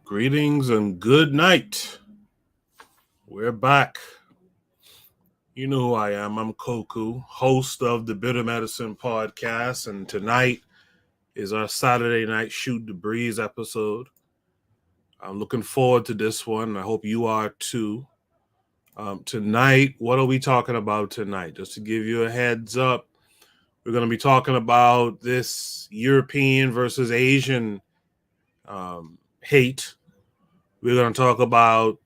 Greetings and good night. We're back. You know who I am. I'm Koku, host of the Bitter Medicine podcast, and tonight is our Saturday night Shoot the Breeze episode. I'm looking forward to this one. I hope you are too. Tonight, what are we talking about tonight? Just to give you a heads up, we're going to be talking about this European versus Asian hate. We're going to talk about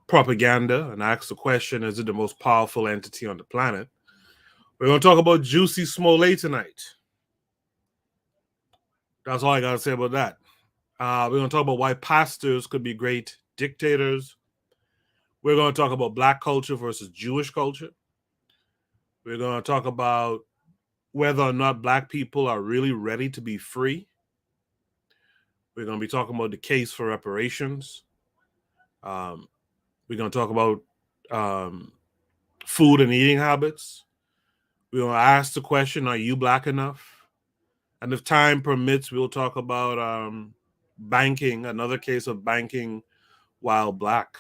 propaganda and ask the question, is it the most powerful entity on the planet? We're going to talk about Juicy Smollett tonight. That's all I got to say about that. We're going to talk about why pastors could be great dictators. We're going to talk about Black culture versus Jewish culture. We're going to talk about whether or not Black people are really ready to be free. We're going to be talking about the case for reparations. We're going to talk about food and eating habits. We're going to ask the question, are you Black enough? And if time permits, we'll talk about banking, another case of banking while Black.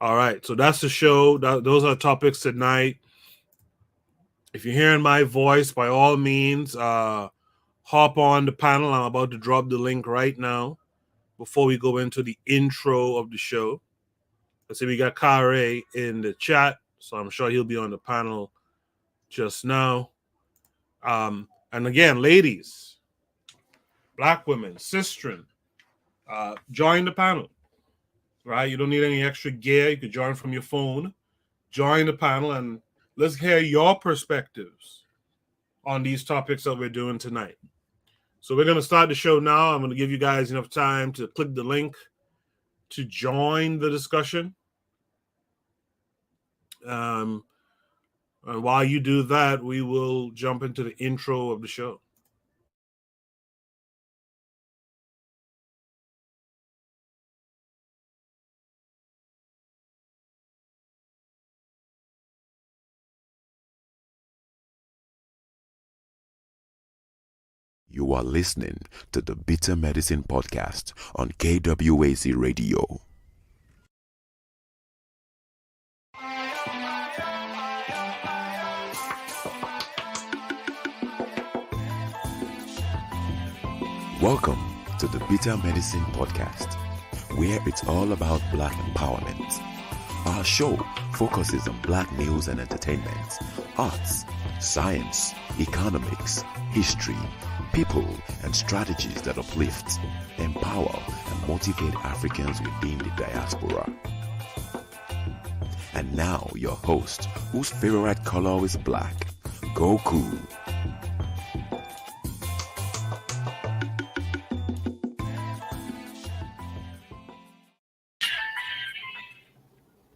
All right, so that's the show. Those are topics tonight. If you're hearing my voice, by all means, hop on the panel. I'm about to drop the link right now before we go into the intro of the show. Let's see, we got Kare in the chat, so I'm sure he'll be on the panel just now. And again, ladies, Black women, sistren, join the panel, right? You don't need any extra gear. You could join from your phone. Join the panel, and let's hear your perspectives on these topics that we're doing tonight. So we're going to start the show now. I'm going to give you guys enough time to click the link to join the discussion. And while you do that, we will jump into the intro of the show. You are listening to the Bitter Medicine podcast on KWAZ Radio. Welcome to the Bitter Medicine podcast, where it's all about Black empowerment. Our show focuses on Black news and entertainment, arts, science, economics, history, people, and strategies that uplift, empower, and motivate Africans within the diaspora. And now, your host, whose favorite color is black, Goku.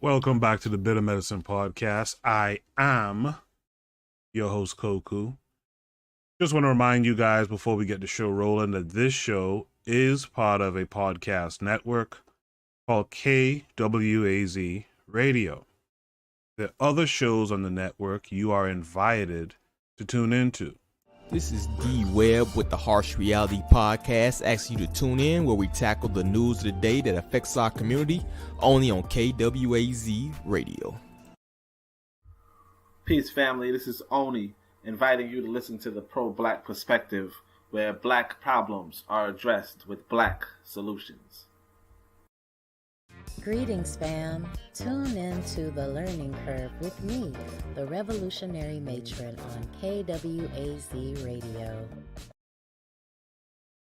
Welcome back to the Bitter Medicine podcast. I am your host, Koku. Just want to remind you guys before we get the show rolling that this show is part of a podcast network called KWAZ Radio. There are other shows on the network you are invited to tune into. This is D Webb with the Harsh Reality Podcast, asking you to tune in where we tackle the news of the day that affects our community, only on KWAZ Radio. Peace, family. This is Oni, inviting you to listen to the Pro-Black Perspective, where Black problems are addressed with Black solutions. Greetings, fam. Tune in to The Learning Curve with me, the Revolutionary Matron on KWAZ Radio.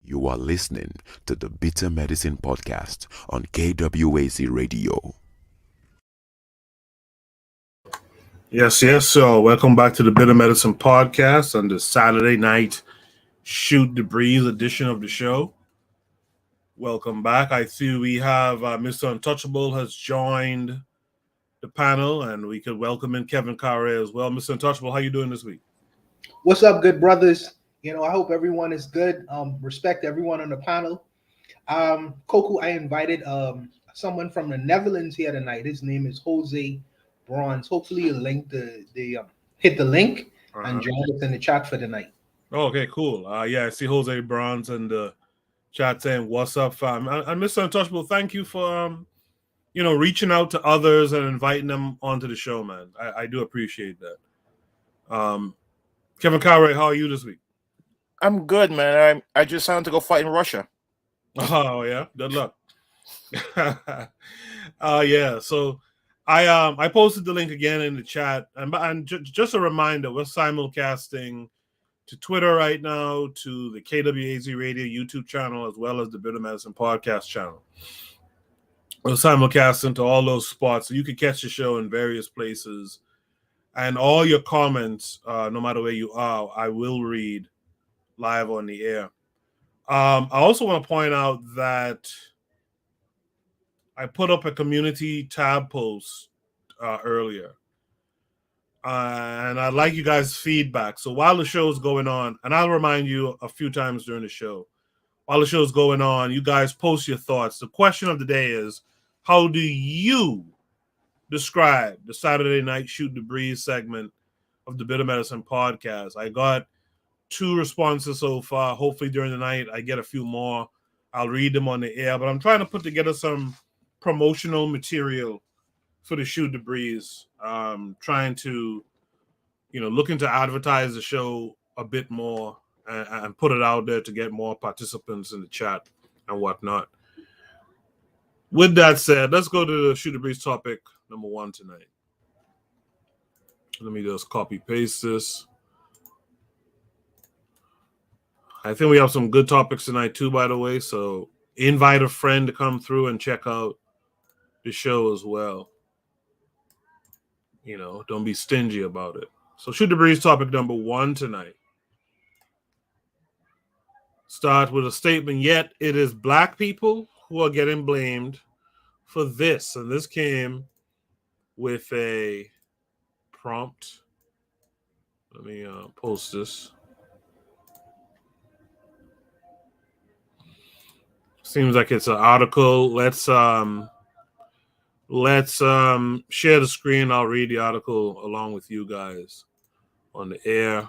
You are listening to the Bitter Medicine podcast on KWAZ Radio. Yes. So welcome back to the Bitter Medicine podcast on the Saturday night Shoot the Breeze edition of the show. Welcome back. I see we have Mr. Untouchable has joined the panel, and we could welcome in Kevin Kare as well. Mr. Untouchable, how you doing this week? What's up, good brothers? I hope everyone is good. Respect everyone on the panel. Koku, I invited someone from the Netherlands here tonight. His name is Jose Bronze. Hopefully you'll link hit the link and join us in the chat for tonight. Oh, okay, cool. Yeah, I see Jose Bronze in the Chat saying, "What's up, fam?" And Mr. Untouchable, thank you for reaching out to others and inviting them onto the show, man. I do appreciate that. Kevin Conroy, how are you this week? I'm good, man. I just signed to go fight in Russia. Oh yeah, good luck. Yeah. So I posted the link again in the chat, and just a reminder, we're simulcasting to Twitter right now, to the KWAZ Radio YouTube channel, as well as the Bitter Medicine Podcast channel. We're simulcasting to all those spots, so you can catch the show in various places. And all your comments, no matter where you are, I will read live on the air. I also want to point out that I put up a community tab post earlier. And I'd like you guys' feedback. So while the show is going on, and I'll remind you a few times during the show, while the show is going on, you guys post your thoughts. The question of the day is, how do you describe the Saturday Night Shoot the Breeze segment of the Bitter Medicine Podcast? I got 2 responses so far. Hopefully during the night I get a few more. I'll read them on the air, but I'm trying to put together some promotional material for the Shoot the Breeze. Trying to, looking to advertise the show a bit more and put it out there to get more participants in the chat and whatnot. With that said, let's go to the Shoot the Breeze topic number 1 tonight. Let me just copy paste this. I think we have some good topics tonight too, by the way. So invite a friend to come through and check out the show as well. Don't be stingy about it. So Shoot the Breeze topic number 1 tonight. Start with a statement, yet it is black people who are getting blamed for this. And this came with a prompt. Let me post this. Seems like it's an article. Let's share the screen. I'll read the article along with you guys on the air.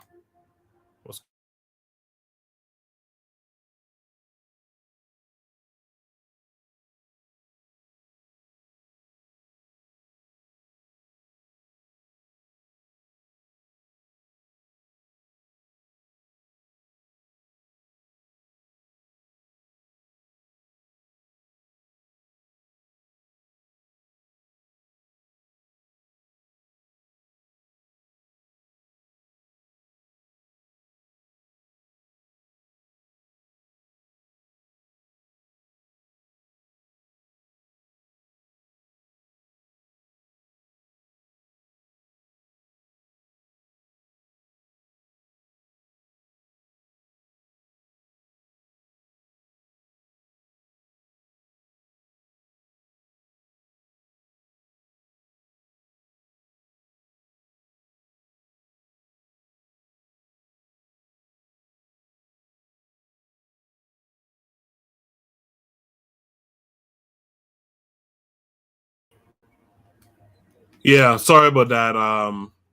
Yeah, sorry about that.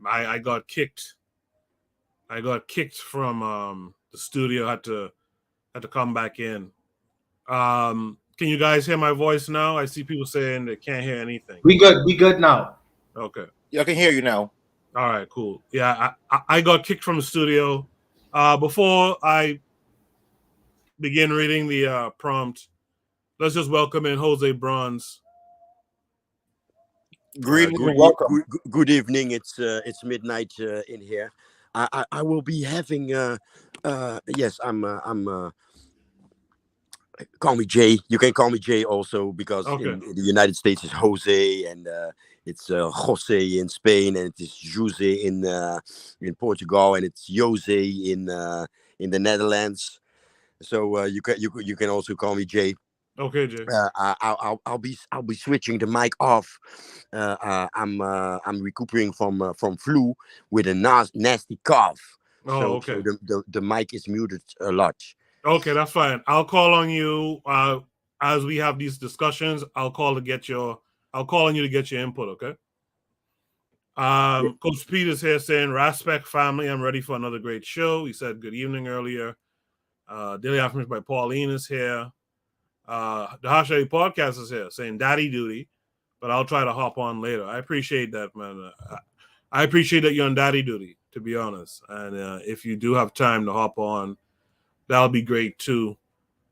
I got kicked. I got kicked from the studio. Had to come back in. Can you guys hear my voice now? I see people saying they can't hear anything. We good now. Okay. Yeah, I can hear you now. All right, cool. Yeah, I got kicked from the studio. Before I begin reading the prompt, let's just welcome in Jose Bronze. Greetings and welcome. Good evening. It's midnight in here. I will be having yes, I'm call me Jay. You can call me Jay also, because in the United States it's Jose, and it's Jose in Spain, and it is Jose in Portugal, and it's Jose in the Netherlands. So you can also call me Jay. Okay, Jay. I'll be switching the mic off. I'm recuperating from flu with a nasty cough. Oh, so the mic is muted a lot. Okay, that's fine. I'll call on you as we have these discussions. I'll call on you to get your input. Okay. Coach Peter's here saying, "Respect family. I'm ready for another great show." He said good evening earlier. Daily Affirmation by Pauline is here. The Hashtag Podcast is here saying daddy duty, but I'll try to hop on later. I appreciate that, man. I appreciate that you're on daddy duty, to be honest. And if you do have time to hop on, that'll be great too.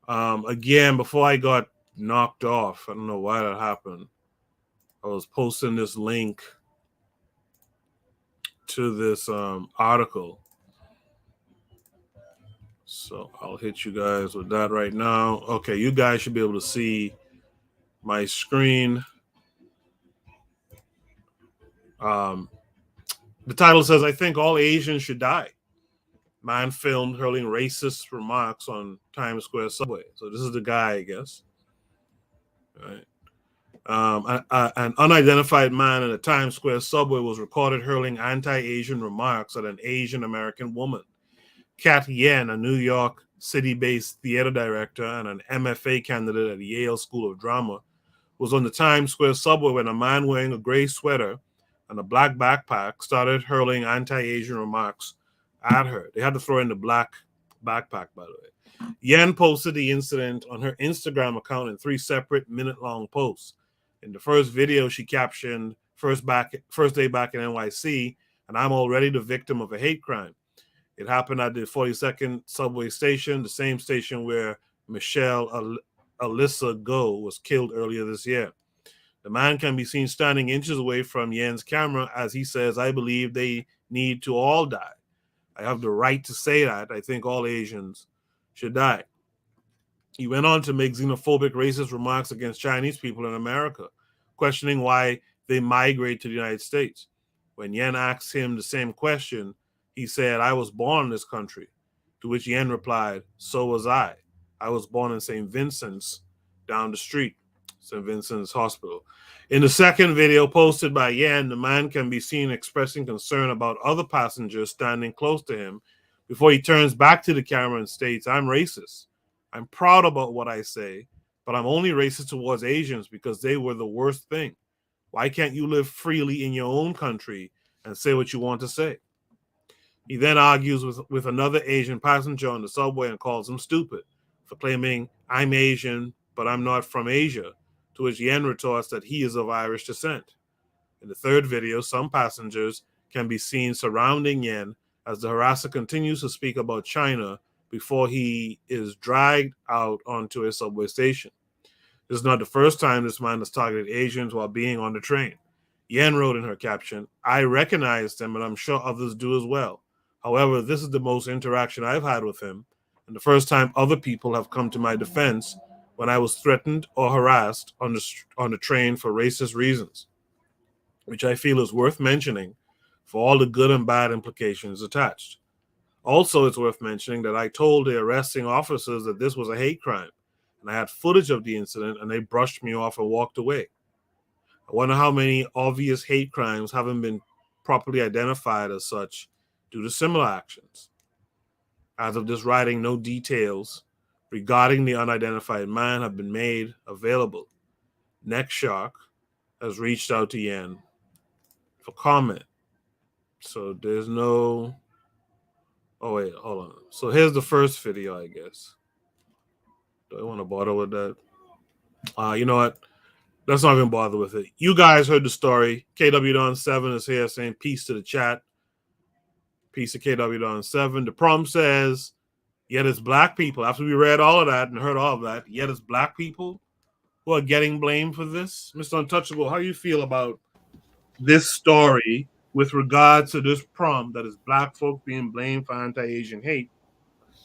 Again, before I got knocked off, I don't know why that happened. I was posting this link to this article. So I'll hit you guys with that right now. Okay, you guys should be able to see my screen. The title says, I think all Asians should die. Man filmed hurling racist remarks on Times Square subway. So this is the guy, I guess. Right. An unidentified man in a Times Square subway was recorded hurling anti-Asian remarks at an Asian American woman. Kat Yen, a New York City-based theater director and an MFA candidate at the Yale School of Drama, was on the Times Square subway when a man wearing a gray sweater and a black backpack started hurling anti-Asian remarks at her. They had to throw in the black backpack, by the way. Yen posted the incident on her Instagram account in 3 separate minute-long posts. In the first video, she captioned, first day back in NYC, and I'm already the victim of a hate crime. It happened at the 42nd subway station, the same station where Michelle Alyssa Go was killed earlier this year. The man can be seen standing inches away from Yen's camera as he says, I believe they need to all die. I have the right to say that. I think all Asians should die. He went on to make xenophobic, racist remarks against Chinese people in America, questioning why they migrate to the United States. When Yen asked him the same question, he said, I was born in this country. To which Yen replied, so was I. I was born in St. Vincent's down the street, St. Vincent's Hospital. In the second video posted by Yen, the man can be seen expressing concern about other passengers standing close to him before he turns back to the camera and states, I'm racist. I'm proud about what I say, but I'm only racist towards Asians because they were the worst thing. Why can't you live freely in your own country and say what you want to say? He then argues with another Asian passenger on the subway and calls him stupid for claiming, I'm Asian, but I'm not from Asia, to which Yen retorts that he is of Irish descent. In the third video, some passengers can be seen surrounding Yen as the harasser continues to speak about China before he is dragged out onto a subway station. This is not the first time this man has targeted Asians while being on the train. Yen wrote in her caption, I recognize them and I'm sure others do as well. However, this is the most interaction I've had with him and the first time other people have come to my defense when I was threatened or harassed on the train for racist reasons, which I feel is worth mentioning for all the good and bad implications attached. Also, it's worth mentioning that I told the arresting officers that this was a hate crime, and I had footage of the incident, and they brushed me off and walked away. I wonder how many obvious hate crimes haven't been properly identified as such due to similar actions. As of this writing, no details regarding the unidentified man have been made available. Next Shark has reached out to Yen for comment. So there's no... Oh, wait, hold on. So here's the first video, I guess. Do I want to bother with that? You know what? Let's not even bother with it. You guys heard the story. KW Don 7 is here saying peace to the chat. Peace to KW Don 7. The prompt says, yet it's black people. After we read all of that and heard all of that, yet it's black people who are getting blamed for this. Mr. Untouchable, how do you feel about this story with regard to this prompt that is black folk being blamed for anti-Asian hate?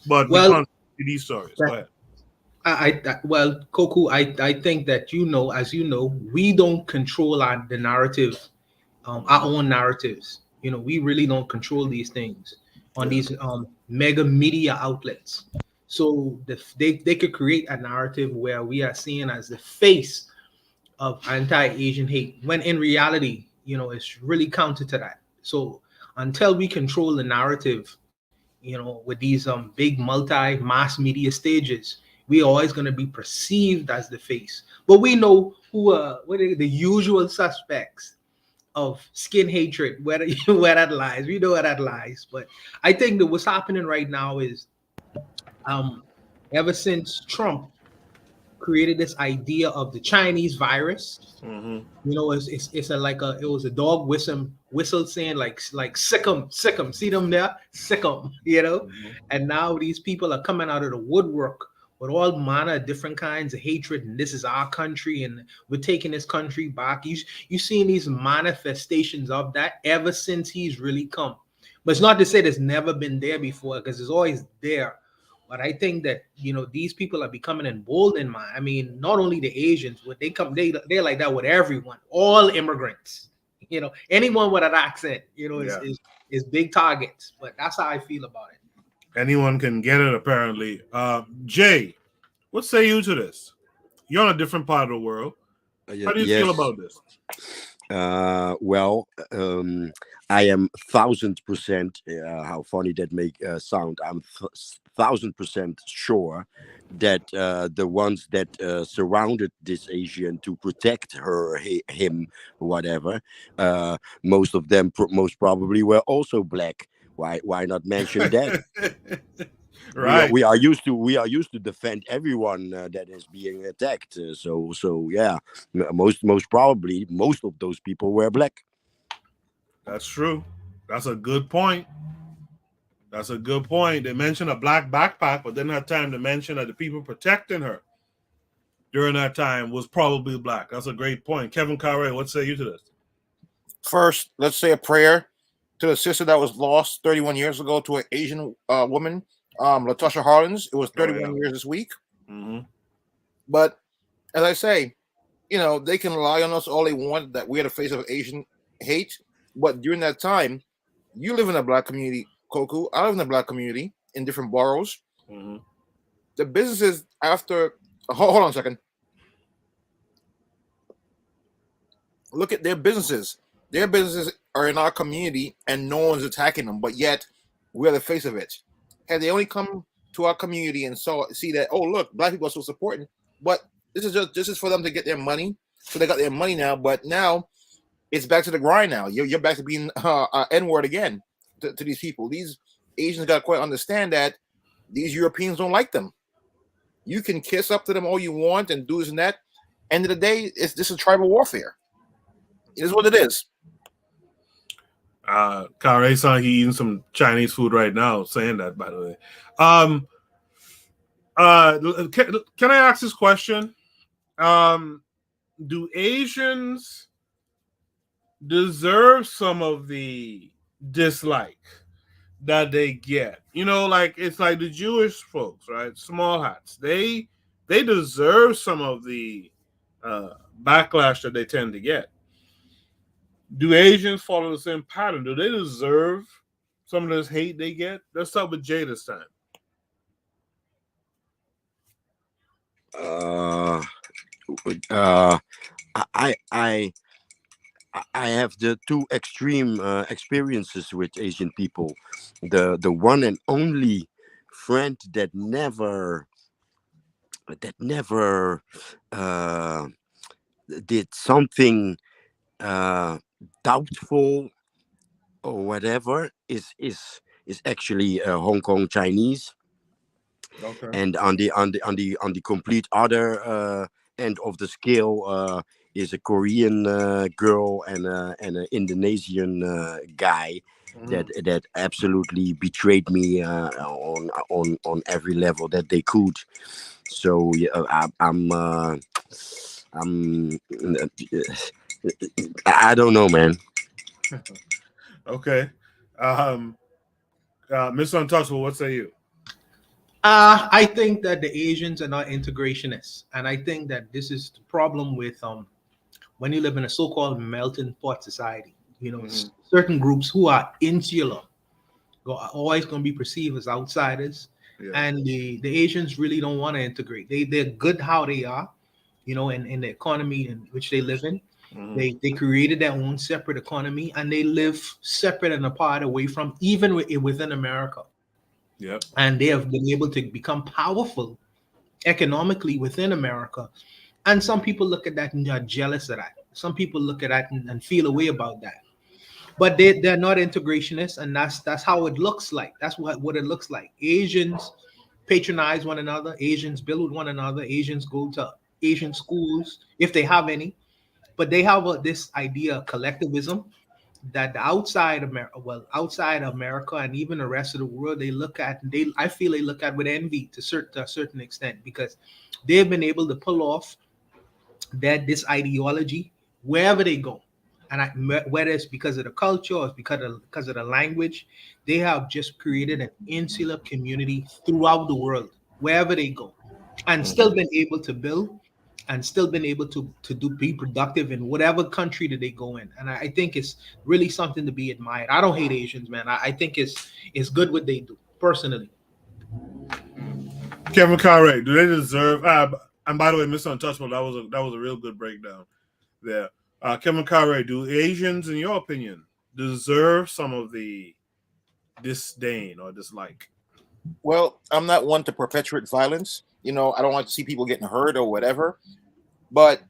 But we can't see these stories. Go ahead. Well, Koku, I think that, as you know, we don't control the narrative, our own narratives. We really don't control these things on these mega media outlets. So they could create a narrative where we are seen as the face of anti-Asian hate, when in reality, it's really counter to that. So until we control the narrative, with these big multi-mass media stages, we're always going to be perceived as the face. But we know who what are the usual suspects of skin hatred, where that lies. We know where that lies. But I think that what's happening right now is Um, ever since Trump created this idea of the Chinese virus, Mm-hmm. you know, it's a like a it was a dog whistle saying like sick 'em, sick 'em. See them there, sick 'em, you know. Mm-hmm. And now these people are coming out of the woodwork with all manner of different kinds of hatred, and this is our country, and we're taking this country back. You seen these manifestations of that ever since he's really come. But it's not to say there's never been there before, because it's always there. But I think that these people are becoming emboldened. Man, I mean, not only the Asians, but they're like that with everyone, all immigrants. Anyone with an accent, Yeah. is big targets. But that's how I feel about it. Anyone can get it, apparently. Jay, what say you to this? You're on a different part of the world. How do you feel Yes. about this? Well, I am 1,000%. How funny that make sound. I'm 1,000% sure that the ones that surrounded this Asian to protect her, him, whatever, most of them most probably were also black. Why not mention that? Right. We are used to defend everyone that is being attacked. So yeah, most probably most of those people were black. That's true. That's a good point. That's a good point. They mentioned a black backpack, but didn't have time to mention that the people protecting her during that time was probably black. That's a great point. Kevin Carre, what say you to this? First, let's say a prayer to the sister that was lost 31 years ago to an Asian woman, Latasha Harlins. It was 31 years this week. Mm-hmm. But as I say, they can lie on us all they want that we're the face of Asian hate. But during that time, you live in a black community, Koku. I live in a black community in different boroughs. Mm-hmm. The businesses after hold on a second. Look at their businesses. Their businesses are in our community and no one's attacking them, but yet we're the face of it. Had they only come to our community and see that, oh look, black people are so supporting, but this is for them to get their money. So they got their money now, but now it's back to the grind now. You're back to being N-word again to these people. These Asians got to quite understand that these Europeans don't like them. You can kiss up to them all you want and do this and that. End of the day, this is tribal warfare. It is what it is. Carre-san, he eating some Chinese food right now, saying that, by the way. Can I ask this question? Do Asians deserve some of the dislike that they get? It's like the Jewish folks, right? Small hats. They deserve some of the backlash that they tend to get. Do Asians follow the same pattern? Do they deserve some of this hate they get? Let's start with Jay this time. I have the two extreme experiences with Asian people. The one and only friend that never did something doubtful or whatever is actually Hong Kong Chinese. Okay. And on the complete other end of the scale is a Korean girl and an Indonesian guy that absolutely betrayed me on every level that they could. So I don't know, man. Okay. Miss Untouchable, what say you? I think that the Asians are not integrationists, and I think that this is the problem with when you live in a so-called melting pot society. Certain groups who are insular are always going to be perceived as outsiders, and the Asians really don't want to integrate. They're good how they are, in the economy in which they live in. Mm-hmm. They created their own separate economy, and they live separate and apart away from even within America. Yep. And they have been able to become powerful economically within America. And some people look at that and are jealous of that. Some people look at that and feel a way about that. But they're not integrationists, and that's how it looks like. That's what it looks like. Asians patronize one another. Asians build with one another. Asians go to Asian schools if they have any, but they have this idea of collectivism that the outside America, outside America and even the rest of the world, they look at. I feel they look at with envy to a certain extent because they've been able to pull off that this ideology wherever they go, and whether it's because of the culture or it's because of the language, they have just created an insular community throughout the world wherever they go, and still been able to build and still been able to be productive in whatever country that they go in. And I think it's really something to be admired. I don't hate Asians, man. I think it's good what they do personally. Kevin Conrad, do they deserve? And by the way, Mr. Untouchable, that was a real good breakdown there. Kevin Conrad, do Asians, in your opinion, deserve some of the disdain or dislike? Well, I'm not one to perpetuate violence. I don't like to see people getting hurt or whatever. But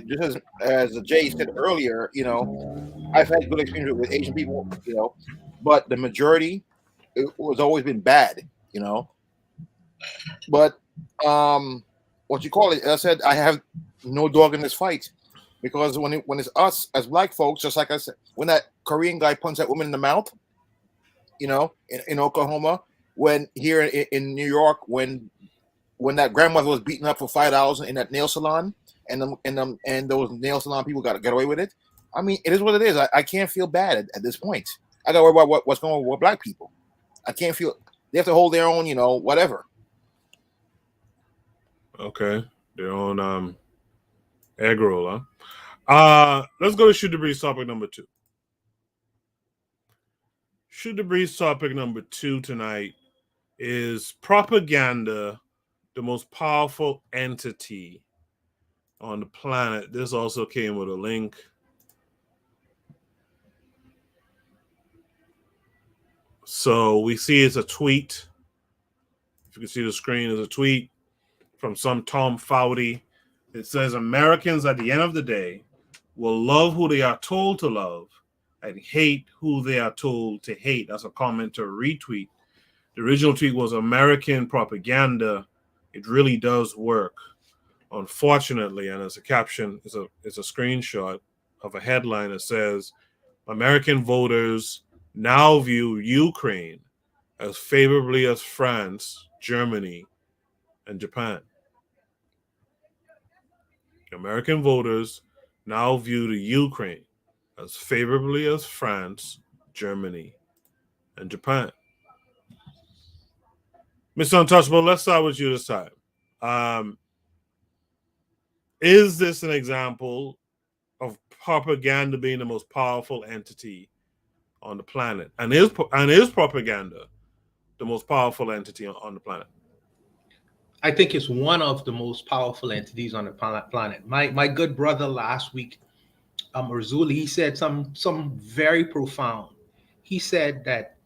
just as Jay said earlier, I've had good experience with Asian people, but the majority, it was always been bad, But what you call it? I said I have no dog in this fight because when it's us as black folks, just like I said, when that Korean guy punched that woman in the mouth, in Oklahoma, when here in New York, when that grandmother was beaten up for $5 in that nail salon, and those nail salon people got away with it. I mean, it is what it is. I can't feel bad at this point. I got to worry about what's going on with black people. I can't feel. They have to hold their own, whatever. Okay, their own egg roll, huh? Let's go to Shoot the Breeze topic number 2. Shoot the Breeze topic number 2 tonight is propaganda, the most powerful entity on the planet. This also came with a link. So we see it's a tweet. If you can see the screen, is a tweet from some Tom Foudy. It says, Americans at the end of the day will love who they are told to love and hate who they are told to hate. That's a comment to retweet. The original tweet was American propaganda. It really does work. Unfortunately, and as a caption, it's a screenshot of a headline that says, American voters now view Ukraine as favorably as France, Germany, and Japan. American voters now view the Ukraine as favorably as France, Germany, and Japan. Mr. Untouchable, let's start with you this time. Is this an example of propaganda being the most powerful entity on the planet? And is propaganda the most powerful entity on the planet? I think it's one of the most powerful entities on the planet. My good brother last week, Urzuli, he said some very profound. He said that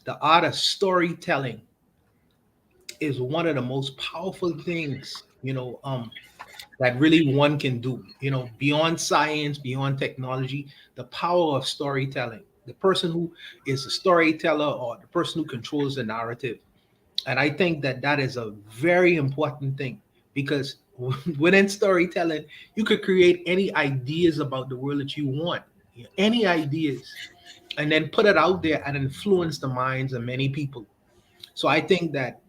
the art of storytelling is one of the most powerful things, that really one can do, beyond science, beyond technology, the power of storytelling. The person who is a storyteller or the person who controls the narrative. And I think that is a very important thing because within storytelling, you could create any ideas about the world that you want, any ideas, and then put it out there and influence the minds of many people. So I think that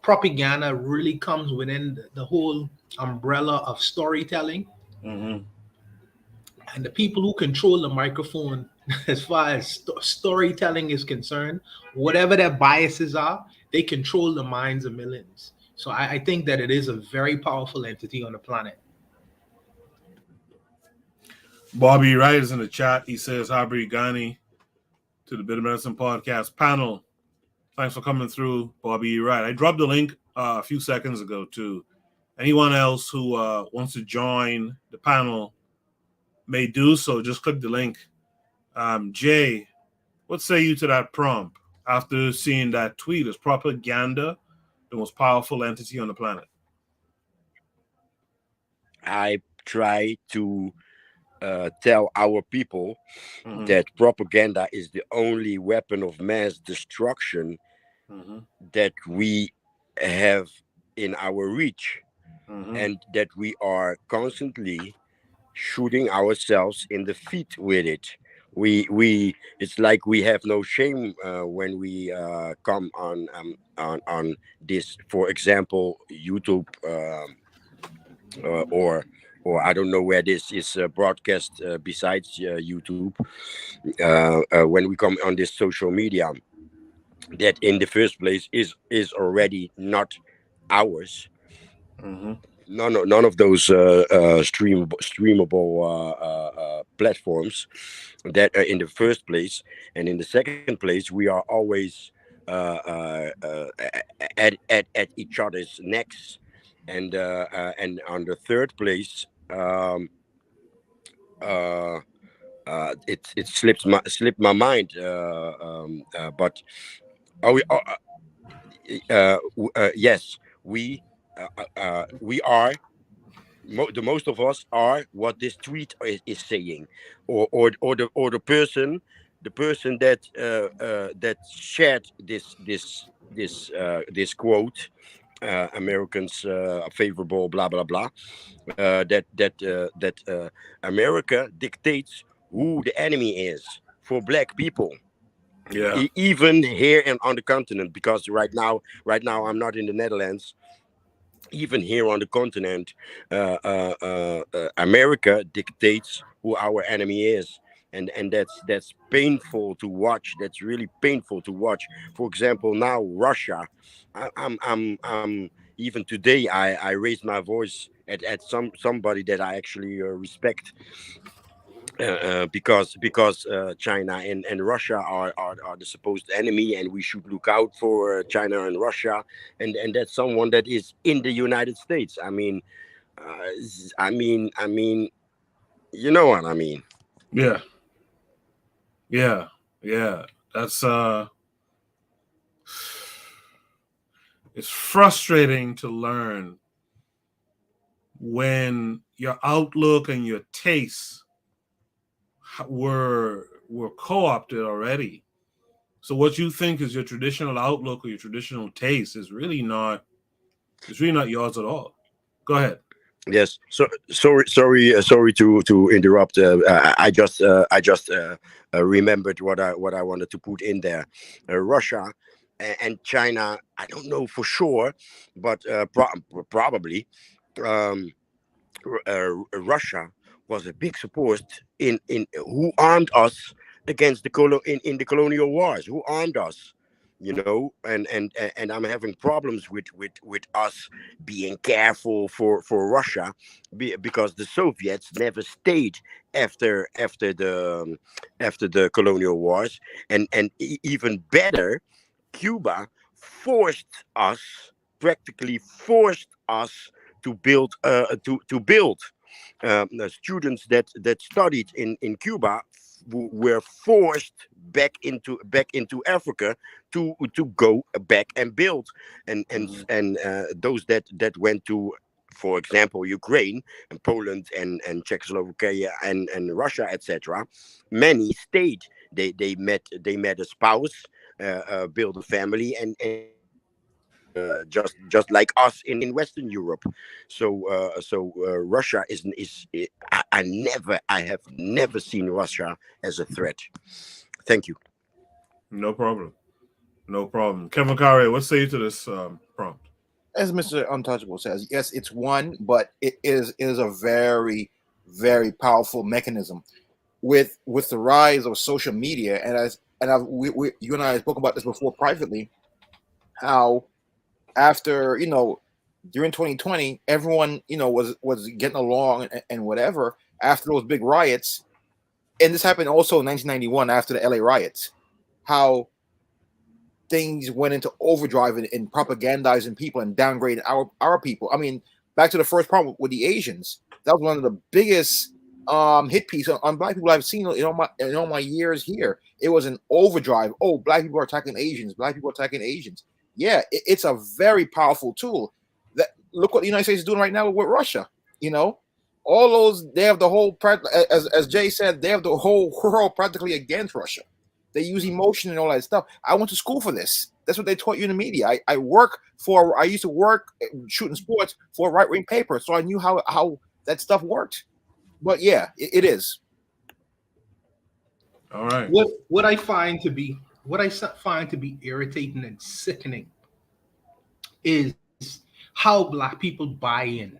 propaganda really comes within the whole umbrella of storytelling. Mm-hmm. And the people who control the microphone, as far as storytelling is concerned, whatever their biases are, they control the minds of millions. So I think that it is a very powerful entity on the planet. Bobby Wright is in the chat. He says, Habri Ghani to the Bit of Medicine podcast panel. Thanks for coming through, Bobby Wright. I dropped the link a few seconds ago to anyone else who wants to join the panel may do so. Just click the link. Jay, what say you to that prompt after seeing that tweet? Is propaganda the most powerful entity on the planet? I try to tell our people that propaganda is the only weapon of mass destruction that we have in our reach, Mhm. and that we are constantly shooting ourselves in the feet with it. We it's like we have no shame when we come on this, for example, YouTube, or I don't know where this is broadcast besides YouTube. When we come on this social media, that in the first place is already not ours. Mhm. None of those streamable platforms that are in the first place, and in the second place we are always at each other's necks, and on the third place, uh, it slipped my mind, but are we yes, we are, the most of us are what this tweet is saying, or the person, that that shared this quote, Americans favorable, blah blah blah, that America dictates who the enemy is for black people, Yeah. even here on the continent, because right now I'm not in the Netherlands. Even here on the continent, America dictates who our enemy is, and that's painful to watch. That's really painful to watch. For example, now Russia. I'm even today I raised my voice at somebody that I actually respect, because China and Russia are the supposed enemy, and we should look out for China and Russia, and that's someone that is in the United States. I mean, you know what I mean. Yeah. Yeah. Yeah. That's it's frustrating to learn when your outlook and your tastes were co-opted already. So what you think is your traditional outlook or your traditional taste is really not, it's really not yours at all. Go ahead. Yes. So sorry to interrupt. I just remembered what I wanted to put in there. Russia and China. I don't know for sure, but probably. Um, Russia was a big support in who armed us against in the colonial wars. Who armed us, and I'm having problems with us being careful for Russia, because the Soviets never stayed after the colonial wars, and even better, Cuba forced us, practically forced us to build. The students that studied in Cuba were forced back into Africa to go back and build, and those that went to, for example, Ukraine and Poland and Czechoslovakia and Russia, etc. Many stayed. They met a spouse, build a family, and just like us in Western Europe. So Russia I have never seen Russia as a threat. Thank you. No problem. No problem. Kevin Kare, what say you to this prompt? As Mr. Untouchable says, yes, it's one, but it is a very, very powerful mechanism with the rise of social media. And you and I spoke about this before privately, how after during 2020, everyone was getting along and whatever after those big riots, and this happened also in 1991 after the LA riots, how things went into overdrive in propagandizing people and downgrading our people. I mean, back to the first problem with the Asians. That was one of the biggest hit piece on black people I've seen in all my years here. It was an overdrive. Oh, black people are attacking Asians. Black people are attacking Asians. Yeah, it's a very powerful tool. That look what the United States is doing right now with Russia. All those, they have the whole as Jay said, they have the whole world practically against Russia. They use emotion and all that stuff. I went to school for this. That's what they taught you in the media. I used to work shooting sports for a right-wing paper, so I knew how that stuff worked. But yeah, it is. All right. What I find to be irritating and sickening is how black people buy in.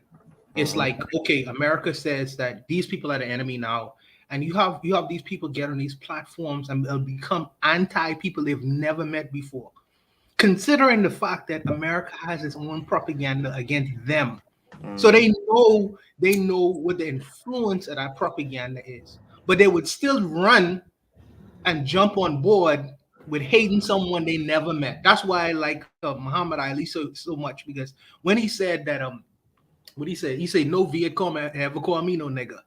It's like, okay, America says that these people are the enemy now, and you have these people get on these platforms and they'll become anti people they've never met before, considering the fact that America has its own propaganda against them. So they know what the influence of that propaganda is, but they would still run and jump on board with hating someone they never met. That's why I like Muhammad Ali so much, because when he said that what he said, no Viet Cong ever call me no nigga.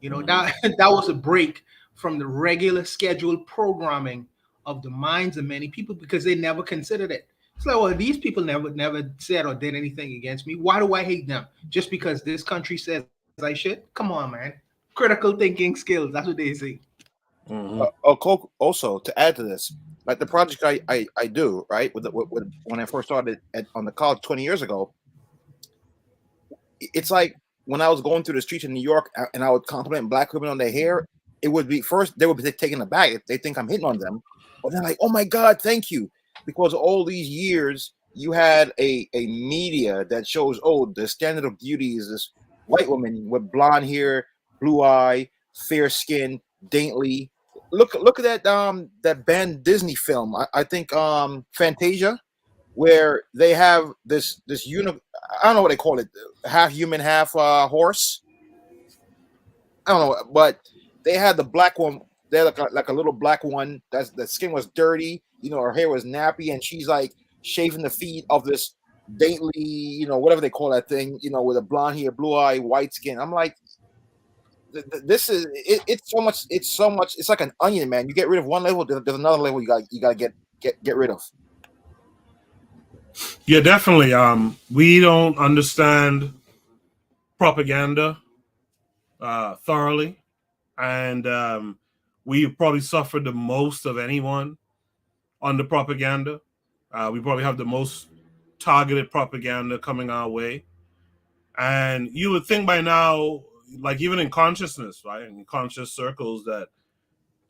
You know, that was a break from the regular scheduled programming of the minds of many people, because they never considered it. It's like, well, these people never said or did anything against me. Why do I hate them? Just because this country says I should? Come on, man. Critical thinking skills. That's what they say. Also, to add to this, like the project I do, right, with when I first started on the college 20 years ago, it's like when I was going through the streets in New York and I would compliment black women on their hair, it would be first they would be taken aback. They think I'm hitting on them, but they're like, "Oh my God, thank you," because all these years you had a media that shows, oh, the standard of beauty is this white woman with blonde hair, blue eye, fair skin, daintily. Look at that banned Disney film. I think Fantasia, where they have this I don't know what they call it, half human, half horse. I don't know, but they had the black one. They're like a little black one. The skin was dirty. You know, her hair was nappy, and she's like shaving the feet of this daintily, you know, whatever they call that thing. You know, with a blonde hair, blue eye, white skin. I'm like, this is it, it's so much. It's like an onion, man. You get rid of one level, there's another level you got to get rid of. Yeah, definitely. We don't understand propaganda thoroughly, and we probably suffered the most of anyone under propaganda. We probably have the most targeted propaganda coming our way, and you would think by now, like even in consciousness, right, in conscious circles, that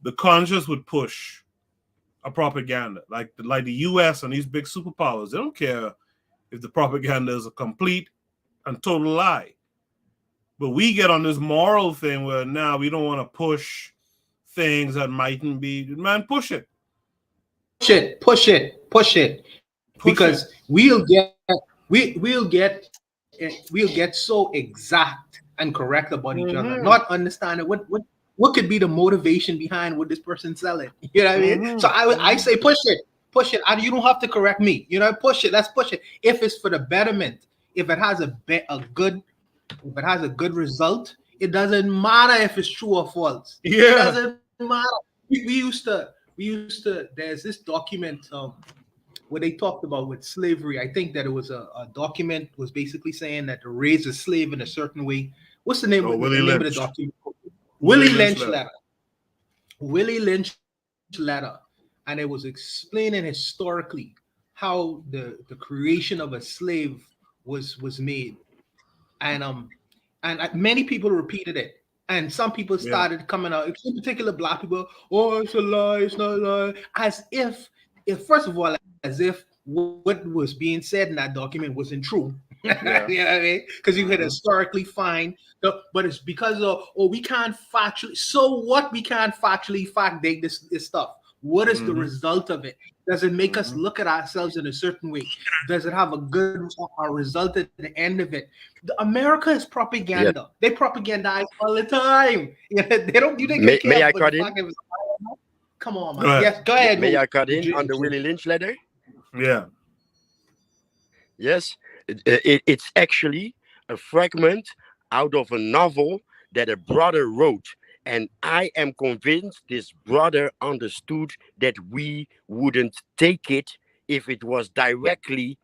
the conscious would push a propaganda like the U.S. and these big superpowers. They don't care if the propaganda is a complete and total lie. But we get on this moral thing where now we don't want to push things that mightn't be. Man, push it. Push it. Because we'll get so exact and correct about each other, not understanding what could be the motivation behind what this person's selling. You know what I mean? So I say push it. You don't have to correct me. You know, push it. Let's push it. If it's for the betterment, if it has a good result, it doesn't matter if it's true or false. Yeah. It doesn't matter. We used to. There's this document where they talked about with slavery. I think that it was a document was basically saying that to raise a slave in a certain way. What's the name of the document? Willie Lynch letter. Willie Lynch letter. And it was explaining historically how the creation of a slave was made. And many people repeated it. And some people started coming out, in particular black people, oh, it's a lie, it's not a lie. As if first of all, as if what was being said in that document wasn't true. Yeah. You know what I mean? Because you could historically find, but it's because of, we can't factually, so what, we can't factually fact date this stuff. What is the result of it? Does it make us look at ourselves in a certain way? Does it have a good result at the end of it? America is propaganda. Yeah. They propagandize all the time. They don't. You think may I cut in? Come on, man. Go yes, go ahead. May I cut in on the Willie Lynch letter? Yeah. Yes, it's actually a fragment out of a novel that a brother wrote. And I am convinced this brother understood that we wouldn't take it if it was directly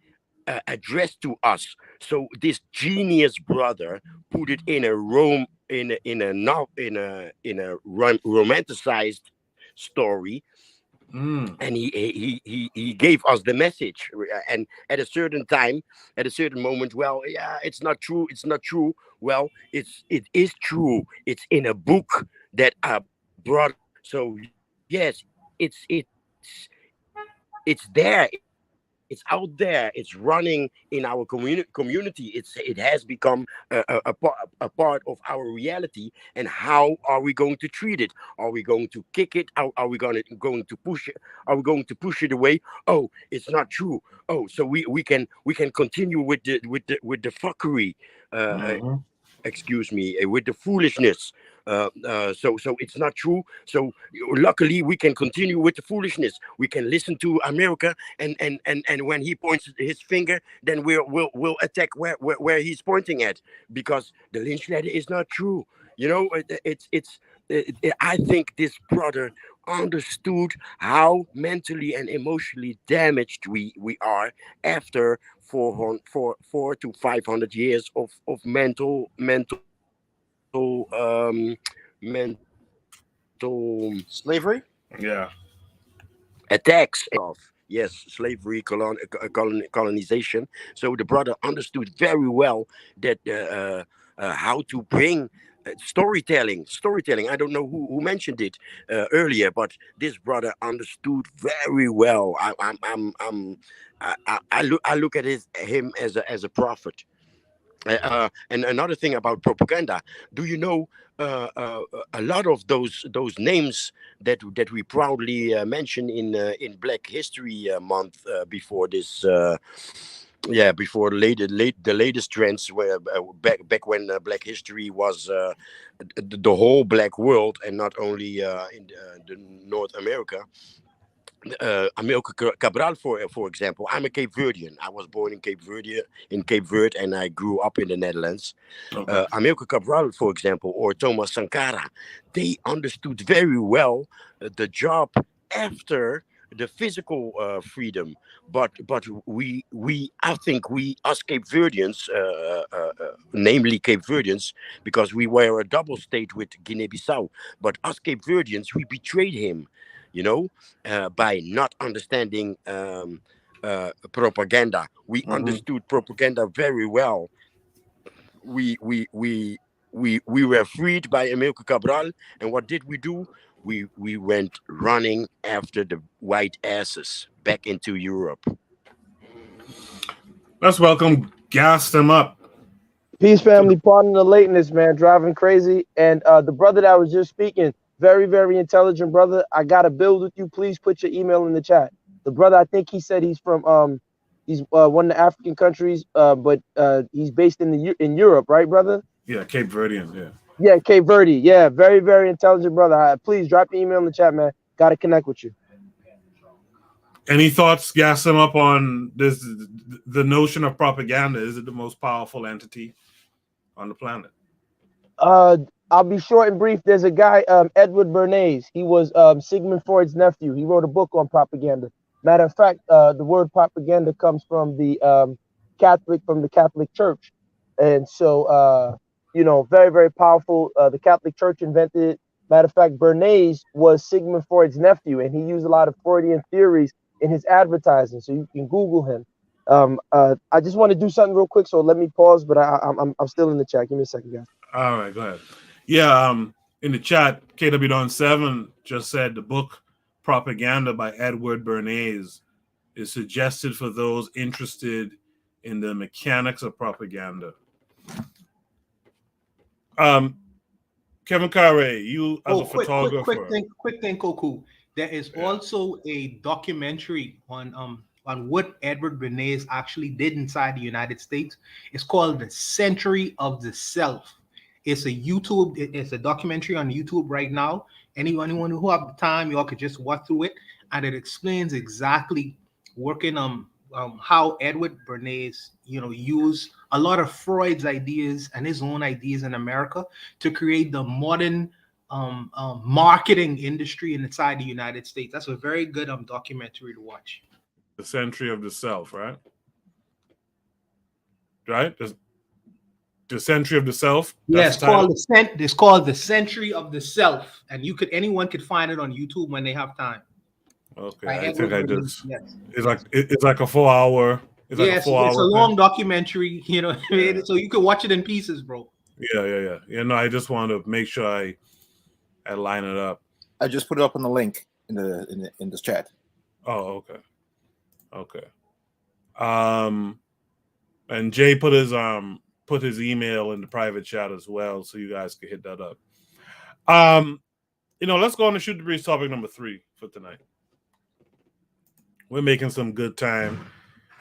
addressed to us. So this genius brother put it in a romanticized story, And he gave us the message, and at a certain time, at a certain moment, well, yeah, it's not true, it's not true. Well, it is true. It's in a book that I brought. So yes, it's there, it's out there, it's running in our community. It has become a part of our reality. And how are we going to treat it? Are we going to kick it? Are we going to push it? Are we going to push it away? Oh, it's not true. Oh, so we can continue with the fuckery. Excuse me, with the foolishness. So it's not true. So luckily we can continue with the foolishness. We can listen to America, and when he points his finger, then we'll attack where he's pointing at, because the Lynch letter is not true. You know, I think this brother understood how mentally and emotionally damaged we are after 4 to 500 years of mental Slavery. Yeah. attacks of, yes, slavery, colonization. So the brother understood very well that how to bring storytelling. I don't know who mentioned it earlier, but this brother understood very well. I look at him as a prophet. And another thing about propaganda, do you know a lot of those names that we proudly mention in Black History Month, before this, before the latest trends, where back when Black History was the whole Black world, and not only in the North America. Amilcar Cabral, for example. I'm a Cape Verdean. I was born in Cape Verde, and I grew up in the Netherlands. Okay. Amilcar Cabral, for example, or Thomas Sankara, they understood very well the job after the physical freedom. But I think we, us Cape Verdeans, namely Cape Verdeans, because we were a double state with Guinea-Bissau, but us Cape Verdeans, we betrayed him, by not understanding propaganda. We understood propaganda very well. We were freed by Amilcar Cabral, and what did we do? We went running after the white asses back into Europe. Let's welcome Gas Them Up. Peace, family. Pardon the lateness, man. Driving crazy. And the brother that was just speaking, very, very intelligent brother. I got to build with you. Please put your email in the chat. The brother, I think he said he's from he's one of the African countries, but he's based in Europe, right, brother? Yeah, Cape Verdean. Yeah. Yeah, Cape Verde. Yeah, very, very intelligent brother. Please drop your email in the chat, man. Got to connect with you. Any thoughts, Gas Them Up, on this? The notion of propaganda, is it the most powerful entity on the planet? I'll be short and brief. There's a guy, Edward Bernays. He was Sigmund Freud's nephew. He wrote a book on propaganda. Matter of fact, the word propaganda comes from the Catholic Church, and so very, very powerful. The Catholic Church invented it. Matter of fact, Bernays was Sigmund Freud's nephew, and he used a lot of Freudian theories in his advertising. So you can Google him. I just want to do something real quick, so let me pause. But I'm still in the chat. Give me a second, guys. All right, go ahead. Yeah, in the chat, KW Don 7 just said the book Propaganda by Edward Bernays is suggested for those interested in the mechanics of propaganda. Kevin Carre, you as a photographer. Quick thing, Koku. There is also a documentary on what Edward Bernays actually did inside the United States. It's called The Century of the Self. It's a documentary on YouTube right now. Anyone who have the time, y'all could just watch through it, and it explains exactly working how Edward Bernays, used a lot of Freud's ideas and his own ideas in America to create the modern marketing industry inside the United States. That's a very good documentary to watch. The Century of the Self, right? Right? The Century of the Self. Yes, it's called The Century of the Self, and anyone could find it on YouTube when they have time. Okay, By I think Edward I Bernays. just. Yes. It's like a 4 hour. It's like a Yes, 4 it's a hour long thing. documentary, you know, Yeah. so you can watch it in pieces, bro. Yeah. No, I just want to make sure I line it up. I just put it up on the link in this chat. Oh, okay. And Jay put his email in the private chat as well, so you guys can hit that up. Let's go on to Shoot the Breeze topic number 3 for tonight. We're making some good time.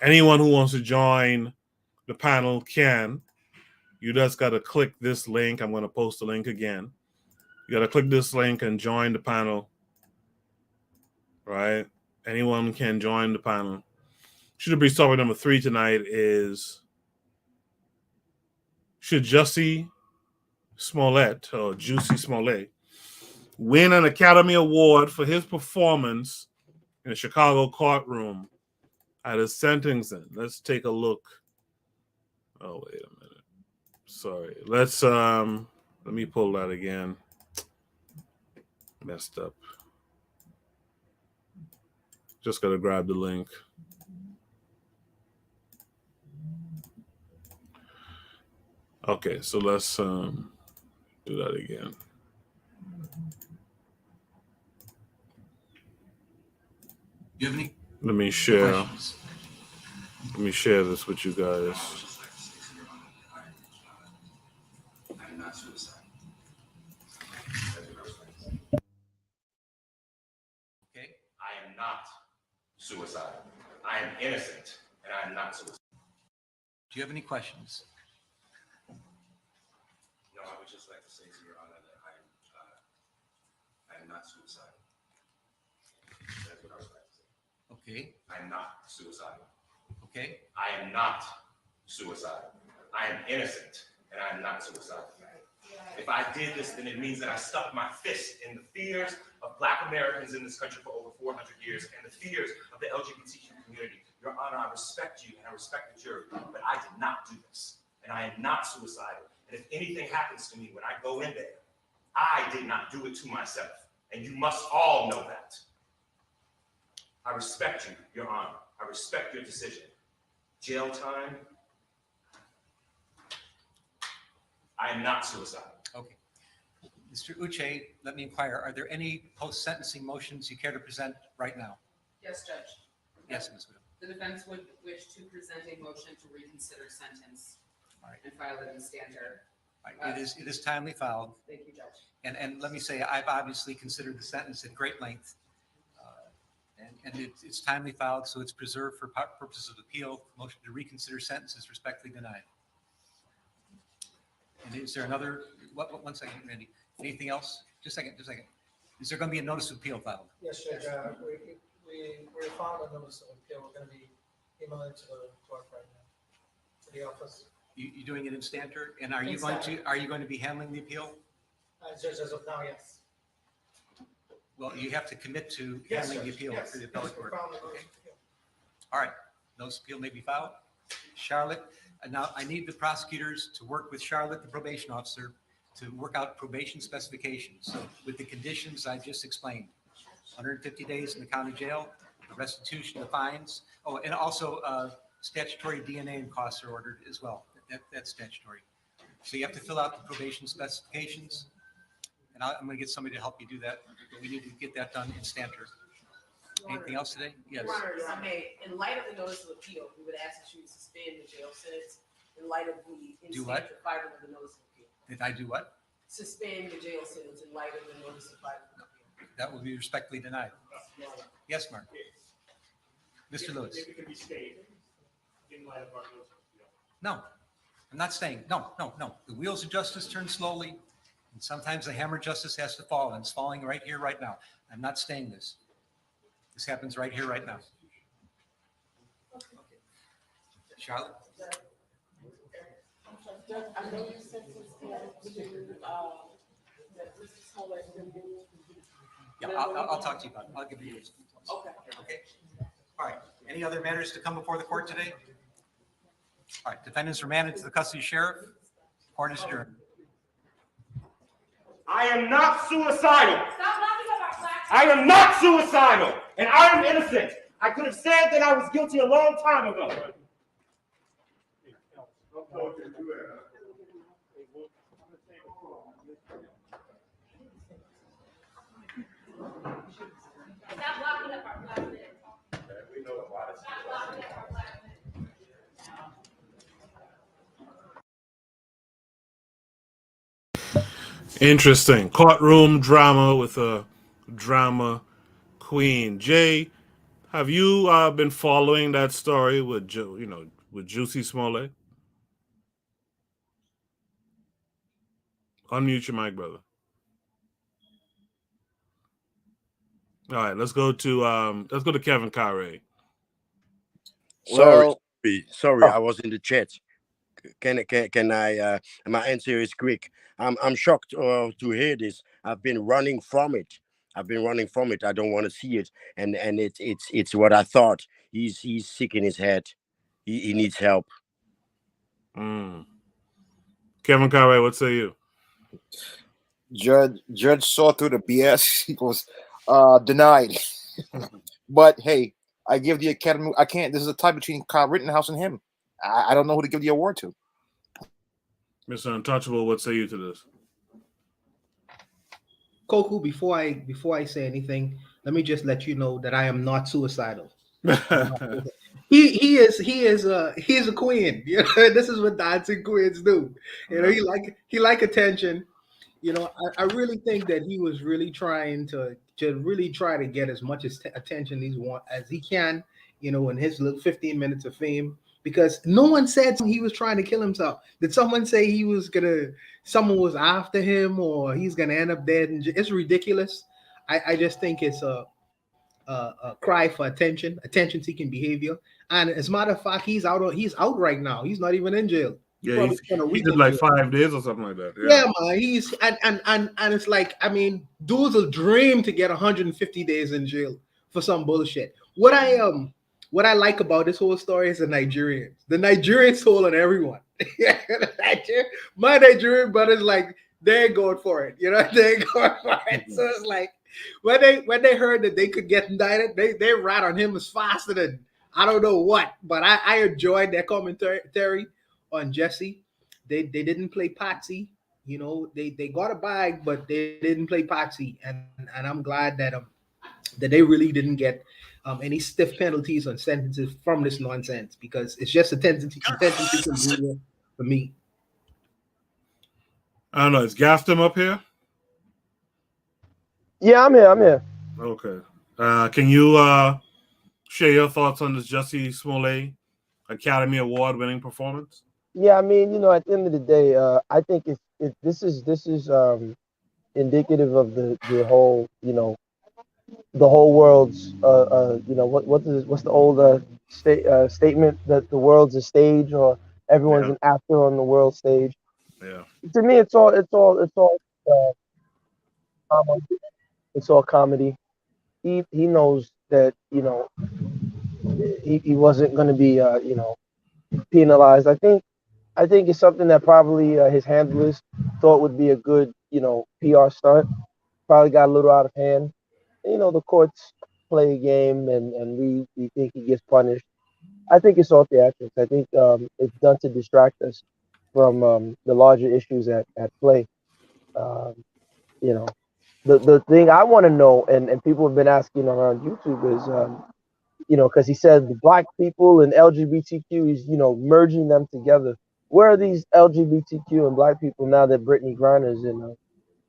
Anyone who wants to join the panel can. You just got to click this link. I'm going to post the link again. You got to click this link and join the panel. Right? Anyone can join the panel. Shoot the Breeze topic number 3 tonight is: should Jussie Smollett, or Juicy Smollett, win an Academy Award for his performance in a Chicago courtroom at his sentencing? Let's take a look. Oh, wait a minute. Sorry. Let me pull that again. Messed up. Just gotta grab the link. Okay, so let's do that again. Do you have any Let me share. questions? Let me share this with you guys. I'm not suicide. Okay. I am not suicidal. I am innocent, and I am not suicidal. Do you have any questions? No, I would just like to say to Your Honor that I am not suicidal. That's what I would like to say. Okay. I am not suicidal. Okay. I am not suicidal. I am innocent, and I am not suicidal. If I did this, then it means that I stuck my fist in the fears of Black Americans in this country for over 400 years and the fears of the LGBTQ community. Your Honor, I respect you and I respect the jury, but I did not do this, and I am not suicidal. And if anything happens to me when I go in there, I did not do it to myself, and you must all know that. I respect you, Your Honor. I respect your decision. Jail time, I am not suicidal. Okay. Mr. Uche, let me inquire, are there any post-sentencing motions you care to present right now? Yes, Judge. Yes, Ms. Widow. The defense would wish to present a motion to reconsider sentence and file it in standard. It is timely filed. Thank you, Judge. And let me say, I've obviously considered the sentence at great length. And it's timely filed, so it's preserved for purposes of appeal. Motion to reconsider sentence is respectfully denied. And is there another, one second, Randy. Anything else? Just a second. Is there going to be a notice of appeal filed? Yes, Judge. We filed a notice of appeal. We're going to be emailing it to the clerk right now, to the office. You doing it in standard? And are you going to be handling the appeal? Judge, as of now, yes. Well, you have to commit to handling the appeal through the appellate court. Okay. All right, notice of appeal may be filed. Charlotte, now I need the prosecutors to work with Charlotte, the probation officer, to work out probation specifications with the conditions I just explained. 150 days in the county jail, the restitution, the fines. Oh, and also statutory DNA and costs are ordered as well. That's statutory. So you have to fill out the probation specifications. And I'm going to get somebody to help you do that, but we need to get that done in standard. Anything else today? Yes. Your Honor, if I may, in light of the notice of appeal, we would ask that you suspend the jail sentence in light of the Do what? filing of the notice of appeal. Did I do what? Suspend the jail sentence in light of the notice of filing of appeal. That will be respectfully denied. Yes, Mark. Mr. Lewis. If it can be stayed in light of our notice of appeal. No, I'm not staying. No. The wheels of justice turn slowly, and sometimes the hammer of justice has to fall, and it's falling right here, right now. I'm not staying this. This happens right here, right now. Okay. Charlotte? I know you sent this to, Yeah, I'll talk to you about it. I'll give you yours. Okay. All right. Any other matters to come before the court today? All right. Defendants remanded to the custody of sheriff. Court is adjourned. I am not suicidal. Stop laughing about Black I am not suicidal, and I am innocent. I could have said that I was guilty a long time ago. Interesting. Courtroom drama with a drama queen. Jay, have you been following that story with with Juicy Smollett? Unmute your mic, brother. All right, let's go to Kevin Carey. Sorry, Well, sorry, I was in the chat. Can I? My answer is quick. I'm shocked to hear this. I've been running from it. I don't want to see it, and it's what I thought. He's sick in his head. He needs help. Mm. Kevin Carey, what say you? Judge saw through the BS. He was denied. But hey, I give the Academy. I can't. This is a tie between Kyle Rittenhouse and him. I don't know who to give the award to. Mr. Untouchable, what say you to this? Koku, before I say anything, let me just let you know that I am not suicidal. He is a queen. You know, this is what dancing queens do. You know, he like attention. You know, I really think that he was really trying to really try to get as much attention as he can. You know, in his little 15 minutes of fame, because no one said he was trying to kill himself. Did someone say someone was after him, or he's gonna end up dead? And it's ridiculous. I just think it's a cry for attention-seeking behavior. And as a matter of fact, he's out right now. He's not even in jail. Yeah, he did like 5 days or something like that. Yeah, man. He's and it's like, I mean, dudes will dream to get 150 days in jail for some bullshit. What I like about this whole story is the Nigerians. The Nigerians hold on everyone. My Nigerian brothers, like, they're going for it. You know, they're going for it. So it's like when they heard that they could get indicted, they rat on him as faster than I don't know what. But I enjoyed their commentary on Jesse. They didn't play Patsy. You know, they got a bag, but they didn't play Patsy. And I'm glad that they really didn't get any stiff penalties on sentences from this nonsense, because it's just a tendency for me. I don't know. Is Gaston up here? Yeah, I'm here. Okay. Can you share your thoughts on this Jussie Smollett Academy Award winning performance? Yeah, I mean, you know, at the end of the day, I think if this is indicative of the whole, you know, the whole world's, you know, what's the old statement that the world's a stage, or everyone's an actor on the world stage. Yeah. To me, it's all drama. It's all comedy. He knows that, you know, he wasn't going to be you know, penalized. I think it's something that probably his handlers thought would be a good, you know, PR stunt. Probably got a little out of hand. You know, the courts play a game, and we think he gets punished. I think it's all theatrics. I think it's done to distract us from the larger issues at play. Um, you know, the thing I want to know, and people have been asking around YouTube is, you know, because he said the black people and LGBTQ, is, you know, merging them together. Where are these LGBTQ and black people now that Brittany Griner's in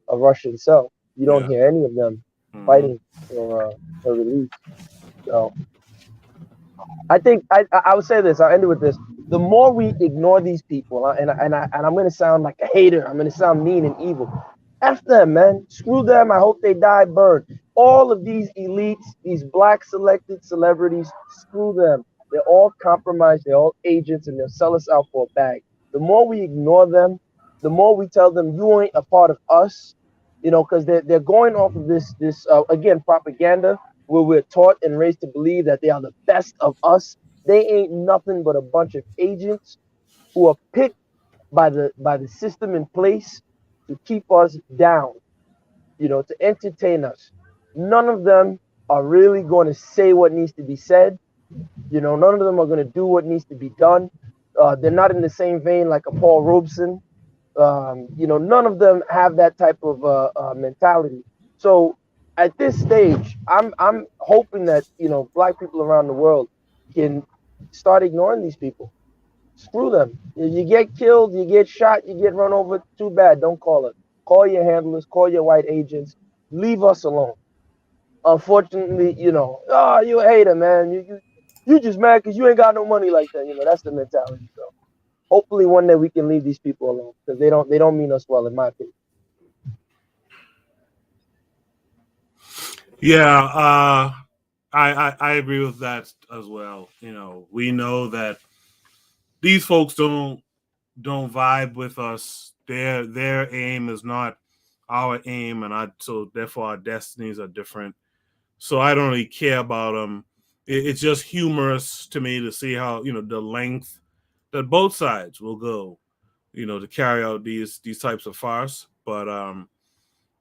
a Russian cell? You don't hear any of them fighting for release. So I think I would say this. I'll end it with this. The more we ignore these people, and I'm going to sound like a hater. I'm going to sound mean and evil. F them, man. Screw them. I hope they die burned. All of these elites, these black selected celebrities, screw them. They're all compromised. They're all agents, and they'll sell us out for a bag. The more we ignore them, the more we tell them you ain't a part of us. You know, because they're going off of this again, propaganda, where we're taught and raised to believe that they are the best of us. They ain't nothing but a bunch of agents who are picked by the system in place to keep us down, you know, to entertain us. None of them are really going to say what needs to be said. You know, none of them are going to do what needs to be done. They're not in the same vein like a Paul Robeson. You know, none of them have that type of mentality. So at this stage, I'm hoping that, you know, black people around the world can start ignoring these people. Screw them. You get killed, you get shot, you get run over. Too bad. Don't call it. Call your handlers, call your white agents. Leave us alone. Unfortunately, you know, oh, you a hater, man. You just mad because you ain't got no money like that. You know, that's the mentality. So hopefully one day we can leave these people alone because they don't mean us well, in my opinion. Yeah, I agree with that as well. You know, we know that these folks don't vibe with us. Their aim is not our aim, and so therefore our destinies are different. So I don't really care about them. It's just humorous to me to see how, you know, the length that both sides will go, you know, to carry out these types of farce. But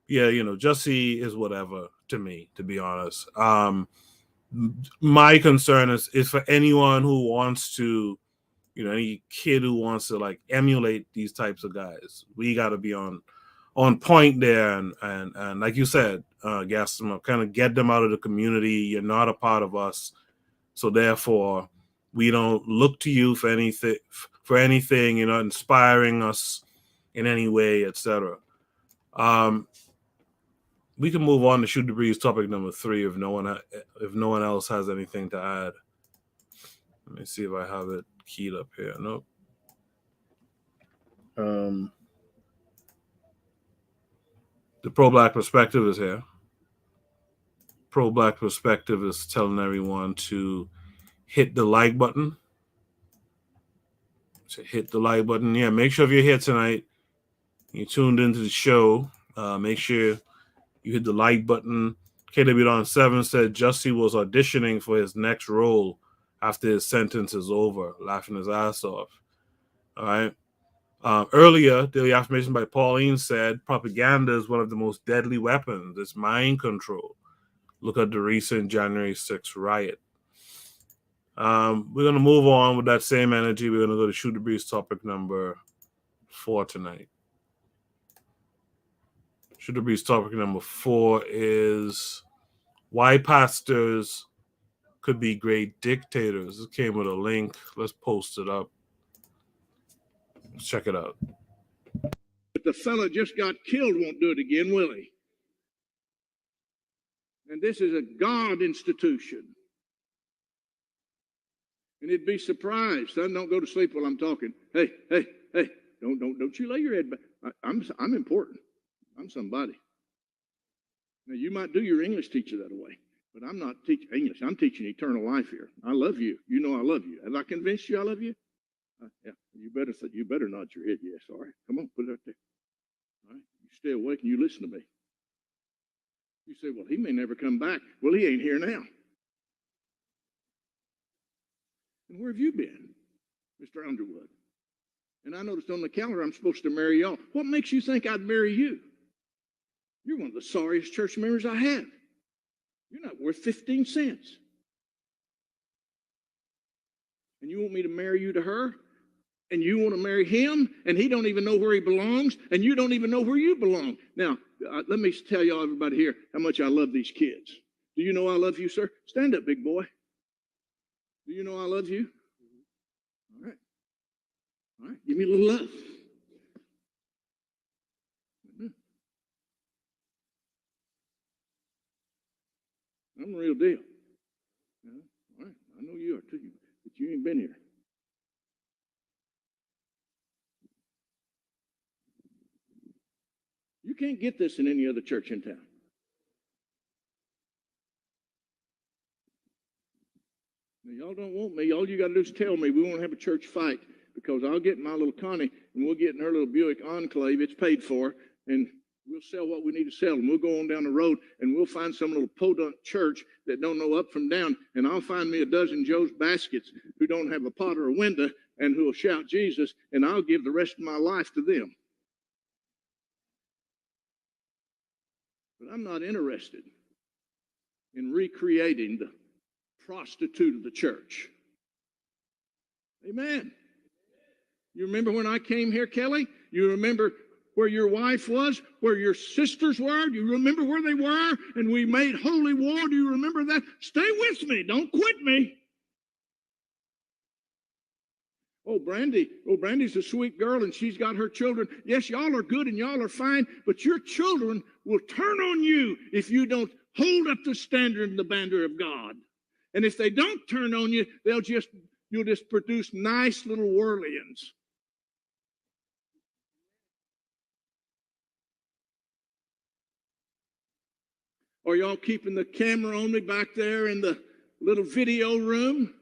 yeah, you know, Jussie is whatever to me, to be honest. My concern is for anyone who wants to, you know, any kid who wants to like emulate these types of guys. We got to be on point there, and like you said, Gaston, kind of get them out of the community. You're not a part of us, so therefore we don't look to you for anything. You're not inspiring us in any way, etc. We can move on to Shoot the Breeze topic number 3 if no one else has anything to add. Let me see if I have it keyed up here. Nope. The pro-black perspective is here. Pro-black perspective is telling everyone to hit the like button. So hit the like button. Yeah, make sure if you're here tonight, you tuned into the show. Make sure you hit the like button. KW7 said Jussie was auditioning for his next role after his sentence is over, laughing his ass off. All right. Earlier, Daily Affirmation by Pauline said propaganda is one of the most deadly weapons. It's mind control. Look at the recent January 6th riot. We're going to move on with that same energy. We're going to go to Shoot the Breeze topic number 4 tonight. Shoot the Breeze topic number 4 is why pastors could be great dictators. This came with a link. Let's post it up. Let's check it out. But the fella just got killed won't do it again, will he? And this is a God institution. And he'd be surprised. Son, don't go to sleep while I'm talking. Hey, don't you lay your head back. I'm important. I'm somebody. Now you might do your English teacher that way, but I'm not teaching English. I'm teaching eternal life here. I love you. You know I love you. Have I convinced you I love you? Yeah. You better nod your head. Yes. All right. Come on, put it up there. All right. You stay awake and you listen to me. You say, well, he may never come back. Well, he ain't here now. And where have you been, Mr. Underwood? And I noticed on the calendar I'm supposed to marry y'all. What makes you think I'd marry you? You're one of the sorriest church members I have. You're not worth 15 cents. And you want me to marry you to her? And you want to marry him? And he don't even know where he belongs? And you don't even know where you belong? Now, let me tell y'all, everybody here, how much I love these kids. Do you know I love you, sir? Stand up, big boy. Do you know I love you? All right. All right. Give me a little love. I'm the real deal. All right. I know you are too, but you ain't been here. You can't get this in any other church in town. Now, y'all don't want me. All you got to do is tell me. We won't have a church fight because I'll get my little Connie and we'll get in her little Buick Enclave. It's paid for, and we'll sell what we need to sell, and we'll go on down the road, and we'll find some little podunk church that don't know up from down, and I'll find me a dozen Joe's baskets who don't have a pot or a window and who will shout Jesus, and I'll give the rest of my life to them. But I'm not interested in recreating the prostitute of the church. Amen. You remember when I came here, Kelly? You remember where your wife was, where your sisters were? Do you remember where they were? And we made holy war. Do you remember that? Stay with me. Don't quit me. Oh, Brandy's a sweet girl and she's got her children. Yes, y'all are good and y'all are fine, but your children will turn on you if you don't hold up the standard and the banner of God. And if they don't turn on you, you'll just produce nice little whirlians. Are y'all keeping the camera on me back there in the little video room?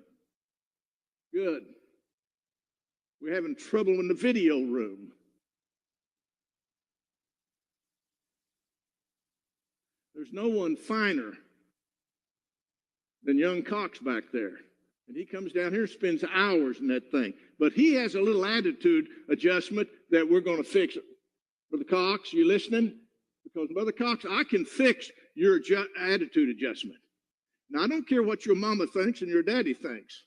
Good. We're having trouble in the video room. There's no one finer than young Cox back there. And he comes down here and spends hours in that thing. But he has a little attitude adjustment that we're going to fix. Brother Cox, you listening? Because, Brother Cox, I can fix your attitude adjustment. Now, I don't care what your mama thinks and your daddy thinks.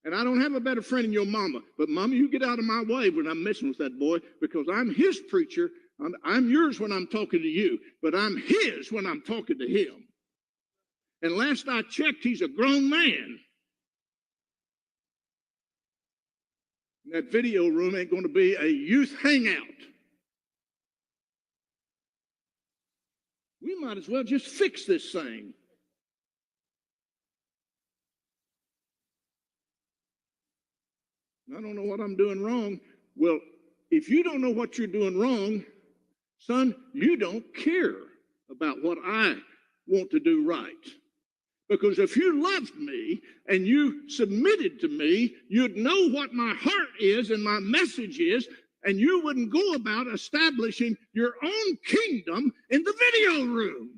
And I don't have a better friend than your mama. But, Mama, you get out of my way when I'm messing with that boy, because I'm his preacher. I'm yours when I'm talking to you, but I'm his when I'm talking to him. And last I checked, he's a grown man. And that video room ain't going to be a youth hangout. We might as well just fix this thing. I don't know what I'm doing wrong. Well, if you don't know what you're doing wrong, son, you don't care about what I want to do right. Because if you loved me and you submitted to me, you'd know what my heart is and my message is, and you wouldn't go about establishing your own kingdom in the video room.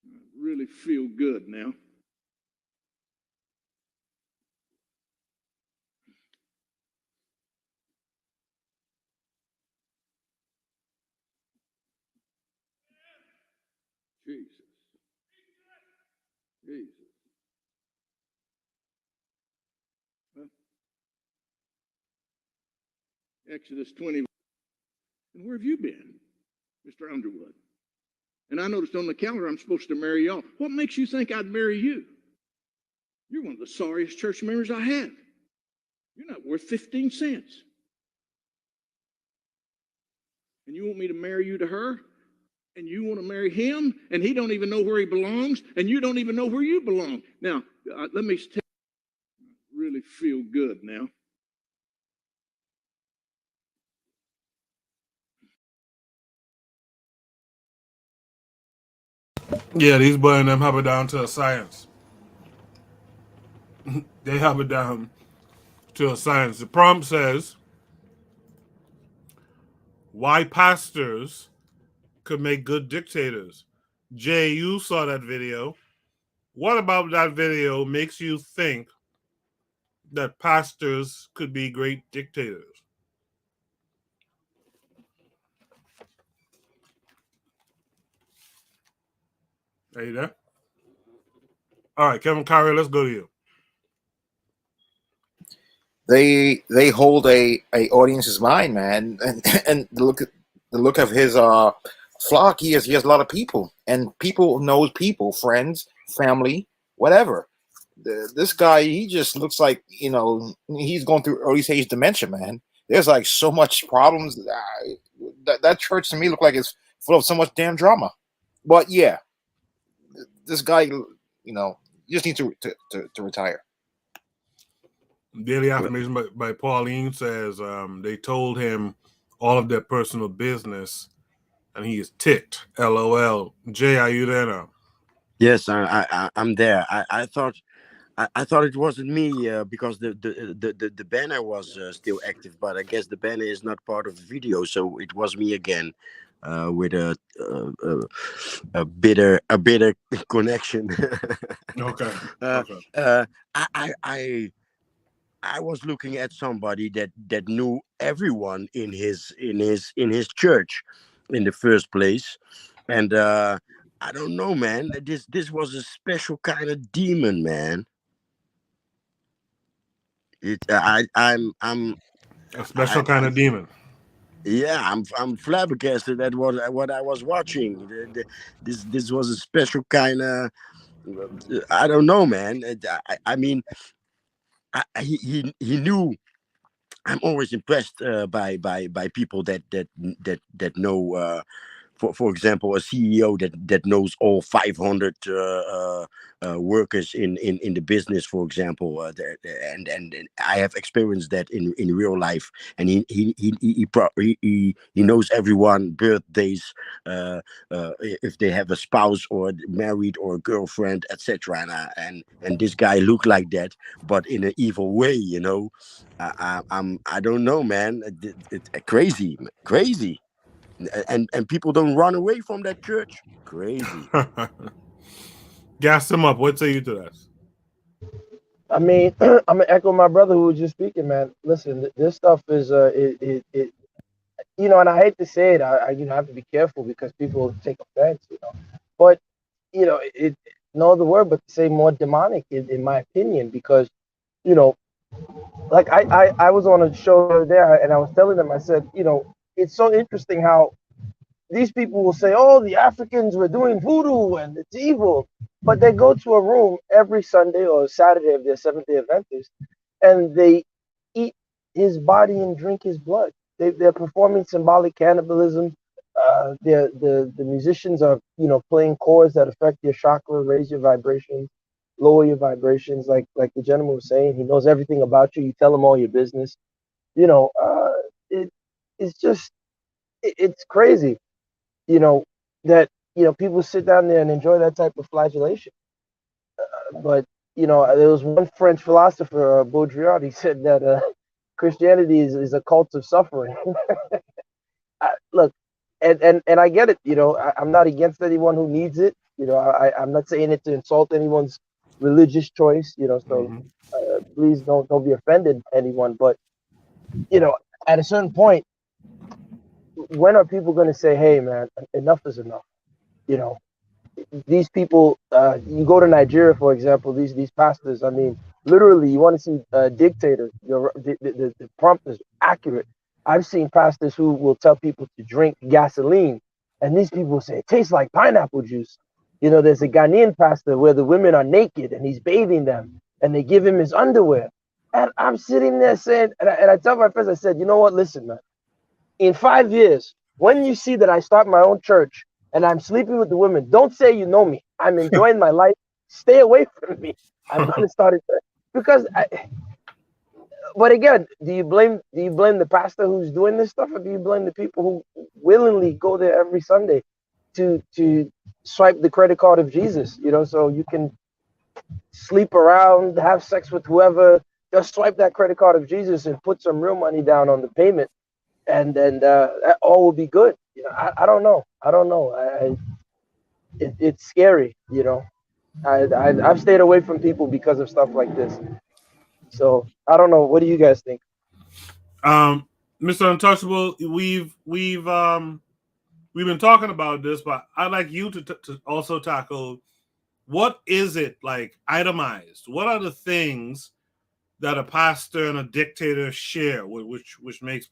I really feel good now. Jesus. Jesus. Huh? Exodus 20. And where have you been, Mr. Underwood? And I noticed on the calendar I'm supposed to marry y'all. What makes you think I'd marry you? You're one of the sorriest church members I have. You're not worth 15 cents. And you want me to marry you to her? And you want to marry him? And he don't even know where he belongs? And you don't even know where you belong? Now, let me tell you, I really feel good now. Yeah, these boys and them have it down to a science. They have it down to a science. The prompt says, why pastors could make good dictators. Jay, you saw that video. What about that video makes you think that pastors could be great dictators? Are you there? All right, Kevin Kyrie, let's go to you. They hold a audience's mind, man, and the look of his flock. He has a lot of people, and people knows people, friends, family, whatever. This guy, he just looks like, he's going through early stage dementia, man. There's like so much problems. That church to me looked like it's full of so much damn drama. But yeah, this guy, you just need to retire. Daily Affirmation by Pauline says they told him all of their personal business, and he is ticked. LOL. Jay, are you there now? Yes, I'm there. I thought it wasn't me because the banner was still active, but I guess the banner is not part of the video, so it was me again. with a bitter connection. Okay. uh, Okay. uh, I was looking at somebody that knew everyone in his church in the first place, and I don't know, man. This was a special kind of demon, man. It I'm A special kind I'm of demon. yeah, I'm flabbergasted at what I was watching. This was a special kind of, I don't know, man. I mean, he knew. I'm always impressed by people that know. For example, a CEO that knows all 500 workers in the business, for example, and I have experienced that in real life, and he knows everyone birthdays, if they have a spouse or married or a girlfriend, etc. And this guy looked like that, but in an evil way, you know. I don't know, man. Crazy, crazy, and people don't run away from that church. Crazy. Gas him up. What say you to that? I mean, I'm gonna echo my brother who was just speaking, man. Listen, this stuff is it you know, and I hate to say it, I have to be careful because people take offense, you know. But no other word but to say more demonic in my opinion, because you know, like I was on a show the other day and I was telling them, I said, you know, it's so interesting how these people will say, "Oh, the Africans were doing voodoo and it's evil," but they go to a room every Sunday or Saturday if they're Seventh Day Adventists, and they eat his body and drink his blood. They're performing symbolic cannibalism. The musicians are, you know, playing chords that affect your chakra, raise your vibrations, lower your vibrations. Like the gentleman was saying, he knows everything about you. You tell him all your business. You know, it it's just it's crazy, you know, that, you know, people sit down there and enjoy that type of flagellation. But, you know, there was one French philosopher, Baudrillard, he said that Christianity is a cult of suffering. Look, and I get it, you know, I'm not against anyone who needs it. You know, I'm not saying it to insult anyone's religious choice, you know, so please don't be offended, anyone. But, you know, at a certain point, when are people going to say, hey, man, enough is enough? You know, these people, you go to Nigeria, for example, these pastors, I mean, literally, you want to see a dictator, the prompt is accurate. I've seen pastors who will tell people to drink gasoline, and these people say it tastes like pineapple juice. You know, there's a Ghanaian pastor where the women are naked and he's bathing them, and they give him his underwear. And I'm sitting there saying, and I tell my friends, I said, you know what, listen, man, in 5 years, when you see that I start my own church and I'm sleeping with the women, don't say you know me. I'm enjoying my life. Stay away from me. I'm going to start it because but again, do you blame the pastor who's doing this stuff, or do you blame the people who willingly go there every Sunday to swipe the credit card of Jesus, you know, so you can sleep around, have sex with whoever, just swipe that credit card of Jesus and put some real money down on the payment, and then that all will be good. You know, I don't know. I don't know. It's scary. You know, I've stayed away from people because of stuff like this. So I don't know. What do you guys think? Mr. Untouchable, we've been talking about this, but I'd like you to also tackle what is it like itemized? What are the things that a pastor and a dictator share, which makes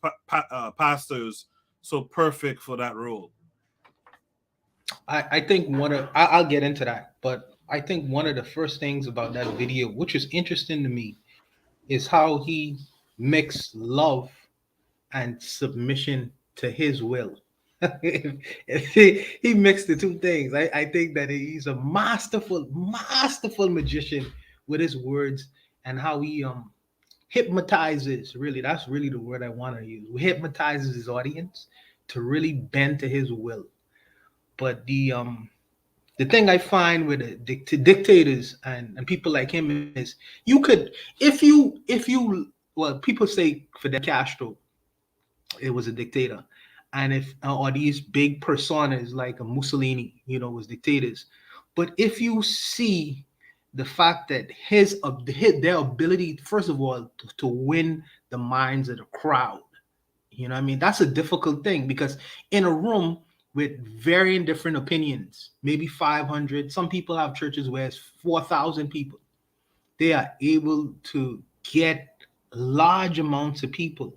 pastors so perfect for that role? I think I'll get into that, but I think one of the first things about that video, which is interesting to me, is how he mixed love and submission to his will. He mixed the two things. I think that he's a masterful magician with his words, and how he hypnotizes, really, that's really the word I want to use. Hypnotizes his audience to really bend to his will. But the thing I find with dictators and people like him is, you could, if you well, people say Fidel Castro, it was a dictator, and if or these big personas like a Mussolini, was dictators. But if you see the fact that their ability, first of all, to win the minds of the crowd, what I mean, that's a difficult thing, because in a room with varying different opinions, maybe 500, some people have churches where it's 4,000 people, they are able to get large amounts of people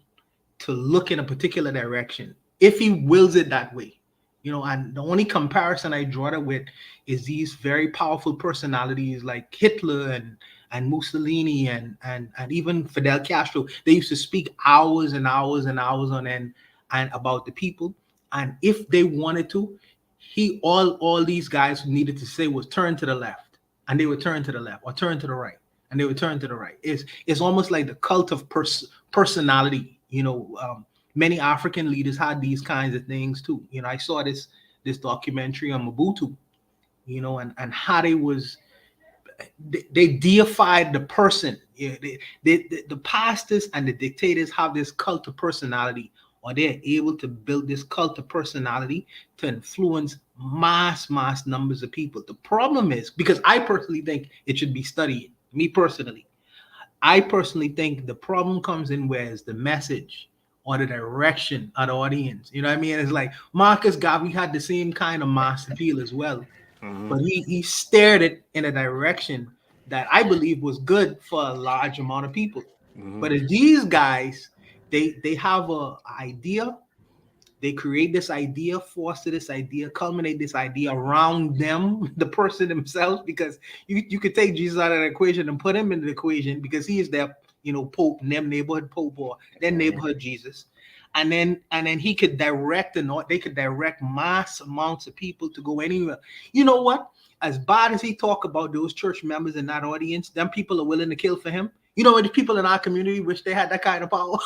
to look in a particular direction if he wills it that way. And the only comparison I draw it with is these very powerful personalities like Hitler and Mussolini and even Fidel Castro. They used to speak hours and hours and hours on end and about the people. And if they wanted to, all these guys needed to say was turn to the left, and they would turn to the left, or turn to the right, and they would turn to the right. It's almost like the cult of personality. Many African leaders had these kinds of things too. I saw this documentary on Mobutu, and how they deified the person. Yeah, the pastors and the dictators have this cult of personality, or they're able to build this cult of personality to influence mass numbers of people. The problem is, because I personally think it should be studied, me personally, I personally think the problem comes in where is the message or the direction of the audience. You know what I mean? It's like Marcus Garvey had the same kind of mass appeal as well, but he steered it in a direction that I believe was good for a large amount of people. But if these guys, they have a idea, they create this idea, foster this idea, culminate this idea around them, the person themselves, because you could take Jesus out of the equation and put him in the equation, because he is their, Pope, them neighborhood Pope, or their neighborhood Jesus. And then he could direct, and they could direct mass amounts of people to go anywhere. You know what? As bad as he talk about those church members in that audience, them people are willing to kill for him. The people in our community wish they had that kind of power.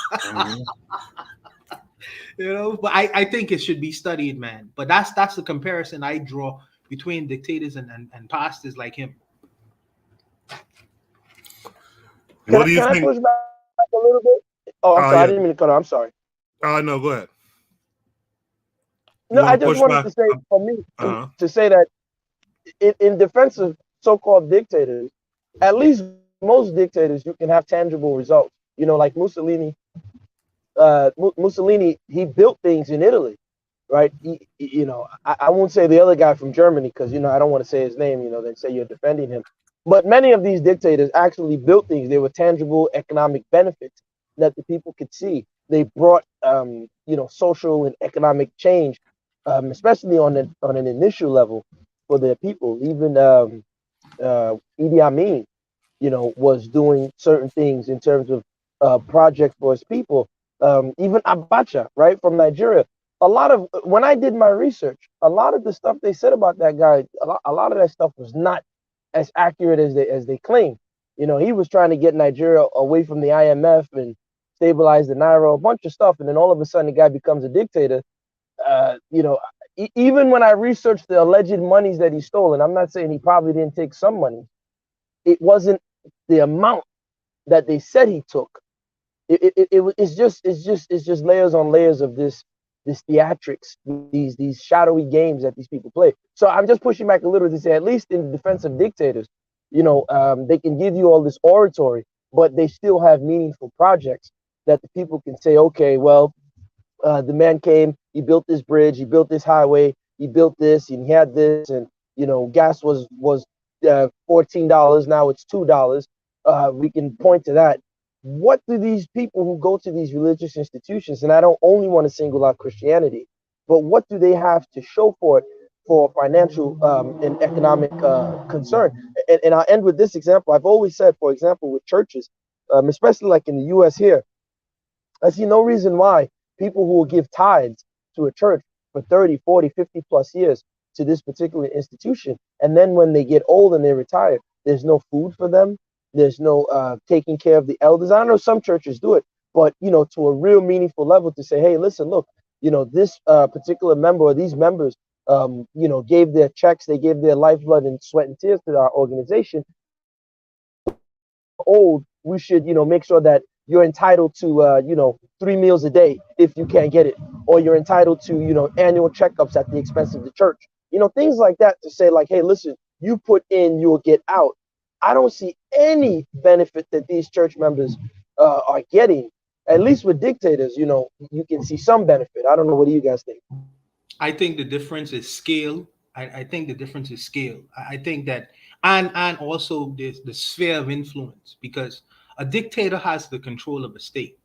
But I think it should be studied, man. But that's the comparison I draw between dictators and pastors like him. What do you Can think? I push back a little bit? Oh, I'm sorry. Yeah. I didn't mean to cut off. I'm sorry. No, go ahead. No, I just wanted to say, for me, to say that in defense of so-called dictators, at least most dictators, you can have tangible results. Like Mussolini. Mussolini, he built things in Italy, right? I won't say the other guy from Germany, because I don't want to say his name. Then say you're defending him. But many of these dictators actually built things. They were tangible economic benefits that the people could see. They brought social and economic change, especially on an initial level for their people. Even Idi Amin, was doing certain things in terms of projects for his people. Even Abacha, right, from Nigeria. When I did my research, a lot of the stuff they said about that guy, a lot of that stuff was not as accurate as they claim. He was trying to get Nigeria away from the IMF and stabilize the naira, a bunch of stuff, and then all of a sudden the guy becomes a dictator. Even when I researched the alleged monies that he stole, and I'm not saying he probably didn't take some money, it wasn't the amount that they said he took. It's just layers on layers of this theatrics, these shadowy games that these people play. So I'm just pushing back a little to say, at least in the defense of dictators, they can give you all this oratory, but they still have meaningful projects that the people can say, okay, well, the man came, he built this bridge, he built this highway, he built this, and he had this, and gas was $14, now it's $2. We can point to that. What do these people who go to these religious institutions, and I don't only want to single out Christianity, but what do they have to show for it for financial and economic concern? And I'll end with this example. I've always said, for example, with churches, especially like in the U.S. here, I see no reason why people who will give tithes to a church for 30, 40, 50 plus years to this particular institution, and then when they get old and they retire, there's no food for them. There's no taking care of the elders. I know some churches do it, but to a real meaningful level, to say, hey, listen, look, this particular member or these members, gave their checks, they gave their lifeblood and sweat and tears to our organization. Old, we should, make sure that you're entitled to, 3 meals a day if you can't get it, or you're entitled to, annual checkups at the expense of the church. Things like that to say like, hey, listen, you put in, you'll get out. I don't see any benefit that these church members are getting. At least with dictators, you can see some benefit. I don't know. What do you guys think? I think the difference is scale. I think the difference is scale. I think that, and also the sphere of influence, because a dictator has the control of a state.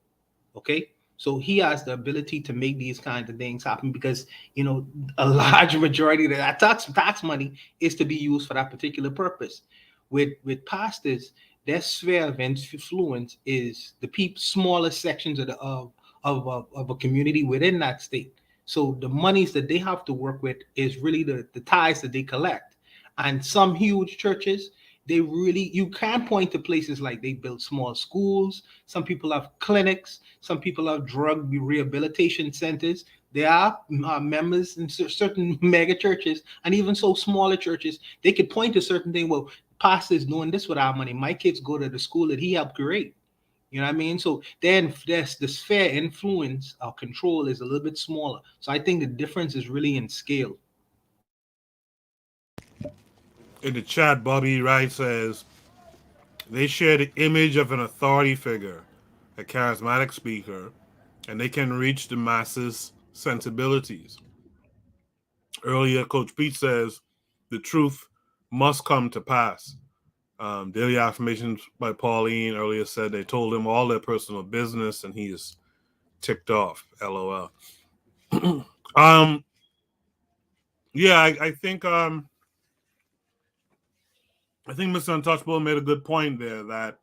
Okay, so he has the ability to make these kinds of things happen because a large majority of that tax money is to be used for that particular purpose. With pastors, their sphere of influence is the smaller sections of a community within that state. So the monies that they have to work with is really the tithes that they collect. And some huge churches, they really, you can point to places like they build small schools. Some people have clinics. Some people have drug rehabilitation centers. There are members in certain mega churches, and even so smaller churches, they could point to certain things. Well, pastor's doing this with our money. My kids go to the school that he helped create. You know what I mean? So then there's the sphere influence or control is a little bit smaller. So I think the difference is really in scale. In the chat, Bobby Wright says they share the image of an authority figure, a charismatic speaker, and they can reach the masses' sensibilities. Earlier, Coach Pete says the truth must come to pass. Daily Affirmations by Pauline earlier said they told him all their personal business and he is ticked off. LOL. Yeah, I think Mr. Untouchable made a good point there that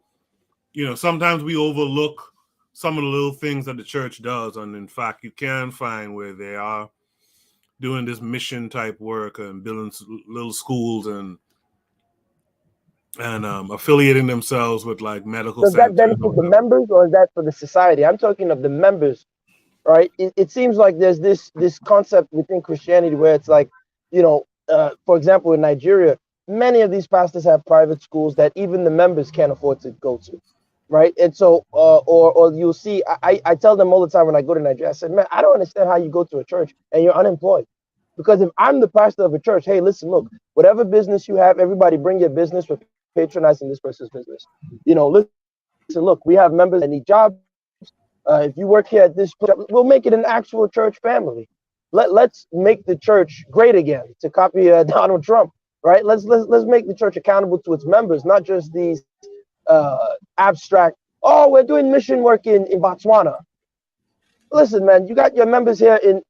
sometimes we overlook some of the little things that the church does, and in fact, you can find where they are doing this mission type work and building little schools and affiliating themselves with like medical Does that centers or benefit the whatever. members or is that for the society? I'm talking of the members, right? It seems like there's this concept within Christianity where it's like, for example, in Nigeria, many of these pastors have private schools that even the members can't afford to go to, right? And so, or you'll see, I tell them all the time when I go to Nigeria, I said, man, I don't understand how you go to a church and you're unemployed. Because if I'm the pastor of a church, hey, listen, look, whatever business you have, everybody bring your business. We're patronizing this person's business. Listen, look, we have members that need jobs. If you work here at this place, we'll make it an actual church family. Let's make the church great again, to copy Donald Trump, right? Let's make the church accountable to its members, not just these abstract. Oh, we're doing mission work in Botswana. Listen, man, you got your members here in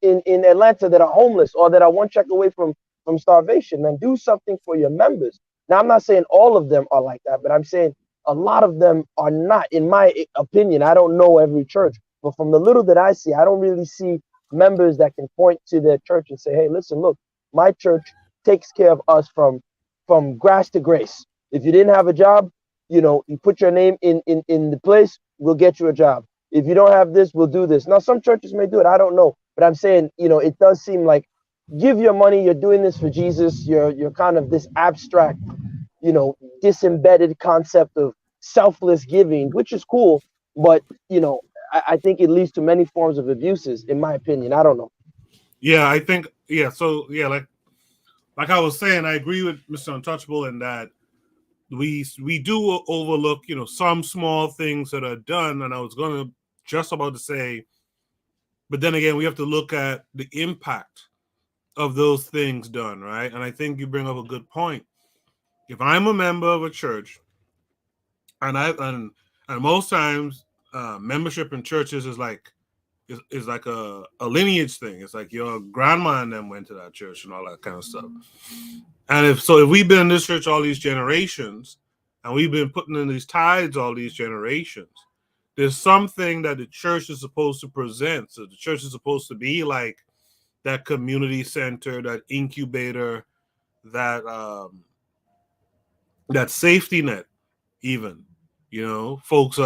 Atlanta that are homeless or that are one check away from starvation. Man, do something for your members. Now, I'm not saying all of them are like that, but I'm saying a lot of them are not. In my opinion, I don't know every church, but from the little that I see, I don't really see members that can point to their church and say, "Hey, listen, look, my church takes care of us from grass to grace. If you didn't have a job, you put your name in the place, we'll get you a job. If you don't have this, we'll do this." Now, some churches may do it. I don't know. But I'm saying, it does seem like give your money. You're doing this for Jesus. You're kind of this abstract, disembedded concept of selfless giving, which is cool. But, I think it leads to many forms of abuses, in my opinion. I don't know. Yeah, I think, yeah. So, yeah, like I was saying, I agree with Mr. Untouchable in that we do overlook, some small things that are done. And I was just about to say, but then again, we have to look at the impact of those things done, right? And I think you bring up a good point. If I'm a member of a church, and most times membership in churches is like a lineage thing. It's like your grandma and them went to that church and all that kind of stuff. And if we've been in this church all these generations, and we've been putting in these tithes all these generations, there's something that the church is supposed to present. So the church is supposed to be like that community center, that incubator, that that safety net. Even folks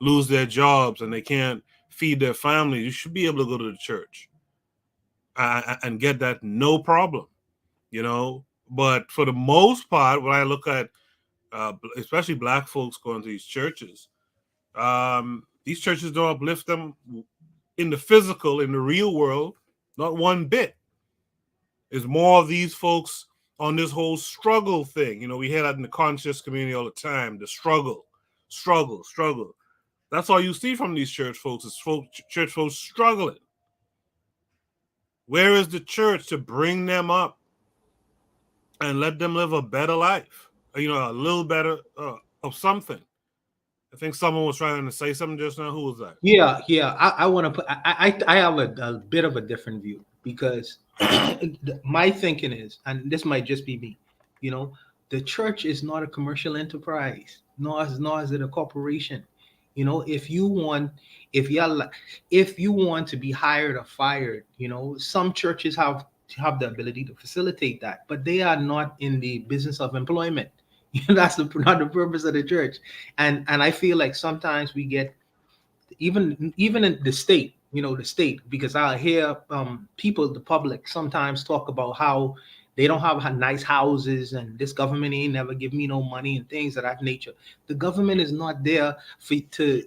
lose their jobs and they can't feed their families. You should be able to go to the church and get that no problem. But for the most part, when I look at especially black folks going to these churches, These churches don't uplift them in the physical, in the real world, not one bit. It's more of these folks on this whole struggle thing. You know, we hear that in the conscious community all the time, the struggle. That's all you see from these church folks is church folks struggling. Where is the church to bring them up and let them live a better life? You know, a little better of something. I think someone was trying to say something just now. Who was that? Yeah, yeah. I want to put. I have a bit of a different view because my thinking is, and this might just be me, you know, the church is not a commercial enterprise, nor is it a corporation. You know, if you want to be hired or fired, you know, some churches have the ability to facilitate that, but they are not in the business of employment. That's not the purpose of the church. And I feel like sometimes we get even in the state, you know, the state, because I hear people, the public, sometimes talk about how they don't have nice houses and this government ain't never give me no money and things of that nature. The government is not there for to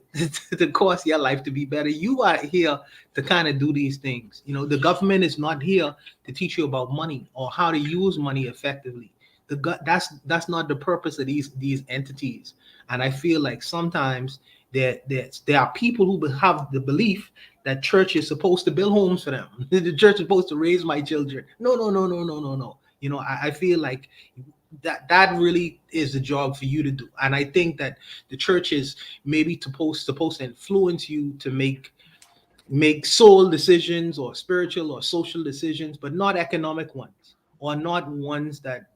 to cause your life to be better. You are here to kind of do these things. You know, the government is not here to teach you about money or how to use money effectively. That's not the purpose of these entities. And I feel like sometimes there are people who have the belief that church is supposed to build homes for them. The church is supposed to raise my children. No. You know, I feel like that really is the job for you to do. And I think that the church is maybe supposed to influence you to make soul decisions or spiritual or social decisions, but not economic ones, or not ones that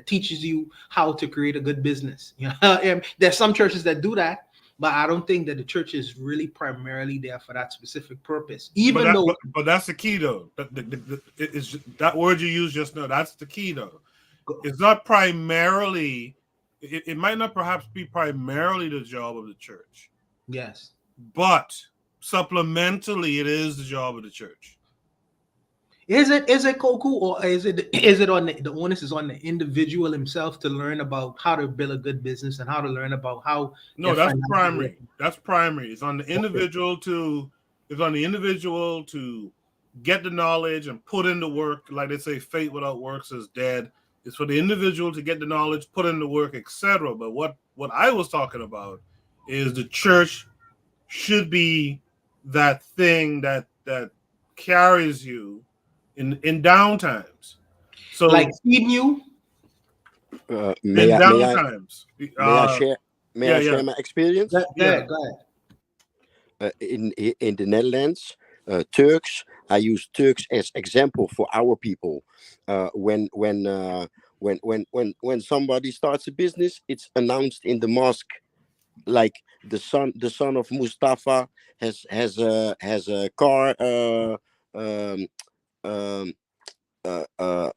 teaches you how to create a good business. You know, and there's some churches that do that, but I don't think that the church is really primarily there for that specific purpose. But that's the key though. It's that word you used just now. That's the key though. It's not primarily. It might not perhaps be primarily the job of the church. Yes. But supplementally, it is the job of the church. Is it Koku, or is it on the onus is on the individual himself to learn about how to build a good business and how to learn about how? No, that's primary. That's primary. It's on the individual to get the knowledge and put in the work. Like they say, faith without works is dead. It's for the individual to get the knowledge, put in the work, etc. But what I was talking about is the church should be that thing that carries you in down times. So like feeding you May in I down may I times. may I share my experience? Go ahead. In the Netherlands, Turks. I use Turks as example for our people. When somebody starts a business, it's announced in the mosque. Like the son of Mustafa has a car. Um, uh, uh,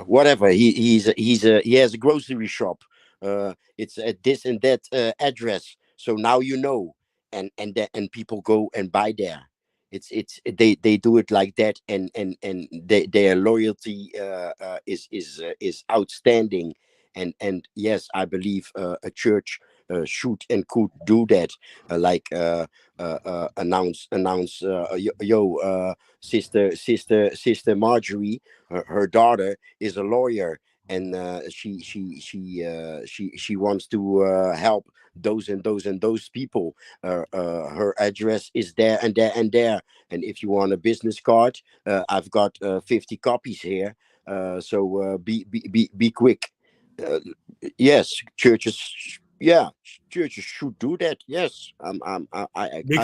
Whatever he has a grocery shop. It's at this and that address, so now you know, and people go and buy there. They do it like that, and their loyalty is outstanding. And yes, I believe a church should and could do that, announce sister Marjorie, her daughter is a lawyer, and she wants to help those and those people. Her address is there and there and there, and if you want a business card, I've got 50 copies here. So be quick. Yes, churches should do that. Yes, I agree.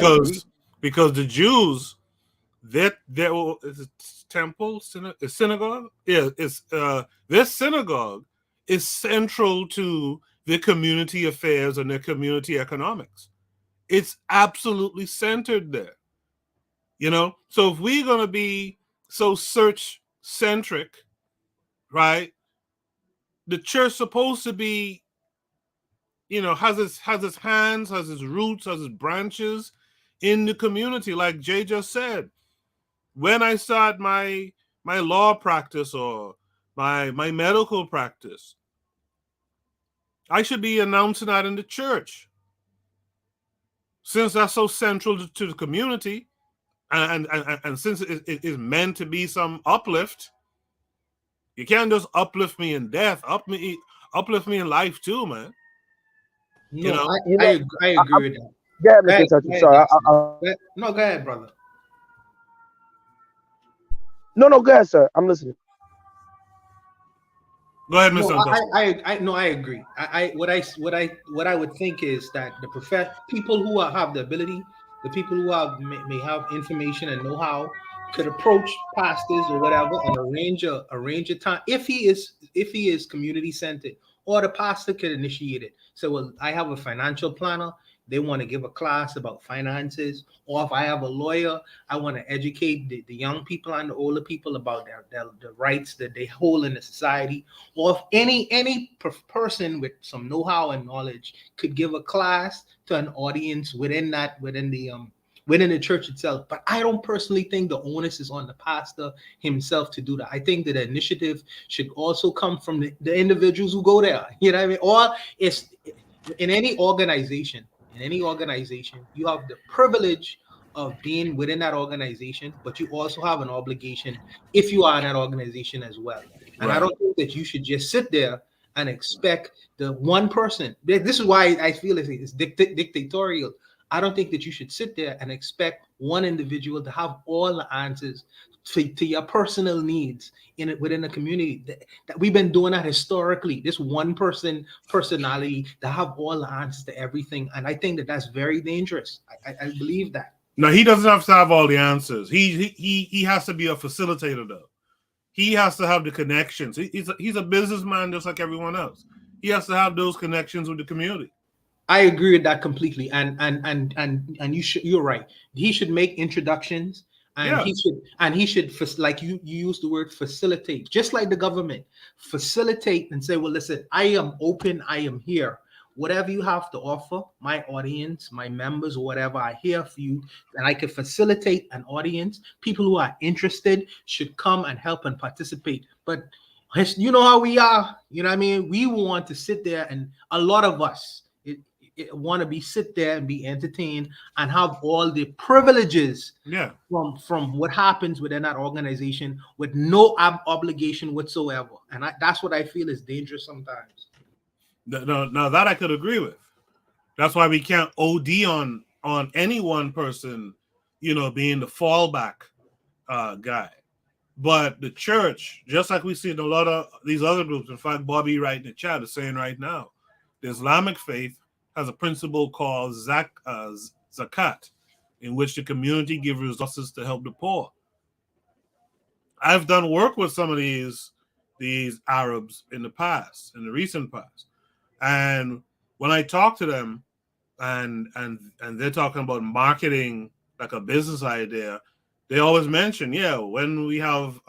Because the Jews, their is it temple synagogue, it's their synagogue is central to their community affairs and their community economics. It's absolutely centered there, you know. So if we're going to be so search centric, right, the church supposed to be, you know, has its hands, has its roots, has its branches in the community. Like Jay just said, when I start my law practice or my medical practice, I should be announcing that in the church. since that's so central to the community, and since it is meant to be some uplift, you can't just uplift me in death. Uplift me in life too, man. You No, know. I agree with that. Yeah, Go Mr. ahead, Touch. go I'm ahead, sorry. Dixon. No, go ahead, brother. No, go ahead, sir. I'm listening. Go ahead, No, Mr. Untouchable. I agree. What I would think is that people who have the ability, the people who may have information and know-how, could approach pastors or whatever and arrange a time if he is community centered, or the pastor could initiate it. So, well, I have a financial planner. They want to give a class about finances, or if I have a lawyer, I want to educate the young people and the older people about the rights that they hold in the society, or if any person with some know-how and knowledge could give a class to an audience within the church itself. But I don't personally think the onus is on the pastor himself to do that. I think that the initiative should also come from the individuals who go there. You know what I mean? Or it's in any organization. In any organization, you have the privilege of being within that organization, but you also have an obligation if you are in that organization as well. And I Right. don't think that you should just sit there and expect the one person. This is why I feel it's dictatorial. I don't think that you should sit there and expect one individual to have all the answers to your personal needs within the community. That we've been doing that historically. This one personality to have all the answers to everything, and I think that that's very dangerous. I believe that. No, he doesn't have to have all the answers. He has to be a facilitator, though. He has to have the connections. He's a businessman just like everyone else. He has to have those connections with the community. I agree with that completely, and you're right. He should make introductions, and he should like you use the word facilitate, just like the government facilitate and say, well, listen, I am open, I am here. Whatever you have to offer, my audience, my members, or whatever, I hear for you, and I can facilitate an audience. People who are interested should come and help and participate. But you know how we are, you know what I mean? We want to sit there, and a lot of us want to sit there and be entertained and have all the privileges from what happens within that organization with no obligation whatsoever. And that's what I feel is dangerous sometimes. No, that I could agree with. That's why we can't OD on any one person, being the fallback guy. But the church, just like we see in a lot of these other groups, in fact, Bobby right in the chat is saying right now, the Islamic faith has a principle called zakat, in which the community gives resources to help the poor. I've done work with some of these Arabs in the recent past, and when I talk to them, and they're talking about marketing like a business idea, they always mention, when we have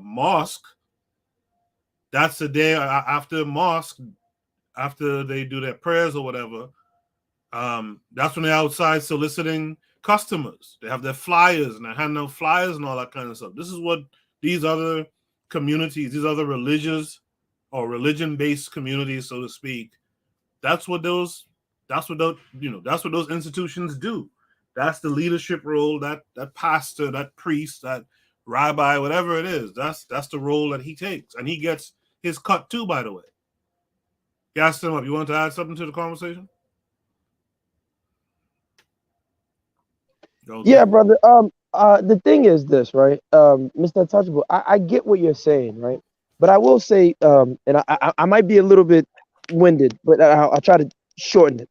mosque, that's the day after mosque, after they do their prayers or whatever. That's when they're outside soliciting customers. They have their flyers and they hand out flyers and all that kind of stuff. This is what these other communities, these other religious or religion-based communities, so to speak, that's what those institutions do. That's the leadership role, that pastor, that priest, that rabbi, whatever it is. That's the role that he takes, and he gets his cut too. By the way, gas him up. You want to add something to the conversation? Yeah, brother. The thing is this, right? Mr. Untouchable, I get what you're saying, right? But I will say, and I might be a little bit winded, but I'll try to shorten it.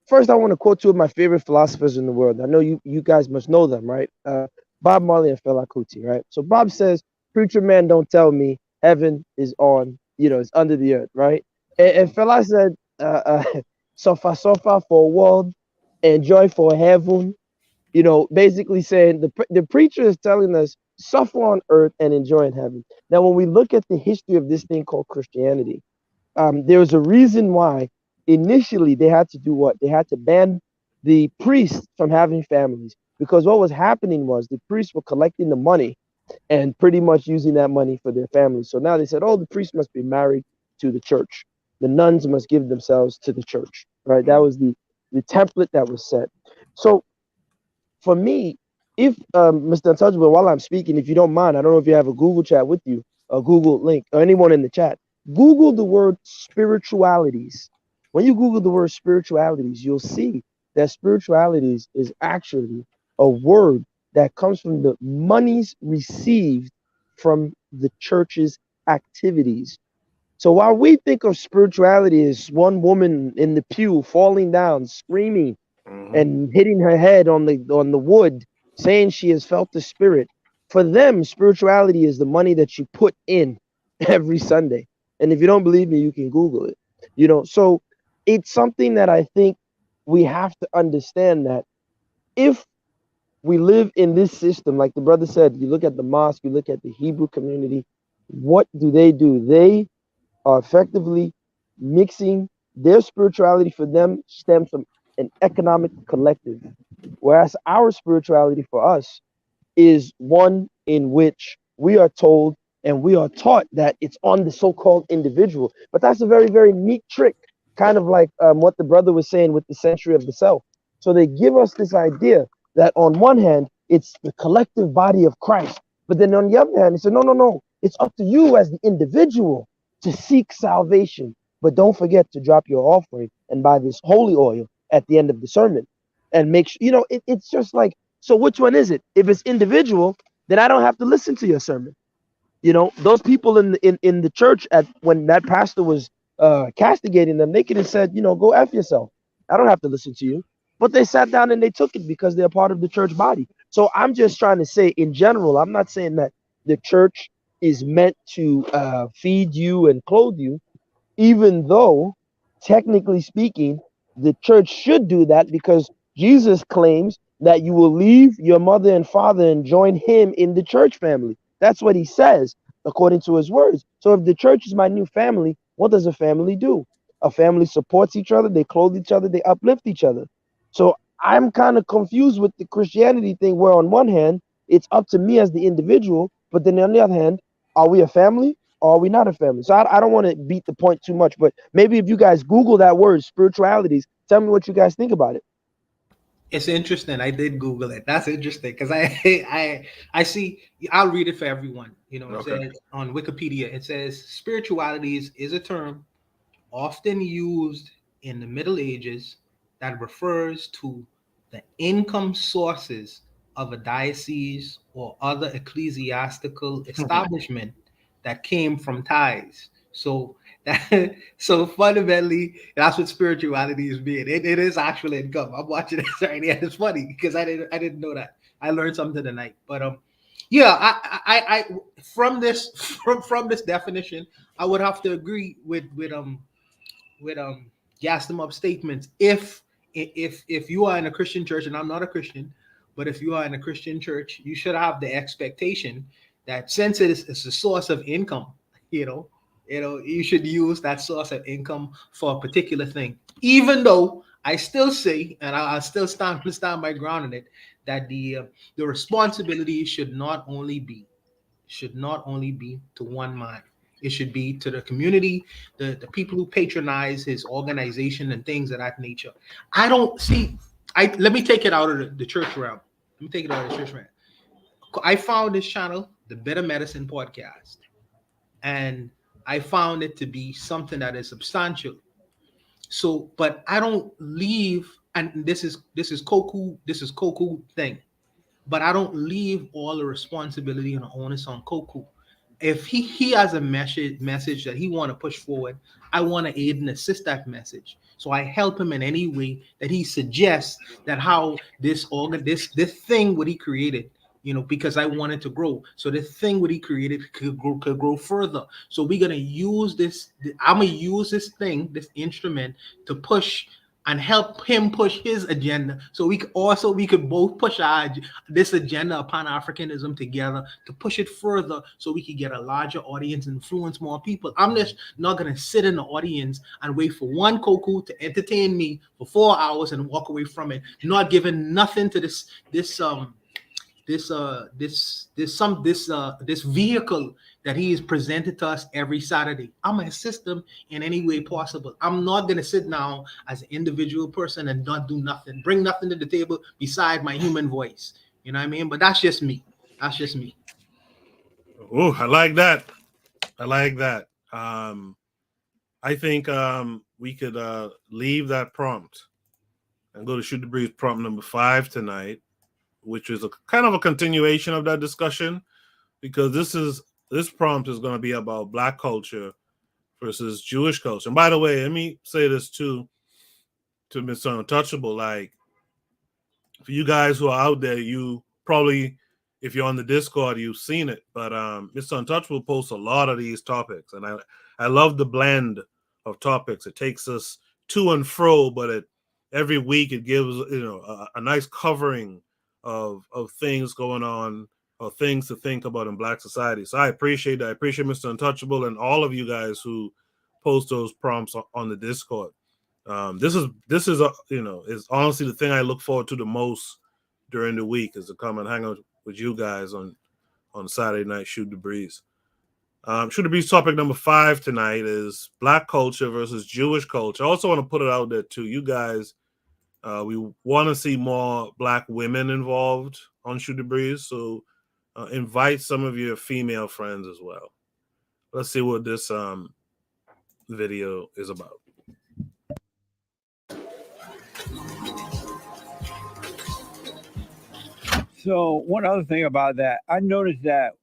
First, I want to quote two of my favorite philosophers in the world. I know you guys must know them, right? Bob Marley and Fela Kuti, right? So Bob says, "Preacher man, don't tell me heaven is it's under the earth," right? And Fela said, "Suffer, suffer for a world, enjoy for heaven." Basically saying the preacher is telling us suffer on earth and enjoy in heaven. Now, when we look at the history of this thing called Christianity, there's a reason why initially they had to do what? They had to ban the priests from having families, because what was happening was the priests were collecting the money and pretty much using that money for their families. So now they said, oh, the priests must be married to the church. The nuns must give themselves to the church, right? That was the template that was set. So for me, if Mr. Untouchable, while I'm speaking, if you don't mind, I don't know if you have a Google chat with you, a Google link, or anyone in the chat. Google the word spiritualities. When you Google the word spiritualities, you'll see that spiritualities is actually a word that comes from the monies received from the church's activities. So while we think of spirituality as one woman in the pew falling down, screaming, and hitting her head on the wood, saying she has felt the spirit. For them, spirituality is the money that you put in every Sunday. And if you don't believe me, you can Google it. So it's something that I think we have to understand that if we live in this system, like the brother said, you look at the mosque, you look at the Hebrew community, what do? They are effectively mixing their spirituality. For them stems from an economic collective, whereas our spirituality for us is one in which we are told and we are taught that it's on the so-called individual. But that's a very, very neat trick, kind of like what the brother was saying with the century of the self. So they give us this idea that on one hand, it's the collective body of Christ. But then on the other hand, they say, no, no, no. It's up to you as the individual to seek salvation. But don't forget to drop your offering and buy this holy oil at the end of the sermon. And make sure, it's just like, so which one is it? If it's individual, then I don't have to listen to your sermon. Those people in the church when that pastor was castigating them, they could have said, go F yourself. I don't have to listen to you. But they sat down and they took it because they're part of the church body. So I'm just trying to say in general, I'm not saying that the church is meant to feed you and clothe you, even though technically speaking, the church should do that because Jesus claims that you will leave your mother and father and join him in the church family. That's what he says according to his words. So if the church is my new family, what does a family do? A family supports each other, they clothe each other, they uplift each other. So I'm kind of confused with the Christianity thing where on one hand, it's up to me as the individual, but then on the other hand, are we a family? Or are we not a family? So I don't want to beat the point too much, but maybe if you guys Google that word, spiritualities, tell me what you guys think about it. It's interesting. I did Google it. That's interesting because I see. I'll read it for everyone. It says on Wikipedia. It says spiritualities is a term often used in the Middle Ages that refers to the income sources of a diocese or other ecclesiastical establishment that came from tithes. So fundamentally, that's what spirituality is being. It is actual income. I'm watching this right now. It's funny because I didn't know that. I learned something tonight. But yeah, I from this from this definition, I would have to agree with gas them up statements. If you are in a Christian church, and I'm not a Christian, but if you are in a Christian church, you should have the expectation that since it's a source of income, you should use that source of income for a particular thing. Even though I still say, and I still stand my ground on it, that the responsibility should not only be to one mind. It should be to the community, the people who patronize his organization and things of that nature. I don't see. Let me take it out of the church realm. Let me take it out of the church realm. I found this channel, the Better Medicine Podcast, and I found it to be something that is substantial. So, but I don't leave, and this is Koku thing, but I don't leave all the responsibility and the onus on Koku. If he has a message that he want to push forward, I want to aid and assist that message. So I help him in any way that he suggests that how this thing what he created, because I wanted to grow. So the thing what he created could grow further. So we're gonna use this. I'm gonna use this thing, this instrument, to push and help him push his agenda. So we could both push this agenda of Pan-Africanism together to push it further so we could get a larger audience and influence more people. I'm just not going to sit in the audience and wait for one Koku to entertain me for 4 hours and walk away from it, not giving nothing to this this vehicle that he is presented to us every Saturday. I'm gonna assist him in any way possible. I'm not gonna sit down as an individual person and not do nothing, bring nothing to the table beside my human voice. You know what I mean? But that's just me. That's just me. Oh, I like that. I like that. I think we could leave that prompt and go to Shoot the Breeze prompt number 5 tonight, which is a kind of a continuation of that discussion, because this prompt is going to be about Black culture versus Jewish culture. And by the way, let me say this too to Mr. Untouchable. Like, for you guys who are out there, you probably, if you're on the Discord, you've seen it. But Mr. Untouchable posts a lot of these topics, and I love the blend of topics. It takes us to and fro, but every week it gives a nice covering of things going on, or things to think about in Black society. So I appreciate that. I appreciate Mr. Untouchable and all of you guys who post those prompts on the Discord. This is is honestly the thing I look forward to the most during the week, is to come and hang out with you guys on Saturday night. Shoot the Breeze. Shoot the Breeze topic number 5 tonight is Black culture versus Jewish culture. I also want to put it out there too, you guys. We want to see more Black women involved on Shoot the Breeze, so invite some of your female friends as well. Let's see what this video is about. So one other thing about that, I noticed that,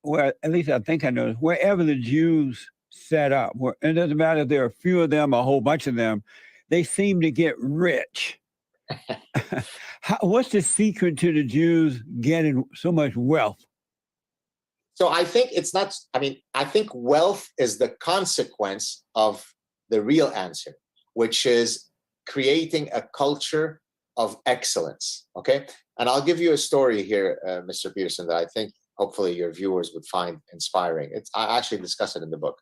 well, at least I think I noticed, wherever the Jews set up, it doesn't matter if there are a few of them, a whole bunch of them, they seem to get rich. What's the secret to the Jews getting so much wealth? So I think it's not, I think wealth is the consequence of the real answer, which is creating a culture of excellence. Okay. And I'll give you a story here, Mr. Peterson, that I think hopefully your viewers would find inspiring. I actually discuss it in the book.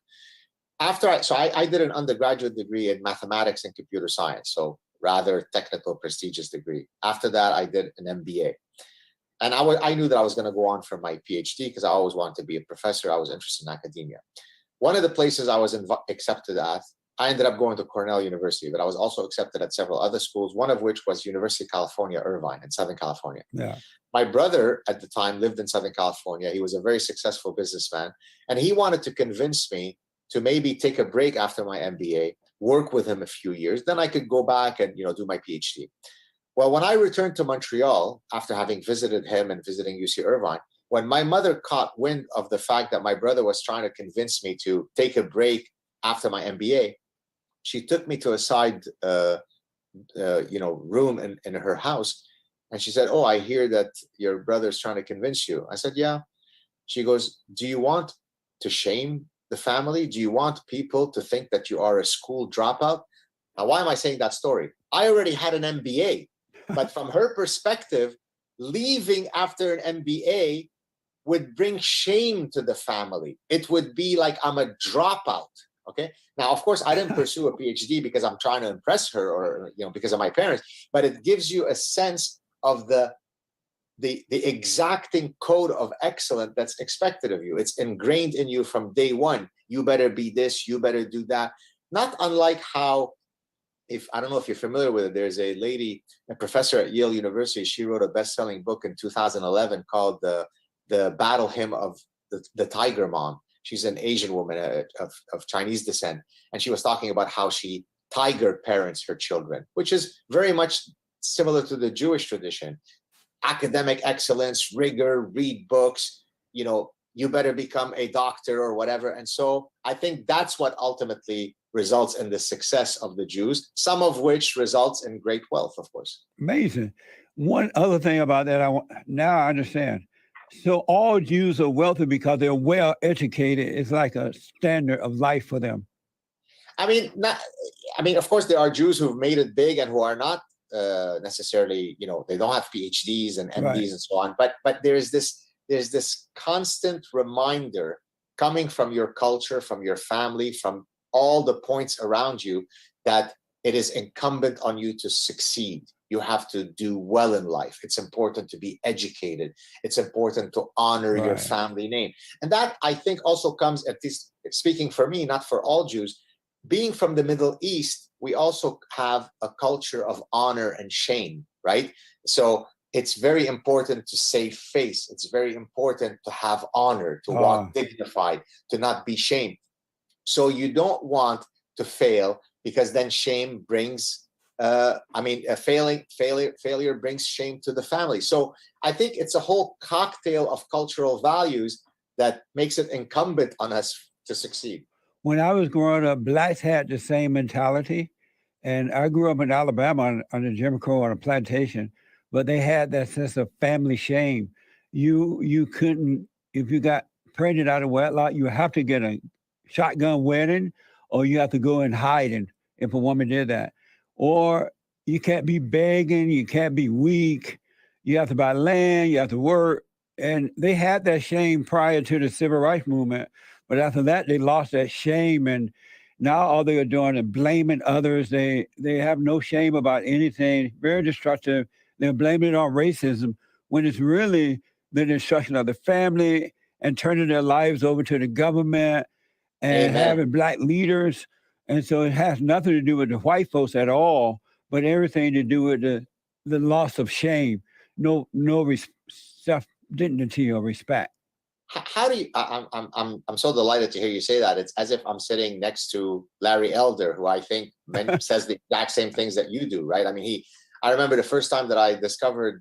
I did an undergraduate degree in mathematics and computer science, so rather technical, prestigious degree. After that, I did an MBA. And I knew that I was going to go on for my PhD because I always wanted to be a professor. I was interested in academia. One of the places I was accepted at, I ended up going to Cornell University, but I was also accepted at several other schools, one of which was University of California, Irvine in Southern California. Yeah. My brother at the time lived in Southern California. He was a very successful businessman, and he wanted to convince me to maybe take a break after my MBA, work with him a few years, then I could go back and do my PhD. Well, when I returned to Montreal after having visited him and visiting UC Irvine, when my mother caught wind of the fact that my brother was trying to convince me to take a break after my MBA, she took me to a side room in her house, and she said, "Oh, I hear that your brother's trying to convince you." I said, "Yeah." She goes, "Do you want to shame the family? Do you want people to think that you are a school dropout?" Now, why am I saying that story? I already had an MBA, but from her perspective, leaving after an MBA would bring shame to the family. It would be like I'm a dropout. Okay. Now, of course, I didn't pursue a PhD because I'm trying to impress her or because of my parents, but it gives you a sense of the exacting code of excellence that's expected of you. It's ingrained in you from day one. You better be this, you better do that. Not unlike how, I don't know if you're familiar with it, there's a lady, a professor at Yale University. She wrote a best-selling book in 2011 called the Battle Hymn of the Tiger Mom. She's an Asian woman of Chinese descent. And she was talking about how she tiger parents her children, which is very much similar to the Jewish tradition. Academic excellence, rigor, read books, you better become a doctor or whatever. And so I think that's what ultimately results in the success of the Jews, some of which results in great wealth, of course. Amazing. One other thing about that, now I understand. So all Jews are wealthy because they're well educated. It's like a standard of life for them. Of course, there are Jews who've made it big and who are not necessarily, they don't have PhDs and MDs, right, and so on. But there's this constant reminder coming from your culture, from your family, from all the points around you, that it is incumbent on you to succeed. You have to do well in life. It's important to be educated. It's important to honor your family name. And that, I think, also comes, at least speaking for me, not for all Jews, being from the Middle East, we also have a culture of honor and shame, right? So it's very important to save face. It's very important to have honor, to walk dignified, to not be shamed. So you don't want to fail, because then shame brings, failure brings shame to the family. So I think it's a whole cocktail of cultural values that makes it incumbent on us to succeed. When I was growing up, blacks had the same mentality. And I grew up in Alabama under Jim Crow on a plantation, but they had that sense of family shame. You couldn't, if you got pregnant out of wedlock, you have to get a shotgun wedding, or you have to go in hiding if a woman did that. Or you can't be begging, you can't be weak, you have to buy land, you have to work. And they had that shame prior to the civil rights movement. But after that, they lost that shame. And now all they are doing is blaming others. They have no shame about anything. Very destructive. They're blaming it on racism when it's really the destruction of the family and turning their lives over to the government and having black leaders. And so it has nothing to do with the white folks at all, but everything to do with the loss of shame. No self-dignity or respect. How do you? I'm so delighted to hear you say that. It's as if I'm sitting next to Larry Elder, who I think says the exact same things that you do, right? I mean, I remember the first time that I discovered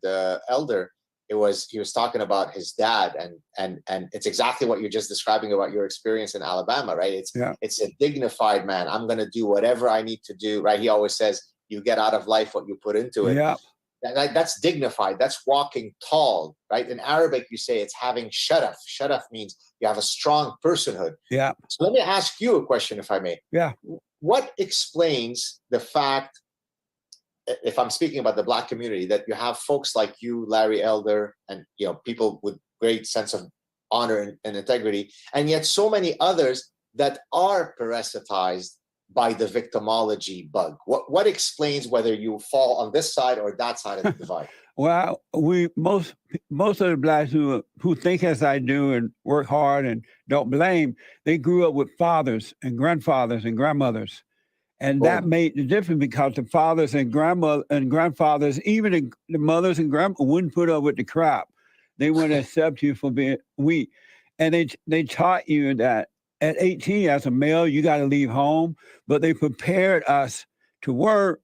Elder, he was talking about his dad, and it's exactly what you're just describing about your experience in Alabama, right? It's a dignified man. I'm going to do whatever I need to do, right? He always says, "You get out of life what you put into it." Yeah. That's dignified. That's walking tall, right? In Arabic, you say it's having sharaf. Sharaf means you have a strong personhood. Yeah. So let me ask you a question, if I may. Yeah. What explains the fact, if I'm speaking about the Black community, that you have folks like you, Larry Elder, and people with great sense of honor and integrity, and yet so many others that are parasitized by the victimology bug? What explains whether you fall on this side or that side of the divide? Well, most of the blacks who think as I do and work hard and don't blame, they grew up with fathers and grandfathers and grandmothers. And that made the difference, because the fathers and grandfathers, even the mothers and grandmothers, wouldn't put up with the crap. They wouldn't accept you for being weak. And they taught you that at 18, as a male, you got to leave home. But they prepared us to work.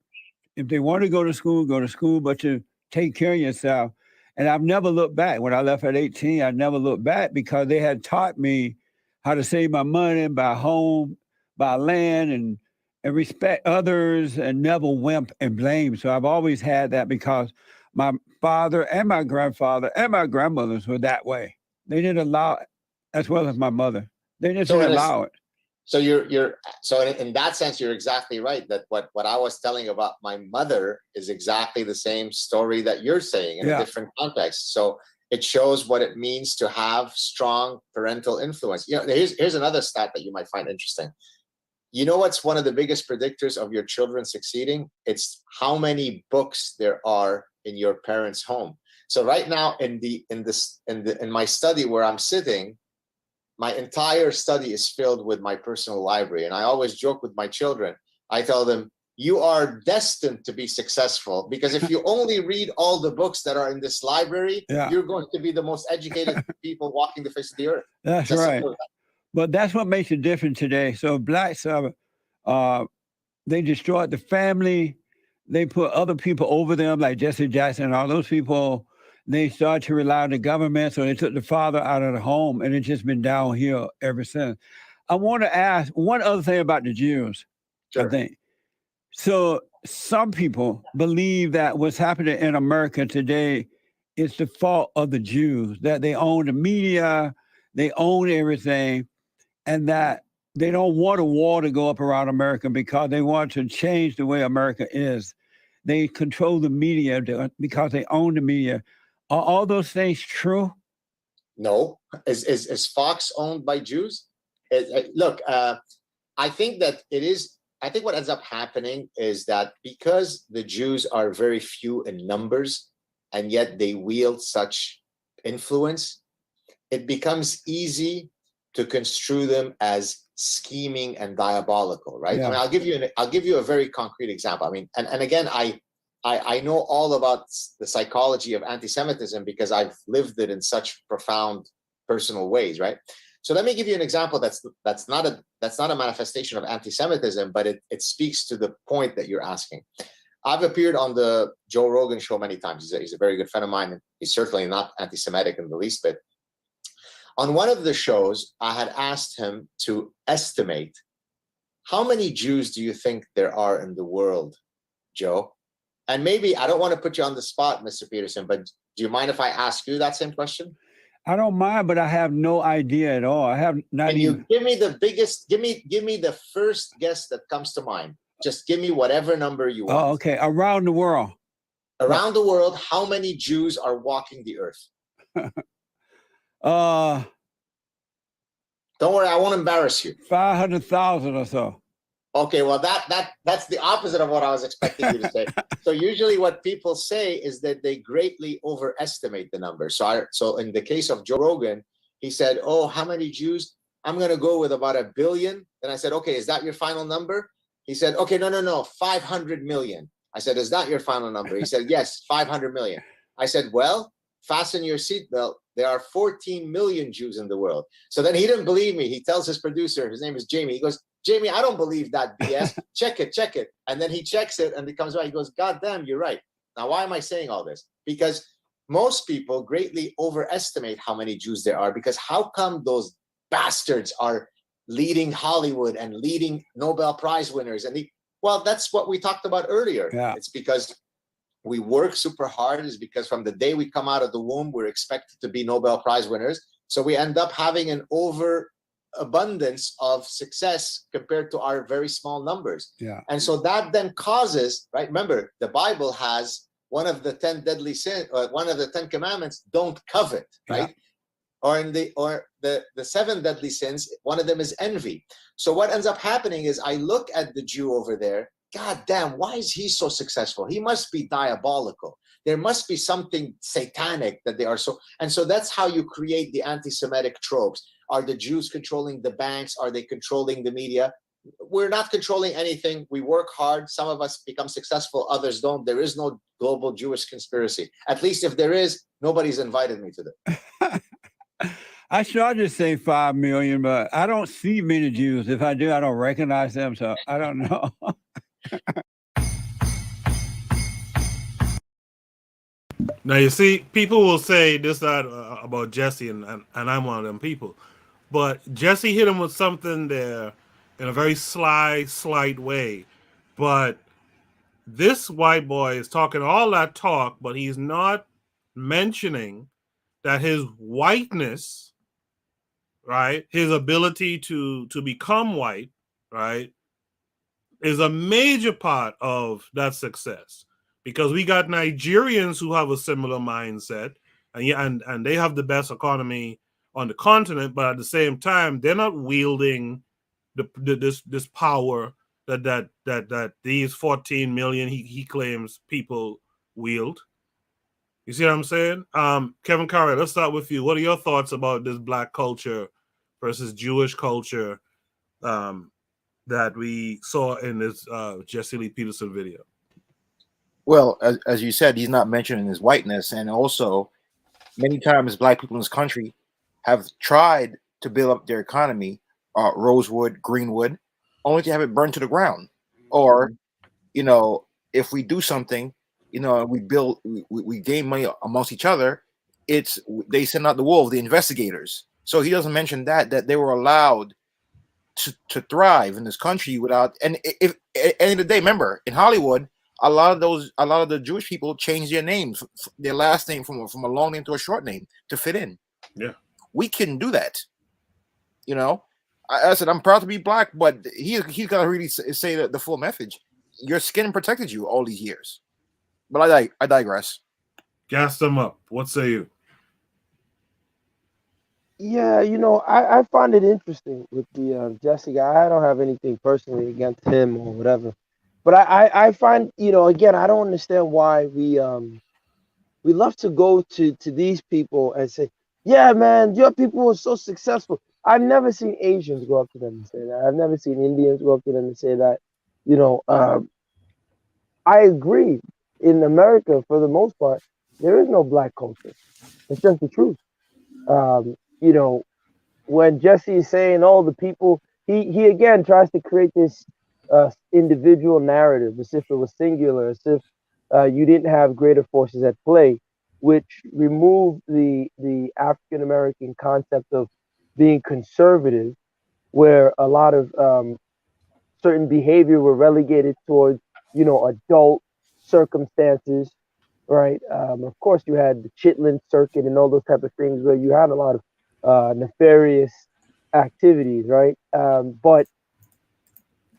If they want to go to school, but to take care of yourself. And I've never looked back. When I left at 18, I never looked back, because they had taught me how to save my money, buy home, buy land, and respect others, and never wimp and blame. So I've always had that, because my father and my grandfather and my grandmothers were that way. They didn't allow it, as well as my mother. They just didn't allow it. So so in that sense, you're exactly right, that what I was telling about my mother is exactly the same story that you're saying in a different context. So it shows what it means to have strong parental influence. Here's another stat that you might find interesting. You know what's one of the biggest predictors of your children succeeding? It's how many books there are in your parents' home. So right now in my study where I'm sitting, my entire study is filled with my personal library. And I always joke with my children. I tell them, you are destined to be successful, because if you only read all the books that are in this library, you're going to be the most educated people walking the face of the earth. That's right. But that's what makes it different today. So blacks, they destroyed the family. They put other people over them, like Jesse Jackson and all those people. They started to rely on the government, so they took the father out of the home, and it's just been downhill ever since. I want to ask one other thing about the Jews, I think. So some people believe that what's happening in America today is the fault of the Jews, that they own the media, they own everything, and that they don't want a war to go up around America because they want to change the way America is. They control the media because they own the media. Are all those things true? No. Is Fox owned by Jews? Look, I think that it is I think what ends up happening is that because the Jews are very few in numbers, and yet they wield such influence, it becomes easy to construe them as scheming and diabolical, right? Yeah. I mean, I'll give you a very concrete example. I mean, and again, I know all about the psychology of anti-Semitism because I've lived it in such profound personal ways, right? So let me give you an example that's not a manifestation of anti-Semitism, but it speaks to the point that you're asking. I've appeared on the Joe Rogan show many times. He's a very good friend of mine, and he's certainly not anti-Semitic in the least bit. On one of the shows, I had asked him to estimate how many Jews do you think there are in the world, Joe? And maybe, I don't want to put you on the spot, Mr. Peterson, but do you mind if I ask you that same question? I don't mind, but I have no idea at all. I have not Can even. you give me the biggest, give me the first guess that comes to mind. Just give me whatever number you want. Oh, okay. Around the world. Around the world, how many Jews are walking the earth? Don't worry, I won't embarrass you. 500,000 or so. Okay, well, that's the opposite of what I was expecting you to say. So usually what people say is that they greatly overestimate the number. So in the case of Joe Rogan, he said, oh, how many Jews? I'm going to go with about 1 billion. And I said, okay, is that your final number? He said, okay, no, 500 million. I said, is that your final number? He said, yes, 500 million. I said, well, fasten your seatbelt. There are 14 million Jews in the world. So then he didn't believe me. He tells his producer, his name is Jamie. He goes, Jamie, I don't believe that BS. Check it. And then he checks it and it comes back. He goes, God damn, you're right. Now, why am I saying all this? Because most people greatly overestimate how many Jews there are, because how come those bastards are leading Hollywood and leading Nobel Prize winners? Well, that's what we talked about earlier. Yeah. It's because we work super hard. Is because from the day we come out of the womb, we're expected to be Nobel Prize winners. So we end up having an overabundance of success compared to our very small numbers. Yeah. And so that then causes, right? Remember, the Bible has one of the 10 deadly sins, one of the 10 commandments, don't covet, right? Yeah. Or the 7 deadly sins, one of them is envy. So what ends up happening is I look at the Jew over there, God damn, why is he so successful? He must be diabolical. There must be something satanic that they are so. And so that's how you create the anti-Semitic tropes. Are the Jews controlling the banks? Are they controlling the media? We're not controlling anything. We work hard. Some of us become successful, others don't. There is no global Jewish conspiracy. At least if there is, nobody's invited me to that. I should just say 5 million, but I don't see many Jews. If I do, I don't recognize them, so I don't know. Now you see, people will say this that about Jesse, and I'm one of them people. But Jesse hit him with something there in a very slight way. But this white boy is talking all that talk, but he's not mentioning that his whiteness, right, his ability to become white, right, is a major part of that success. Because we got Nigerians who have a similar mindset, and they have the best economy on the continent, but at the same time, they're not wielding this power that these 14 million he claims people wield. You see what I'm saying? Kevin Curry, let's start with you. What are your thoughts about this black culture versus Jewish culture that we saw in this Jesse Lee Peterson video? Well, as you said, he's not mentioning his whiteness, and also many times black people in this country have tried to build up their economy, Rosewood, Greenwood, only to have it burned to the ground. Or, if we do something, we gain money amongst each other. They send out the wolves, the investigators. So he doesn't mention that they were allowed to thrive in this country without. And if at the end of the day, remember, in Hollywood, a lot of the Jewish people changed their names, their last name from a long name to a short name to fit in. Yeah, we couldn't do that. I said I'm proud to be black, but he's got to really say the full message. Your skin protected you all these years. But I digress. Gas them up. What say you? Yeah, I find it interesting with the Jesse guy. I don't have anything personally against him or whatever, but I find again I don't understand why we love to go to these people and say, yeah, man, your people are so successful. I've never seen Asians go up to them and say that. I've never seen Indians go up to them and say that. You know, I agree. In America, for the most part, there is no black culture. It's just the truth. Um, you know, when Jesse is saying, "Oh, the people," he again tries to create this individual narrative as if it was singular, as if you didn't have greater forces at play, which remove the African American concept of being conservative, where a lot of certain behavior were relegated towards adult circumstances, right? Of course, you had the Chitlin circuit and all those type of things where you had a lot of nefarious activities, right? But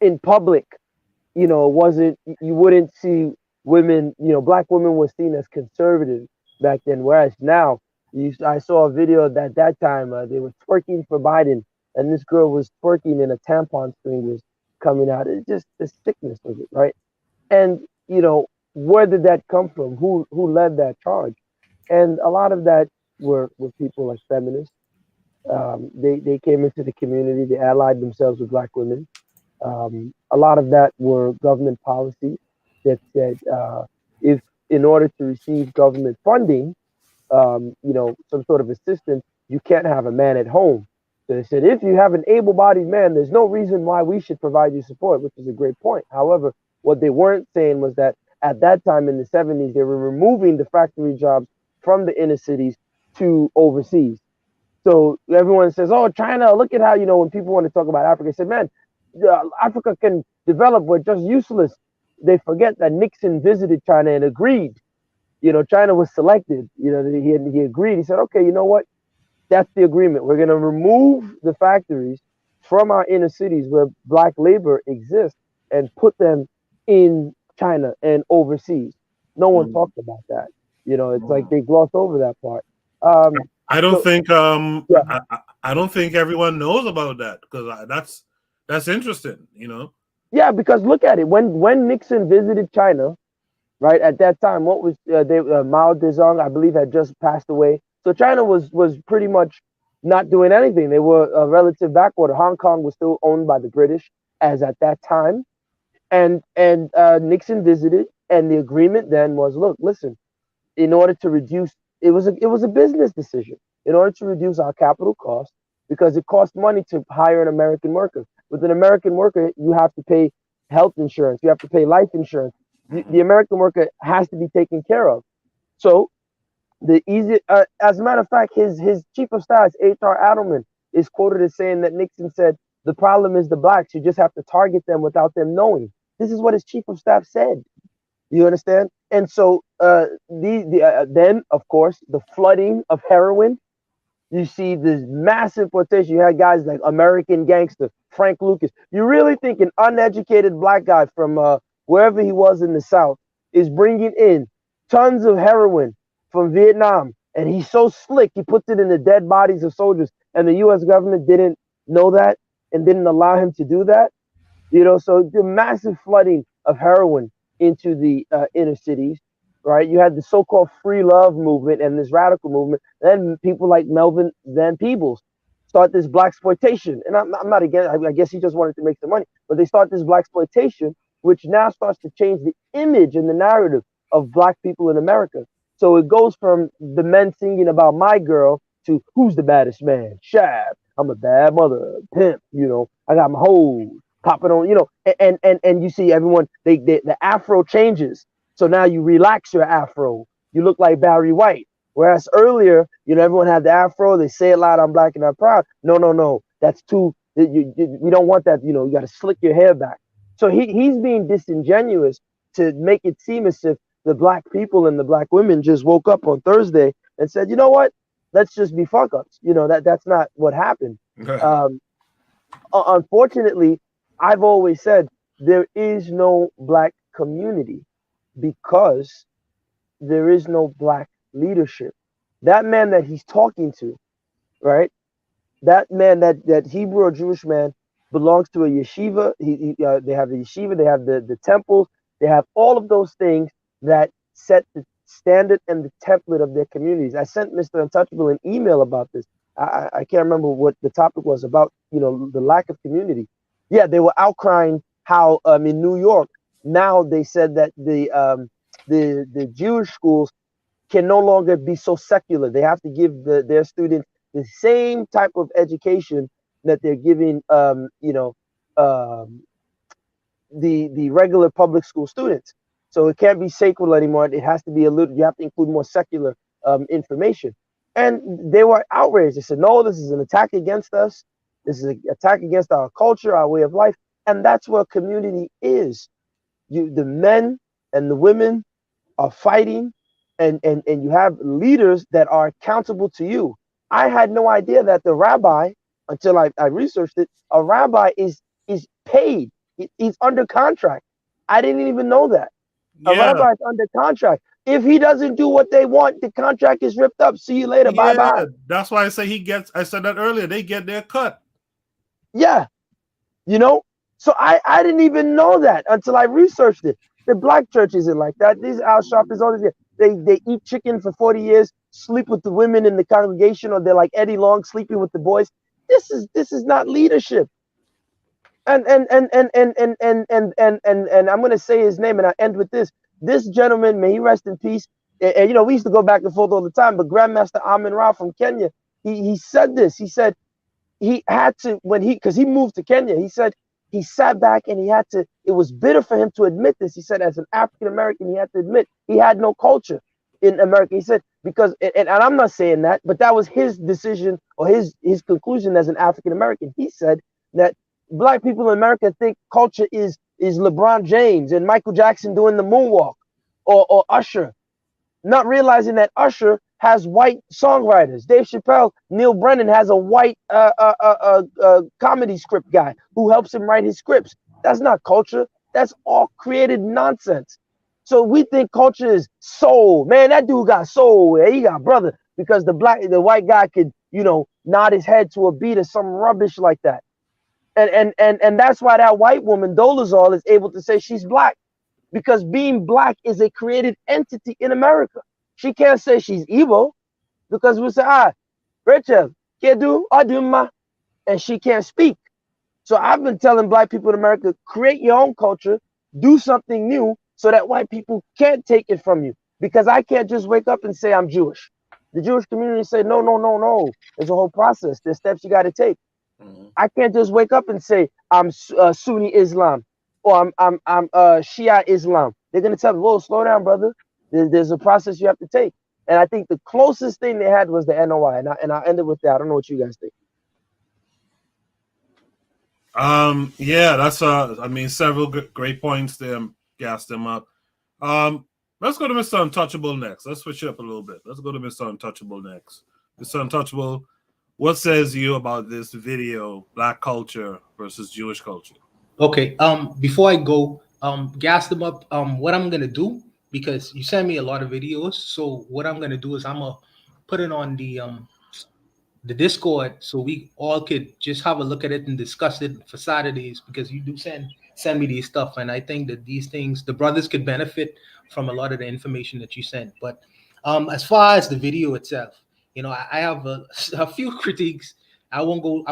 in public, it wasn't. You wouldn't see women. Black women were seen as conservative back then, whereas now, I saw a video that at that time they were twerking for Biden, and this girl was twerking and a tampon string was coming out. It's just the sickness of it, right? And where did that come from? Who led that charge? And a lot of that were people like feminists. They came into the community. They allied themselves with black women. A lot of that were government policies that said if in order to receive government funding, some sort of assistance, you can't have a man at home. So they said, if you have an able-bodied man, there's no reason why we should provide you support, which is a great point. However, what they weren't saying was that at that time in the 70s, they were removing the factory jobs from the inner cities to overseas. So everyone says, "Oh, China! Look at how when people want to talk about Africa, they say, man, Africa can develop. We're just useless." They forget that Nixon visited China and agreed. China was selected. He agreed. He said, "Okay, you know what? That's the agreement. We're going to remove the factories from our inner cities where black labor exists and put them in China and overseas." No one talked about that. It's like they glossed over that part. I don't So think yeah, I don't think everyone knows about that because that's interesting. yeah, because look at it. When Nixon visited China, right at that time, what was Mao Zedong, I believe, had just passed away. So China was pretty much not doing anything. They were a relative backwater. Hong Kong was still owned by the British as at that time, and Nixon visited, and the agreement then was, look, listen, in order to reduce it was a business decision in order to reduce our capital costs because it costs money to hire an American worker. With an American worker, you have to pay health insurance, you have to pay life insurance. The American worker has to be taken care of. So the easy, as a matter of fact, his chief of staff, H.R. Adelman, is quoted as saying that Nixon said the problem is the blacks. You just have to target them without them knowing. This is what his chief of staff said. You understand? And so then, of course, the flooding of heroin. You see this massive potential. You had guys like American Gangster, Frank Lucas. You really think an uneducated black guy from wherever he was in the South is bringing in tons of heroin from Vietnam, and he's so slick, he puts it in the dead bodies of soldiers, and the U.S. government didn't know that and didn't allow him to do that? So the massive flooding of heroin into the inner cities, right? You had the so-called free love movement and this radical movement. Then people like Melvin Van Peebles start this black exploitation. And I'm not against. I guess he just wanted to make some money, but they start this black exploitation, which now starts to change the image and the narrative of black people in America. So it goes from the men singing about my girl to who's the baddest man? Shab. I'm a bad mother, pimp. I got my hoes popping on, and you see everyone, the afro changes. So now you relax your afro. You look like Barry White. Whereas earlier, everyone had the afro. They say it loud, I'm black and I'm proud. No, no, no. That's too, we don't want that. You got to slick your hair back. So he's being disingenuous to make it seem as if the black people and the black women just woke up on Thursday and said, you know what? Let's just be fuck ups. That's not what happened. Unfortunately, I've always said there is no black community because there is no black leadership. That man that he's talking to, right? That man, that Hebrew or Jewish man, belongs to a yeshiva. They have the yeshiva, they have the temples, they have all of those things that set the standard and the template of their communities. I sent Mr. Untouchable an email about this. I can't remember what the topic was about, the lack of community. Yeah, they were outcrying how in New York, now they said that the Jewish schools can no longer be so secular. They have to give their students the same type of education that they're giving, the regular public school students. So it can't be sacred anymore. It has to be a little. You have to include more secular information. And they were outraged. They said, "No, this is an attack against us. This is an attack against our culture, our way of life." And that's what community is. The men and the women are fighting, and you have leaders that are accountable to you. I had no idea that the rabbi, until I researched it, a rabbi is paid. He's under contract. I didn't even know that. A rabbi is under contract. If he doesn't do what they want, the contract is ripped up. See you later. Bye bye. That's why I say I said that earlier. They get their cut. Yeah. So I didn't even know that until I researched it. The black church isn't like that. These Al Sharptons, all this, they eat chicken for 40 years, sleep with the women in the congregation, or they're like Eddie Long, sleeping with the boys. This is not leadership. And I'm gonna say his name, and I end with this. This gentleman, may he rest in peace. And we used to go back and forth all the time. But Grandmaster Amin Ra from Kenya, he said this. He said he had to, because he moved to Kenya. He said he sat back and he had to. It was bitter for him to admit this. He said, as an African American, he had to admit he had no culture in America. He said because, and I'm not saying that, but that was his decision or his conclusion as an African American. He said that black people in America think culture is LeBron James and Michael Jackson doing the moonwalk, or Usher, not realizing that Usher has white songwriters. Dave Chappelle, Neil Brennan has a white comedy script guy who helps him write his scripts. That's not culture. That's all created nonsense. So we think culture is soul. Man, that dude got soul. He got brother, because the white guy could, nod his head to a beat or some rubbish like that. And that's why that white woman, Dolezal, is able to say she's black, because being black is a created entity in America. She can't say she's evil, because we say, Rachel, Kedu, Aduma, and she can't speak. So I've been telling black people in America, create your own culture, do something new, so that white people can't take it from you. Because I can't just wake up and say I'm Jewish. The Jewish community say, no. There's a whole process. There's steps you got to take. I can't just wake up and say I'm Sunni Islam, or I'm Shia Islam. They're gonna tell me, "Whoa, slow down, brother. There's a process you have to take." And I think the closest thing they had was the NOI, and I ended with that. I don't know what you guys think. Yeah, that's several great points there. Gas them up. Let's go to Mr. Untouchable next. Let's switch it up a little bit. Let's go to Mr. Untouchable next. Mr. Untouchable, what says you about this video, Black culture versus Jewish culture? Okay. Before I go, gas them up. What I'm gonna do, because you send me a lot of videos, so what I'm gonna do is I'm gonna put it on the Discord, so we all could just have a look at it and discuss it for Saturdays, because you do send me these stuff, and I think that these things, the brothers could benefit from a lot of the information that you send. But as far as the video itself, I have a few critiques. I won't go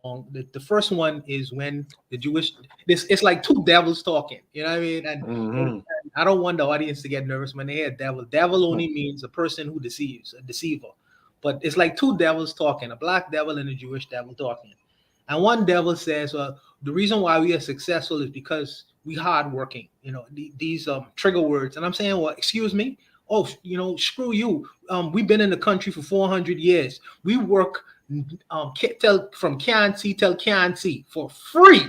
long. The first one is when the Jewish, it's like two devils talking. You know what I mean? And I don't want the audience to get nervous when they hear devil. Devil only means a person who deceives, a deceiver. But it's like two devils talking, a black devil and a Jewish devil talking. And one devil says, the reason why we are successful is because we hardworking. These trigger words. And I'm saying, well, excuse me? Oh, screw you. We've been in the country for 400 years. We work from Kansi till Kansi for free.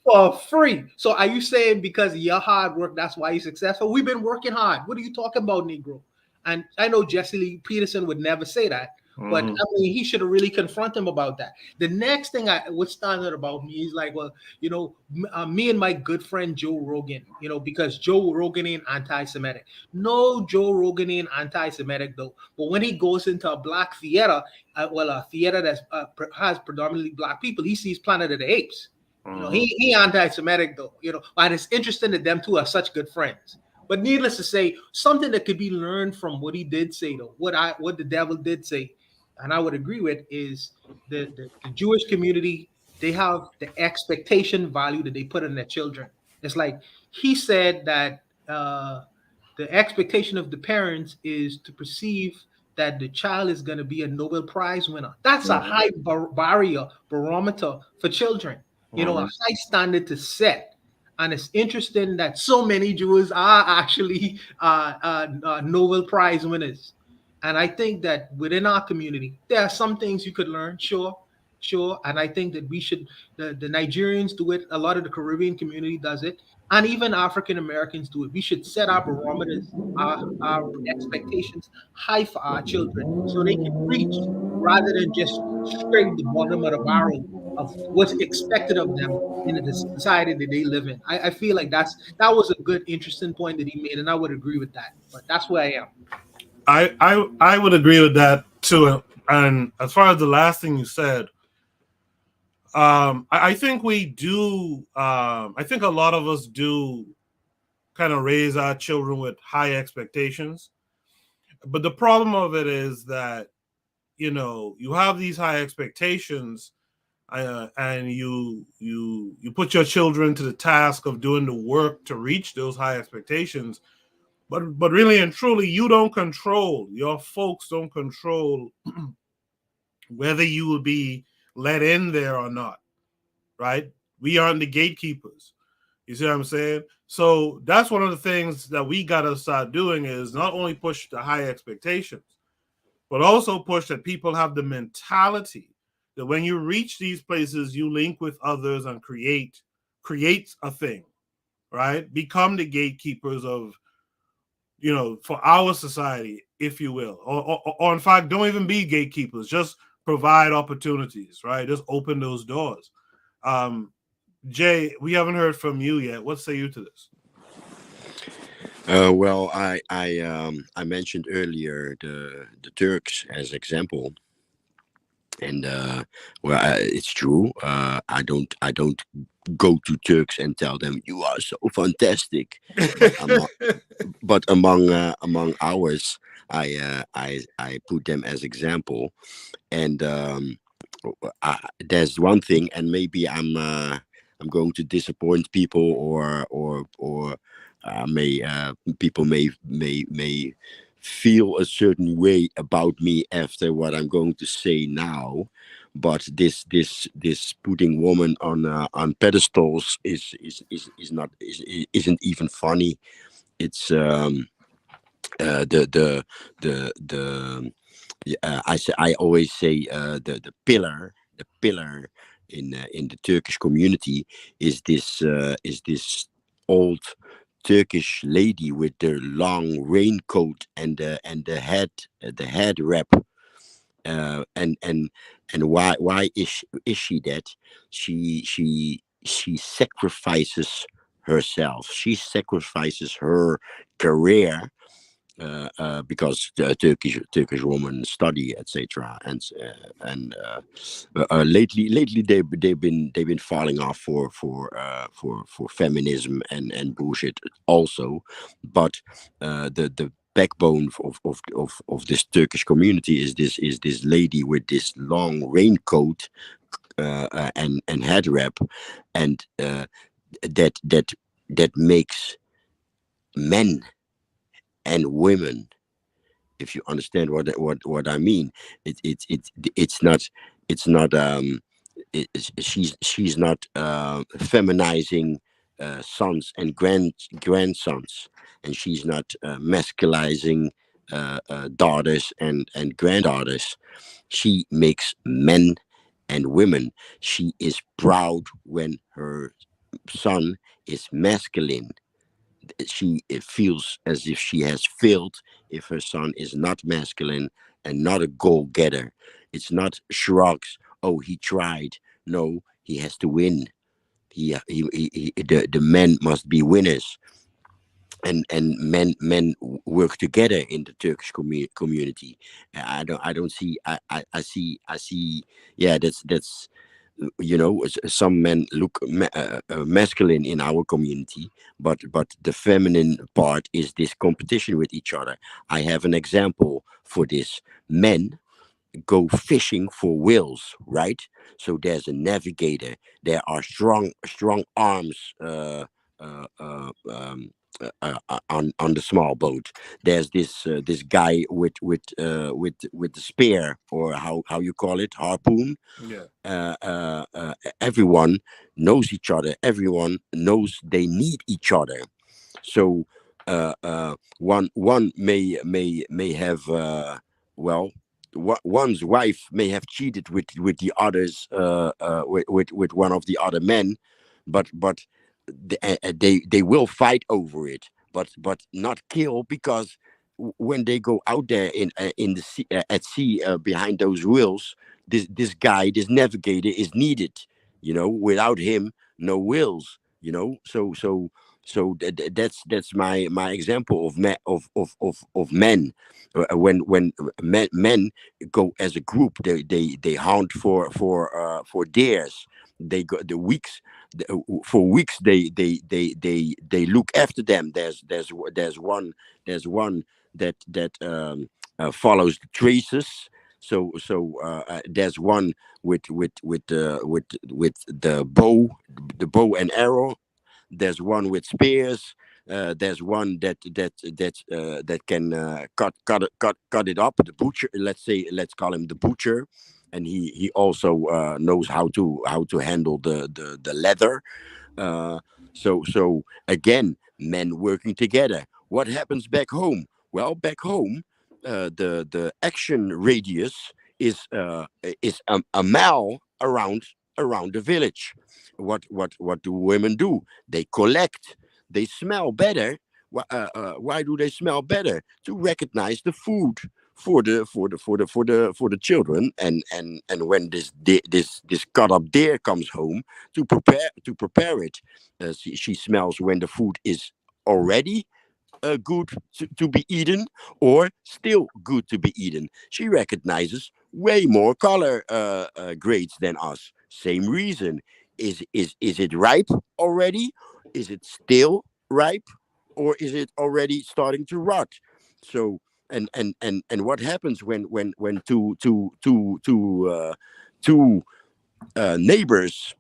For free. So are you saying because of your hard work, that's why you're successful? We've been working hard. What are you talking about, Negro? And I know Jesse Lee Peterson would never say that. But Mhm. I mean, he should have really confronted him about that. The next thing what started about me is like, well, me and my good friend Joe Rogan, because Joe Rogan ain't anti-Semitic. No, Joe Rogan ain't anti-Semitic though. But when he goes into a black theater, a theater that has predominantly black people, he sees Planet of the Apes. He anti-Semitic though. And it's interesting that them two are such good friends. But needless to say, something that could be learned from what he did say though, what the devil did say, and I would agree with, is the Jewish community, they have the expectation value that they put in their children. It's like he said that the expectation of the parents is to perceive that the child is going to be a Nobel Prize winner. That's a high barometer for children, a high standard to set. And it's interesting that so many Jews are actually Nobel Prize winners. And I think that within our community, there are some things you could learn, sure. And I think that we should, the Nigerians do it, a lot of the Caribbean community does it, and even African Americans do it. We should set our barometers, our expectations high for our children so they can reach rather than just scrape the bottom of the barrel of what's expected of them in the society that they live in. I feel like that was a good, interesting point that he made, and I would agree with that. But that's where I am. I would agree with that too. And as far as the last thing you said, I think we do. I think a lot of us do kind of raise our children with high expectations. But the problem of it is that you have these high expectations, and you put your children to the task of doing the work to reach those high expectations. But really and truly, you don't control. Your folks don't control whether you will be let in there or not, right? We aren't the gatekeepers. You see what I'm saying? So that's one of the things that we got to start doing is not only push the high expectations, but also push that people have the mentality that when you reach these places, you link with others and create a thing, right? Become the gatekeepers of, for our society, if you will, or in fact, don't even be gatekeepers. Just provide opportunities, right? Just open those doors. Jay, we haven't heard from you yet. What say you to this? Well, I mentioned earlier the Turks as example, and it's true. I don't go to Turks and tell them you are so fantastic, but among ours, I put them as example, and there's one thing, and maybe I'm going to disappoint people, or may people may feel a certain way about me after what I'm going to say now. But this putting woman on pedestals is not isn't even funny. It's the I always say the pillar in the Turkish community is this old Turkish lady with the long raincoat and the head wrap, and why is she that? She sacrifices herself. She sacrifices her career, because the Turkish women study, etc. And lately they've been falling off for feminism and bullshit also. But the backbone of this Turkish community is this lady with this long raincoat, and head wrap, and that makes men and women, if you understand what I mean. It's not, she's not feminizing sons and grandsons, and she's not masculizing daughters and granddaughters. She makes men and women. She is proud when her son is masculine. it feels as if she has failed if her son is not masculine and not a goal getter. It's not shrugs. Oh, he tried. No, he has to win. The men must be winners, and men work together in the Turkish community. I don't see I see. Yeah, that's some men look masculine in our community, but the feminine part is this competition with each other. I have an example for this. Men go fishing for whales, right? So there's a navigator. There are strong arms on the small boat. There's this guy with the spear, or how you call it, harpoon. Yeah. Everyone knows each other. Everyone knows they need each other. So one may have well, one's wife may have cheated with the others, with one of the other men, but they will fight over it, but not kill, because when they go out there in the sea, at sea, behind those wheels, this guy, this navigator is needed. Without him, no wheels. That's my example of men. When men go as a group, they hunt for deers. They go for weeks. They look after them. There's one that follows the traces. So there's one with the bow and arrow. There's one with spears. There's one that can cut it up. The butcher, let's call him the butcher, and he also knows how to handle the leather. So again, men working together. What happens back home? Well, back home, the action radius is a mile around the village. What do women do? They collect. They smell better. Why do they smell better? To recognize the food for the children, and when this cut up deer comes home, to prepare it. She smells when the food is already good to be eaten, or still good to be eaten. She recognizes way more color grades than us. Same reason. Is it ripe already? Is it still ripe, or is it already starting to rot? So, and what happens when two neighbors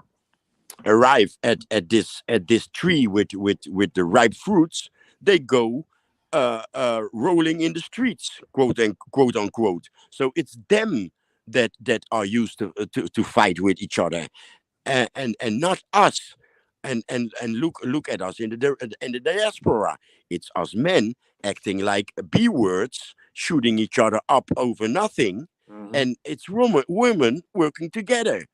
arrive at this tree with the ripe fruits? They go rolling in the streets, quote unquote. So it's them that are used to fight with each other, and not us. And look at us in the diaspora. It's us men acting like B words, shooting each other up over nothing. And it's women working together.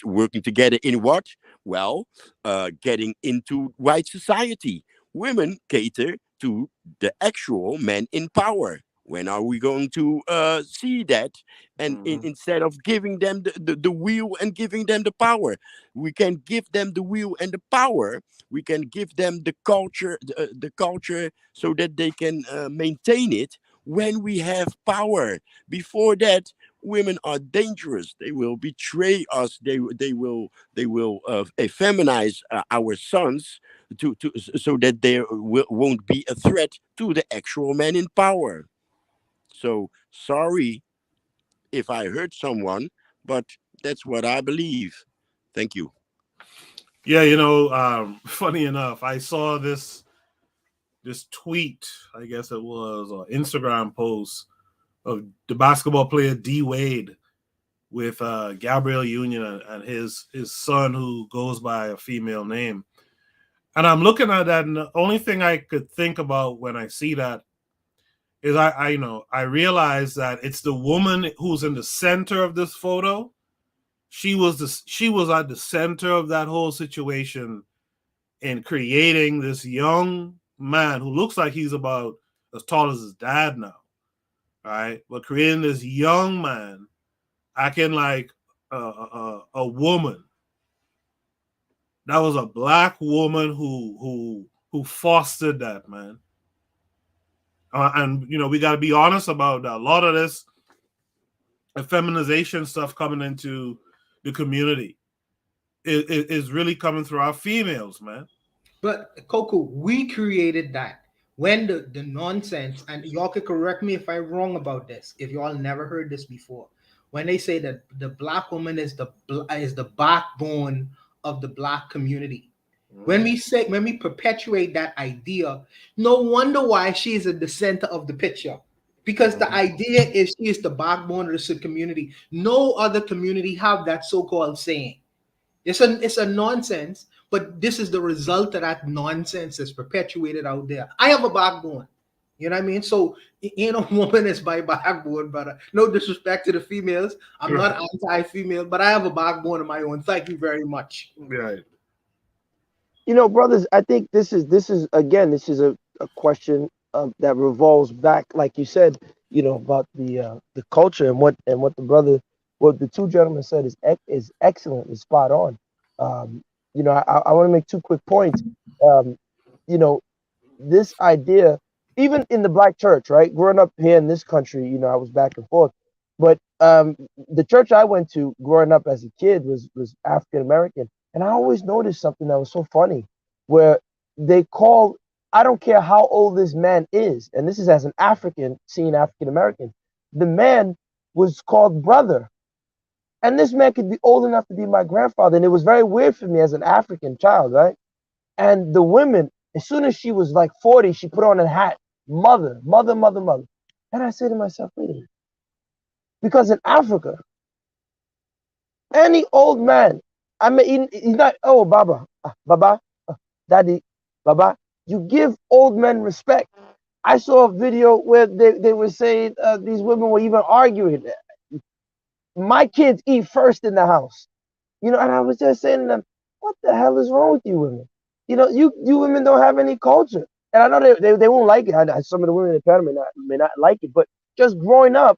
Working together in what? Well, getting into white society. Women cater to the actual men in power. When are we going to see that? And instead of giving them the wheel and giving them the power, we can give them the wheel and the power. We can give them the culture, so that they can maintain it when we have power. Before that, women are dangerous. They will betray us. They will effeminize our sons, so that there won't be a threat to the actual men in power. So sorry if I hurt someone, but that's what I believe. Thank you. Yeah, funny enough, I saw this tweet, I guess it was, or Instagram post of the basketball player D Wade with Gabrielle Union and his son, who goes by a female name. And I'm looking at that, and the only thing I could think about when I see that is I realize that it's the woman who's in the center of this photo. She was at the center of that whole situation in creating this young man who looks like he's about as tall as his dad now, right? But creating this young man acting like a woman. That was a black woman who fostered that, man. And we got to be honest about that. A lot of this feminization stuff coming into the community is really coming through our females, man. But Coco, we created that. When the nonsense, and y'all could correct me if I'm wrong about this, if y'all never heard this before, when they say that the black woman is the backbone of the black community. When we perpetuate that idea, no wonder why she is at the center of the picture. Because the idea is she is the backbone of the community. No other community have that so-called saying. It's a nonsense, but this is the result of that nonsense that's perpetuated out there. I have a backbone. You know what I mean? So, woman is my backbone, but no disrespect to the females. I'm not anti-female, but I have a backbone of my own. Thank you very much. Right. Brothers, I think this is a question that revolves back, like you said, about the culture and what the two gentlemen said is excellent, is spot on. I want to make two quick points. This idea, even in the black church, right? Growing up here in this country, I was back and forth, but the church I went to growing up as a kid was African American. And I always noticed something that was so funny, where they call, I don't care how old this man is, and this is as an African, seeing African American, the man was called brother. And this man could be old enough to be my grandfather. And it was very weird for me as an African child, right? And the women, as soon as she was like 40, she put on a hat, mother. And I say to myself, wait a minute. Because in Africa, any old man, I mean, he's not, oh, Baba, Daddy, Baba. You give old men respect. I saw a video where they were saying these women were even arguing. My kids eat first in the house. And I was just saying to them, what the hell is wrong with you women? You women don't have any culture. And I know they won't like it. Some of the women in the panel may not like it, but just growing up,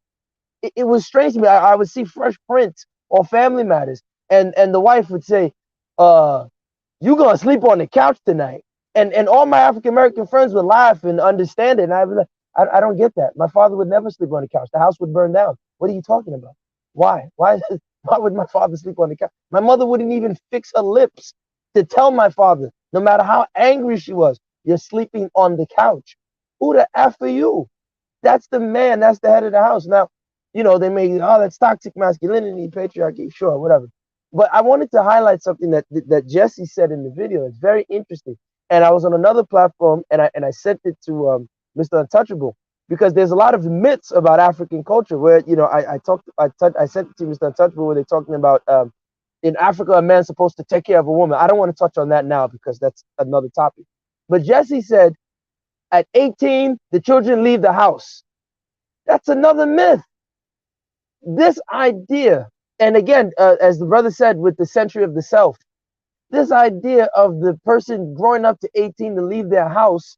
it was strange to me. I would see Fresh Prince or Family Matters, and the wife would say, you gonna sleep on the couch tonight. And all my African American friends would laugh and understand it. And I'd be like, I don't get that. My father would never sleep on the couch. The house would burn down. What are you talking about? Why? Why would my father sleep on the couch? My mother wouldn't even fix her lips to tell my father, no matter how angry she was, you're sleeping on the couch. Who the F are you? That's the man. That's the head of the house. Now, they may, that's toxic masculinity, patriarchy, sure, whatever. But I wanted to highlight something that Jesse said in the video. It's very interesting. And I was on another platform, and I sent it to Mr. Untouchable, because there's a lot of myths about African culture where, I sent it to Mr. Untouchable, where they're talking about in Africa, a man's supposed to take care of a woman. I don't want to touch on that now because that's another topic. But Jesse said at 18, the children leave the house. That's another myth. This idea, and again, as the brother said, with the century of the self, this idea of the person growing up to 18 to leave their house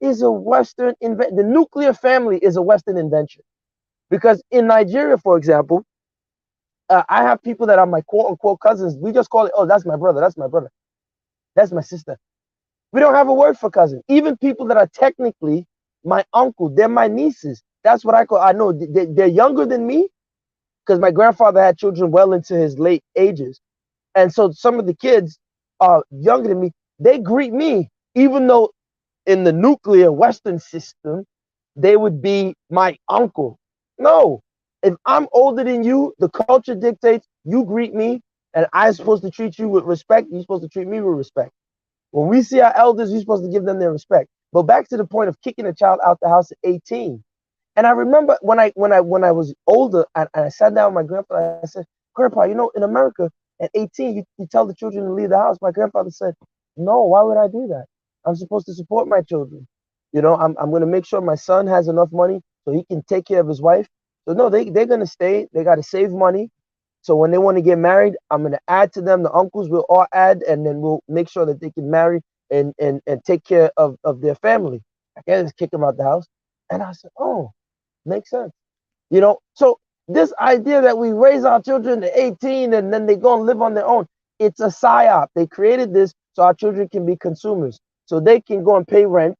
is a Western invention. The nuclear family is a Western invention. Because in Nigeria, for example, I have people that are my quote-unquote cousins. We just call it, oh, that's my brother, that's my brother, that's my sister. We don't have a word for cousin. Even people that are technically my uncle, they're my nieces. That's what I know they're younger than me, because my grandfather had children well into his late ages. And so some of the kids are younger than me. They greet me, even though in the nuclear Western system, they would be my uncle. No, if I'm older than you, the culture dictates you greet me, and I'm supposed to treat you with respect. You're supposed to treat me with respect. When we see our elders, we're supposed to give them their respect. But back to the point of kicking a child out the house at 18. And I remember when I was older, and I sat down with my grandfather, I said, Grandpa, in America, at 18, you tell the children to leave the house. My grandfather said, no, why would I do that? I'm supposed to support my children. I'm going to make sure my son has enough money so he can take care of his wife. So no, they're going to stay. They got to save money. So when they want to get married, I'm going to add to them. The uncles will all add, and then we'll make sure that they can marry and take care of their family. I can't just kick them out the house. And I said, oh, makes sense. You know, so this idea that we raise our children to 18 and then they go and live on their own, it's a psyop. They created this so our children can be consumers, so they can go and pay rent,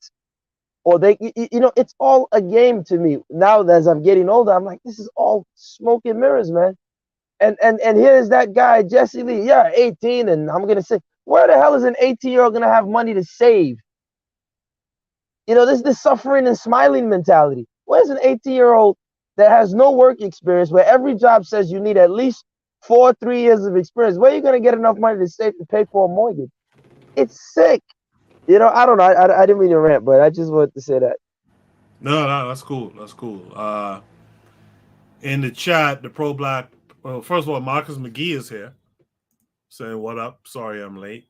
or they, you know, it's all a game to me. Now, as I'm getting older, I'm like, this is all smoke and mirrors, man. And here's that guy, Jesse Lee, yeah, 18, and I'm going to say, where the hell is an 18-year-old going to have money to save? You know, this suffering and smiling mentality. Where's an 18-year-old that has no work experience, where every job says you need at least 3 years of experience? Where are you going to get enough money to save to pay for a mortgage? It's sick. You know, I don't know. I didn't mean to rant, but I just wanted to say that. No, that's cool. That's cool. In the chat, the pro-black, well, first of all, Marcus McGee is here saying, what up? Sorry I'm late.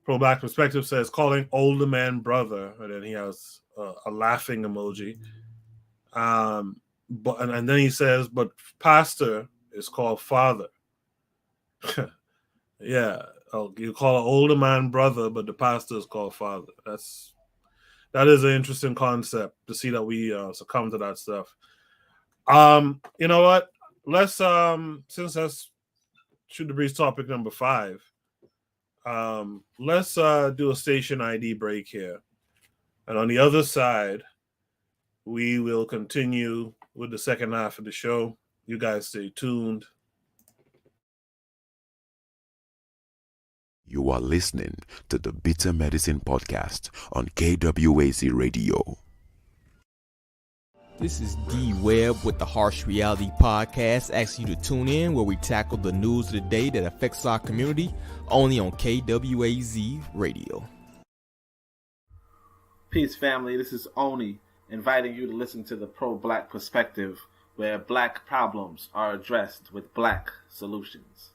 Pro-black perspective says, calling older man brother, and then he has a laughing emoji. But and then he says, but pastor is called father. Yeah, you call an older man brother, but the pastor is called father. That is an interesting concept to see that we succumb to that stuff. You know what? Let's since that's Shoot the Breeze topic number 5. Let's do a station ID break here, and on the other side, we will continue with the second half of the show. You guys stay tuned. You are listening to the Bitter Medicine Podcast on KWAZ Radio. This is D Webb with the Harsh Reality Podcast, asking you to tune in where we tackle the news of the day that affects our community, only on KWAZ Radio. Peace, family. This is Oni, inviting you to listen to the pro-black perspective, where black problems are addressed with black solutions.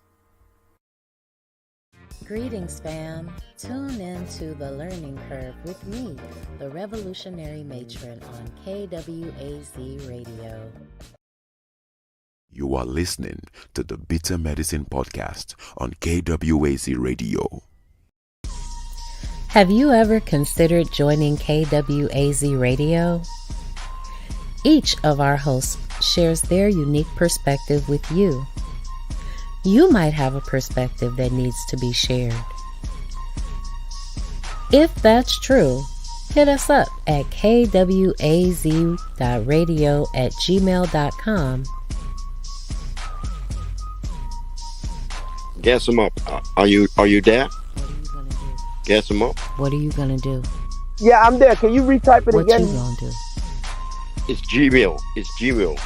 Greetings, fam. Tune in to The Learning Curve with me, the revolutionary matron on KWAZ Radio. You are listening to the Bitter Medicine Podcast on KWAZ Radio. Have you ever considered joining KWAZ Radio? Each of our hosts shares their unique perspective with you. You might have a perspective that needs to be shared. If that's true, hit us up at kwaz.radio@gmail.com. Gas them up. Are you there? Gas them up. What are you gonna do? Yeah, I'm there. Can you retype it What again? you gonna do? It's Gmail. It's Gmail.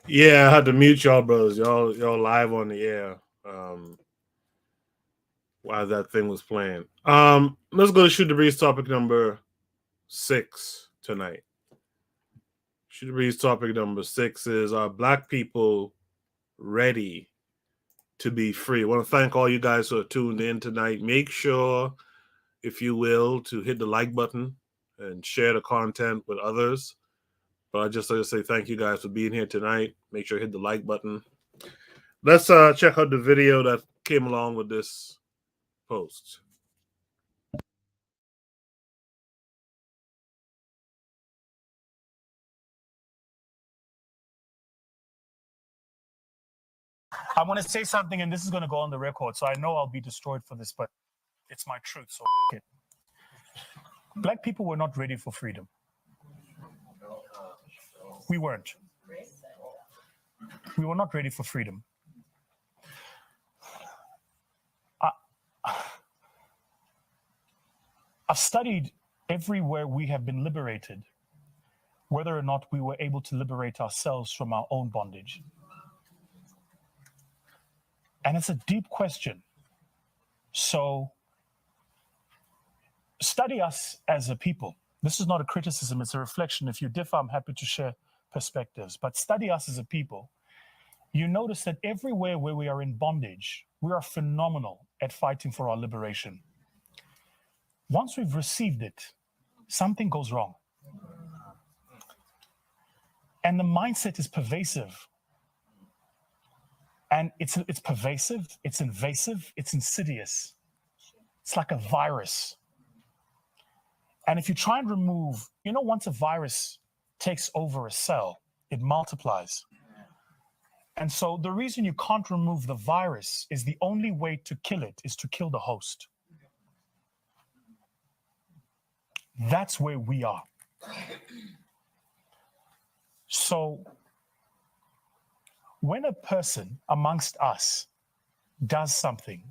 Yeah, I had to mute y'all, brothers. Y'all live on the air while that thing was playing. Let's go to Shoot the Breeze topic number 6 tonight. Shoot the Breeze topic number 6 is, are black people ready to be free? I want to thank all you guys who are tuned in tonight. Make sure, if you will, to hit the like button and share the content with others. But I just like to say thank you guys for being here tonight. Make sure you hit the like button. Let's check out the video that came along with this post. I want to say something, and this is going to go on the record, so I know I'll be destroyed for this, but it's my truth, so it. Black people were not ready for freedom. We weren't. We were not ready for freedom. I've studied everywhere we have been liberated, whether or not we were able to liberate ourselves from our own bondage. And it's a deep question. So study us as a people. This is not a criticism, it's a reflection. If you differ, I'm happy to share perspectives. But study us as a people. You notice that everywhere where we are in bondage, we are phenomenal at fighting for our liberation. Once we've received it, something goes wrong. And the mindset is pervasive. And it's pervasive, it's invasive, it's insidious. It's like a virus. And if you try and remove, once a virus takes over a cell, it multiplies. And so the reason you can't remove the virus is the only way to kill it is to kill the host. That's where we are. So when a person amongst us does something,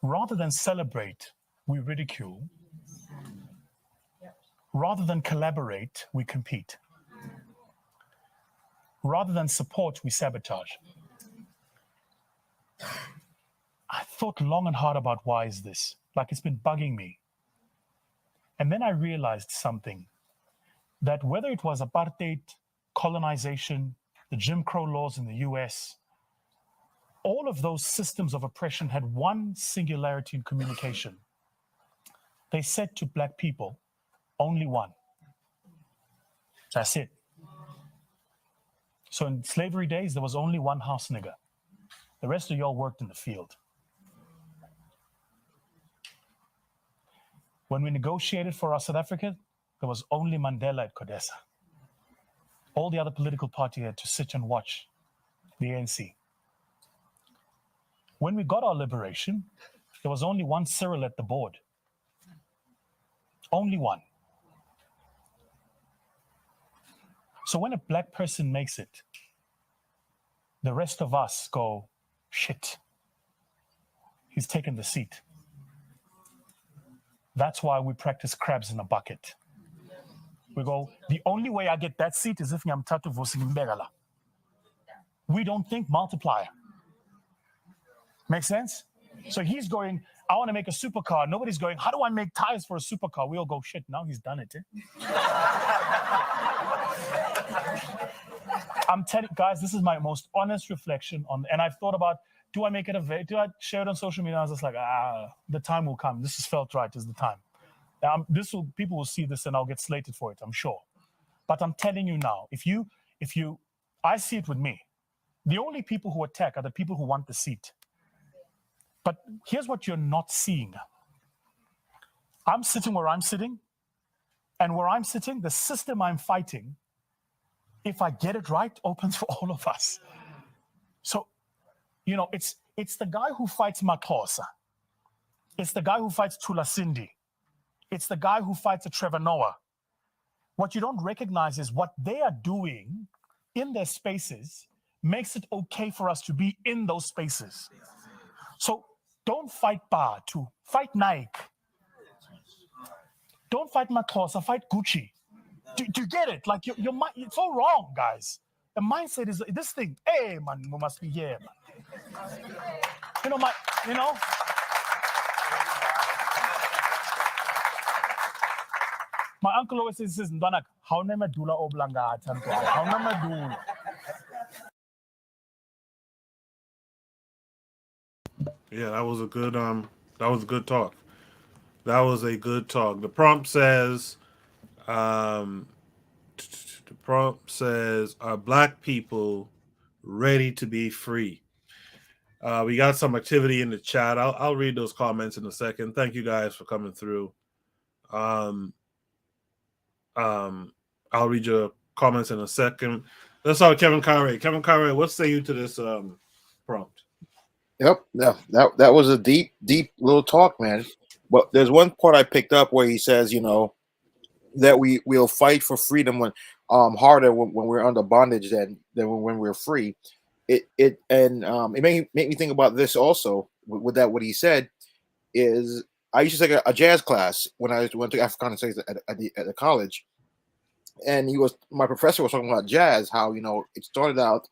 rather than celebrate, we ridicule. Rather than collaborate, we compete. Rather than support, we sabotage. I thought long and hard about why is this? Like it's been bugging me. And then I realized something, that whether it was apartheid, colonization, the Jim Crow laws in the US, all of those systems of oppression had one singularity in communication. They said to Black people, only one. That's it. So in slavery days, there was only one house nigger. The rest of y'all worked in the field. When we negotiated for our South Africa, there was only Mandela at CODESA. All the other political parties had to sit and watch the ANC. When we got our liberation, there was only one Cyril at the board. Only one. So when a Black person makes it, the rest of us go, shit, he's taken the seat. That's why we practice crabs in a bucket. We go, the only way I get that seat is if I'm Tatu Vosimbegala. We don't think multiplier. Make sense? So he's going, I want to make a supercar. Nobody's going, how do I make tires for a supercar? We all go, shit, now he's done it. I'm telling you guys, this is my most honest reflection on, and I've thought about, do I make it do I share it on social media? I was just like, the time will come. This has felt right, is the time. People will see this and I'll get slated for it, I'm sure. But I'm telling you now, I see it with me. The only people who attack are the people who want the seat. But here's what you're not seeing. I'm sitting where I'm sitting, and where I'm sitting, the system I'm fighting, if I get it right, opens for all of us. So, it's the guy who fights Makosa. It's the guy who fights Tulasindi. It's the guy who fights a Trevor Noah. What you don't recognize is what they are doing in their spaces makes it okay for us to be in those spaces. So don't fight Batu, fight Nike. Don't fight Makosa, fight Gucci. Do you get it? Like your mind, it's all wrong, guys. The mindset is this thing. Hey, man, we must be here, man. My uncle always says, "Ndanak, how nema dula oblanga tanto, how nema dula." Yeah, that was a good talk. That was a good talk. The prompt says, are Black people ready to be free? We got some activity in the chat. I'll read those comments in a second. Thank you guys for coming through. I'll read your comments in a second. Let's start with Kevin Conrad. Kevin Conrad, what say you to this prompt? Yep, that was a deep little talk, man. But there's one part I picked up where he says, that we'll fight for freedom when harder when we're under bondage than when we're free. It made me think about this also with that. What he said is, I used to take a jazz class when I went to Africana Studies at the college, and my professor was talking about jazz, how it started out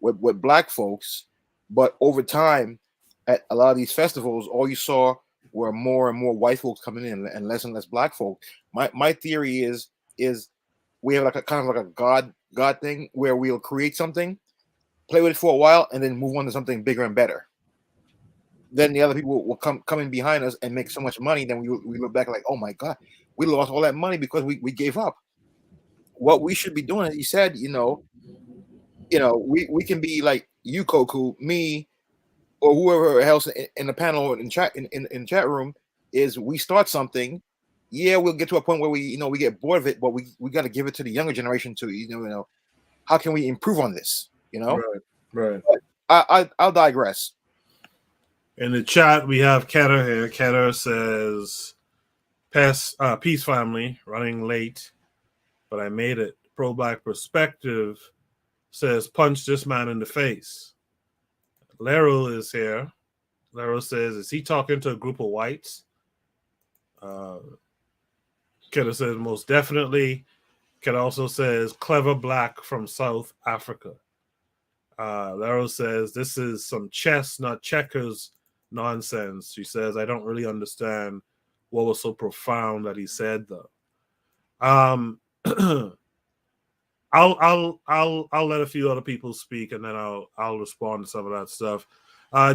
with Black folks, but over time at a lot of these festivals, all you saw were more and more white folks coming in and less Black folk. My theory is we have like a kind of like a God thing where we'll create something, play with it for a while, and then move on to something bigger and better. Then the other people will come in behind us and make so much money. Then we look back like, oh my God, we lost all that money because we gave up. what we should be doing, he said, we can be like you, Koku, me, or whoever else in the panel in chat in chat room, is we start something. Yeah, we'll get to a point where we get bored of it, but we got to give it to the younger generation to how can we improve on this? Right. I'll digress. In the chat, we have Ketter here. Ketter says, peace family, running late, but I made it. Pro-Black Perspective says, punch this man in the face. Lero is here. Lero says, is he talking to a group of whites? Ketter says, most definitely. Ketter also says, clever black from South Africa. Lero says, this is some chess, not checkers nonsense. She says, I don't really understand what was so profound that he said, though. I'll let a few other people speak, and then I'll respond to some of that stuff.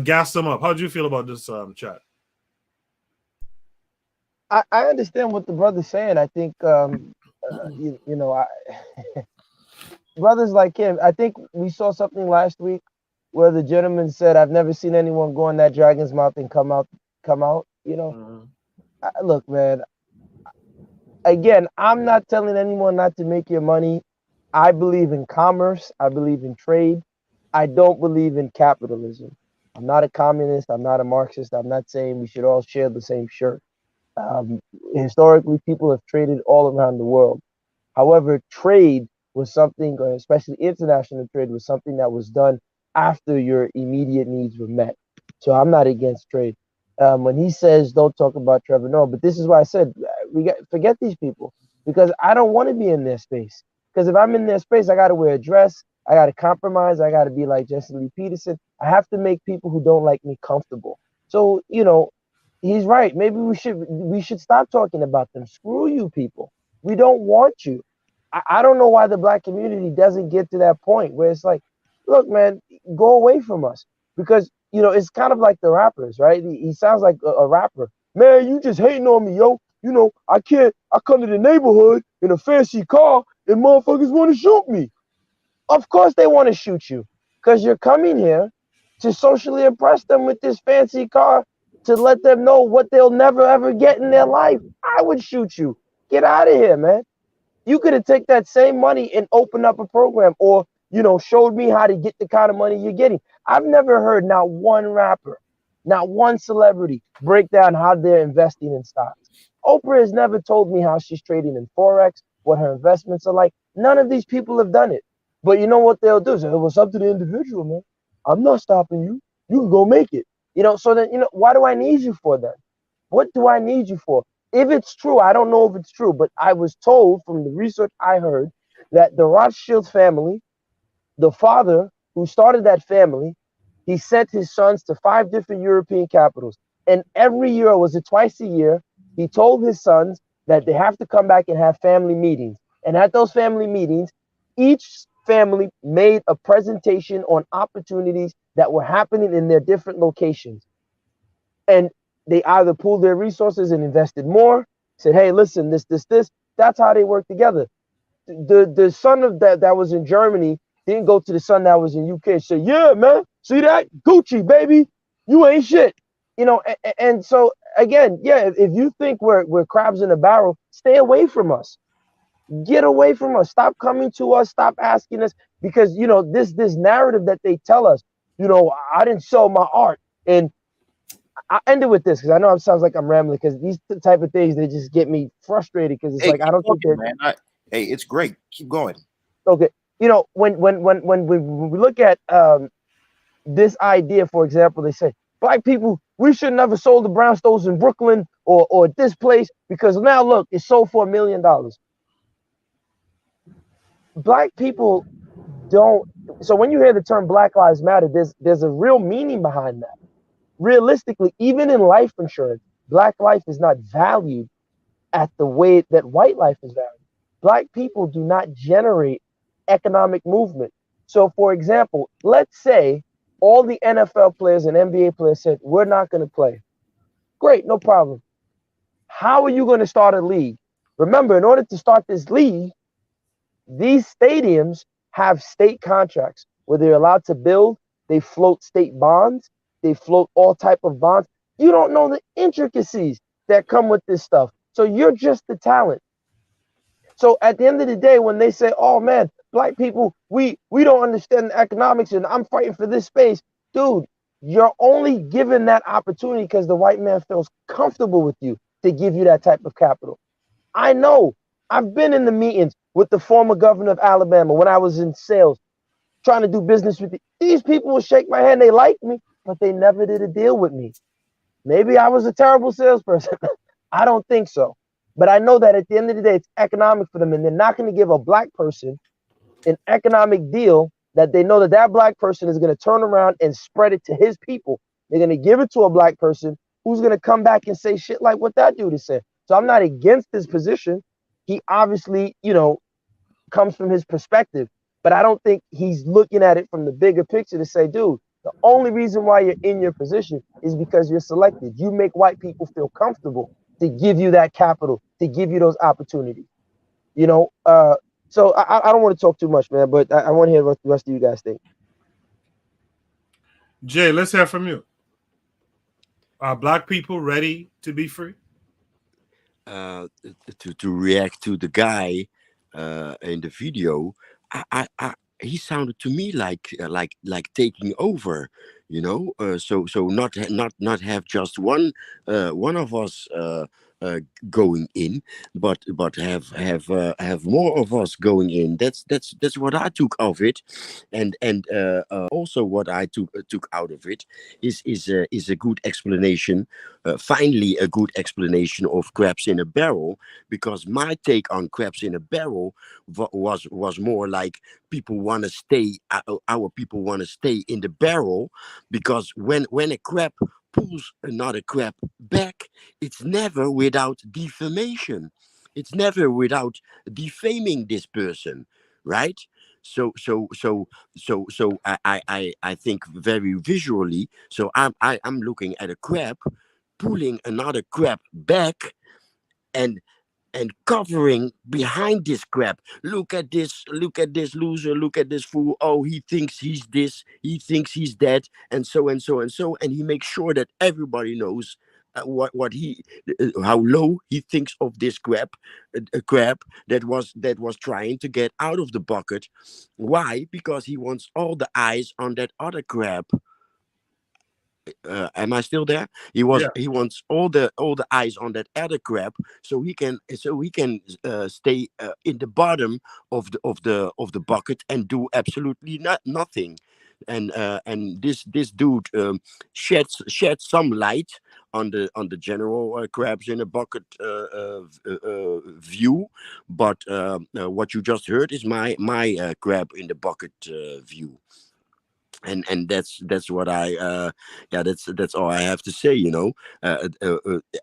Gas them up. How do you feel about this chat? I understand what the brother's saying. I think brothers like him. I think we saw something last week where the gentleman said, "I've never seen anyone go in that dragon's mouth and come out." Look, man. Again, I'm not telling anyone not to make your money. I believe in commerce. I believe in trade. I don't believe in capitalism. I'm not a communist. I'm not a Marxist. I'm not saying we should all share the same shirt. Historically, people have traded all around the world. However, trade was something, especially international trade, was something that was done after your immediate needs were met. So I'm not against trade. When he says don't talk about Trevor Noah, but this is why I said forget these people, because I don't want to be in their space. Because if I'm in their space, I got to wear a dress, I got to compromise, I got to be like Jesse Lee Peterson. I have to make people who don't like me comfortable. So he's right. Maybe we should stop talking about them. Screw you people. We don't want you. I don't know why the black community doesn't get to that point where it's like, look, man, go away from us. Because, it's kind of like the rappers, right? He sounds like a rapper. Man, you just hating on me, yo. I come to the neighborhood in a fancy car and motherfuckers want to shoot me. Of course they want to shoot you because you're coming here to socially impress them with this fancy car to let them know what they'll never, ever get in their life. I would shoot you. Get out of here, man. You could have taken that same money and opened up a program or, showed me how to get the kind of money you're getting. I've never heard not one rapper, not one celebrity break down how they're investing in stocks. Oprah has never told me how she's trading in Forex, what her investments are like. None of these people have done it. But you know what they'll do? Say, well, it's up to the individual, man. I'm not stopping you. You can go make it. So then, why do I need you for then? What do I need you for? If it's true, I don't know if it's true, but I was told from the research I heard that the Rothschild family, the father who started that family, he sent his sons to 5 different European capitals. And every year, or was it twice a year, he told his sons that they have to come back and have family meetings. And at those family meetings, each family made a presentation on opportunities that were happening in their different locations. And they either pooled their resources and invested more, said, hey, listen, this. That's how they work together. The son of that was in Germany didn't go to the son that was in UK. Say, yeah, man, see that? Gucci, baby, you ain't shit. And so again, yeah, if you think we're crabs in a barrel, stay away from us. Get away from us. Stop coming to us. Stop asking us, because this narrative that they tell us, I didn't sell my art. And I ended with this because I know it sounds like I'm rambling, because these type of things, they just get me frustrated, because it's like I don't think they're. Hey, it's great. Keep going. Okay, when we look at this idea, for example, they say black people, we should never sold the brownstones in Brooklyn or this place, because now look, it sold for $1 million. Black people don't. So when you hear the term Black Lives Matter, there's a real meaning behind that. Realistically, even in life insurance, black life is not valued at the way that white life is valued. Black people do not generate economic movement. So, for example, let's say all the NFL players and NBA players said, we're not going to play. Great, no problem. How are you going to start a league? Remember, in order to start this league, These stadiums have state contracts where they're allowed to build. They float state bonds. They float all type of bonds. You don't know the intricacies that come with this stuff. So you're just the talent. So at the end of the day, when they say, "Oh man, black people, we don't understand the economics, and I'm fighting for this space," dude, you're only given that opportunity because the white man feels comfortable with you to give you that type of capital. I know. I've been in the meetings with the former governor of Alabama when I was in sales, trying to do business with these people. Will shake my hand. They like me, but they never did a deal with me. Maybe I was a terrible salesperson. I don't think so. But I know that at the end of the day, it's economic for them, and they're not going to give a black person an economic deal that they know that that black person is going to turn around and spread it to his people. They're going to give it to a black person who's going to come back and say shit like what that dude is saying. So I'm not against his position. He obviously, comes from his perspective, but I don't think he's looking at it from the bigger picture to say, dude, the only reason why you're in your position is because you're selected. You make white people feel comfortable to give you that capital, to give you those opportunities. So I don't want to talk too much, man, but I want to hear what the rest of you guys think. Jay, let's hear from you. Are black people ready to be free? To react to the guy in the video, he sounded to me like taking over, so not have just one of us going in, but have more of us going in. That's what I took of it, and also what I took out of it is a good explanation. Finally, a good explanation of crabs in a barrel, because my take on crabs in a barrel was more like people want to stay. Our people want to stay in the barrel, because when a crab pulls another crab back, it's never without defamation. It's never without defaming this person, right? So I think very visually. So I'm looking at a crab pulling another crab back, and covering behind this crab. Look at this loser, look at this fool. Oh, he thinks he's this, he thinks he's that, and so and so and so, and he makes sure that everybody knows what he how low he thinks of this crab, a crab that was trying to get out of the bucket. Why? Because he wants all the eyes on that other crab. Am I still there? He wants all the eyes on that other crab, so he can stay in the bottom of the bucket and do absolutely nothing. And this dude sheds some light on the general crabs in a bucket view, but what you just heard is my crab in the bucket view. And that's what that's all I have to say.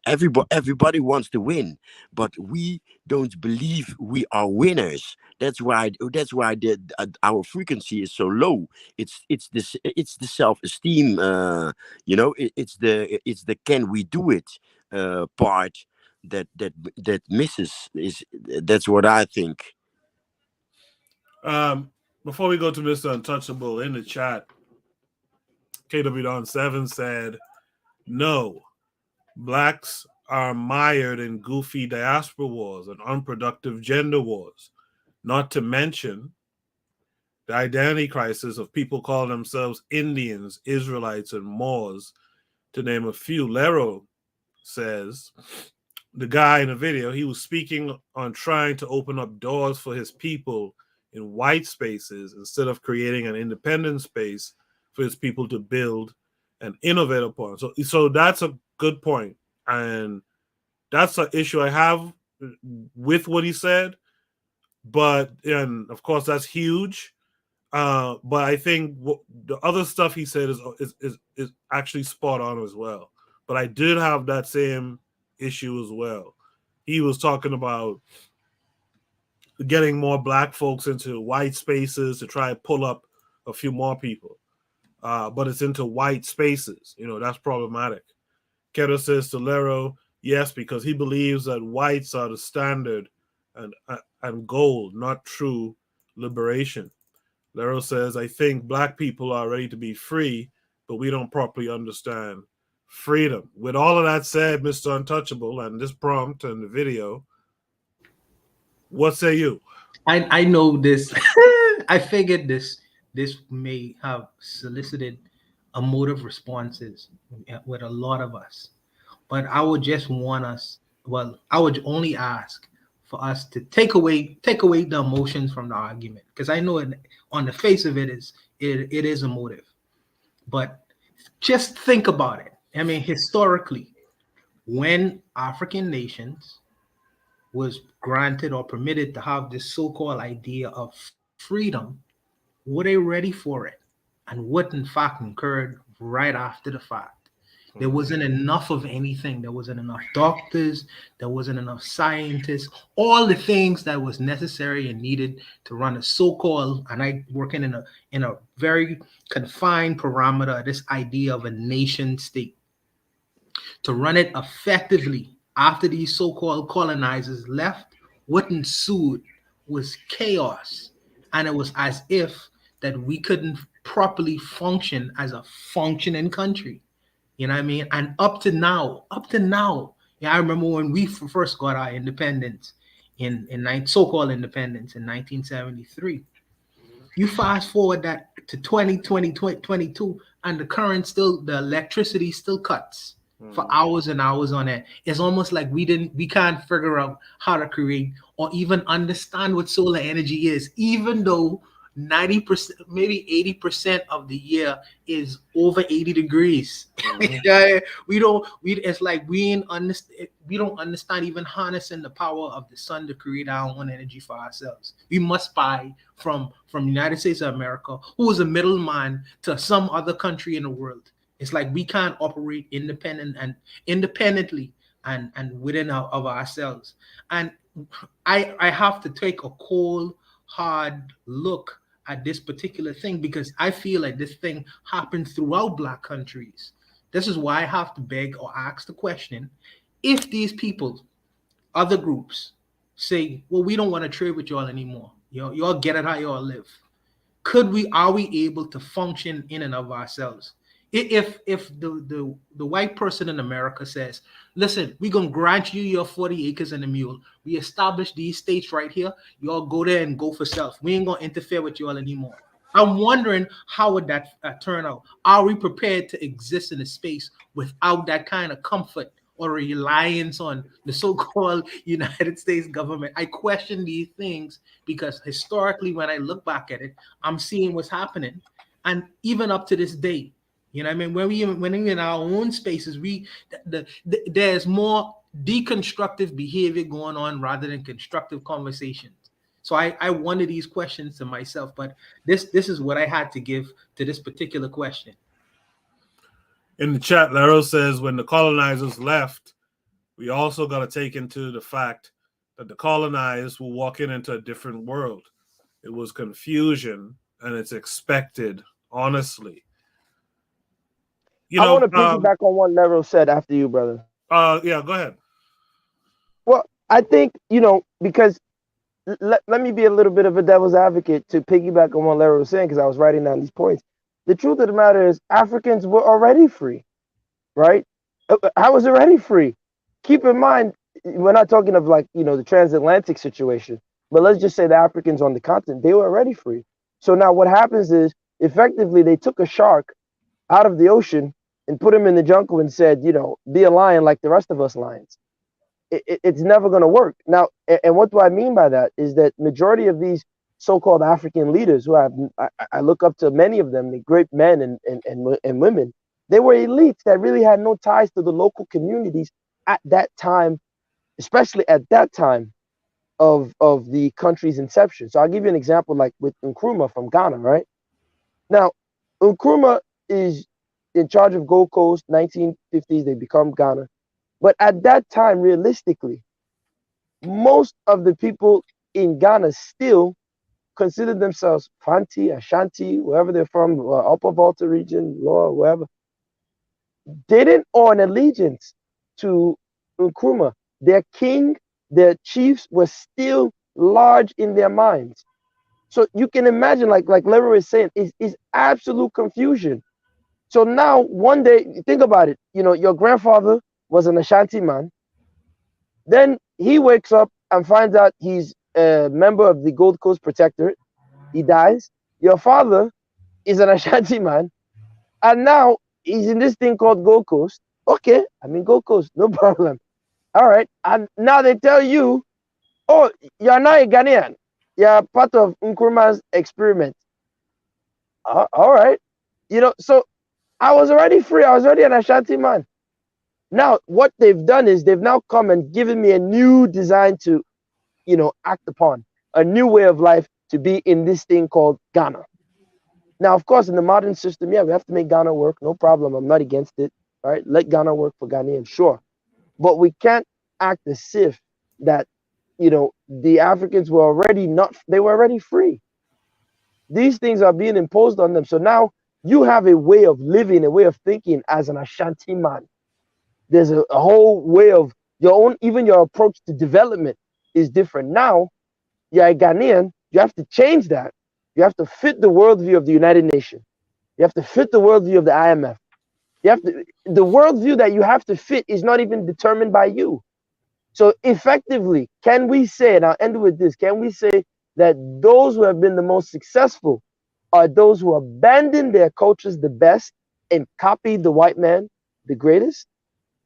Everybody wants to win, but we don't believe we are winners. That's why our frequency is so low. It's the self-esteem. It's the can we do it part that misses. That's what I think. Before we go to Mr. Untouchable, in the chat, KW Don 7 said, no, blacks are mired in goofy diaspora wars and unproductive gender wars, not to mention the identity crisis of people calling themselves Indians, Israelites, and Moors, to name a few. Lero says, the guy in the video, he was speaking on trying to open up doors for his people in white spaces instead of creating an independent space for his people to build and innovate upon. So that's a good point. And that's an issue I have with what he said. And of course, that's huge. But I think the other stuff he said is actually spot on as well. But I did have that same issue as well. He was talking about getting more black folks into white spaces to try and pull up a few more people. But it's into white spaces. That's problematic. Keto says to Lero, yes, because he believes that whites are the standard and gold, not true liberation. Lero says, I think black people are ready to be free, but we don't properly understand freedom. With all of that said, Mr. Untouchable, and this prompt and the video, what say you? I know this. I figured this may have solicited emotive responses with a lot of us, but I would just want us. Well, I would only ask for us to take away the emotions from the argument, because I know on the face of it is emotive, but just think about it. I mean, historically, when African nations was granted or permitted to have this so-called idea of freedom, were they ready for it? And what in fact occurred right after the fact? There wasn't enough of anything. There wasn't enough doctors. There wasn't enough scientists. All the things that was necessary and needed to run a so-called, and I working in a very confined parameter, this idea of a nation state, to run it effectively after these so-called colonizers left. What ensued was chaos, and it was as if that we couldn't properly function as a functioning country. You know what I mean? And up to now, yeah, I remember when we first got our independence in so-called independence in 1973. You fast forward that to 2020, 2022, and the current still, the electricity still cuts for hours and hours on end. It's almost like we can't figure out how to create or even understand what solar energy is, even though 90%, maybe 80% of the year is over 80 degrees. Yeah, we it's like we don't understand even harnessing the power of the sun to create our own energy for ourselves. We must buy from the United States of America, who is a middleman to some other country in the world. It's like we can't operate independently and within of ourselves. And I have to take a cold, hard look at this particular thing, because I feel like this thing happens throughout black countries. This is why I have to beg or ask the question: if these people, other groups, say, well, we don't want to trade with y'all anymore, y'all get it how y'all live, are we able to function in and of ourselves? If the white person in America says, listen, we're gonna grant you your 40 acres and a mule, we establish these states right here, y'all go there and go for self, we ain't gonna interfere with y'all anymore. I'm wondering, how would that turn out? Are we prepared to exist in a space without that kind of comfort or reliance on the so-called United States government? I question these things because historically, when I look back at it, I'm seeing what's happening, and even up to this day, you know what I mean? When we in our own spaces, there's more deconstructive behavior going on rather than constructive conversations. So I wonder these questions to myself, but this is what I had to give to this particular question. In the chat, Lero says, when the colonizers left, we also got to take into the fact that the colonized will walk into a different world. It was confusion, and it's expected, honestly. I want to piggyback on what Lero said after you, brother. Yeah, go ahead. Well, I think, because let me be a little bit of a devil's advocate to piggyback on what Lero was saying, because I was writing down these points. The truth of the matter is Africans were already free, right? How was it already free? Keep in mind, we're not talking of the transatlantic situation, but let's just say the Africans on the continent, they were already free. So now what happens is, effectively, they took a shark out of the ocean and put him in the jungle and said, be a lion like the rest of us lions. It's never going to work. Now, and what do I mean by that is that majority of these so-called African leaders, who I look up to many of them, the great men and women, they were elites that really had no ties to the local communities at that time, especially at that time of the country's inception. So I'll give you an example, like with Nkrumah from Ghana, right? Now, Nkrumah is in charge of Gold Coast, 1950s, they become Ghana. But at that time, realistically, most of the people in Ghana still consider themselves Fanti, Ashanti, wherever they're from, Upper Volta region, Lower, wherever. They didn't owe an allegiance to Nkrumah. Their king, their chiefs were still large in their minds. So you can imagine, like Leroy is saying, is absolute confusion. So now one day, think about it. You know, your grandfather was an Ashanti man. Then he wakes up and finds out he's a member of the Gold Coast Protectorate. He dies. Your father is an Ashanti man, and now he's in this thing called Gold Coast. Okay, I'm in Gold Coast, no problem. All right, and now they tell you, oh, you're not a Ghanaian. You're part of Nkrumah's experiment. All right, you know. So I was already free. I was already an Ashanti man. Now what they've done is they've now come and given me a new design to, you know, act upon, a new way of life to be in this thing called Ghana. Now, of course, in the modern system, yeah, we have to make Ghana work. No problem. I'm not against it. All right, let Ghana work for Ghanaians, sure. But we can't act as if that, you know, the Africans were already not, they were already free. These things are being imposed on them. So now you have a way of living, a way of thinking as an Ashanti man. There's a whole way of your own, even your approach to development is different. Now, you're a Ghanaian, you have to change that. You have to fit the worldview of the United Nations. You have to fit the worldview of the IMF. You have to, the worldview that you have to fit is not even determined by you. So effectively, can we say, and I'll end with this, can we say that those who have been the most successful are those who abandon their cultures the best and copy the white man the greatest?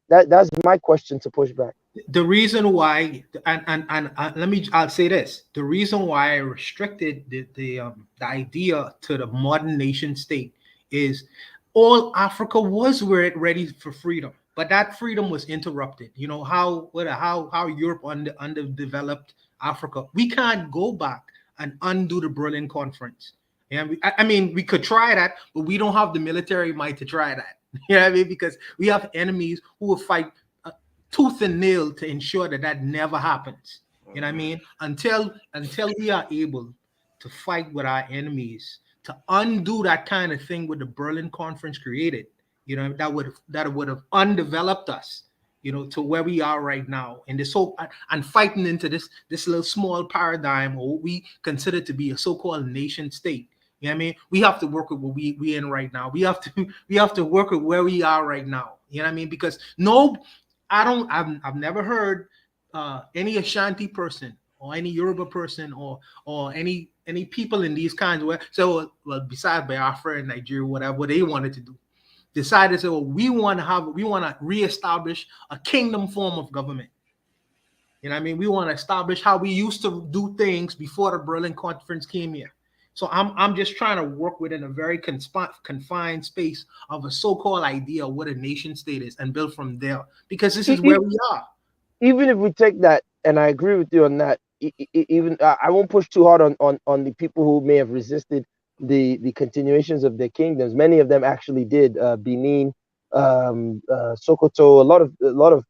That's my question to push back. The reason why, I'll say this: the reason why I restricted the idea to the modern nation state is all Africa was ready for freedom, but that freedom was interrupted. You know how Europe underdeveloped Africa. We can't go back and undo the Berlin Conference. And I mean, we could try that, but we don't have the military might to try that. You know what I mean? Because we have enemies who will fight tooth and nail to ensure that that never happens. You know what I mean? Until we are able to fight with our enemies to undo that kind of thing what the Berlin Conference created, you know, that would have undeveloped us, you know, to where we are right now, and this whole and fighting into this little small paradigm or what we consider to be a so-called nation state. You know what I mean? We have to work with what we in right now. We have to work with where we are right now. You know what I mean? Because I've never heard any Ashanti person or any Yoruba person or any people in these kinds of so well besides Biafra and Nigeria, whatever they wanted to do, decided to say, well, we want to reestablish a kingdom form of government. You know what I mean? We want to establish how we used to do things before the Berlin Conference came here. So I'm just trying to work within a very confined space of a so-called idea of what a nation state is and build from there, because this is where we are. Even if we take that, and I agree with you on that, even I won't push too hard on the people who may have resisted the continuations of their kingdoms. Many of them actually did. Benin, Sokoto, a lot of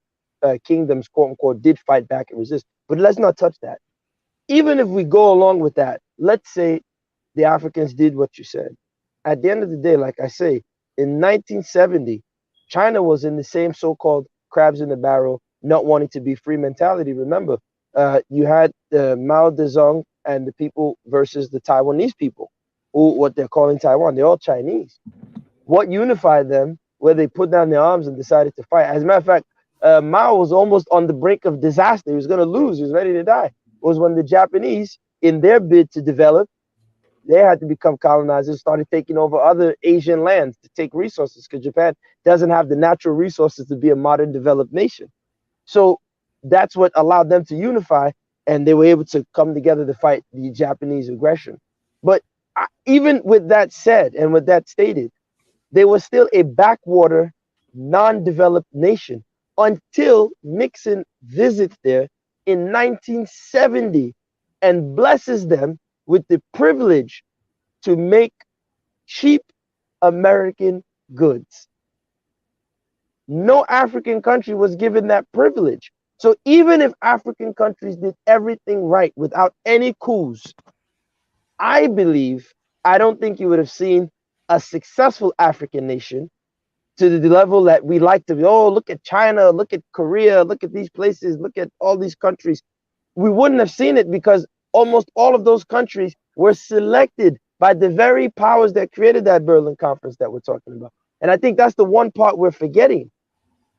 kingdoms, quote unquote, did fight back and resist. But let's not touch that. Even if we go along with that, let's say the Africans did what you said. At the end of the day, like I say, in 1970, China was in the same so-called crabs in the barrel, not wanting to be free mentality. Remember, you had Mao Zedong and the people versus the Taiwanese people, who what they're calling Taiwan. They're all Chinese. What unified them, where they put down their arms and decided to fight? As a matter of fact, Mao was almost on the brink of disaster. He was going to lose. He was ready to die. It was when the Japanese, in their bid to develop, they had to become colonizers, started taking over other Asian lands to take resources, because Japan doesn't have the natural resources to be a modern developed nation. So that's what allowed them to unify, and they were able to come together to fight the Japanese aggression. But even with that said, and with that stated, they were still a backwater, non-developed nation until Nixon visits there in 1970 and blesses them with the privilege to make cheap American goods. No African country was given that privilege. So even if African countries did everything right without any coups, I don't think you would have seen a successful African nation to the level that we like to be. Oh, look at China, look at Korea, look at these places, look at all these countries. we wouldn't have seen it because almost all of those countries were selected by the very powers that created that Berlin Conference that we're talking about. And I think that's the one part we're forgetting.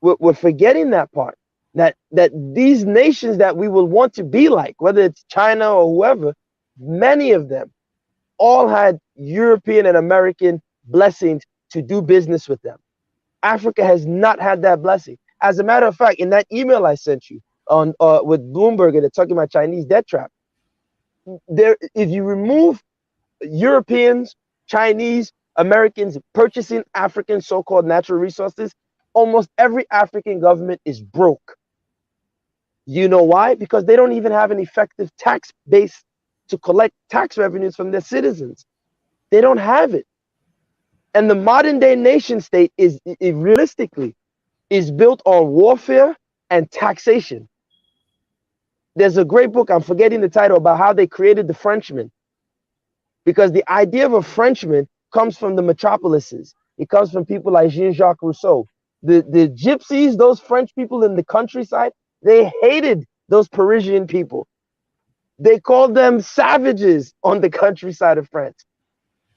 We're forgetting that part, that these nations that we will want to be like, whether it's China or whoever, many of them all had European and American blessings to do business with them. Africa has not had that blessing. As a matter of fact, in that email I sent you on with Bloomberg and talking about Chinese debt trap, there, if you remove Europeans, Chinese, Americans purchasing African so-called natural resources, almost every African government is broke. You know why? Because they don't even have an effective tax base to collect tax revenues from their citizens. They don't have it. And the modern day nation state is realistically is built on warfare and taxation. There's a great book, I'm forgetting the title, about how they created the Frenchman. Because the idea of a Frenchman comes from the metropolises. It comes from people like Jean-Jacques Rousseau. The gypsies, those French people in the countryside, they hated those Parisian people. They called them savages on the countryside of France.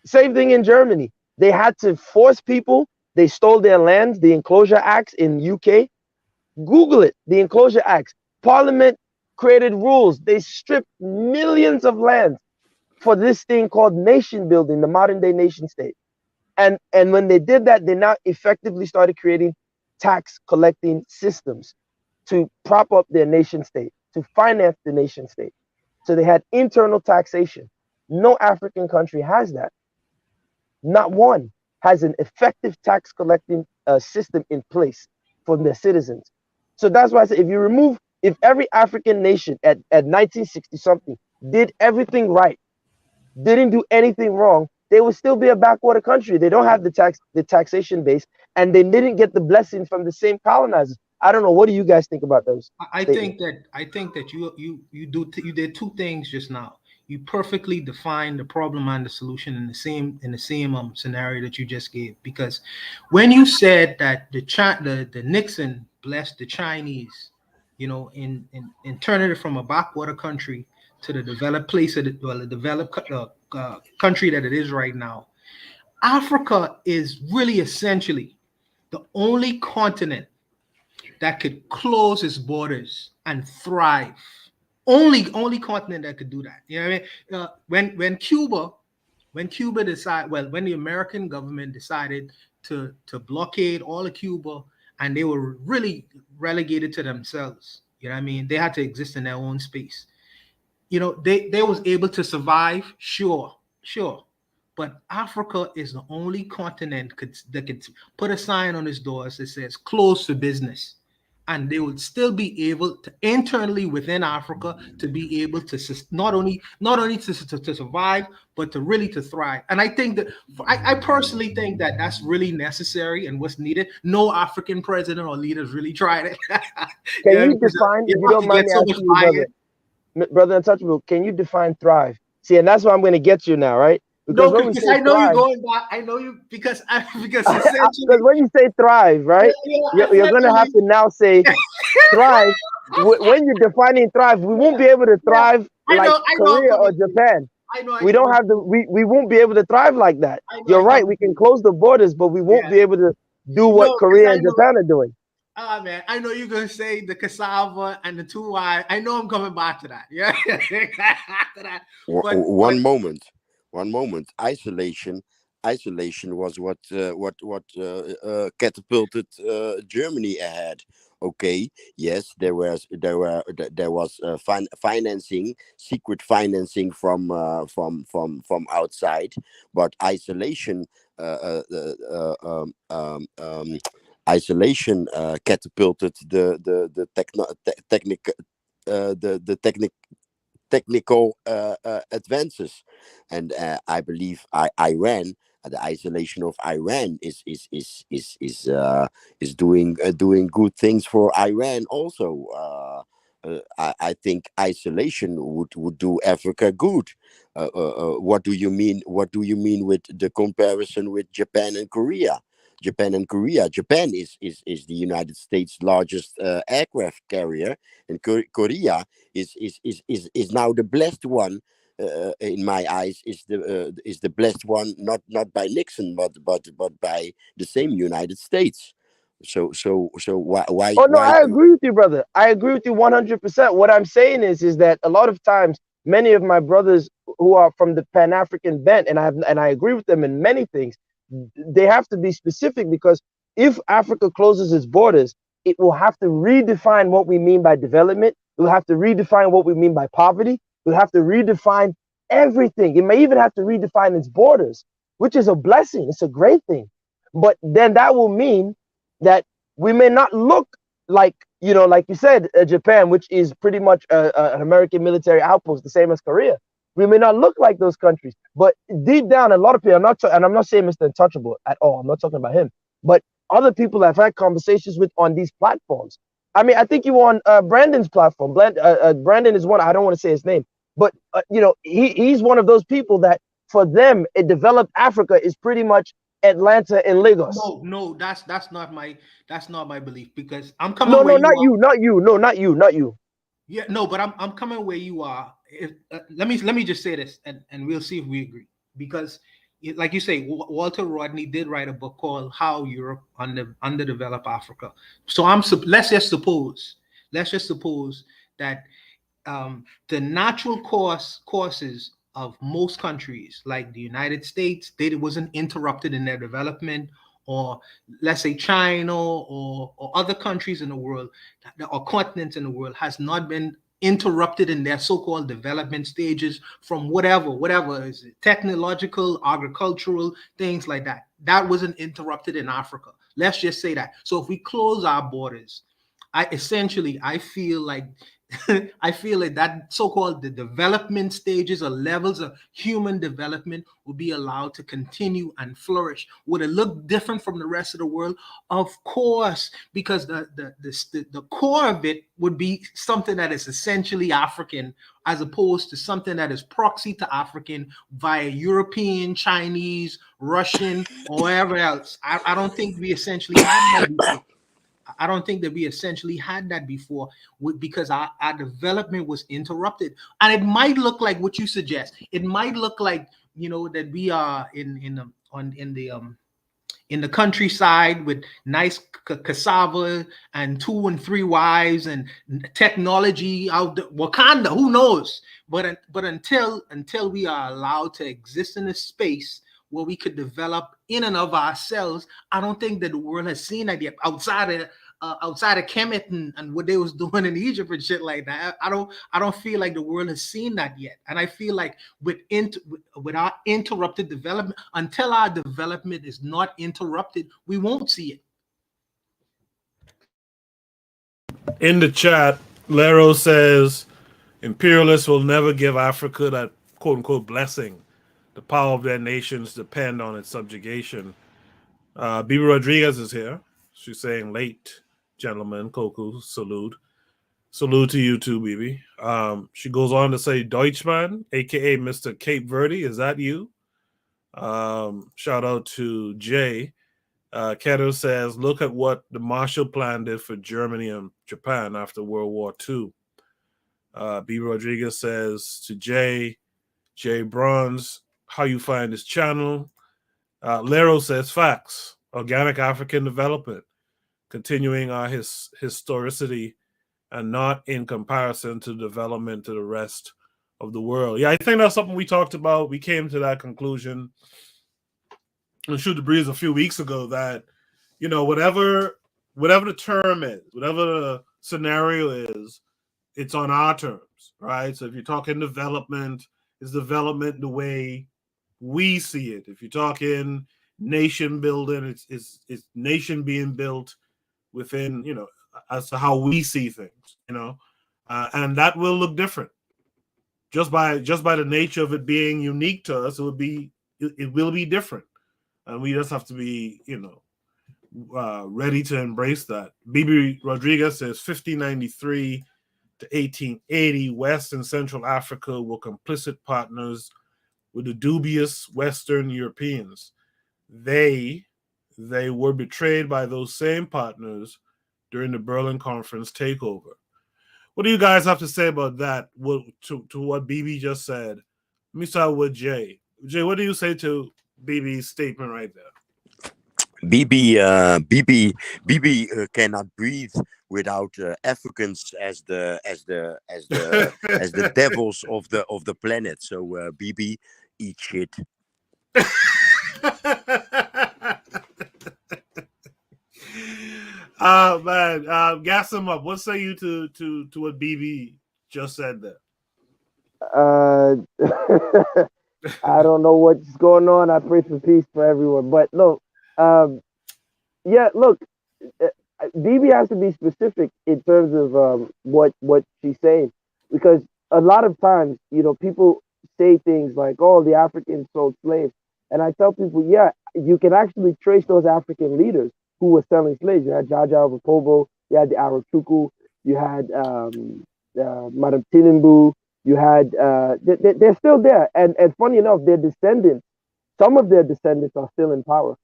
Same thing in Germany. They had to force people. They stole their lands, the Enclosure Acts in UK. Google it, the Enclosure Acts. Parliament created rules. They stripped millions of land for this thing called nation building, the modern day nation state. And when they did that, they now effectively started creating tax collecting systems to prop up their nation state, to finance the nation state. So they had internal taxation. No African country has that. Not one has an effective tax collecting system in place for their citizens. So that's why I say if every African nation at 1960 something did everything right, didn't do anything wrong, they would still be a backwater country. They don't have the taxation base, and they didn't get the blessing from the same colonizers. I don't know. What do you guys think about those? I think that you did two things just now. You perfectly defined the problem and the solution in the same scenario that you just gave. Because when you said that the Nixon blessed the Chinese, in turning it from a backwater country to the developed place of the developed country that it is right now, Africa is really essentially the only continent that could close its borders and thrive. Only continent that could do that. You know what I mean? When Cuba decided, when the American government decided to blockade all of Cuba, and they were really relegated to themselves. You know what I mean? They had to exist in their own space. They was able to survive, sure. But Africa is the only continent that could put a sign on its doors that says closed for business. And they would still be able to internally within Africa to be able to not only to survive, but to really to thrive. And I think that I personally think that that's really necessary and what's needed. No African president or leaders really tried it. Can you define, if you don't mind me asking you, brother Untouchable, can you define thrive? See, and that's what I'm going to get you now, right? Because I know you're going back. I know you because essentially when you say thrive, right? You're going to have to now say thrive. When you're defining thrive, we won't be able to thrive like Korea or Japan. We don't have we won't be able to thrive like that. You're right. We can close the borders, but we won't be able to do what Korea and Japan are doing. Oh man, I know you're gonna say the cassava and the 2Y. I know I'm coming back to that. Yeah. One moment. Isolation was what catapulted Germany ahead. Okay, yes, there was secret financing from outside, but isolation catapulted the technical advances, and I believe Iran, the isolation of Iran is doing good things for Iran also. I think isolation would do Africa good. What do you mean? What do you mean with the comparison with Japan and Korea? Japan and Korea. Japan is the United States' largest aircraft carrier, and Korea is now the blessed one. In my eyes, is the blessed one, not by Nixon, but by the same United States. So Oh no, why I agree with you, brother. I agree with you 100%. What I'm saying is that a lot of times, many of my brothers who are from the Pan African bent, and I agree with them in many things. They have to be specific, because if Africa closes its borders, it will have to redefine what we mean by development. It will have to redefine what we mean by poverty. It will have to redefine everything. It may even have to redefine its borders, which is a blessing. It's a great thing. But then that will mean that we may not look like, like you said, Japan, which is pretty much an American military outpost, the same as Korea. We may not look like those countries, but deep down, a lot of people, and I'm not saying Mr. Untouchable at all. I'm not talking about him, but other people I've had conversations with on these platforms. I mean, I think you were on Brandon's platform. Brandon is one. I don't want to say his name, but he's one of those people that for them, a developed Africa is pretty much Atlanta and Lagos. No, that's not my belief, because I'm coming. No, not you. No, not you. Yeah, no, but I'm coming where you are. Let me just say this, and we'll see if we agree. Because, like you say, Walter Rodney did write a book called "How Europe Underdeveloped Africa." So let's just suppose that the natural courses of most countries, like the United States, they wasn't interrupted in their development, or let's say China or other countries in the world, or continents in the world, has not been interrupted in their so-called development stages from whatever is it, technological, agricultural, things like that. That wasn't interrupted in Africa. Let's just say that. So if we close our borders, I feel like that so-called the development stages or levels of human development will be allowed to continue and flourish. Would it look different from the rest of the world? Of course, because the core of it would be something that is essentially African, as opposed to something that is proxy to African via European, Chinese, Russian, or wherever else. I don't think we essentially had that before. I don't think that we essentially had that before, because our development was interrupted. And it might look like what you suggest. It might look like, that we are in the countryside with nice cassava and 2 and 3 wives and technology out there. Wakanda, who knows? But until we are allowed to exist in a space where we could develop in and of ourselves, I don't think that the world has seen that yet, outside of Kemet and what they was doing in Egypt and shit like that. I don't feel like the world has seen that yet. And I feel like with our interrupted development, until our development is not interrupted, we won't see it. In the chat, Lero says imperialists will never give Africa that quote unquote blessing. The power of their nations depend on its subjugation. Bibi Rodriguez is here. She's saying late, gentlemen. Koku, salute. Salute to you too, Bibi. She goes on to say, Deutschman, aka Mr. Cape Verde, is that you? Shout out to Jay. Keto says, look at what the Marshall Plan did for Germany and Japan after World War II. B. Rodriguez says to Jay Bronze, how you find this channel? Lero says, facts, organic African development, continuing our historicity and not in comparison to development to the rest of the world. Yeah, I think that's something we talked about. We came to that conclusion and Shoot the Breeze a few weeks ago that, whatever the term is, whatever the scenario is, it's on our terms, right? So if you're talking development, it's development the way we see it. If you're talking nation building, it's nation being built within, as to how we see things, and that will look different. Just by the nature of it being unique to us, it will be different. And we just have to be, ready to embrace that. Bibi Rodriguez says 1593 to 1880, West and Central Africa were complicit partners with the dubious Western Europeans. They they were betrayed by those same partners during the Berlin Conference takeover. What do you guys have to say about that? To what BB just said? Let me start with Jay. Jay, what do you say to BB's statement right there? BB cannot breathe without Africans as the devils of the planet. So BB, eat shit. Man, gas him up. What say you to what BB just said there? I don't know what's going on. I pray for peace for everyone. But look, yeah, look, BB has to be specific in terms of what she's saying, because a lot of times, people say things like, "Oh, the Africans sold slaves," and I tell people, yeah, you can actually trace those African leaders who were selling slaves. You had Jaja Vapobo, you had the Arachuku, you had Madam Tilimbu, you had they're still there, and funny enough, their descendants, some of their descendants are still in power.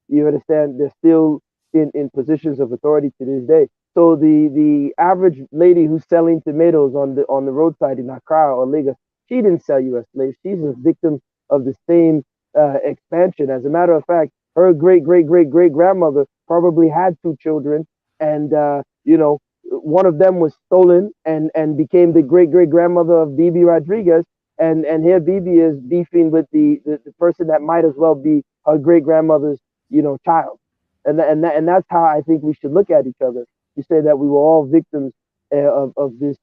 You understand? They're still in positions of authority to this day. So the average lady who's selling tomatoes on the roadside in Accra or Lagos, she didn't sell you as slaves. She's a victim of the same expansion. As a matter of fact, her great great great great grandmother probably had two children, and one of them was stolen and became the great great grandmother of Bibi Rodriguez. And here Bibi is beefing with the person that might as well be her great grandmother's child. And that's how I think we should look at each other. You say that we were all victims of this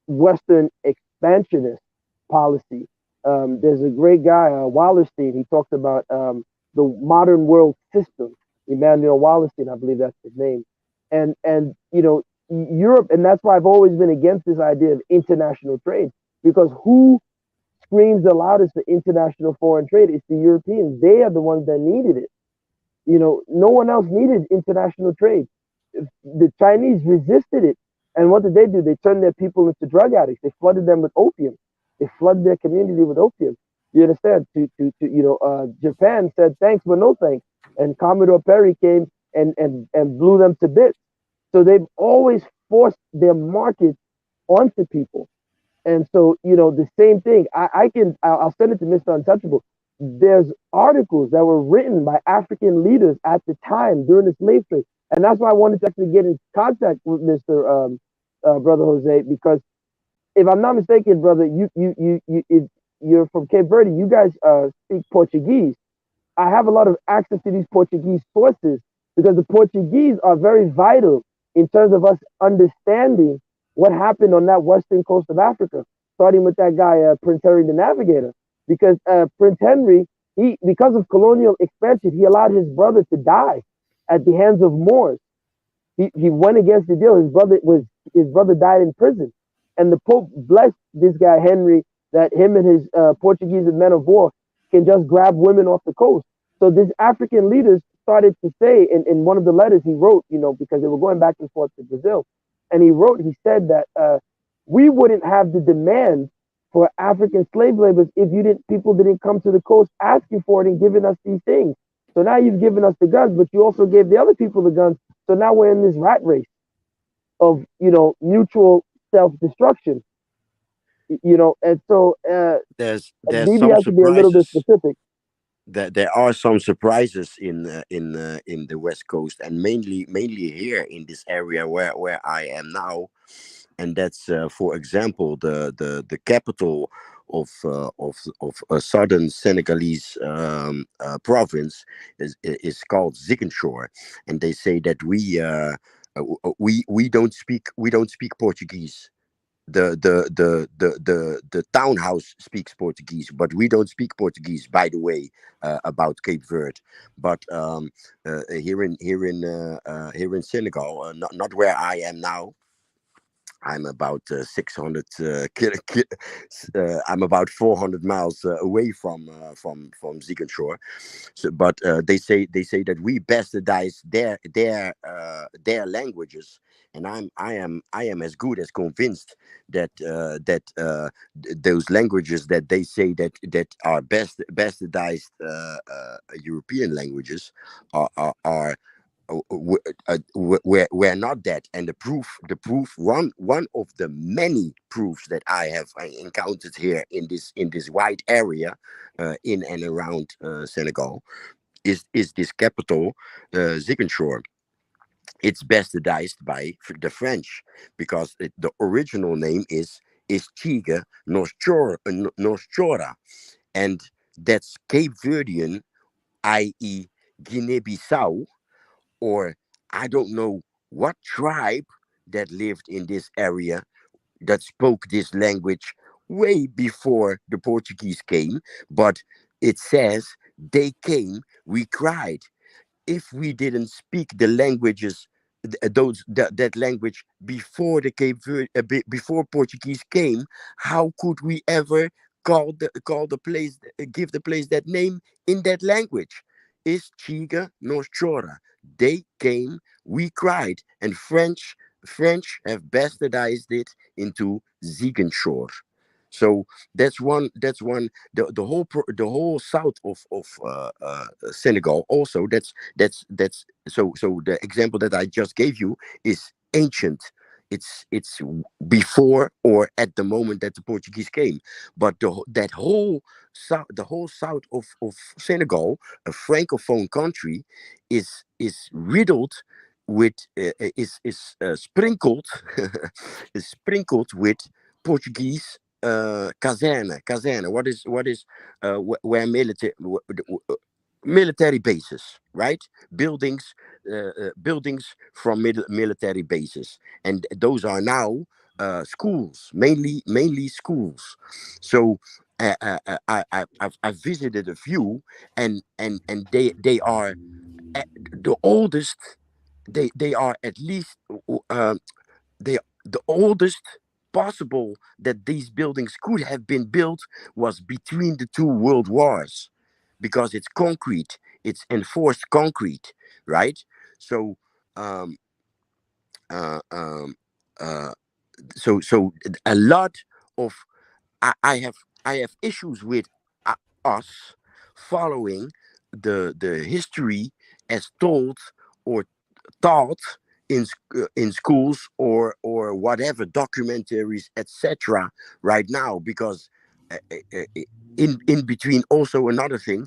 Western expansionist policy. There's a great guy, Wallerstein. He talks about the modern world system. Emmanuel Wallerstein, I believe that's his name. And Europe, and that's why I've always been against this idea of international trade, because who screams the loudest for international foreign trade? It's the Europeans. They are the ones that needed it. No one else needed international trade. The Chinese resisted it. And what did? They turned their people into drug addicts. They flooded them with opium. They flooded their community with opium. You understand? Japan said thanks, but no thanks. And Commodore Perry came and blew them to bits. So they've always forced their markets onto people. And so, the same thing. I'll send it to Mr. Untouchable. There's articles that were written by African leaders at the time during the slave trade, and that's why I wanted to actually get in contact with Mr. Brother Jose, because if I'm not mistaken, brother, you're from Cape Verde. You guys speak Portuguese. I have a lot of access to these Portuguese sources because the Portuguese are very vital in terms of us understanding what happened on that western coast of Africa, starting with that guy, Prince Henry the Navigator. Because Prince Henry, because of colonial expansion, he allowed his brother to die at the hands of Moors. He went against the deal. His brother died in prison, and the Pope blessed this guy Henry that him and his Portuguese men of war can just grab women off the coast. So these African leaders started to say in one of the letters he wrote, because they were going back and forth to Brazil, and he said that we wouldn't have the demand for African slave laborers if people didn't come to the coast asking for it and giving us these things. So now you've given us the guns, but you also gave the other people the guns. So now we're in this rat race of mutual self-destruction. And so there's BB some has to be a little bit surprises. specific. There are some surprises in the West Coast, and mainly here in this area where I am now, and that's for example the capital of a southern Senegalese province is called Ziguinchor, and they say that we don't speak Portuguese. The townhouse speaks Portuguese, but we don't speak Portuguese. By the way, about Cape Verde, but here in Senegal, not where I am now, I'm about 600 I'm about 400 miles away from Ziegenshore. So, but they say that we bastardize their languages, and I am as good as convinced that those languages that they say that are bastardized European languages are we're not that. And the proof one of the many proofs that I have encountered here in this wide area in and around Senegal is this capital, Ziguinchor. It's bastardized by the French, because the original name is Chiga Noschora, and that's Cape Verdean, i.e. Guinea-Bissau, or I don't know what tribe that lived in this area that spoke this language way before the Portuguese came. But it says they came, we cried. If we didn't speak the languages, that language before the before Portuguese came, how could we ever call the place, give the place that name in that language? Is Chiga Noschora. They came, we cried, and French have bastardized it into Ziegenshore. So the whole south of Senegal also. That's so the example that I just gave you is ancient. It's before or at the moment that the Portuguese came. But the whole south of Senegal, a francophone country, is riddled with sprinkled is sprinkled with Portuguese kazerne. What is where military bases, right? Buildings, buildings from military bases, and those are now schools, mainly schools. So I've visited a few, and they are the oldest. They are at least they the oldest possible that these buildings could have been built was between the two world wars, because it's concrete, it's enforced concrete, right? So um uh, um uh so a lot of I have issues with us following the history as told or taught in schools or whatever documentaries, etc. right now, because in between, also another thing,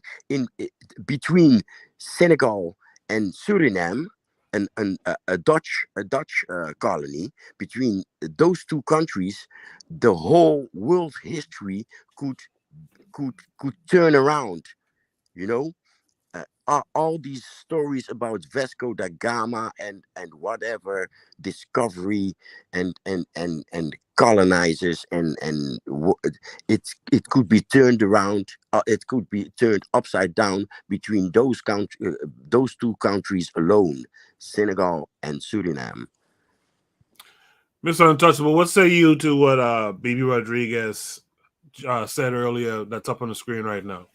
between Senegal and Suriname, a Dutch colony, between those two countries, the whole world history could could turn around, you know. All these stories about Vasco da Gama and whatever discovery and colonizers it could be turned around. It could be turned upside down between those two countries alone, Senegal and Suriname. Mr. Untouchable, what say you to what BB Rodriguez said earlier that's up on the screen right now?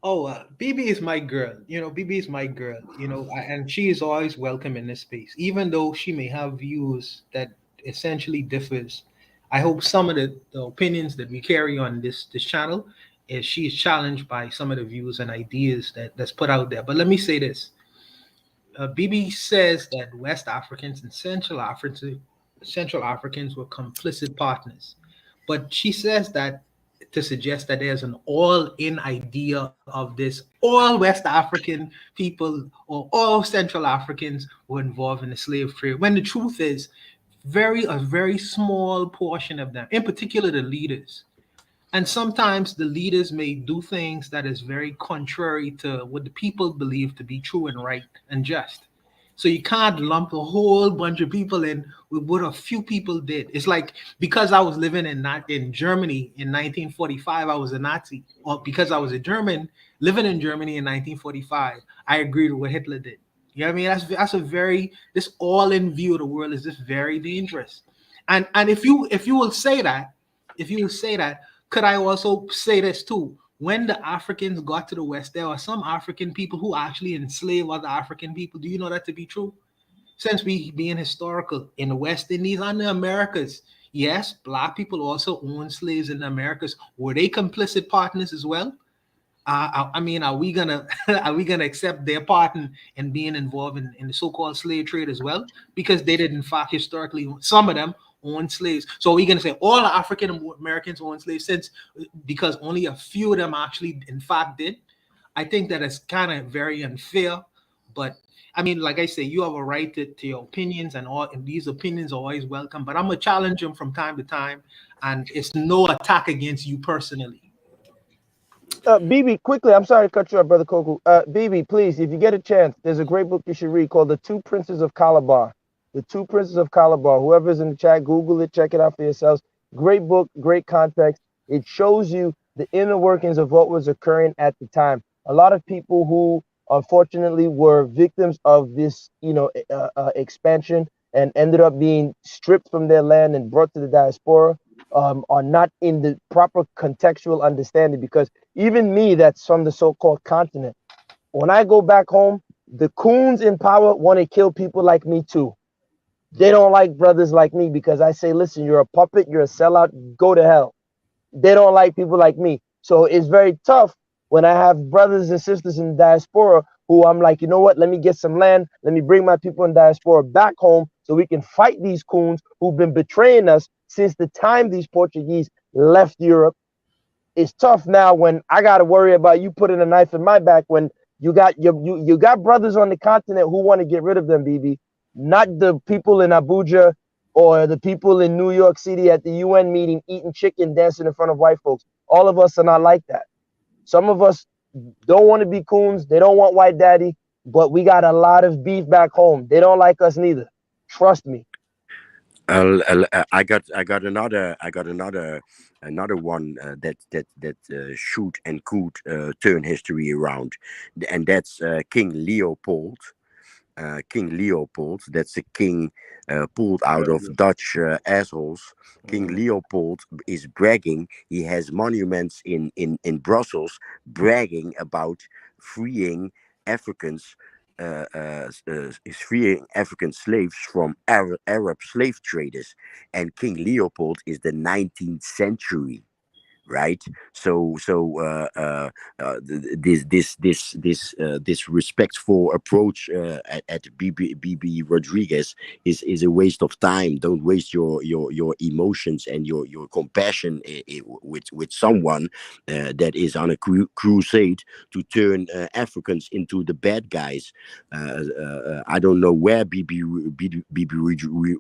Oh, BB is my girl. BB is my girl. And she is always welcome in this space, even though she may have views that essentially differs. I hope some of the opinions that we carry on this channel is she is challenged by some of the views and ideas that's put out there. But let me say this: BB says that West Africans and Central Africans were complicit partners, but she says that to suggest that there's an all-in idea of this, all West African people or all Central Africans were involved in the slave trade, when the truth is a very small portion of them, in particular the leaders. And sometimes the leaders may do things that is very contrary to what the people believe to be true and right and just. So you can't lump a whole bunch of people in with what a few people did. It's like, because I was living in Germany in 1945, I was a Nazi. Or because I was a German living in Germany in 1945, I agreed with what Hitler did. You know what I mean? That's a very, this all in view of the world is just very dangerous. And if you will say that, could I also say this too? When the Africans got to the West, there are some African people who actually enslave other African people. Do you know that to be true? Since we being historical in the West Indies and the Americas, yes, black people also owned slaves in the Americas. Were they complicit partners as well? I mean, are we gonna are we gonna accept their part in being involved in the so-called slave trade as well? Because they did in fact historically, some of them owned slaves. So are we gonna say all the African Americans owned slaves since because only a few of them actually in fact did? I think that is kind of very unfair. But I mean, like I say, you have a right to your opinions, and these opinions are always welcome. But I'm gonna challenge them from time to time, and it's no attack against you personally. BB, quickly, I'm sorry to cut you off, Brother Koku. BB, please, if you get a chance, there's a great book you should read called The Two Princes of Calabar. The Two Princes of Calabar. Whoever's in the chat, Google it, check it out for yourselves. Great book, great context. It shows you the inner workings of what was occurring at the time. A lot of people who unfortunately were victims of this, expansion and ended up being stripped from their land and brought to the diaspora are not in the proper contextual understanding, because even me that's from the so-called continent, when I go back home, the coons in power want to kill people like me too. They don't like brothers like me because I say, listen, you're a puppet, you're a sellout, go to hell. They don't like people like me. So it's very tough when I have brothers and sisters in the diaspora who I'm like, you know what, let me get some land, let me bring my people in diaspora back home so we can fight these coons who've been betraying us since the time these Portuguese left Europe. It's tough now when I got to worry about you putting a knife in my back when you got brothers on the continent who want to get rid of them, BB, not the people in Abuja or the people in New York City at the UN meeting eating chicken, dancing in front of white folks. All of us are not like that. Some of us don't want to be coons. They don't want white daddy, but we got a lot of beef back home. They don't like us neither. Trust me. I got another one that shoot and could turn history around, and that's King Leopold. King Leopold, that's a king pulled out of Dutch assholes. King Leopold is bragging. He has monuments in Brussels bragging about freeing Africans. Is freeing African slaves from Arab slave traders, and King Leopold is the 19th century, right? This respectful approach at BB Rodriguez is a waste of time. Don't waste your emotions and your compassion with someone that is on a crusade to turn Africans into the bad guys. I don't know where BB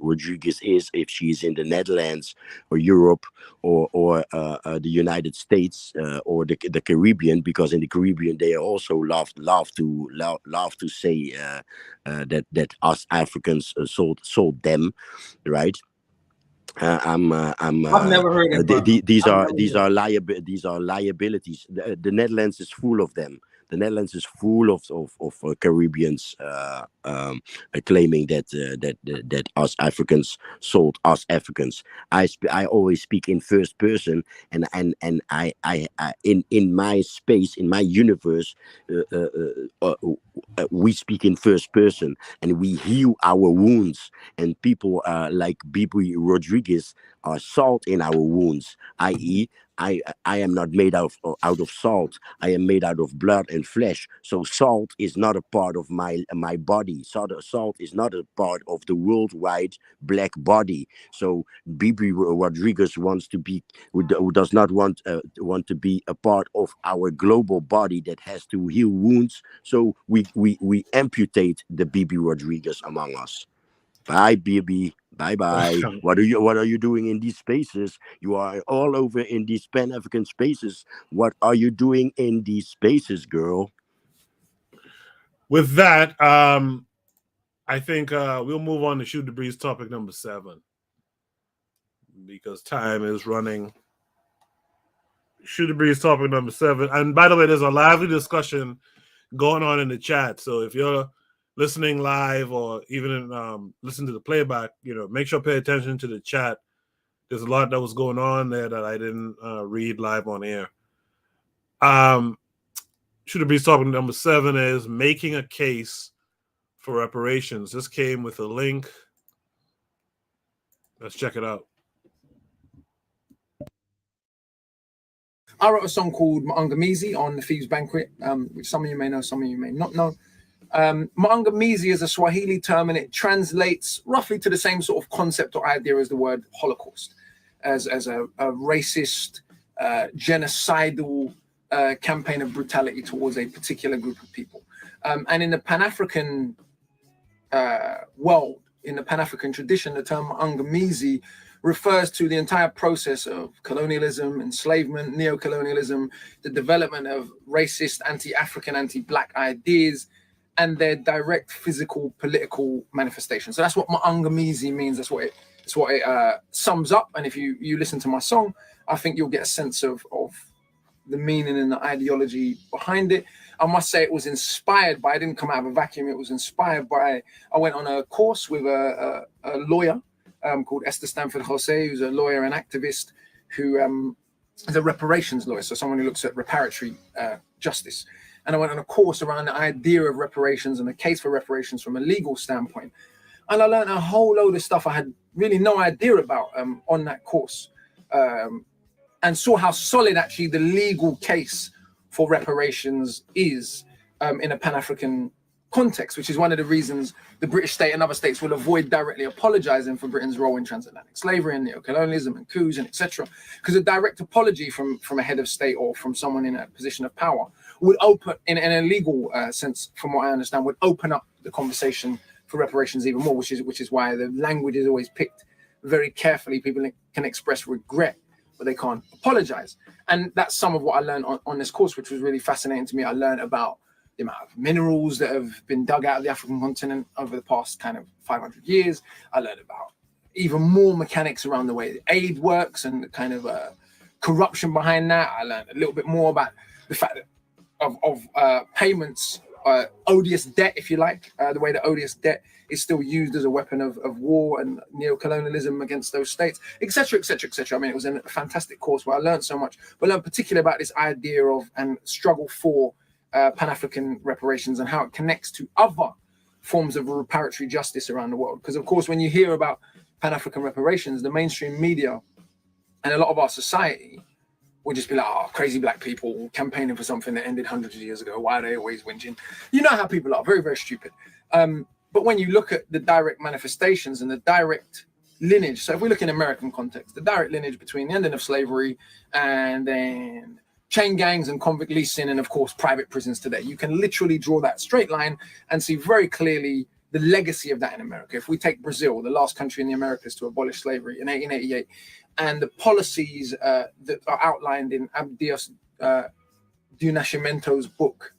Rodriguez is, if she's in the Netherlands or Europe or the United States or the Caribbean, because in the Caribbean they also love to say that us Africans sold them, right? I've never heard it, brother. These are liabilities. The Netherlands is full of them. The Netherlands is full of Caribbeans claiming that us Africans sold us Africans. I always speak in first person, and I in my space, in my universe, we speak in first person, and we heal our wounds. And people like Bibi Rodriguez are salt in our wounds, i.e., I am not made out of salt. I am made out of blood and flesh. So salt is not a part of my body. Salt is not a part of the worldwide black body. So Bibi Rodriguez wants to be, who does not want to be a part of our global body that has to heal wounds. So we amputate the Bibi Rodriguez among us. Bye, BB. Bye bye. What are you doing in these spaces? You are all over in these Pan-African spaces. What are you doing in these spaces, girl? With that, I think we'll move on to Shoot the Breeze topic number 7, because time is running. Shoot the Breeze topic number 7. And by the way, there's a lively discussion going on in the chat. So if you're listening live or even listen to the playback, make sure to pay attention to the chat. There's a lot that was going on there that I didn't read live on air. Should be talking number 7 is making a case for reparations. This came with a link. Let's check it out. I wrote a song called Maangamizi on the Thieves Banquet, which some of you may know, some of you may not know. Maangamizi is a Swahili term, and it translates roughly to the same sort of concept or idea as the word Holocaust, as a racist, genocidal campaign of brutality towards a particular group of people. And in the Pan-African world, in the Pan-African tradition, the term Maangamizi refers to the entire process of colonialism, enslavement, neo-colonialism, the development of racist, anti-African, anti-Black ideas, and their direct physical, political manifestation. So that's what Maangamizi means. That's what it sums up. And if you listen to my song, I think you'll get a sense of the meaning and the ideology behind it. I must say it was inspired by, I didn't come out of a vacuum, it was inspired by, I went on a course with a lawyer called Esther Stanford Jose, who's a lawyer and activist who is a reparations lawyer, so someone who looks at reparatory justice. And I went on a course around the idea of reparations and the case for reparations from a legal standpoint. And I learned a whole load of stuff I had really no idea about on that course, and saw how solid actually the legal case for reparations is in a Pan-African context, which is one of the reasons the British state and other states will avoid directly apologizing for Britain's role in transatlantic slavery and neocolonialism and coups and etc. Because a direct apology from a head of state or from someone in a position of power would open, in a legal sense, from what I understand, would open up the conversation for reparations even more, which is why the language is always picked very carefully. People can express regret, but they can't apologize. And that's some of what I learned on this course, which was really fascinating to me. I learned about the amount of minerals that have been dug out of the African continent over the past kind of 500 years. I learned about even more mechanics around the way the aid works and the kind of corruption behind that. I learned a little bit more about the fact that of payments, odious debt, if you like, the way that odious debt is still used as a weapon of war and neo-colonialism against those states, etc., etc., etc. I mean, it was a fantastic course where I learned so much, but learned particularly about this idea of and struggle for Pan-African reparations and how it connects to other forms of reparatory justice around the world. Because, of course, when you hear about Pan-African reparations, the mainstream media and a lot of our society would just be like, oh, crazy Black people campaigning for something that ended hundreds of years ago. Why are they always whinging? You know how people are, very, very stupid. But when you look at the direct manifestations and the direct lineage, so if we look in American context, the direct lineage between the ending of slavery and then chain gangs and convict leasing and, of course, private prisons today, you can literally draw that straight line and see very clearly the legacy of that in America. If we take Brazil, the last country in the Americas to abolish slavery in 1888, and the policies that are outlined in Abdias do Nascimento's book,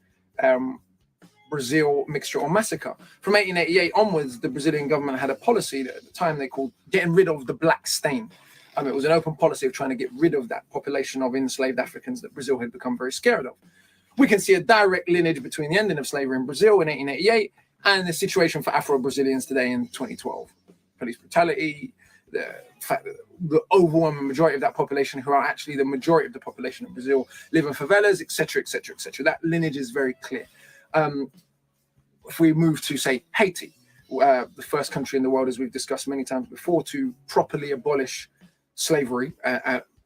Brazil, Mixture or Massacre. From 1888 onwards, the Brazilian government had a policy that at the time they called getting rid of the black stain. It was an open policy of trying to get rid of that population of enslaved Africans that Brazil had become very scared of. We can see a direct lineage between the ending of slavery in Brazil in 1888 and the situation for Afro-Brazilians today in 2012. Police brutality, the fact that the overwhelming majority of that population, who are actually the majority of the population of Brazil, live in favelas, etc., etc., etc. That lineage is very clear. If we move to, say, Haiti, the first country in the world, as we've discussed many times before, to properly abolish slavery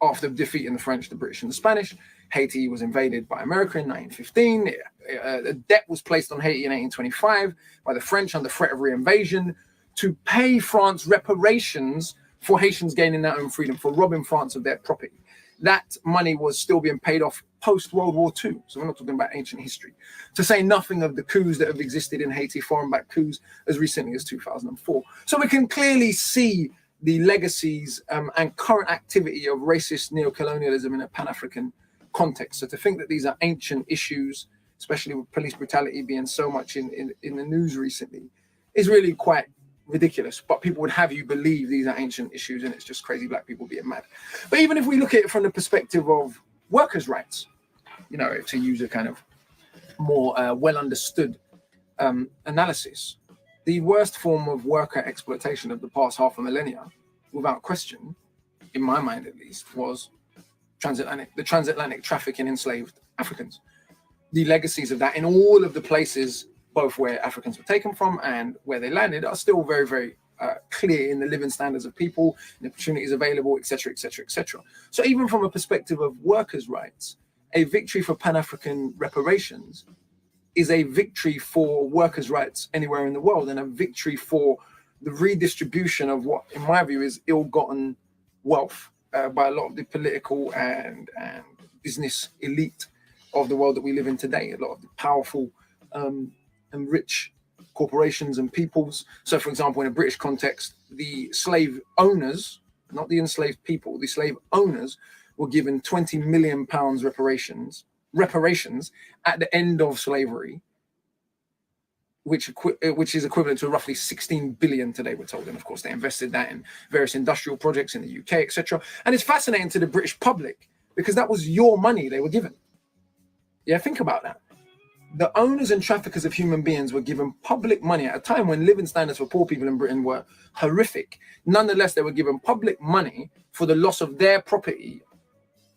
after defeating the French, the British, and the Spanish. Haiti was invaded by America in 1915. A debt was placed on Haiti in 1825 by the French under threat of reinvasion to pay France reparations for Haitians gaining their own freedom, for robbing France of their property. That money was still being paid off post-World War II, so we're not talking about ancient history. To say nothing of the coups that have existed in Haiti, foreign-backed coups, as recently as 2004. So we can clearly see the legacies and current activity of racist neocolonialism in a Pan-African context. So to think that these are ancient issues, especially with police brutality being so much in the news recently, is really quite ridiculous. But people would have you believe these are ancient issues and it's just crazy Black people being mad. But even if we look at it from the perspective of workers' rights, you know, to use a kind of more well understood analysis, the worst form of worker exploitation of the past half a millennia, without question, in my mind at least, was the transatlantic traffic in enslaved Africans. The legacies of that in all of the places, both where Africans were taken from and where they landed, are still very, very clear in the living standards of people, the opportunities available, etc., etc., etc. So even from a perspective of workers' rights, a victory for Pan-African reparations is a victory for workers' rights anywhere in the world, and a victory for the redistribution of what, in my view, is ill-gotten wealth by a lot of the political and business elite of the world that we live in today. A lot of the powerful and rich corporations and peoples. So, for example, in a British context, the slave owners, not the enslaved people, the slave owners were given £20 million reparations at the end of slavery, which is equivalent to roughly 16 billion today, we're told. And of course, they invested that in various industrial projects in the UK, etc. And it's fascinating to the British public because that was your money they were given. Yeah, think about that. The owners and traffickers of human beings were given public money at a time when living standards for poor people in Britain were horrific. Nonetheless, they were given public money for the loss of their property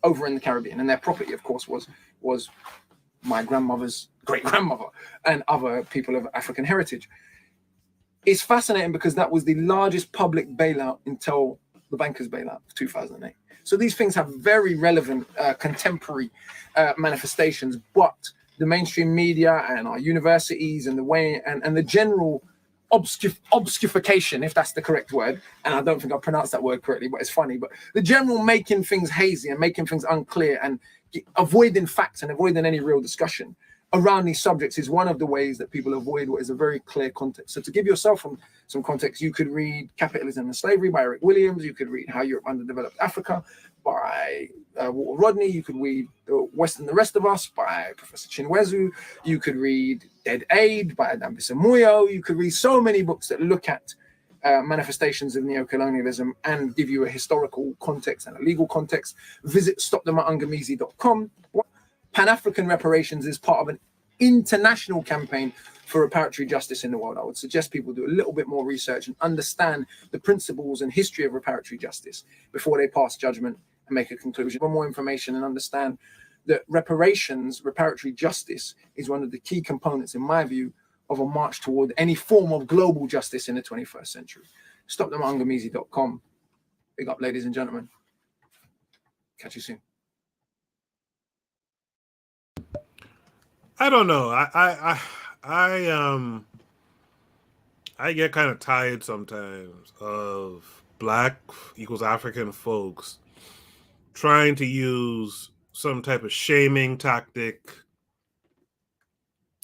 over in the Caribbean. And their property, of course, was my grandmother's great-grandmother and other people of African heritage. It's fascinating because that was the largest public bailout until the bankers' bailout of 2008. So these things have very relevant contemporary manifestations, but the mainstream media and our universities and the way and the general obscurification, if that's the correct word, and I don't think I pronounced that word correctly, but it's funny, but the general making things hazy and making things unclear and avoiding facts and avoiding any real discussion around these subjects is one of the ways that people avoid what is a very clear context. So to give yourself some context, you could read Capitalism and Slavery by Eric Williams. You could read How Europe Underdeveloped Africa by Walter Rodney. You could read The West and the Rest of Us by Professor Chinwezu. You could read Dead Aid by Adam Bisamuyo. You could read so many books that look at manifestations of neocolonialism and give you a historical context and a legal context. Visit stopthematangamizi.com. Pan-African reparations is part of an international campaign for reparatory justice in the world. I would suggest people do a little bit more research and understand the principles and history of reparatory justice before they pass judgment and make a conclusion. For more information and understand that reparations, reparatory justice, is one of the key components, in my view, of a march toward any form of global justice in the 21st century. StopTheMatangamizi.com. Big up, ladies and gentlemen. Catch you soon. I don't know. I get kind of tired sometimes of Black equals African folks trying to use some type of shaming tactic,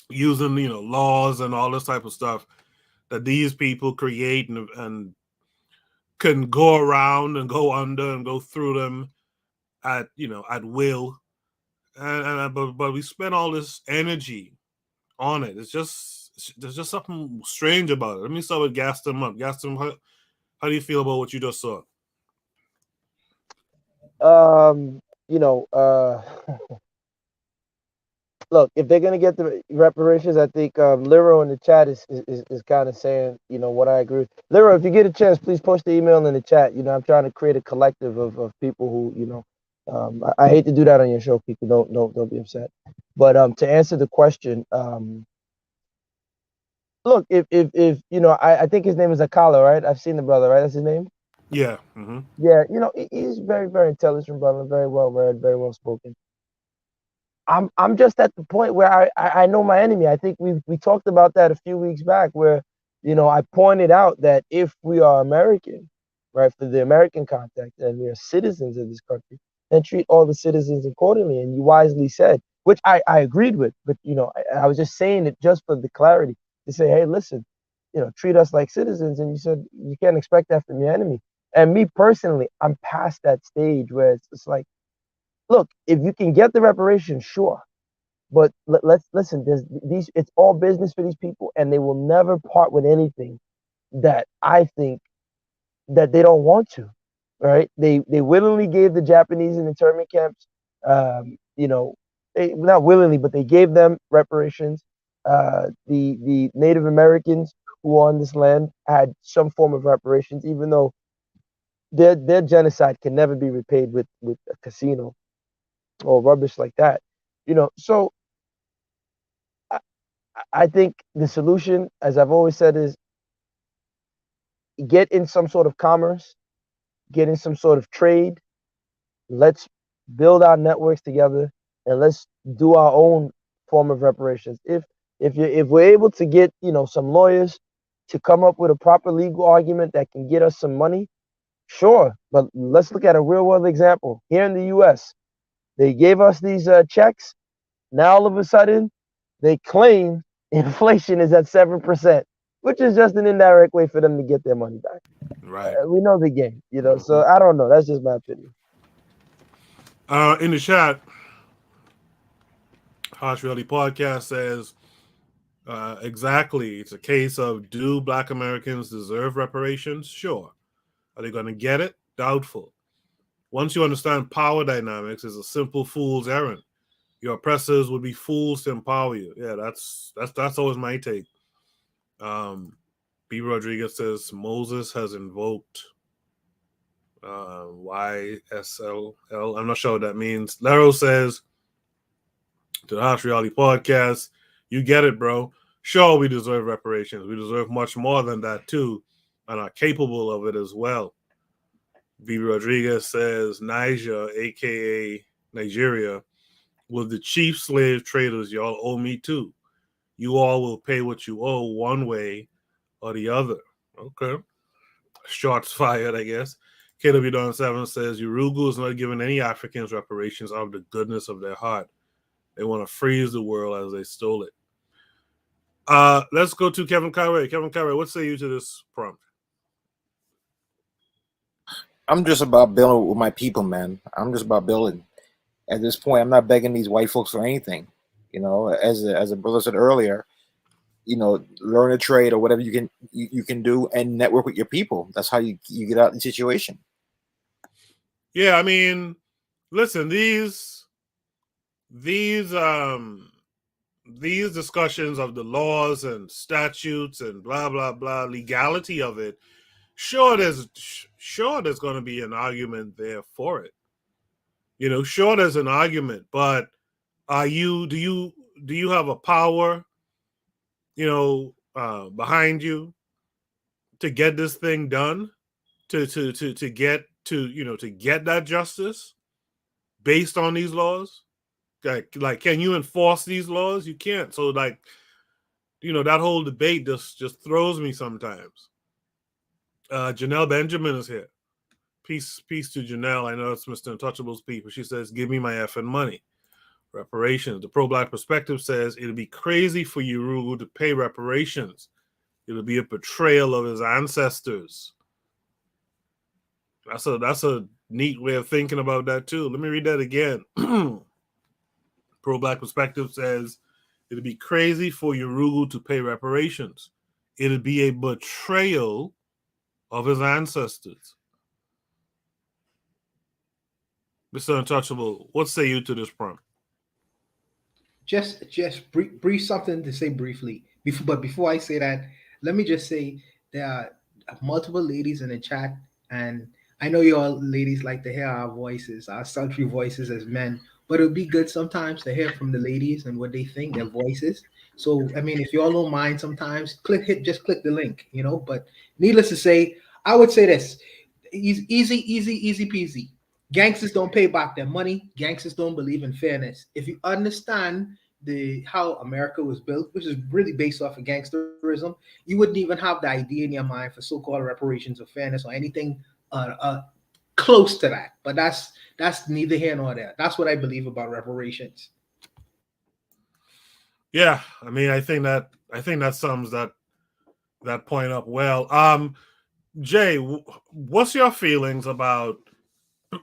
using laws and all this type of stuff that these people create and can go around and go under and go through them at will. But we spend all this energy on it. There's just something strange about it. Let me start with Gaston up. Gaston, how do you feel about what you just saw? Look, if they're gonna get the reparations, I think Liro in the chat is kind of saying, what I agree with. Liro, if you get a chance, please post the email in the chat. I'm trying to create a collective of people who, I hate to do that on your show, people. Don't be upset. But to answer the question, look, if I think his name is Akala, right? I've seen the brother, right? That's his name. Yeah. Mm-hmm. Yeah, he's very, very intelligent brother, very well read, very well spoken. I'm just at the point where I know my enemy. I think we talked about that a few weeks back, where I pointed out that if we are American, right, for the American context, and we are citizens of this country, then treat all the citizens accordingly. And you wisely said, which I agreed with, but I was just saying it just for the clarity to say, hey, listen, treat us like citizens. And you said you can't expect that from your enemy. And me personally, I'm past that stage where it's like, look, if you can get the reparations, sure, but let's listen. It's all business for these people, and they will never part with anything that I think that they don't want to. Right? They willingly gave the Japanese in internment camps, not willingly, but they gave them reparations. the Native Americans who were on this land had some form of reparations, even though their genocide can never be repaid with a casino or rubbish like that. So I think the solution, as I've always said, is get in some sort of commerce, get in some sort of trade. Let's build our networks together, and let's do our own form of reparations. If we're able to get some lawyers to come up with a proper legal argument that can get us some money, sure. But let's look at a real world example here in the U.S. They gave us these checks. Now all of a sudden, they claim inflation is at 7%, which is just an indirect way for them to get their money back. Right. We know the game, So I don't know. That's just my opinion. In the chat, Harsh Reality Podcast says, exactly. It's a case of, do Black Americans deserve reparations? Sure. Are they going to get it? Doubtful. Once you understand power dynamics, it's a simple fool's errand. Your oppressors would be fools to empower you. Yeah, that's always my take. B. Rodriguez says Moses has invoked YSLL. I'm not sure what that means. Lero says to the Harsh Reality Podcast, you get it, bro. Sure, we deserve reparations. We deserve much more than that too, and are capable of it as well. B. Rodriguez says Niger, aka Nigeria, was the chief slave traders. Y'all owe me too. You all will pay what you owe one way or the other. Okay. Shots fired, I guess. KW Don 7 says Urugu is not giving any Africans reparations out of the goodness of their heart. They want to freeze the world as they stole it. Let's go to Kevin Kyrie. Kevin Kyrie, what say you to this prompt? I'm just about building with my people, man. I'm just about building. At this point, I'm not begging these white folks for anything. As a brother said earlier, learn a trade or whatever you can do and network with your people. That's how you get out of the situation. Yeah, I mean, listen, these discussions of the laws and statutes and blah blah blah, legality of it, sure there's going to be an argument there for it. Sure there's an argument, but do you have a power behind you to get this thing done, to get to get that justice based on these laws? Like, can you enforce these laws? You can't. So that whole debate just throws me sometimes. Janelle Benjamin is here. Peace to Janelle. I know it's Mr. Untouchable's people. She says, give me my effing money. Reparations. The pro-Black perspective says it'll be crazy for Urugu to pay reparations. It'll be a betrayal of his ancestors. That's a neat way of thinking about that too. Let me read that again. Pro-Black perspective says it'll be crazy for Urugu to pay reparations. It'll be a betrayal of his ancestors. Mr. Untouchable, what say you to this prompt? Just brief something to say briefly. Before I say that, let me just say there are multiple ladies in the chat, and I know you all ladies like to hear our voices, our sultry voices as men, but it would be good sometimes to hear from the ladies and what they think, their voices. So, I mean, if you all don't mind sometimes, just click the link, But needless to say, I would say this: easy peasy. Gangsters don't pay back their money. Gangsters don't believe in fairness. If you understand how America was built, which is really based off of gangsterism, you wouldn't even have the idea in your mind for so-called reparations or fairness or anything close to that. But that's neither here nor there. That's what I believe about reparations. Yeah, I mean, I think that sums that point up well. Jay, what's your feelings about,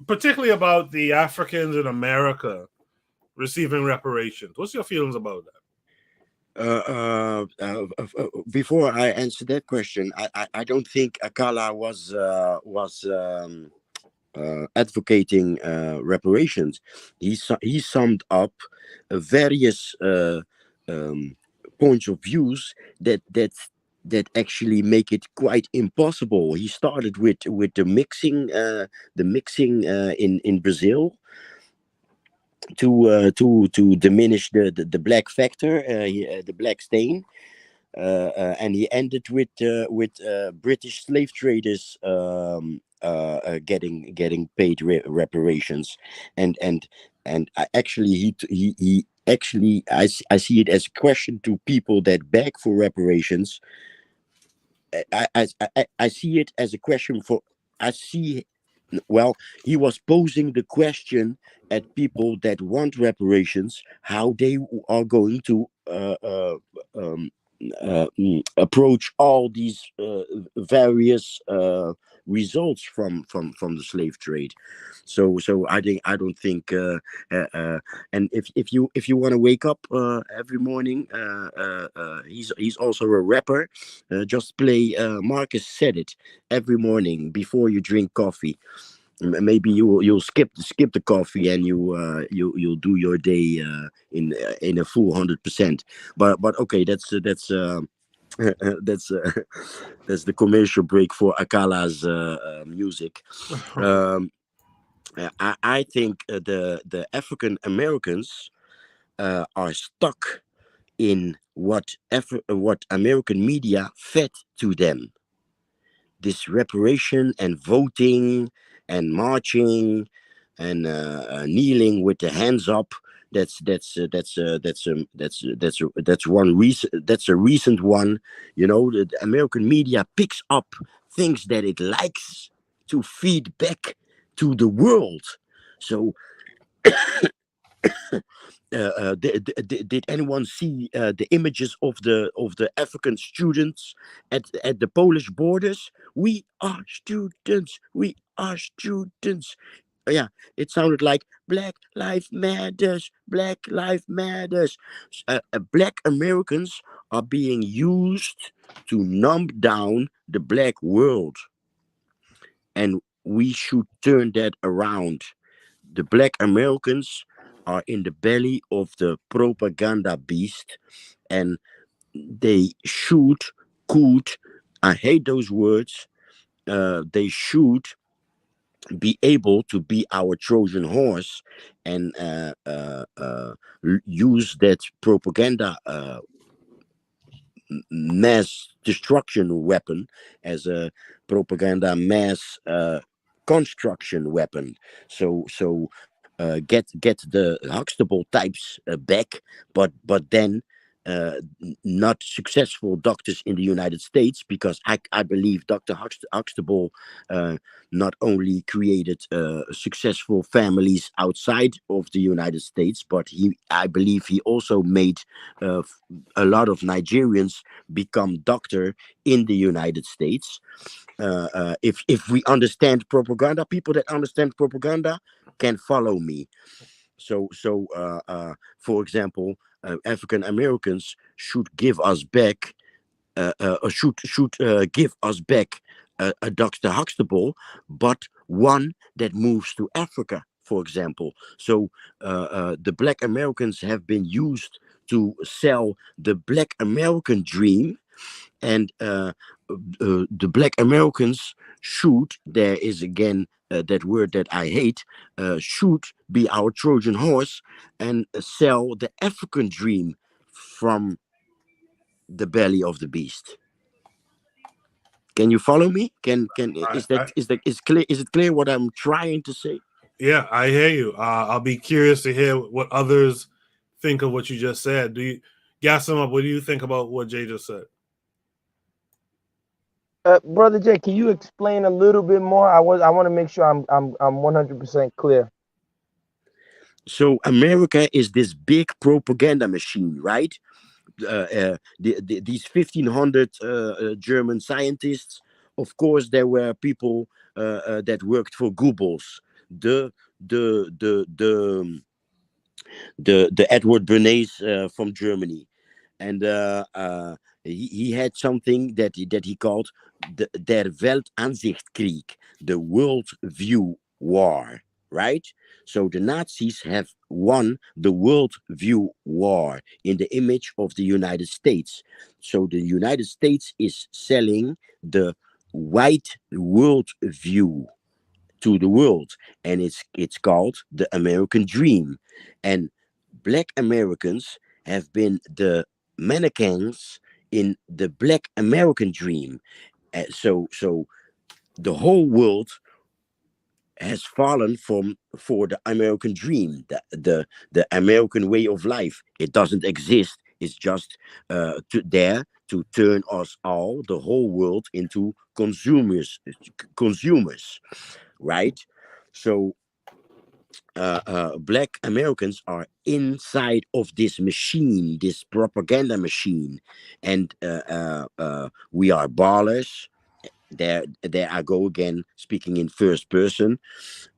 particularly about the Africans in America receiving reparations? What's your feelings about that? Before I answer that question, I don't think Akala was advocating reparations. He summed up various points of views that actually make it quite impossible. He started with the mixing in Brazil to diminish the black factor, the black stain. And he ended with British slave traders getting paid reparations, and actually he actually I see it as a question to people that beg for reparations. I see it as a question for I see well, he was posing the question at people that want reparations, how they are going to approach all these various results from the slave trade. So I don't think and if you want to wake up every morning, he's also a rapper. Just play Marcus Said It every morning before you drink coffee. Maybe you'll skip the coffee, and you'll do your day in a full 100%. But okay, that's that's that's the commercial break for Akala's music. I think the African Americans are stuck in what American media fed to them. This reparation and voting and marching and kneeling with the hands up. That's one reason. That's a recent one. The American media picks up things that it likes to feed back to the world. So did anyone see the images of the African students at the Polish borders? We are students. We are students. Yeah, it sounded like Black Lives Matters. Black Lives Matters. Black Americans are being used to numb down the black world, and we should turn that around. The black Americans are in the belly of the propaganda beast, and they could, I hate those words, they should be able to be our Trojan horse and use that propaganda mass destruction weapon as a propaganda mass construction weapon. Get the Huxtable types back, but then not successful doctors in the United States, because I believe Dr. Huxtable not only created successful families outside of the United States, but I believe he also made a lot of Nigerians become doctor in the United States. If we understand propaganda, people that understand propaganda can follow me. So for example, African Americans should give us back, should give us back a Dr. Huxtable, but one that moves to Africa, for example. So the Black Americans have been used to sell the Black American dream, and the Black Americans should, there is again that word that I hate, should be our Trojan horse and sell the African dream from the belly of the beast. Can you follow me? Is it clear what I'm trying to say? Yeah, I hear you. I'll be curious to hear what others think of what you just said. Do you gas them up? What do you think about what Jay just said? Brother Jay, can you explain a little bit more? I want to make sure I'm 100% clear. So America is this big propaganda machine, right? These 1,500 German scientists. Of course, there were people that worked for Goebbels, the Edward Bernays from Germany, and he had something that he called der Weltansichtkrieg, the world view war. right? So the Nazis have won the world view war in the image of the United States. So the United States is selling the white world view to the world, and it's called the American dream. And black Americans have been the mannequins in the black American dream. So the whole world has fallen from for the American dream, the American way of life. It doesn't exist. It's just there to turn us all, the whole world, into consumers, right? So black Americans are inside of this machine, this propaganda machine, and we are ballers. There I go again, speaking in first person,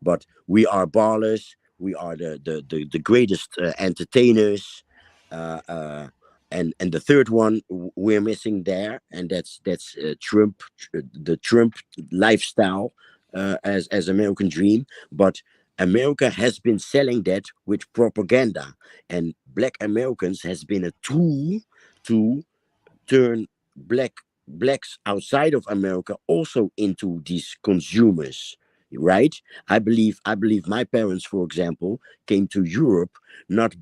but we are ballers. We are the greatest entertainers, uh, uh, and the third one we're missing there, and that's Trump, the Trump lifestyle as American dream. But America has been selling that with propaganda, and Black Americans has been a tool to turn blacks outside of America also into these consumers, right? I believe my parents, for example, came to Europe not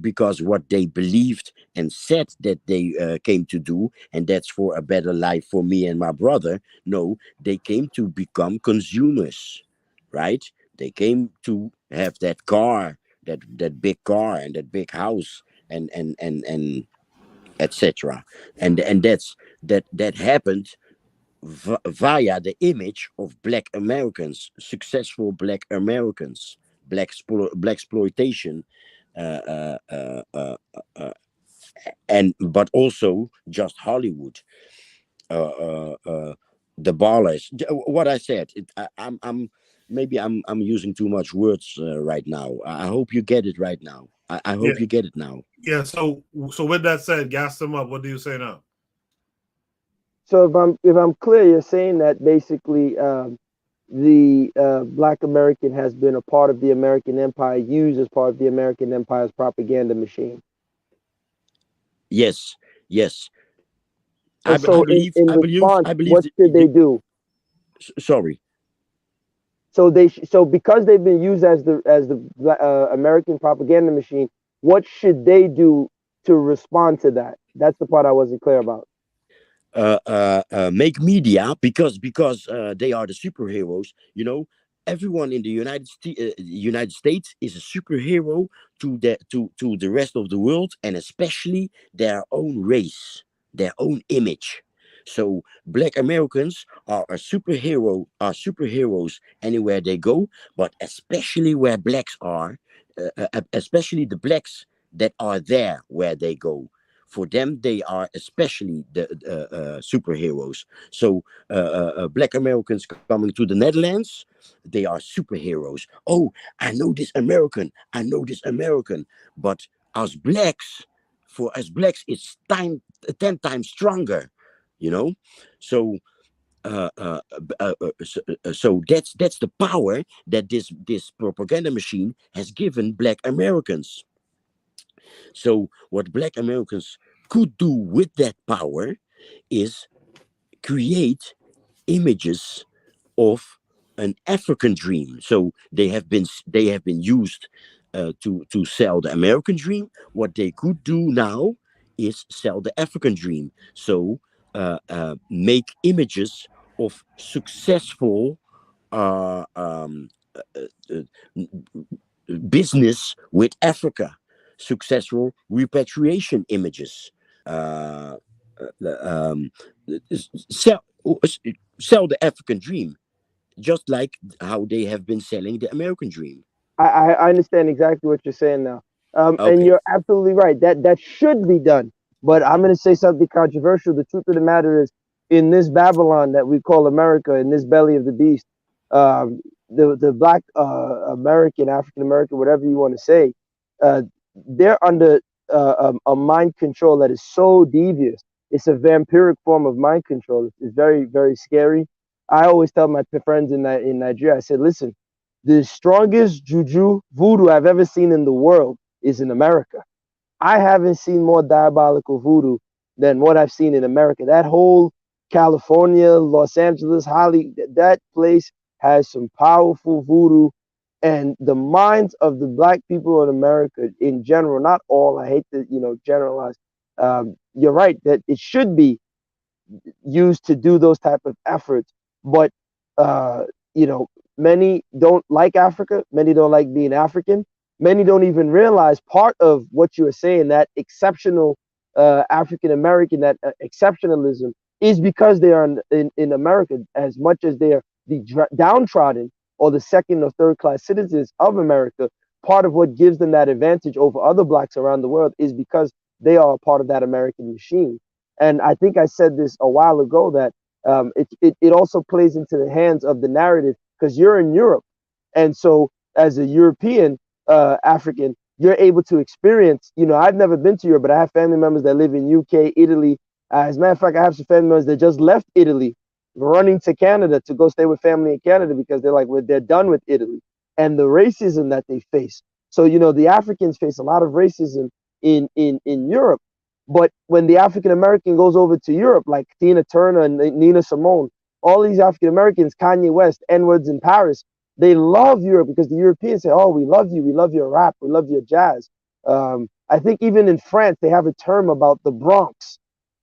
because what they believed and said that they came to do, and that's for a better life for me and my brother. No, they came to become consumers, right? They came to have that car, that big car and that big house, and etc. And that happened via the image of black Americans, successful black Americans, black exploitation, uh, uh, uh, uh, uh, and but also just Hollywood, the ballers. What I said, I'm maybe I'm using too much words right now. I hope you get it right now. I Yeah, hope you get it now. yeah. So with that said, gas them up. What do you say now? So if I'm clear, you're saying that basically the Black American has been a part of the American empire, used as part of the American empire's propaganda machine. Yes, yes. And I so believe in I believe response, I believe what should they do? sorry. So so because they've been used as the American propaganda machine, what should they do to respond to that? That's the part I wasn't clear about. Make media because they are the superheroes. Everyone in the United States is a superhero to the rest of the world, and especially their own race, their own image. So black Americans are superheroes anywhere they go, but especially where blacks are, especially the blacks that are there where they go. For them, they are especially the superheroes. So black Americans coming to the Netherlands, they are superheroes. Oh, I know this American. I know this American. But as blacks, for as blacks, it's 10 times stronger. You know, so so that's the power that this propaganda machine has given black Americans. So what black Americans could do with that power is create images of an African dream. So they have been used to sell the American dream. What they could do now is sell the African dream. So make images of successful uh, um, uh, uh, business with Africa, successful repatriation images. Uh, um, sell, sell the African dream, just like how they have been selling the American dream. I understand exactly what you're saying now. And Okay. you're absolutely right. That should be done. But I'm going to say something controversial. The truth of the matter is, in this Babylon that we call America, in this belly of the beast, the Black American, African American, whatever you want to say, they're under a mind control that is so devious. It's a vampiric form of mind control. It's very, very scary. I always tell my friends in Nigeria, I said, listen, the strongest juju voodoo I've ever seen in the world is in America. I haven't seen more diabolical voodoo than what I've seen in America. That whole California, Los Angeles, that place has some powerful voodoo, and the minds of the black people in America in general, not all, I hate to, generalize. You're right that it should be used to do those type of efforts, but uh, you know, many don't like Africa, many don't like being African, many don't even realize part of what you are saying, that exceptional African American, that exceptionalism is because they are in America, as much as they are the downtrodden or the second or third class citizens of America. Part of what gives them that advantage over other blacks around the world is because they are a part of that American machine. And I think I said this a while ago that it also plays into the hands of the narrative, because you're in Europe. And so as a European African, you're able to experience, I've never been to Europe, but I have family members that live in UK, Italy. As a matter of fact, I have some family members that just left Italy, running to Canada to go stay with family in Canada because they're like, well, they're done with Italy and the racism that they face. So, the Africans face a lot of racism in Europe. But when the African American goes over to Europe, like Tina Turner and Nina Simone, all these African Americans, Kanye West, N-words in Paris, they love Europe because the Europeans say, oh, we love you. We love your rap. We love your jazz. I think even in France, they have a term about the Bronx,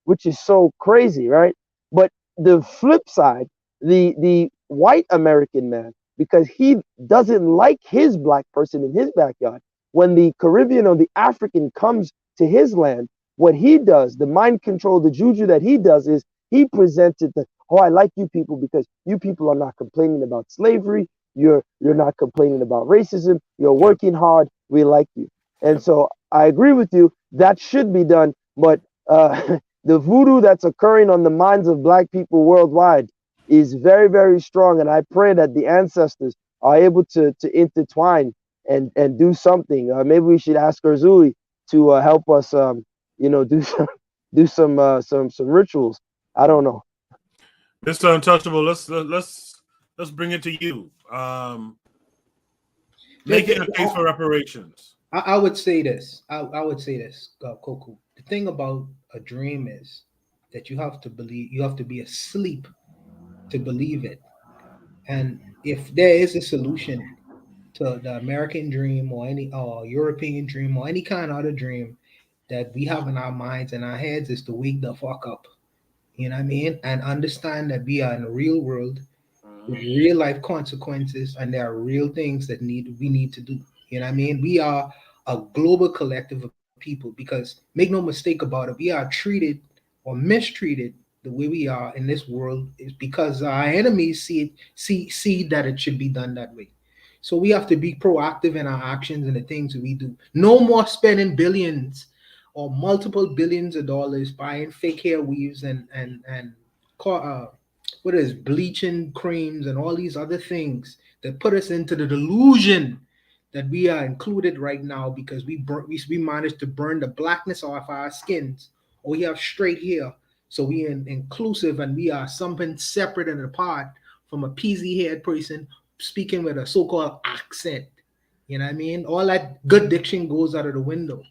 which is so crazy, right? But the flip side, the white American man, because he doesn't like his black person in his backyard, when the Caribbean or the African comes to his land, what he does, the mind control, the juju that he does is he presents it that, oh, I like you people because you people are not complaining about slavery. You're not complaining about racism. You're working hard. We like you. And so I agree with you. That should be done. But the voodoo that's occurring on the minds of black people worldwide is very, very strong. And I pray that the ancestors are able to intertwine and do something. Maybe we should ask Urzuli to help us, do some rituals. I don't know. Mr. Untouchable, let's bring it to you. Making a case for reparations. I would say this. I would say this, Coco. The thing about a dream is that you have to believe. You have to be asleep to believe it. And if there is a solution to the American dream or any European dream or any kind of other dream that we have in our minds and our heads, is to wake the fuck up. You know what I mean? And understand that we are in a real world with real life consequences, and there are real things that we need to do. You know what I mean? We are a global collective of people, because make no mistake about it, we are treated or mistreated the way we are in this world is because our enemies see that it should be done that way. So we have to be proactive in our actions and the things that we do. No more spending billions or multiple billions of dollars buying fake hair weaves and what is bleaching creams and all these other things that put us into the delusion that we are included right now because we managed to burn the blackness off our skins, or we have straight hair, so we are inclusive and we are something separate and apart from a peasy haired person speaking with a so-called accent. You know what I mean? All that good diction goes out of the window.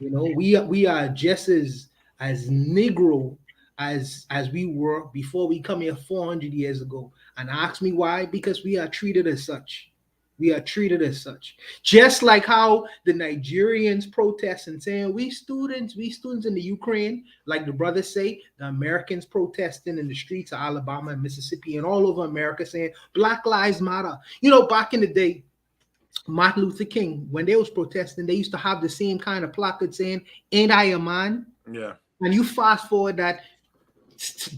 We are just as Negro as we were before we come here 400 years ago. And ask me why? Because we are treated as such. We are treated as such. Just like how the Nigerians protest and saying, we students in the Ukraine, like the brothers say, the Americans protesting in the streets of Alabama and Mississippi and all over America saying, Black Lives Matter. Back in the day, Martin Luther King, when they was protesting, they used to have the same kind of placard saying, ain't I a man? Yeah. And you fast forward that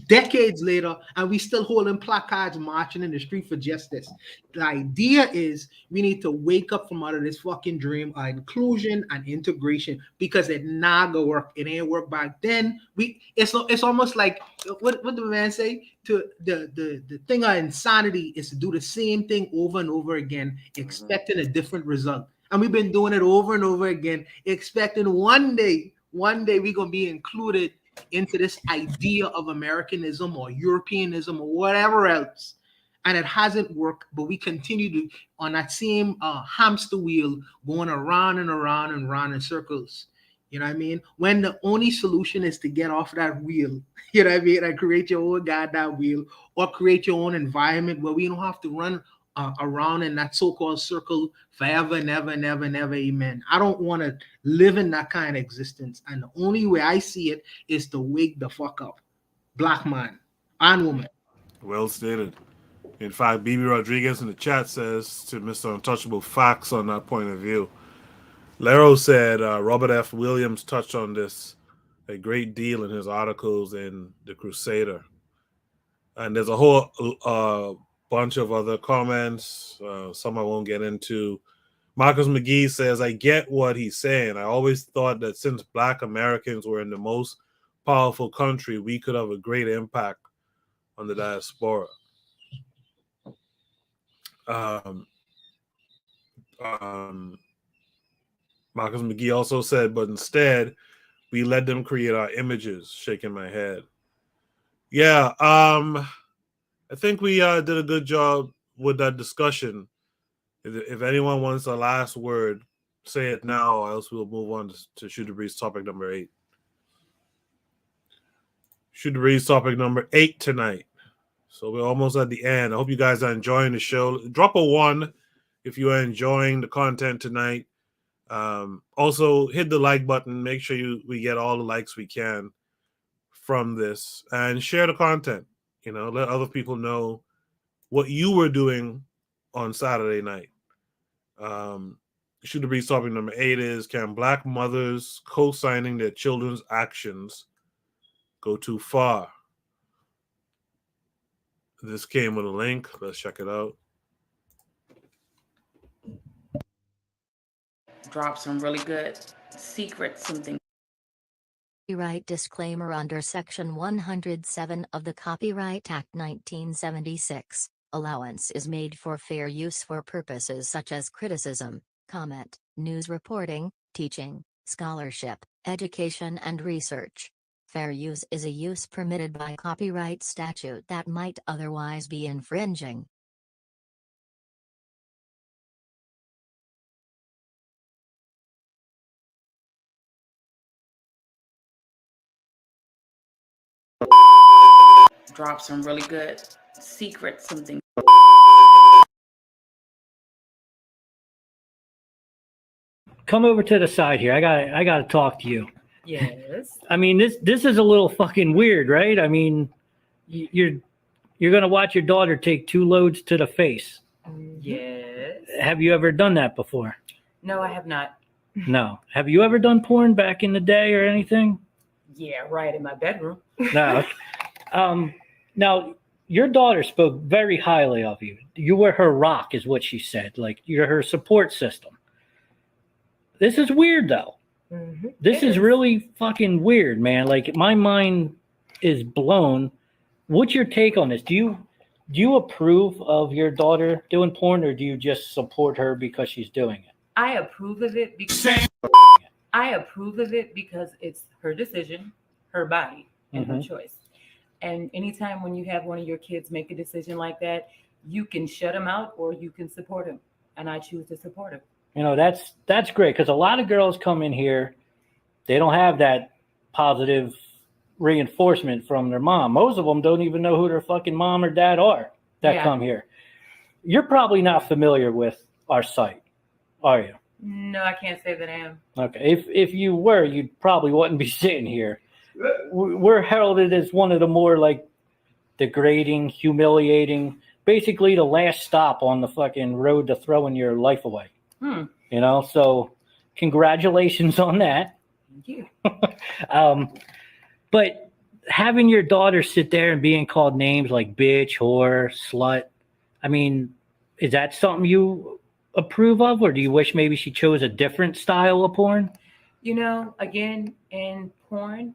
decades later, and we still holding placards marching in the street for justice. The idea is we need to wake up from out of this fucking dream of inclusion and integration, because it not gonna work. It ain't work back then. It's almost like what the man say, to the thing of insanity is to do the same thing over and over again, expecting a different result. And we've been doing it over and over again, expecting one day we're gonna be included into this idea of Americanism or Europeanism or whatever else. and it hasn't worked, but we continue to on that same hamster wheel going around and around and around in circles. You know what I mean? When the only solution is to get off that wheel, you know what I mean, and create your own goddamn wheel, or create your own environment where we don't have to run around in that so-called circle forever, never, never, never, amen. I don't want to live in that kind of existence, and the only way I see it is to wake the fuck up, black man and woman. Well stated. In fact, BB Rodriguez in the chat says to Mr. Untouchable facts on that point of view. Lero said Robert F. Williams touched on this a great deal in his articles in The Crusader. And there's a whole bunch of other comments. Some I won't get into. Marcus McGee says, I get what he's saying. I always thought that since Black Americans were in the most powerful country, we could have a great impact on the diaspora. Marcus McGee also said, but instead, we let them create our images, shaking my head. Yeah, I think we did a good job with that discussion. If anyone wants a last word, say it now, or else we'll move on to Shoot the Breeze topic number 8. Shoot the Breeze topic number 8 tonight. So we're almost at the end. I hope you guys are enjoying the show. Drop a 1 if you are enjoying the content tonight. Also, hit the like button. Make sure we get all the likes we can from this, and share the content. You know, let other people know what you were doing on Saturday night. Shoot the Breeze topic number 8 is, can Black mothers co-signing their children's actions go too far? This came with a link. Let's check it out. Drop some really good secrets, something. Copyright disclaimer under Section 107 of the Copyright Act 1976. Allowance is made for fair use for purposes such as criticism, comment, news reporting, teaching, scholarship, education and research. Fair use is a use permitted by copyright statute that might otherwise be infringing. Drop some really good secrets, something. Come over to the side here. I got to talk to you. Yes. I mean, this is a little fucking weird, right? I mean, you're gonna watch your daughter take 2 loads to the face. Yes. Have you ever done that before? No, I have not. No. Have you ever done porn back in the day or anything? Yeah, right in my bedroom. No. Now, your daughter spoke very highly of you. You were her rock, is what she said. Like, you're her support system. This is weird, though. Mm-hmm. This is really fucking weird, man. Like, my mind is blown. What's your take on this? Do you approve of your daughter doing porn, or do you just support her because she's doing it? I approve of it because it's her decision, her body, and her choice. And anytime when you have one of your kids make a decision like that, you can shut them out or you can support him. And I choose to support him. You know, that's great, because a lot of girls come in here, they don't have that positive reinforcement from their mom. Most of them don't even know who their fucking mom or dad are that come here. You're probably not familiar with our site, are you? No, I can't say that I am. Okay. If you were, you probably wouldn't be sitting here. We're heralded as one of the more like degrading, humiliating, basically the last stop on the fucking road to throwing your life away. You know, so congratulations on that. Thank you. But having your daughter sit there and being called names like bitch, whore, slut, I mean, is that something you approve of, or do you wish maybe she chose a different style of porn? You know, again, in porn,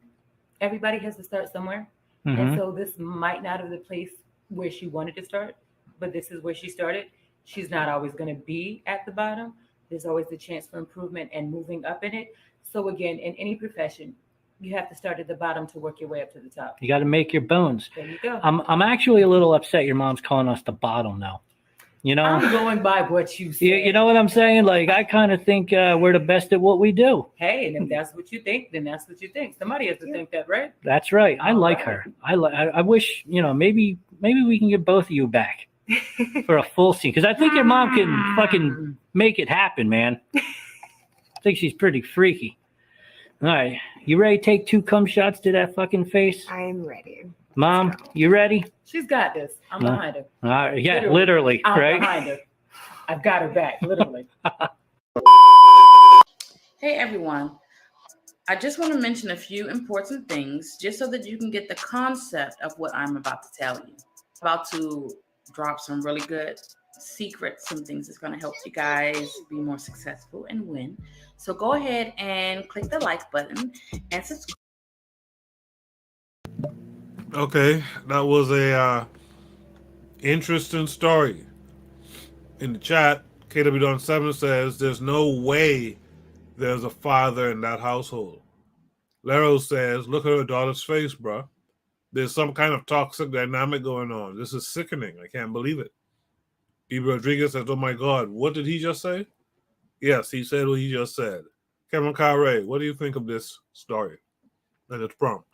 everybody has to start somewhere. Mm-hmm. And so this might not have the place where she wanted to start, but this is where she started. She's not always going to be at the bottom. There's always the chance for improvement and moving up in it. So again, in any profession, You have to start at the bottom to work your way up to the top. You got to make your bones. There you go. I'm actually a little upset your mom's calling us the bottom now. You know, I'm going by what you said. You know what I'm saying? Like, I kind of think we're the best at what we do. Hey, and if that's what you think, then that's what you think. Somebody has to think that, right? That's right. I All like right. her. I wish, you know, maybe we can get both of you back for a full scene, because I think your mom can fucking make it happen, man. I think she's pretty freaky. All right, you ready to take 2 cum shots to that fucking face? I'm ready. Mom, you ready? She's got this. I'm behind her. All right, yeah, literally, I'm right? behind her. I've got her back, literally. Hey everyone, I just want to mention a few important things just so that you can get the concept of what I'm about to tell you. About to drop some really good secrets, some things that's going to help you guys be more successful and win. So go ahead and click the like button and subscribe. Okay, that was a interesting story. In the chat, KW7 says there's no way there's a father in that household. Lero says, look at her daughter's face, bro. There's some kind of toxic dynamic going on. This is sickening. I can't believe it. Ibi Rodriguez says, oh my God, what did he just say? Yes, he said what he just said. Kevin Carre, what do you think of this story and its prompt?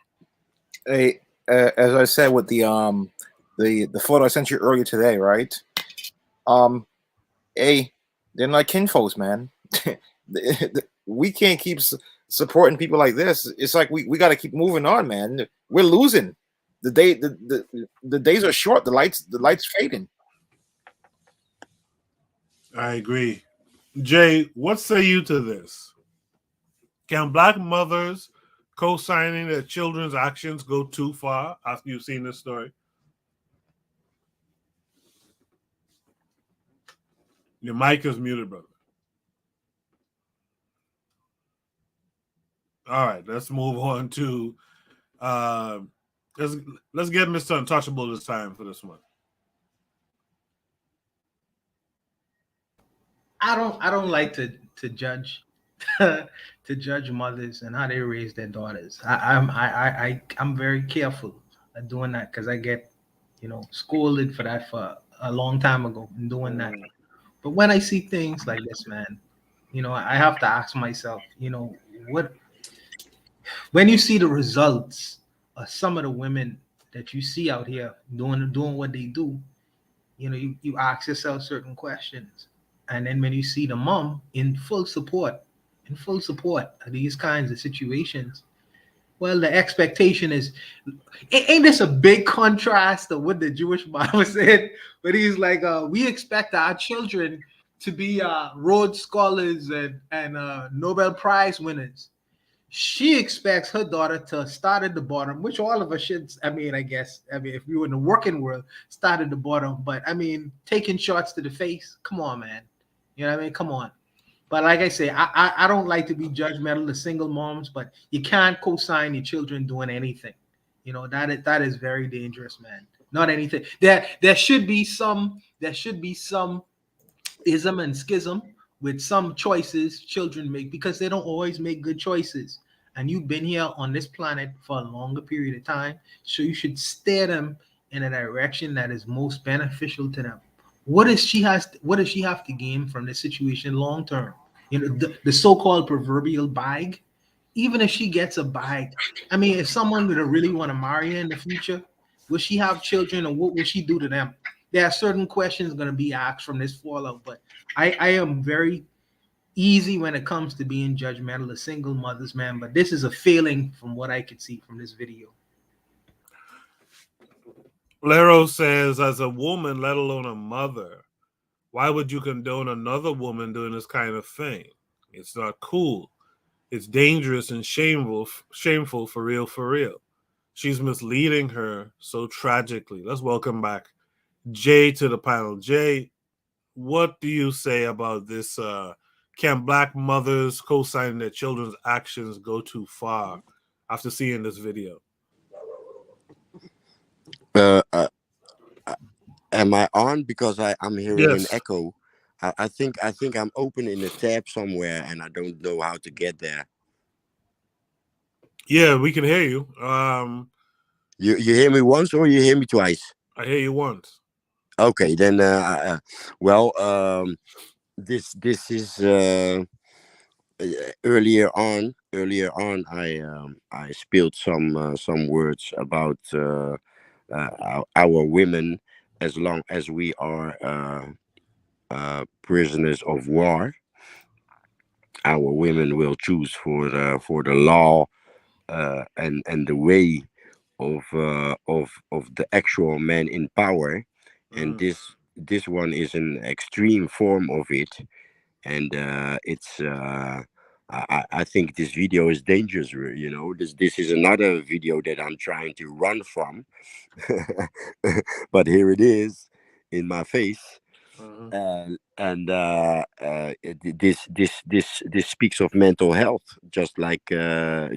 Hey, as I said with the photo I sent you earlier today, right? Hey, they're not kinfolks, man. We can't keep supporting people like this. It's like we got to keep moving on, man. We're losing. The days are short. The lights fading. I agree. Jay, what say you to this? Can Black mothers co-signing their children's actions go too far after you've seen this story? Your mic is muted, brother. All right, let's move on to let's get Mr. Untouchable this time for this one. I don't like to judge to judge mothers and how they raise their daughters. I'm very careful at doing that because I get scolded for that for a long time ago in doing that. But when I see things like this, man, I have to ask myself, what when you see the results of some of the women that you see out here doing what they do, you ask yourself certain questions. And then when you see the mom in full support of these kinds of situations, well, the expectation is, ain't this a big contrast to what the Jewish Bible said? But he's like, we expect our children to be Rhodes Scholars and Nobel Prize winners. She expects her daughter to start at the bottom, which all of us should. I guess if we were in the working world, start at the bottom. But taking shots to the face, come on, man. You know what I mean? Come on. But like I say, I don't like to be judgmental of single moms, but you can't co-sign your children doing anything. That is very dangerous, man. Not anything. There should be some ism and schism with some choices children make because they don't always make good choices. And you've been here on this planet for a longer period of time, so you should steer them in a direction that is most beneficial to them. What does she have to gain from this situation long term? The so-called proverbial bag. Even if she gets a bag, if someone would really want to marry her in the future, will she have children, or what will she do to them? There are certain questions going to be asked from this fallout. But I am very easy when it comes to being judgmental of single mothers, man. But this is a failing from what I could see from this video. Lero says, as a woman, let alone a mother, why would you condone another woman doing this kind of thing? It's not cool. It's dangerous and shameful for real. She's misleading her so tragically. Let's welcome back Jay to the panel. Jay, what do you say about this? Can Black mothers co-signing their children's actions go too far after seeing this video? Am I on? Because I'm hearing an Yes. echo. I think I'm open in a tab somewhere and I don't know how to get there. Yeah, we can hear you. You hear me once or you hear me twice? I hear you once. Okay, then. Well, this is earlier on I spilled some words about our women, as long as we are prisoners of war. Our women will choose for the law, and the way of the actual man in power, and this one is an extreme form of it. And it's I think this video is dangerous. This is another video that I'm trying to run from. But here it is in my face. And this speaks of mental health, just like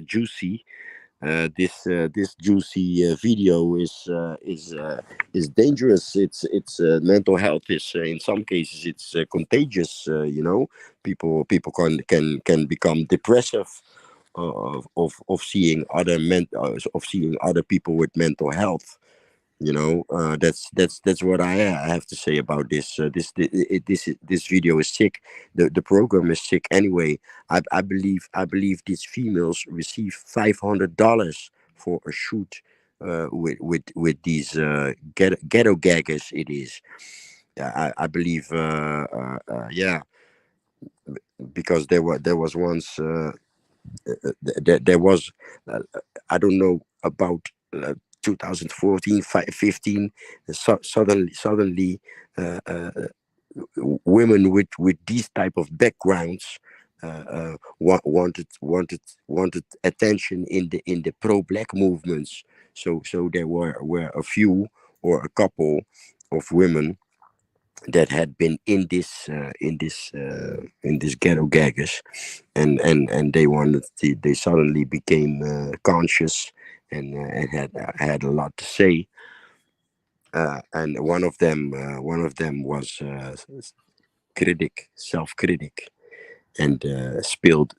Juicy. This Juicy video is dangerous. It's mental health is, in some cases, it's contagious. People can become depressive of seeing of seeing other people with mental health. That's what I have to say about this. This video is sick. The program is sick anyway. I believe these females receive $500 for a shoot with these ghetto gaggers. It is. I believe. Yeah, because there was once. There was, I don't know, about 2014, 15. Suddenly, uh, uh, women with these type of backgrounds wanted attention in the pro-black movements. So there were a few, or a couple of women that had been in this ghetto gaggers, and they suddenly became conscious, and had a lot to say. And one of them was self-critic, and spilled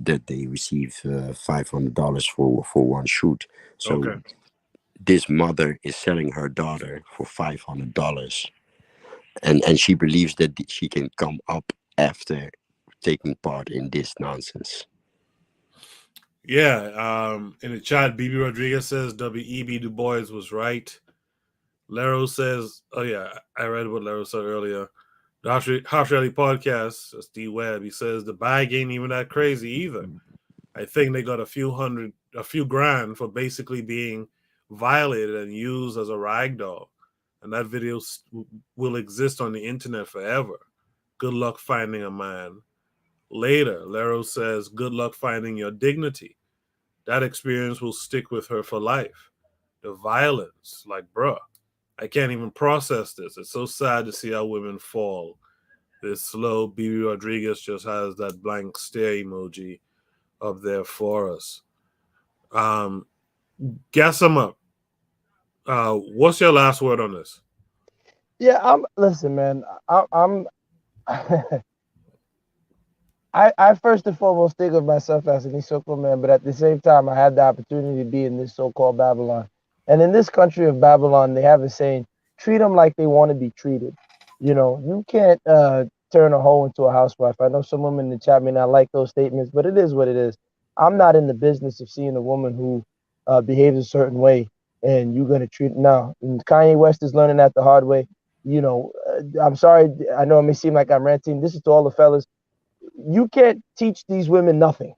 that they receive $500 for one shoot. So Okay. this mother is selling her daughter for $500, and she believes that she can come up after taking part in this nonsense. Yeah. In the chat, BB Rodriguez says W.E.B. Du Bois was right. Lero says, "Oh yeah, I read what Lero said earlier." The House Rally podcast, that's D Webb. He says the bag ain't even that crazy either. I think they got a few grand for basically being violated and used as a rag doll, and that video will exist on the internet forever. Good luck finding a man. Later, Lero says, "Good luck finding your dignity. That experience will stick with her for life. The violence, like, bruh, I can't even process this. It's so sad to see how women fall. This slow BB Rodriguez just has that blank stare emoji up there for us. Um, Guess them up. What's your last word on this? Yeah, listen, man. I'm I first and foremost think of myself as an Isoko man, but at the same time, I had the opportunity to be in this so-called Babylon. And in this country of Babylon, they have a saying, treat them like they want to be treated. You can't turn a hoe into a housewife. I know some women in the chat may not like those statements, but it is what it is. I'm not in the business of seeing a woman who behaves a certain way and you're going to treat now. And Kanye West is learning that the hard way. I'm sorry. I know it may seem like I'm ranting. This is to all the fellas. You can't teach these women nothing.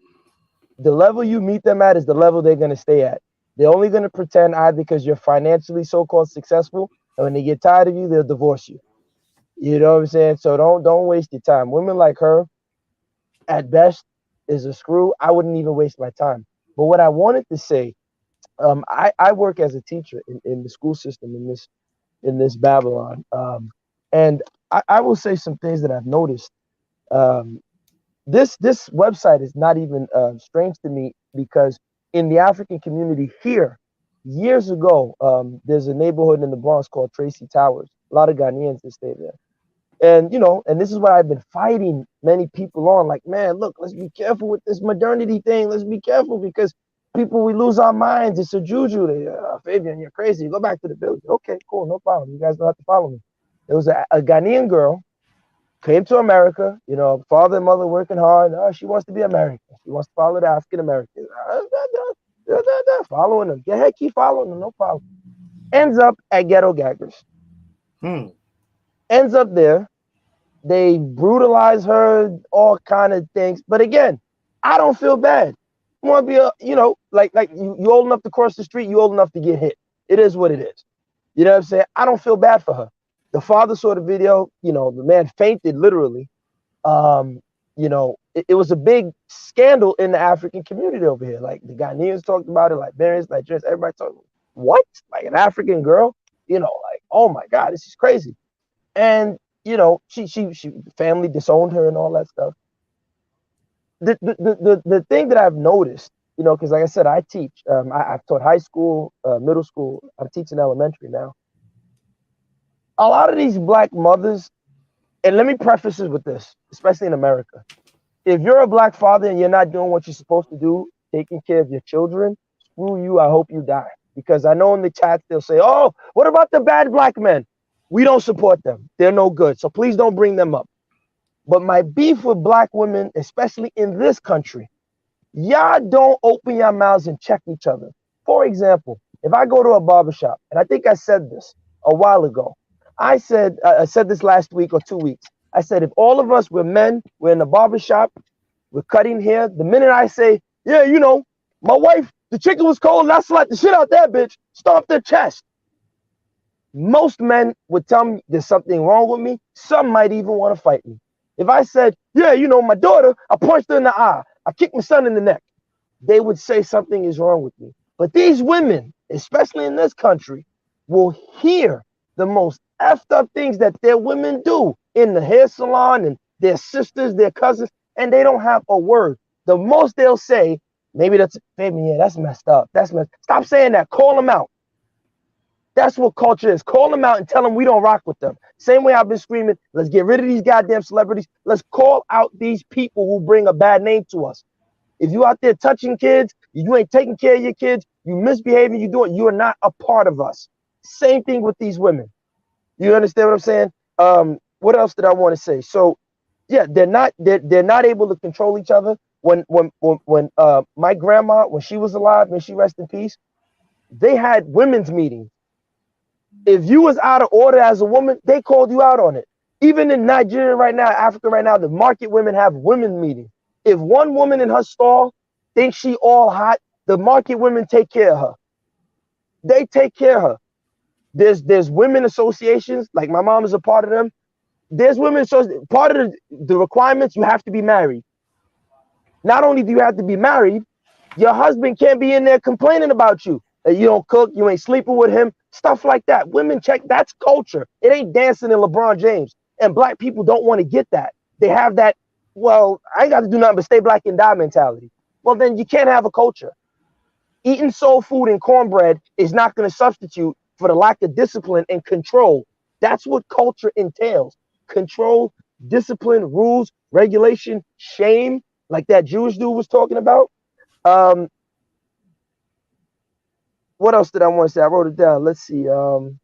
The level you meet them at is the level they're going to stay at. They're only going to pretend either because you're financially so-called successful, and when they get tired of you, they'll divorce you. You know what I'm saying? So don't waste your time. Women like her, at best, is a screw. I wouldn't even waste my time. But what I wanted to say, I work as a teacher in the school system in this Babylon, and I will say some things that I've noticed. Um, this website is not even strange to me because in the African community here, years ago, there's a neighborhood in the Bronx called Tracy Towers. A lot of Ghanaians that stay there. And this is what I've been fighting many people on. Like, man, look, let's be careful with this modernity thing. Let's be careful because people, we lose our minds. It's a juju. Fabian, you're crazy. Go back to the village. Okay, cool, no problem. You guys don't have to follow me. There was a Ghanaian girl, came to America, you know, father and mother working hard. She wants to be American. She wants to follow the African Americans. Following them. Go ahead, keep following them, no problem. Ends up at Ghetto Gaggers. Ends up there. They brutalize her, all kind of things. But again, I don't feel bad. You want to be you know, like you old enough to cross the street, you old enough to get hit. It is what it is. You know what I'm saying? I don't feel bad for her. The father saw the video, you know, the man fainted literally. You know, it was a big scandal in the African community over here. Like the Ghanaians talked about it, Liberians, Nigerians, everybody talking. What? Like an African girl? You know, like, oh my God, this is crazy. And you know, she family disowned her and all that stuff. The thing that I've noticed, you know, because like I said, I teach. I've taught high school, middle school. I'm teaching elementary now. A lot of these black mothers, and let me preface this with this, especially in America. If you're a black father and you're not doing what you're supposed to do, taking care of your children, screw you, I hope you die. Because I know in the chats they'll say, oh, what about the bad black men? We don't support them. They're no good. So please don't bring them up. But my beef with black women, especially in this country, y'all don't open your mouths and check each other. For example, if I go to a barbershop, and I think I said this a while ago, I said this last week or 2 weeks. I said, if all of us were men, we're in the barbershop, we're cutting hair, the minute I say, yeah, you know, my wife, the chicken was cold and I slapped the shit out that bitch, stomp their chest. Most men would tell me there's something wrong with me. Some might even want to fight me. If I said, yeah, you know, my daughter, I punched her in the eye, I kicked my son in the neck, they would say something is wrong with me. But these women, especially in this country, will hear the most effed up things that their women do in the hair salon and their sisters, their cousins, and they don't have a word. The most they'll say, maybe that's, baby, yeah, that's messed up. That's messed. Stop saying that. Call them out. That's what culture is. Call them out and tell them we don't rock with them. Same way I've been screaming, let's get rid of these goddamn celebrities. Let's call out these people who bring a bad name to us. If you out there touching kids, you ain't taking care of your kids, you misbehaving, you are not a part of us. Same thing with these women. You understand what I'm saying? What else did I want to say? So yeah, they're not able to control each other. When my grandma, when she was alive, may she rest in peace, they had women's meetings. If you was out of order as a woman, they called you out on it. Even in Nigeria right now, Africa right now, the market women have women meetings. If one woman in her stall thinks she all hot, the market women take care of her. They take care of her. There's women associations, like my mom is a part of them. There's women, so part of the requirements, you have to be married. Not only do you have to be married, your husband can't be in there complaining about you. That you don't cook, you ain't sleeping with him, stuff like that. Women check, that's culture. It ain't dancing in LeBron James. And black people don't want to get that. They have that, well, I ain't got to do nothing but stay black and die mentality. Well, then you can't have a culture. Eating soul food and cornbread is not going to substitute for the lack of discipline and control. That's what culture entails. Control, discipline, rules, regulation, shame, like that Jewish dude was talking about. What else did I want to say? I wrote it down. Let's see. And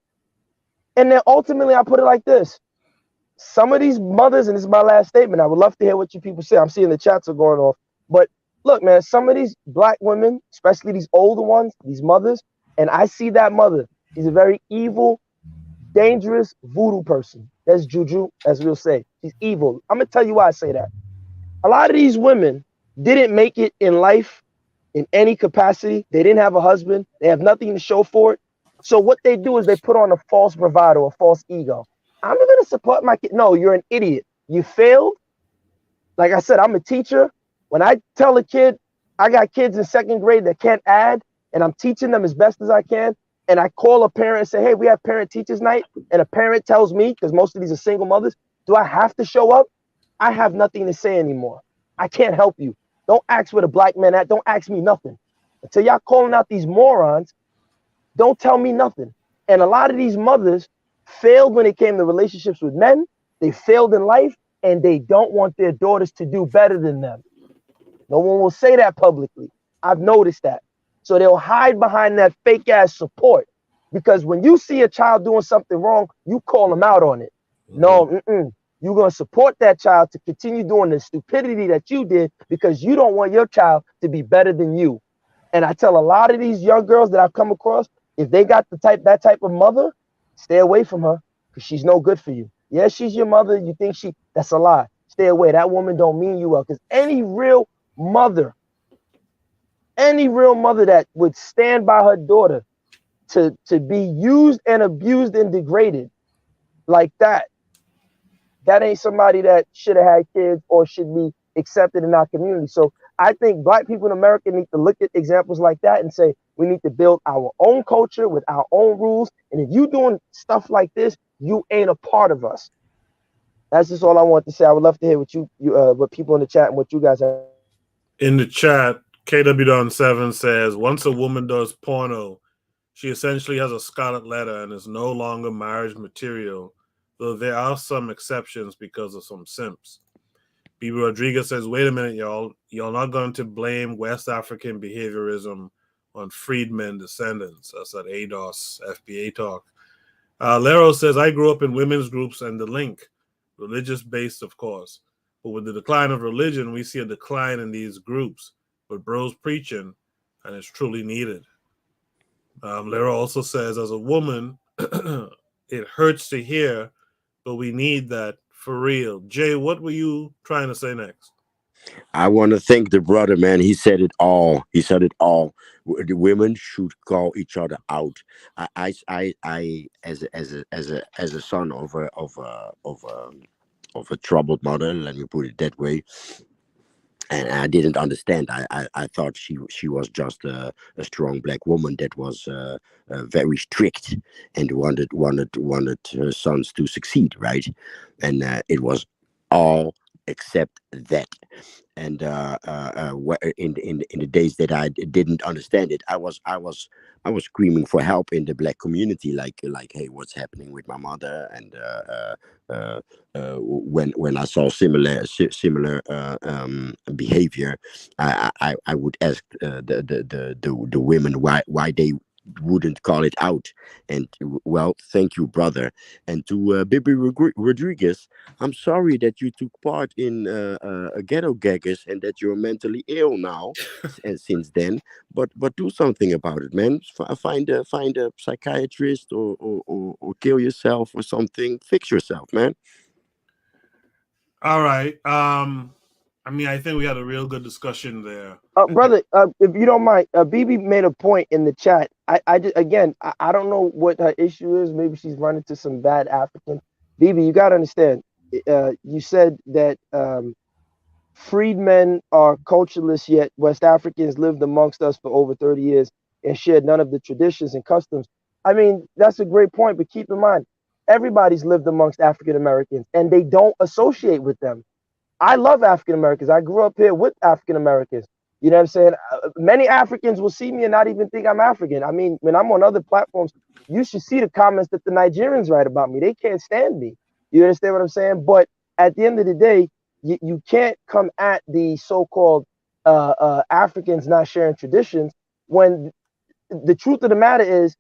then ultimately, I put it like this. Some of these mothers, and this is my last statement, I would love to hear what you people say. I'm seeing the chats are going off. But look, man, some of these black women, especially these older ones, these mothers, and I see that mother. She's a very evil, dangerous voodoo person. That's juju, as we'll say. She's evil. I'm going to tell you why I say that. A lot of these women didn't make it in life in any capacity. They didn't have a husband. They have nothing to show for it. So what they do is they put on a false bravado, a false ego. I'm going to support my kid. No, you're an idiot. You failed. Like I said, I'm a teacher. When I tell a kid, I got kids in 2nd grade that can't add, and I'm teaching them as best as I can, and I call a parent and say, hey, we have parent-teachers night, and a parent tells me, because most of these are single mothers, do I have to show up? I have nothing to say anymore. I can't help you. Don't ask where the black man at. Don't ask me nothing. Until y'all calling out these morons, don't tell me nothing. And a lot of these mothers failed when it came to relationships with men. They failed in life, and they don't want their daughters to do better than them. No one will say that publicly. I've noticed that. So they'll hide behind that fake ass support. Because when you see a child doing something wrong, you call them out on it. No, you're going to support that child to continue doing the stupidity that you did because you don't want your child to be better than you. And I tell a lot of these young girls that I've come across, if they got that type of mother, stay away from her because she's no good for you. Yes, she's your mother. You think that's a lie. Stay away. That woman don't mean you well. Because any real mother that would stand by her daughter to be used and abused and degraded like that ain't somebody that should have had kids or should be accepted in our community. So I think Black people in America need to look at examples like that and say, we need to build our own culture with our own rules. And if you doing stuff like this, you ain't a part of us. That's just all I want to say. I would love to hear what people in the chat and what you guys have. In the chat, KW7 says, once a woman does porno, she essentially has a scarlet letter and is no longer marriage material, though there are some exceptions because of some simps. BB Rodriguez says, wait a minute, y'all. You're not going to blame West African behaviorism on freedmen descendants. That's at ADOS FBA talk. Lero says, I grew up in women's groups and the link, religious-based, of course. But with the decline of religion, we see a decline in these groups. But bro's preaching, and it's truly needed. Lero also says, as a woman, it hurts to hear, but we need that for real. Jay, what were you trying to say next? I want to thank the brother, man. He said it all. The women should call each other out. I as a son of a troubled mother, let me put it that way. And I didn't understand. I thought she was just a strong Black woman that was very strict and wanted her sons to succeed, right? And it was all except that. And in the days that I didn't understand it, I was screaming for help in the Black community, like hey, what's happening with my mother? And when I saw similar behavior, I would ask the women why they wouldn't call it out. And well, thank you, brother. And to Bibi Rodriguez, I'm sorry that you took part in ghetto gaggers and that you're mentally ill now and since then, but do something about it, man. Find a psychiatrist or kill yourself or something. Fix yourself, man. All right. I mean, I think we had a real good discussion there. Brother, if you don't mind, BB made a point in the chat. I don't know what her issue is. Maybe she's running to some bad African. BB, you got to understand. You said that freedmen are cultureless, yet West Africans lived amongst us for over 30 years and shared none of the traditions and customs. I mean, that's a great point, but keep in mind, everybody's lived amongst African Americans and they don't associate with them. I love African Americans. I grew up here with African Americans. You know what I'm saying? Many Africans will see me and not even think I'm African. I mean, when I'm on other platforms, you should see the comments that the Nigerians write about me. They can't stand me. You understand what I'm saying? But at the end of the day, you can't come at the so-called Africans not sharing traditions when the truth of the matter is,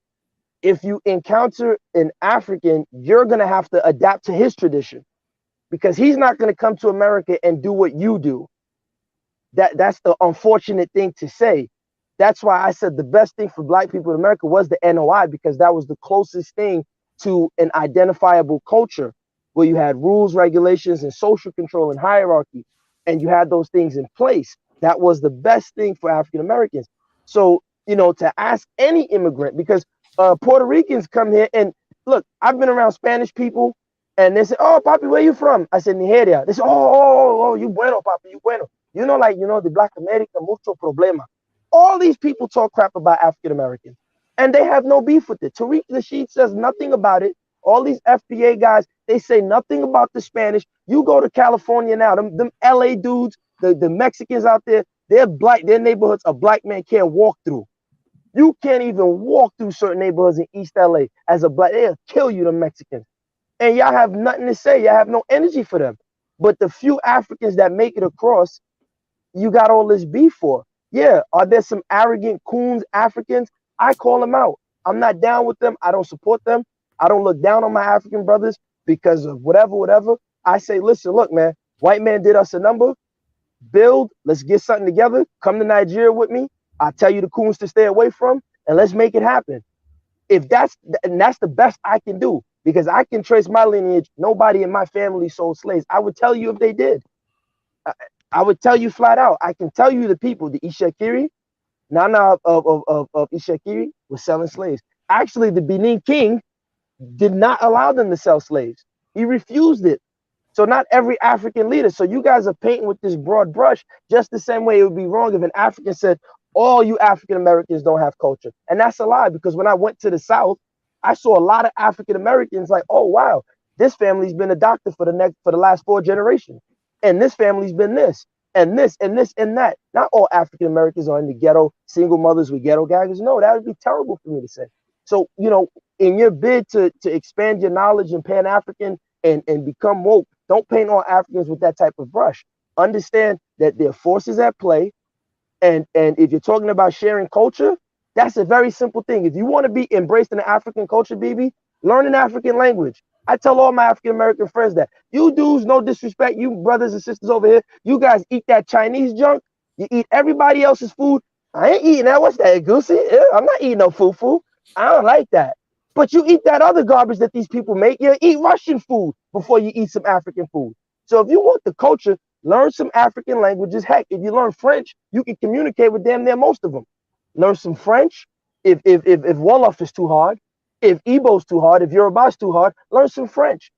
if you encounter an African, you're going to have to adapt to his tradition because he's not going to come to America and do what you do. That's the unfortunate thing to say. That's why I said the best thing for Black people in America was the NOI, because that was the closest thing to an identifiable culture where you had rules, regulations, and social control and hierarchy, and you had those things in place. That was the best thing for African Americans. So, you know, to ask any immigrant, because Puerto Ricans come here and look, I've been around Spanish people and they say, oh, papi, where you from? I said, Nigeria. They say, oh, you bueno, papi, you bueno. You know, the Black America, mucho problema. All these people talk crap about African Americans and they have no beef with it. Tariq Nasheed says nothing about it. All these FBA guys, they say nothing about the Spanish. You go to California now, them LA dudes, the Mexicans out there, they're black. Their neighborhoods a Black man can't walk through. You can't even walk through certain neighborhoods in East LA as a Black. They'll kill you, the Mexicans. And y'all have nothing to say. Y'all have no energy for them. But the few Africans that make it across, you got all this beef for. Yeah, are there some arrogant coons, Africans? I call them out. I'm not down with them. I don't support them. I don't look down on my African brothers because of whatever. I say, listen, look, man, white man did us a number. Build, let's get something together. Come to Nigeria with me. I'll tell you the coons to stay away from, and let's make it happen. If that's the best I can do, because I can trace my lineage. Nobody in my family sold slaves. I would tell you if they did. I would tell you flat out. I can tell you the people, the Ishakiri, Nana of Ishakiri was selling slaves. Actually, the Benin king did not allow them to sell slaves. He refused it. So not every African leader. So you guys are painting with this broad brush, just the same way it would be wrong if an African said, all you African Americans don't have culture. And that's a lie, because when I went to the South, I saw a lot of African Americans like, oh, wow, this family's been a doctor for the last 4 generations. And this family's been this, and this, and this, and that. Not all African Americans are in the ghetto, single mothers with ghetto gaggers. No, that would be terrible for me to say. So, you know, in your bid to expand your knowledge in Pan-African and become woke, don't paint all Africans with that type of brush. Understand that there are forces at play. And if you're talking about sharing culture, that's a very simple thing. If you want to be embraced in the African culture, BB, learn an African language. I tell all my African American friends that. You dudes, no disrespect, you brothers and sisters over here, you guys eat that Chinese junk. You eat everybody else's food. I ain't eating that. What's that, goosey? I'm not eating no fufu. I don't like that. But you eat that other garbage that these people make. You eat Russian food before you eat some African food. So if you want the culture, learn some African languages. Heck, if you learn French, you can communicate with damn near most of them. Learn some French. If Wolof is too hard, if Igbo's too hard, if Yoruba's too hard, learn some French.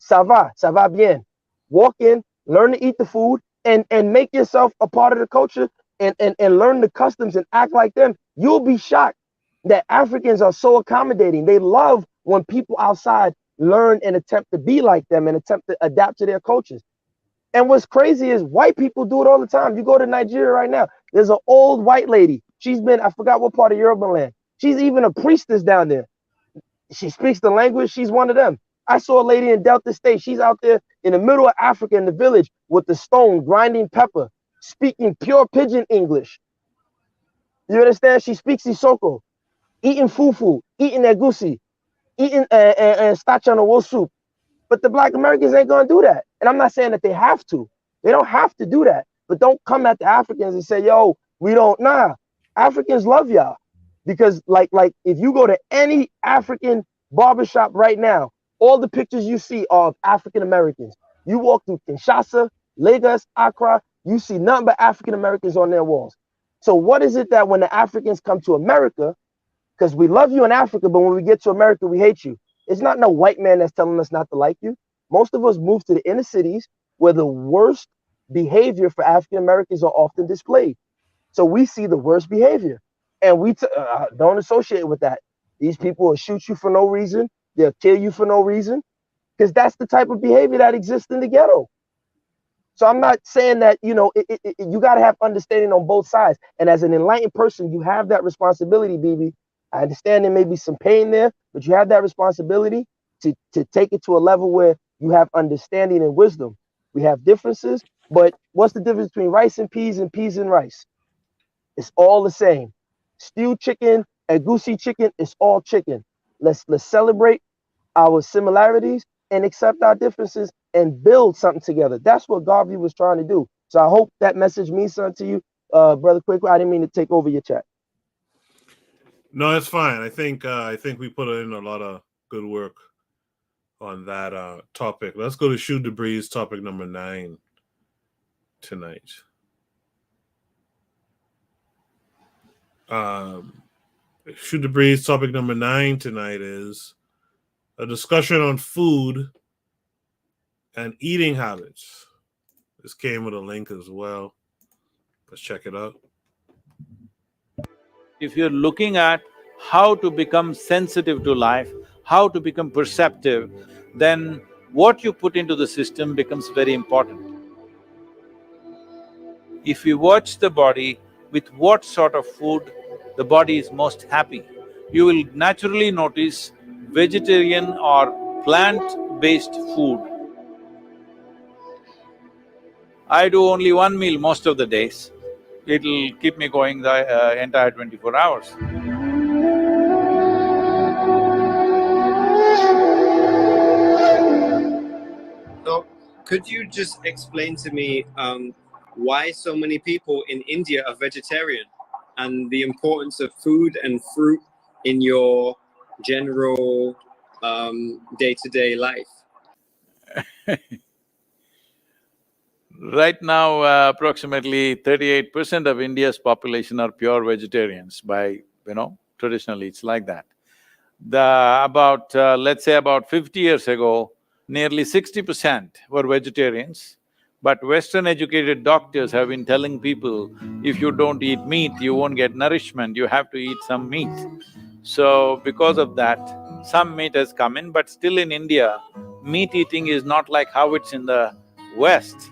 Ça va bien. Walk in, learn to eat the food, and make yourself a part of the culture and learn the customs and act like them. You'll be shocked that Africans are so accommodating. They love when people outside learn and attempt to be like them and attempt to adapt to their cultures. And what's crazy is white people do it all the time. You go to Nigeria right now, there's an old white lady. She's been, I forgot what part of Yoruba land. She's even a priestess down there. She speaks the language. She's one of them. I saw a lady in Delta State. She's out there in the middle of Africa in the village with the stone, grinding pepper, speaking pure pidgin English. You understand? She speaks Isoko, eating fufu, eating egusi, eating stachanowo soup. But the Black Americans ain't going to do that. And I'm not saying that they have to. They don't have to do that. But don't come at the Africans and say, yo, we don't. Nah, Africans love y'all. Because like if you go to any African barbershop right now, all the pictures you see are of African Americans. You walk through Kinshasa, Lagos, Accra, you see nothing but African Americans on their walls. So what is it that when the Africans come to America, because we love you in Africa, but when we get to America, we hate you. It's not no white man that's telling us not to like you. Most of us move to the inner cities where the worst behavior for African Americans are often displayed. So we see the worst behavior. And we don't associate with that. These people will shoot you for no reason. They'll kill you for no reason, because that's the type of behavior that exists in the ghetto. So I'm not saying that, you know, you got to have understanding on both sides. And as an enlightened person, you have that responsibility, BB. I understand there may be some pain there, but you have that responsibility to take it to a level where you have understanding and wisdom. We have differences, but what's the difference between rice and peas and rice? It's all the same. Stewed chicken and goosey chicken, it's all chicken. Let's celebrate our similarities and accept our differences and build something together. That's what Garvey was trying to do. So I hope that message means something to you, Brother Quick. I didn't mean to take over your chat. No, it's fine. I think we put in a lot of good work on that topic. Let's go to Shoot the Breeze, topic number 9 tonight. Shoot the Breeze, topic number 9 tonight is a discussion on food and eating habits. This came with a link as well. Let's check it out. If you're looking at how to become sensitive to life, how to become perceptive, then what you put into the system becomes very important. If you watch the body with what sort of food the body is most happy, you will naturally notice vegetarian or plant-based food. I do only one meal most of the days. it'll keep me going the entire 24 hours. So, could you just explain to me why so many people in India are vegetarian and the importance of food and fruit in your general day-to-day life? Right now, approximately 38% of India's population are pure vegetarians by, traditionally it's like that. Let's say about 50 years ago, nearly 60% were vegetarians, but Western educated doctors have been telling people, if you don't eat meat, you won't get nourishment, you have to eat some meat. So, because of that, some meat has come in, but still in India, meat eating is not like how it's in the West.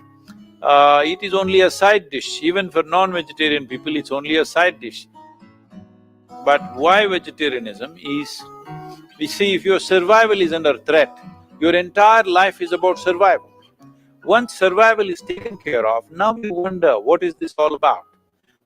It is only a side dish, even for non-vegetarian people, it's only a side dish. But why vegetarianism is, you see, if your survival is under threat, your entire life is about survival. Once survival is taken care of, now you wonder, what is this all about?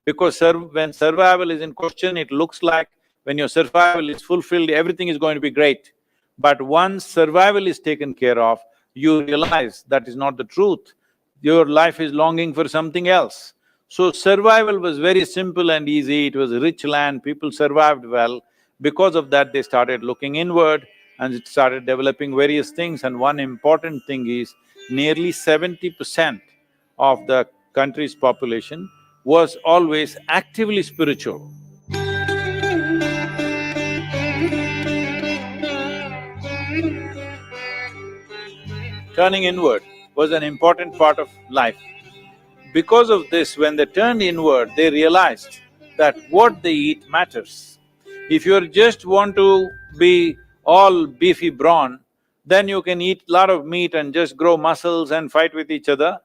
Because when survival is in question, it looks like when your survival is fulfilled, everything is going to be great. But once survival is taken care of, you realize that is not the truth. Your life is longing for something else. So survival was very simple and easy, it was a rich land, people survived well. Because of that, they started looking inward and it started developing various things, and one important thing is nearly 70% of the country's population was always actively spiritual. Turning inward was an important part of life. Because of this, when they turned inward, they realized that what they eat matters. If you just want to be all beefy brawn, then you can eat lot of meat and just grow muscles and fight with each other.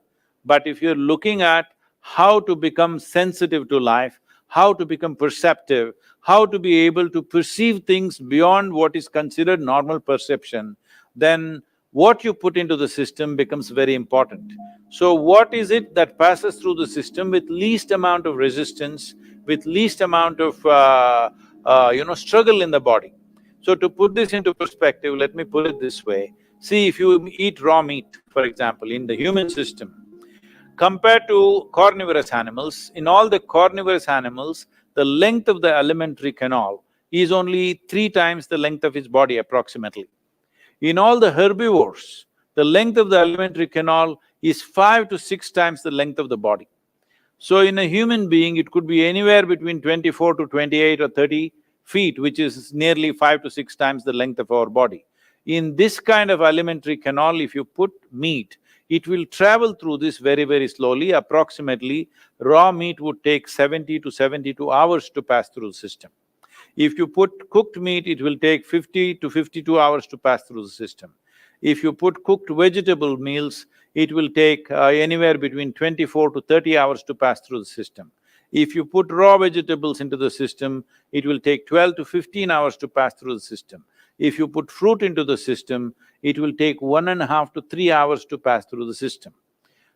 But if you're looking at how to become sensitive to life, how to become perceptive, how to be able to perceive things beyond what is considered normal perception, then what you put into the system becomes very important. So what is it that passes through the system with least amount of resistance, with least amount of struggle in the body? So to put this into perspective, let me put it this way. See, if you eat raw meat, for example, in the human system, compared to carnivorous animals, in all the carnivorous animals, the length of the alimentary canal is only 3 times the length of its body approximately. In all the herbivores, the length of the alimentary canal is 5 to 6 times the length of the body. So in a human being, it could be anywhere between 24 to 28 or 30 feet, which is nearly 5 to 6 times the length of our body. In this kind of alimentary canal, if you put meat, it will travel through this very, very slowly. Approximately, raw meat would take 70 to 72 hours to pass through the system. If you put cooked meat, it will take 50 to 52 hours to pass through the system. If you put cooked vegetable meals, it will take anywhere between 24 to 30 hours to pass through the system. If you put raw vegetables into the system, it will take 12 to 15 hours to pass through the system. If you put fruit into the system, it will take 1.5 to 3 hours to pass through the system.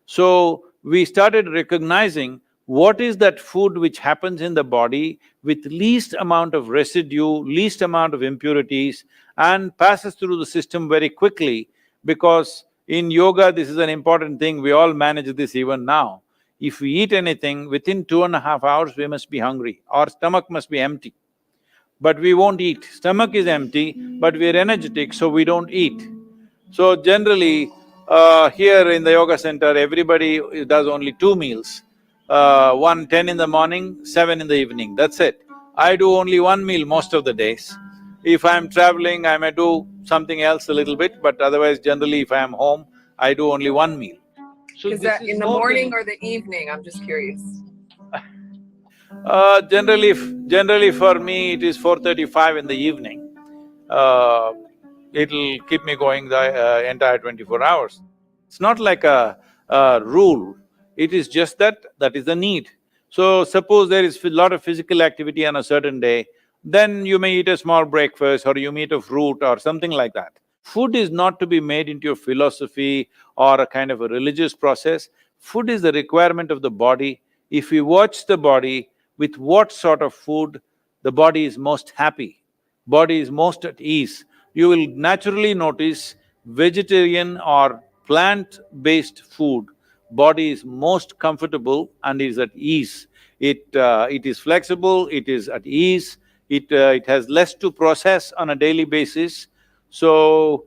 So, we started recognizing what is that food which happens in the body with least amount of residue, least amount of impurities, and passes through the system very quickly, because in yoga this is an important thing, we all manage this even now. If we eat anything, within 2.5 hours we must be hungry, our stomach must be empty. But we won't eat. Stomach is empty, but we're energetic, so we don't eat. So generally, here in the yoga center, everybody does only 2 meals. One 10 in the morning, 7 in the evening, that's it. I do only 1 meal most of the days. If I'm traveling, I may do something else a little bit, but otherwise generally if I'm home, I do only 1 meal. So is that in the morning or the evening? I'm just curious. Generally for me, it is 4:35 in the evening. It'll keep me going the entire 24 hours. It's not like a rule, it is just that is the need. So suppose there is a lot of physical activity on a certain day, then you may eat a small breakfast or you may eat a fruit or something like that. Food is not to be made into a philosophy or a kind of a religious process. Food is the requirement of the body. If we watch the body with what sort of food the body is most happy, body is most at ease, you will naturally notice vegetarian or plant-based food, body is most comfortable and is at ease. It is flexible, it is at ease, it has less to process on a daily basis. So,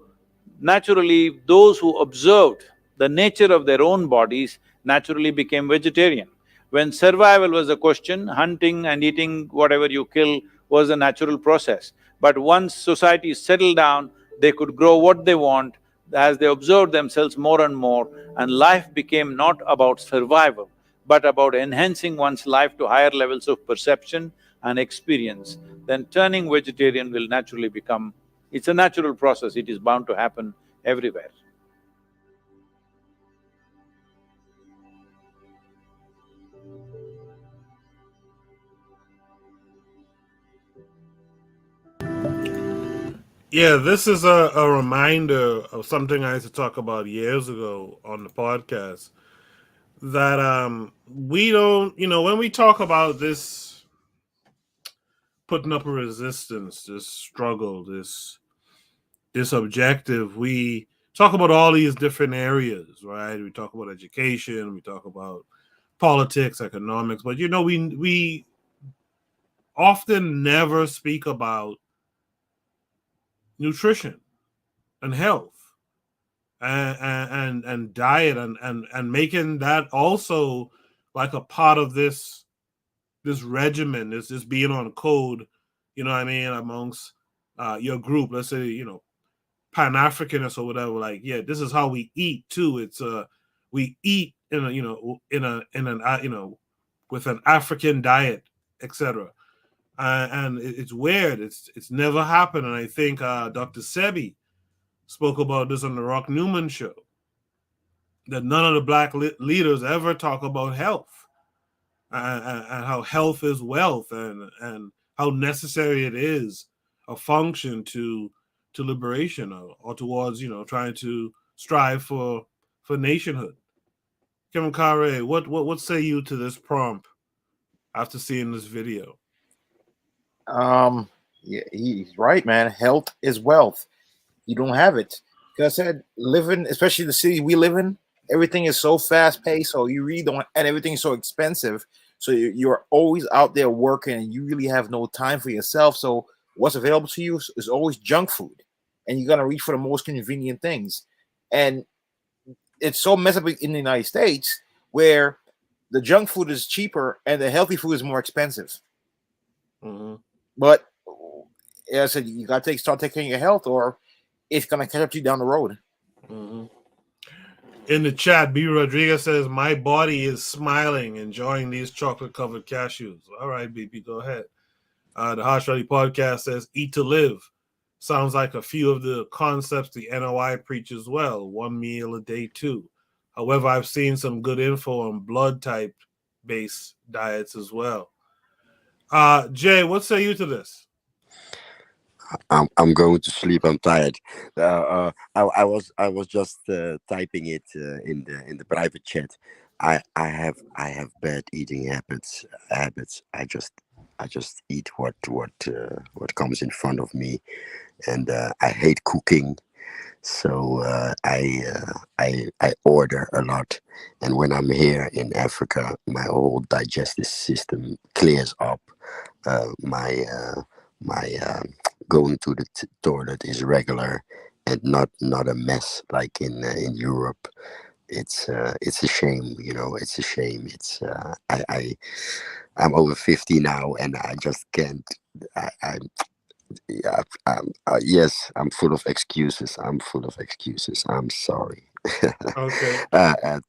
naturally, those who observed the nature of their own bodies naturally became vegetarian. When survival was a question, hunting and eating whatever you kill was a natural process. But once society settled down, they could grow what they want as they observed themselves more and more, and life became not about survival, but about enhancing one's life to higher levels of perception and experience. Then turning vegetarian will naturally become… it's a natural process, it is bound to happen everywhere. Yeah, this is a reminder of something I used to talk about years ago on the podcast. That we don't, when we talk about this putting up a resistance, this struggle, this objective, we talk about all these different areas, right? We talk about education, we talk about politics, economics, but we often never speak about nutrition and health and diet and making that also like a part of this regimen, this being on code, you know what I mean, amongst your group, let's say, Pan-Africanists or whatever, like, yeah, this is how we eat too. It's we eat in a, in an with an African diet, etc. And it's weird. It's never happened. And I think Dr. Sebi spoke about this on the Rock Newman show, that none of the black leaders ever talk about health and how health is wealth and how necessary it is a function to liberation or towards trying to strive for nationhood. Kevin Kare, what say you to this prompt after seeing this video? Yeah, he's right, man. Health is wealth. You don't have it. Because I said, living, especially the city we live in, everything is so fast paced. So you really don't, and everything is so expensive. So you're always out there working, and you really have no time for yourself. So what's available to you is always junk food, and you're gonna reach for the most convenient things. And it's so messed up in the United States, where the junk food is cheaper and the healthy food is more expensive. Mm-hmm. But as I said, you gotta start taking care of your health, or it's gonna catch up to you down the road. Mm-hmm. In the chat, B. Rodriguez says, "My body is smiling, enjoying these chocolate-covered cashews." All right, BP, go ahead. The Harsh Rally Podcast says, "Eat to live." Sounds like a few of the concepts the NOI preaches well. One meal a day, too. However, I've seen some good info on blood type based diets as well. Jay, what say you to this? I'm going to sleep. I'm tired. I was just typing it in the private chat. I have bad eating habits. I just eat what comes in front of me, and I hate cooking. So I order a lot, and when I'm here in Africa, my whole digestive system clears up. My going to the toilet is regular and not a mess like in Europe. It's a shame, it's a shame. I'm over 50 now, and I just can't. I yeah, yes, I'm full of excuses. I'm sorry. Okay.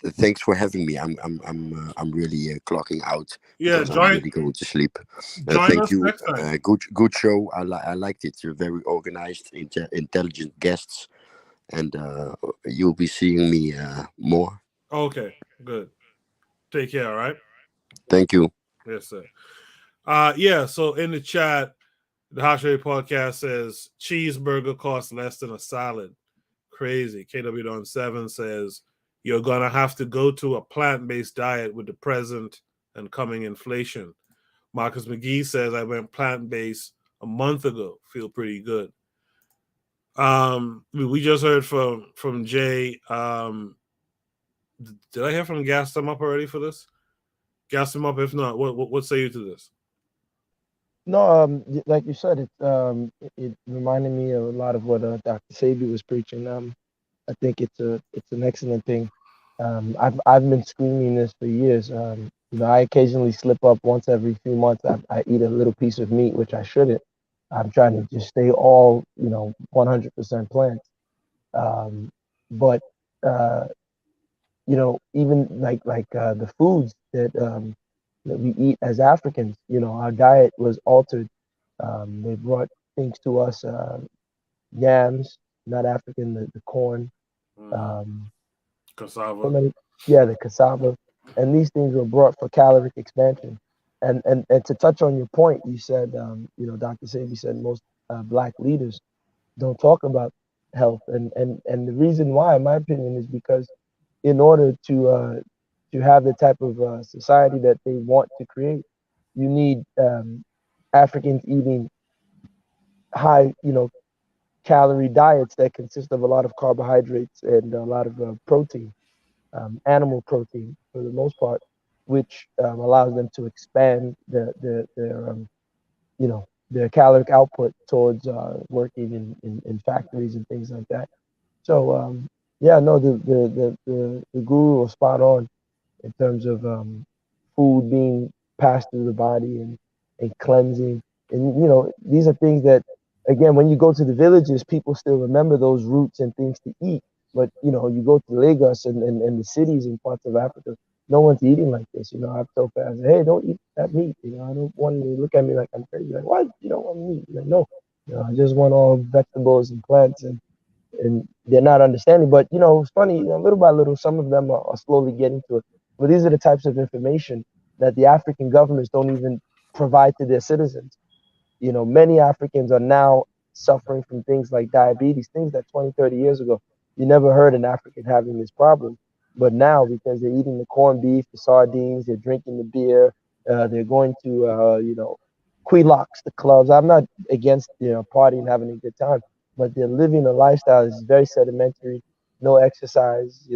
Thanks for having me. I'm really clocking out Yeah, because I'm really going to sleep. join Thank us you. next time. Good show. I liked it. You're very organized, intelligent guests, and you'll be seeing me more. Okay, good. Take care, all right? Thank you. Yes, sir. Yeah, so in the chat, the Hot Rate Podcast says cheeseburger costs less than a salad. Crazy. KW Don 7 says you're gonna have to go to a plant-based diet with the present and coming inflation. Marcus McGee says, I went plant-based a month ago. Feel pretty good. We just heard from Jay. Did I hear from Gas Them Up already for this? Gas Them Up. If not, what say you to this? No, like you said, it reminded me of a lot of what Dr. Sabi was preaching. I think it's an excellent thing. I've been screaming this for years. I occasionally slip up once every few months. I eat a little piece of meat, which I shouldn't. I'm trying to just stay all 100% plants. But even like the foods that we eat as Africans, our diet was altered. They brought things to us, yams, not African, the corn, cassava. so many, yeah, the cassava, and these things were brought for caloric expansion. And to touch on your point, you said, Dr. Sabi said most black leaders don't talk about health, and the reason why, in my opinion, is because in order to have the type of society that they want to create, you need Africans eating high, calorie diets that consist of a lot of carbohydrates and a lot of protein, animal protein for the most part, which allows them to expand their caloric output towards working in factories and things like that. So yeah, no, the guru was spot on in terms of food being passed through the body and cleansing. And these are things that, again, when you go to the villages, people still remember those roots and things to eat. But you go to Lagos and the cities in parts of Africa, no one's eating like this. I've told fans, hey, don't eat that meat. I don't want you to look at me like I'm crazy. Like, what? You don't want meat? Like, no. I just want all vegetables and plants, and they're not understanding. But it's funny, little by little, some of them are slowly getting to it. But these are the types of information that the African governments don't even provide to their citizens. Many Africans are now suffering from things like diabetes, things that 20, 30 years ago, you never heard an African having this problem. But now, because they're eating the corned beef, the sardines, they're drinking the beer, they're going to, Quilox, the clubs. I'm not against, partying, having a good time, but they're living a lifestyle that's very sedimentary, no exercise,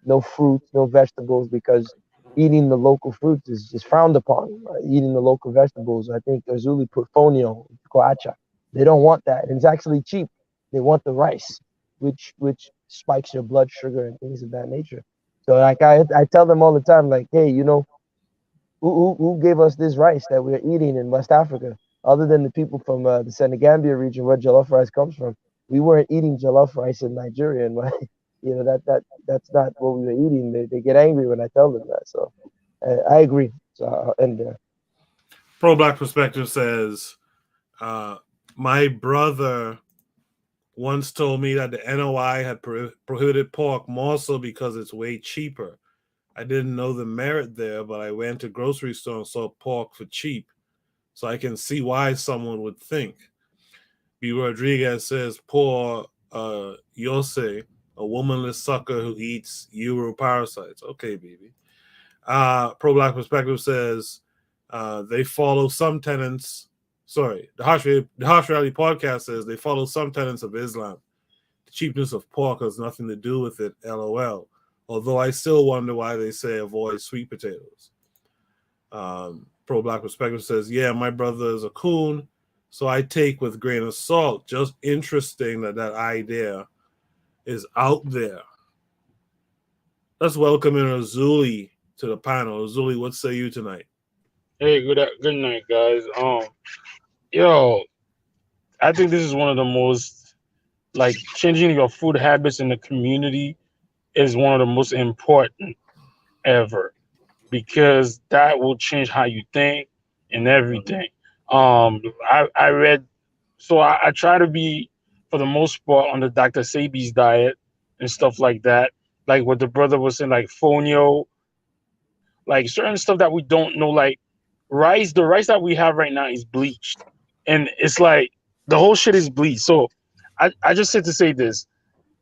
no fruits, no vegetables, because eating the local fruits is frowned upon. Eating the local vegetables, I think Azuli put fonio, coacha. They don't want that. And it's actually cheap. They want the rice, which spikes your blood sugar and things of that nature. So like I tell them all the time, like, hey, who gave us this rice that we're eating in West Africa, other than the people from the Senegambia region where jollof rice comes from? We weren't eating jollof rice in Nigeria, and that's not what we were eating. They get angry when I tell them that. So I agree. So I'll end there. Pro Black Perspective says, my brother once told me that the NOI had prohibited pork more so because it's way cheaper. I didn't know the merit there, but I went to grocery store and saw pork for cheap. So I can see why someone would think. B. Rodriguez says, poor Yose, a womanless sucker who eats Euro parasites. Okay, baby. Pro Black Perspective says, they follow some tenets. Sorry, the Harsh Reality Podcast says they follow some tenets of Islam. The cheapness of pork has nothing to do with it, LOL. Although I still wonder why they say avoid sweet potatoes. Pro Black Perspective says, yeah, my brother is a coon, so I take with grain of salt. Just interesting that idea is out there. Let's welcome in Azuli to the panel. Azuli, what say you tonight? Hey, good night, guys. Yo, I think this is one of the most, like, changing your food habits in the community is one of the most important ever, because that will change how you think and everything. I read, so I try to be, for the most part, on the Dr. Sabi's diet and stuff like that. Like what the brother was saying, like fonio, like certain stuff that we don't know, like rice. The rice that we have right now is bleached, and it's like the whole shit is bleached. So I just said to say this: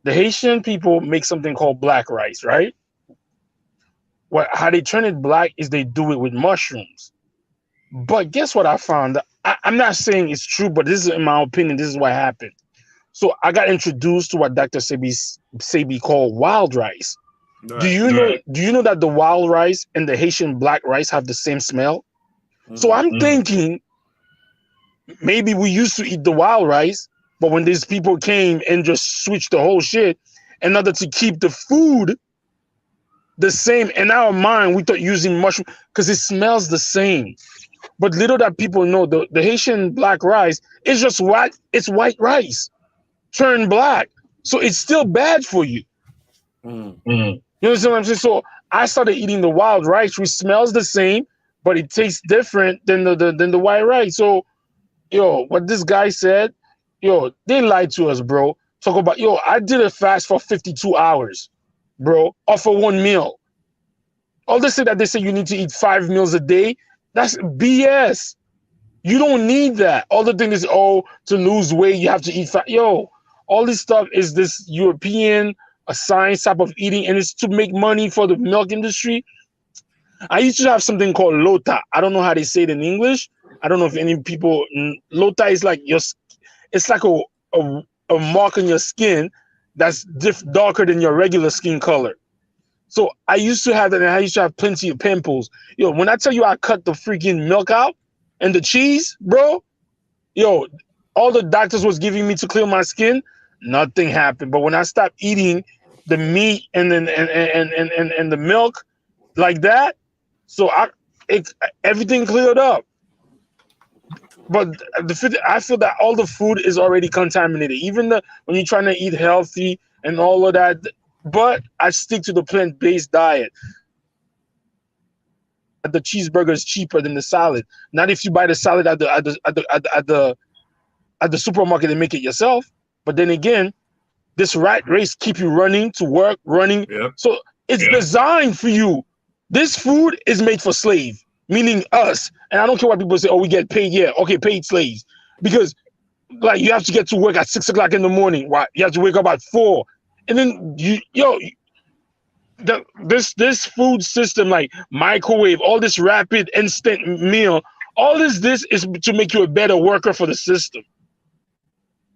the Haitian people make something called black rice, right? how they turn it black is they do it with mushrooms. But guess what I found? I'm not saying it's true, but this is in my opinion. This is what happened. So I got introduced to what Dr. Sebi called wild rice. Do you know? Do you know that the wild rice and the Haitian black rice have the same smell? So I'm thinking maybe we used to eat the wild rice, but when these people came and just switched the whole shit in order to keep the food the same, in our mind, we thought using mushroom because it smells the same. But little that people know, the Haitian black rice is just white. It's white rice turned black, so it's still bad for you. You understand what I'm saying? So I started eating the wild rice, which smells the same, but it tastes different than the white rice. So, what this guy said, they lied to us, bro. Talk about, I did a fast for 52 hours, bro, off of one meal. All this that they say you need to eat 5 meals a day, that's BS. You don't need that. All the thing is, to lose weight, you have to eat fat. All this stuff is this European a science type of eating, and it's to make money for the milk industry. I used to have something called lota. I don't know how they say it in English. I don't know if any people. Lota is like it's like a mark on your skin that's darker than your regular skin color. So I used to have that, and I used to have plenty of pimples. When I tell you I cut the freaking milk out and the cheese, bro, all the doctors was giving me to clear my skin, nothing happened. But when I stopped eating the meat and then and the milk like that, so everything cleared up. But I feel that all the food is already contaminated, even when you're trying to eat healthy and all of that. But I stick to the plant-based diet. The cheeseburger is cheaper than the salad. Not if you buy the salad at the supermarket and make it yourself. But then again, this rat race keep you running to work, running. Yep. So it's designed for you. This food is made for slave, meaning us. And I don't care what people say, we get paid. Yeah, okay, paid slaves. Because like you have to get to work at 6 o'clock in the morning. Why? You have to wake up at 4. And then this food system, like microwave, all this rapid instant meal, all this is to make you a better worker for the system.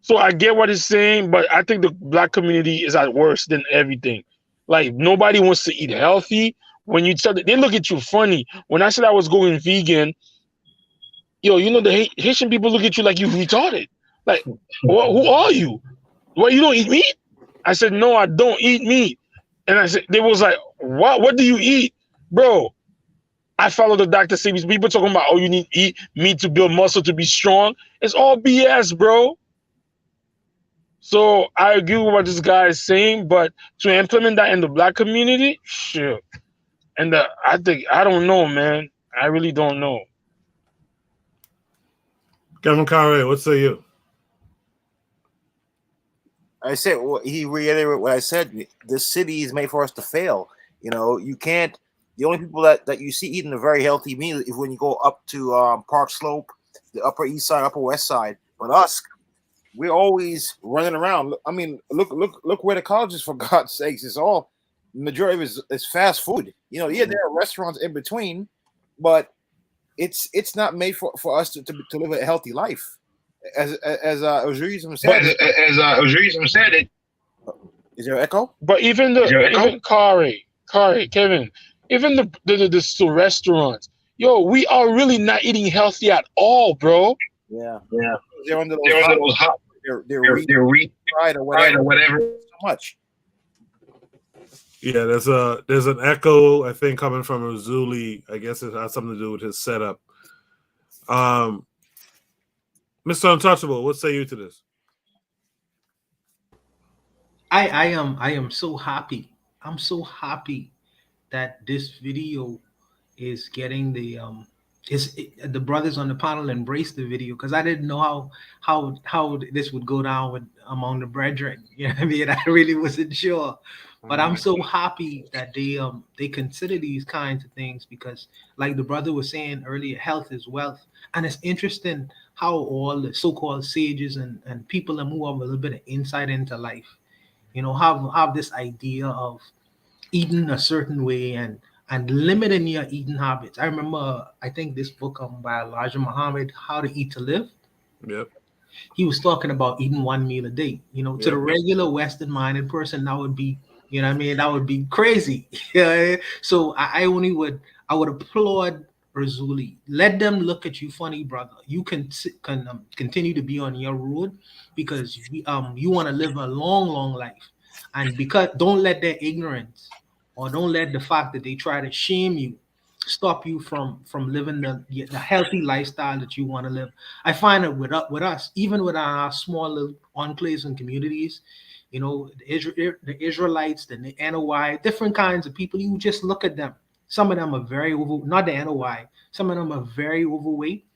So I get what he's saying, but I think the black community is at worse than everything. Like nobody wants to eat healthy. When you tell them, they look at you funny. When I said I was going vegan, the Haitian people look at you like you retarded. Like, who are you? What, you don't eat meat? I said, no, I don't eat meat. And I said, they was like, what do you eat? Bro, I follow the Dr. Sebi's. People talking about, you need to eat meat to build muscle to be strong. It's all BS, bro. So I agree with what this guy is saying, but to implement that in the black community, shit. And I don't know, man. I really don't know. Kevin Conway, what say you? I said, he reiterated what I said. This city is made for us to fail. You can't. The only people that you see eating a very healthy meal is when you go up to Park Slope, the Upper East Side, Upper West Side. But us, we're always running around. I mean, look where the college is, for God's sakes. It's all, majority of it is fast food. There are restaurants in between, but it's not made for us to live a healthy life. As Ojuism said, is there an echo? But even Kari, Kevin, even the restaurants, we are really not eating healthy at all, bro. Yeah. They're under those hot. They're refried or whatever. So much. Yeah, there's an echo, I think, coming from Razuli. I guess it has something to do with his setup. Mr. Untouchable, what say you to this? I am so happy. I'm so happy that this video is getting the brothers on the panel embrace the video, because I didn't know how this would go down with among the brethren. You know what I mean? I really wasn't sure. But I'm so happy that they consider these kinds of things, because like the brother was saying earlier, health is wealth. And it's interesting how all the so-called sages and people that move have a little bit of insight into life, have this idea of eating a certain way and and limiting your eating habits. I remember, I think this book by Elijah Muhammad, How to Eat to Live. Yep. He was talking about eating one meal a day. You know, to the Yep. regular Western-minded person, that would be, you know what I mean, that would be crazy. Yeah. So I would applaud Razuli. Let them look at you funny, brother. You can continue to be on your road because you want to live a long life, and because don't let their ignorance or don't let the fact that they try to shame you stop you from living the healthy lifestyle that you want to live. I find that with us, even with our small little enclaves and communities, you know, the Israelites, the NOI, different kinds of people, you just look at them. Some of them are very not the NOI, some of them are very overweight.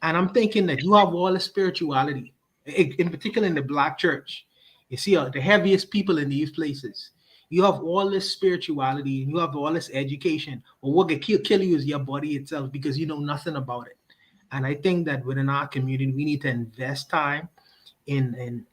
And I'm thinking that you have all the spirituality, in particular in the Black church. You see, the heaviest people in these places. You have all this spirituality and you have all this education. But what can kill you is your body itself because you know nothing about it. And I think that within our community, we need to invest time in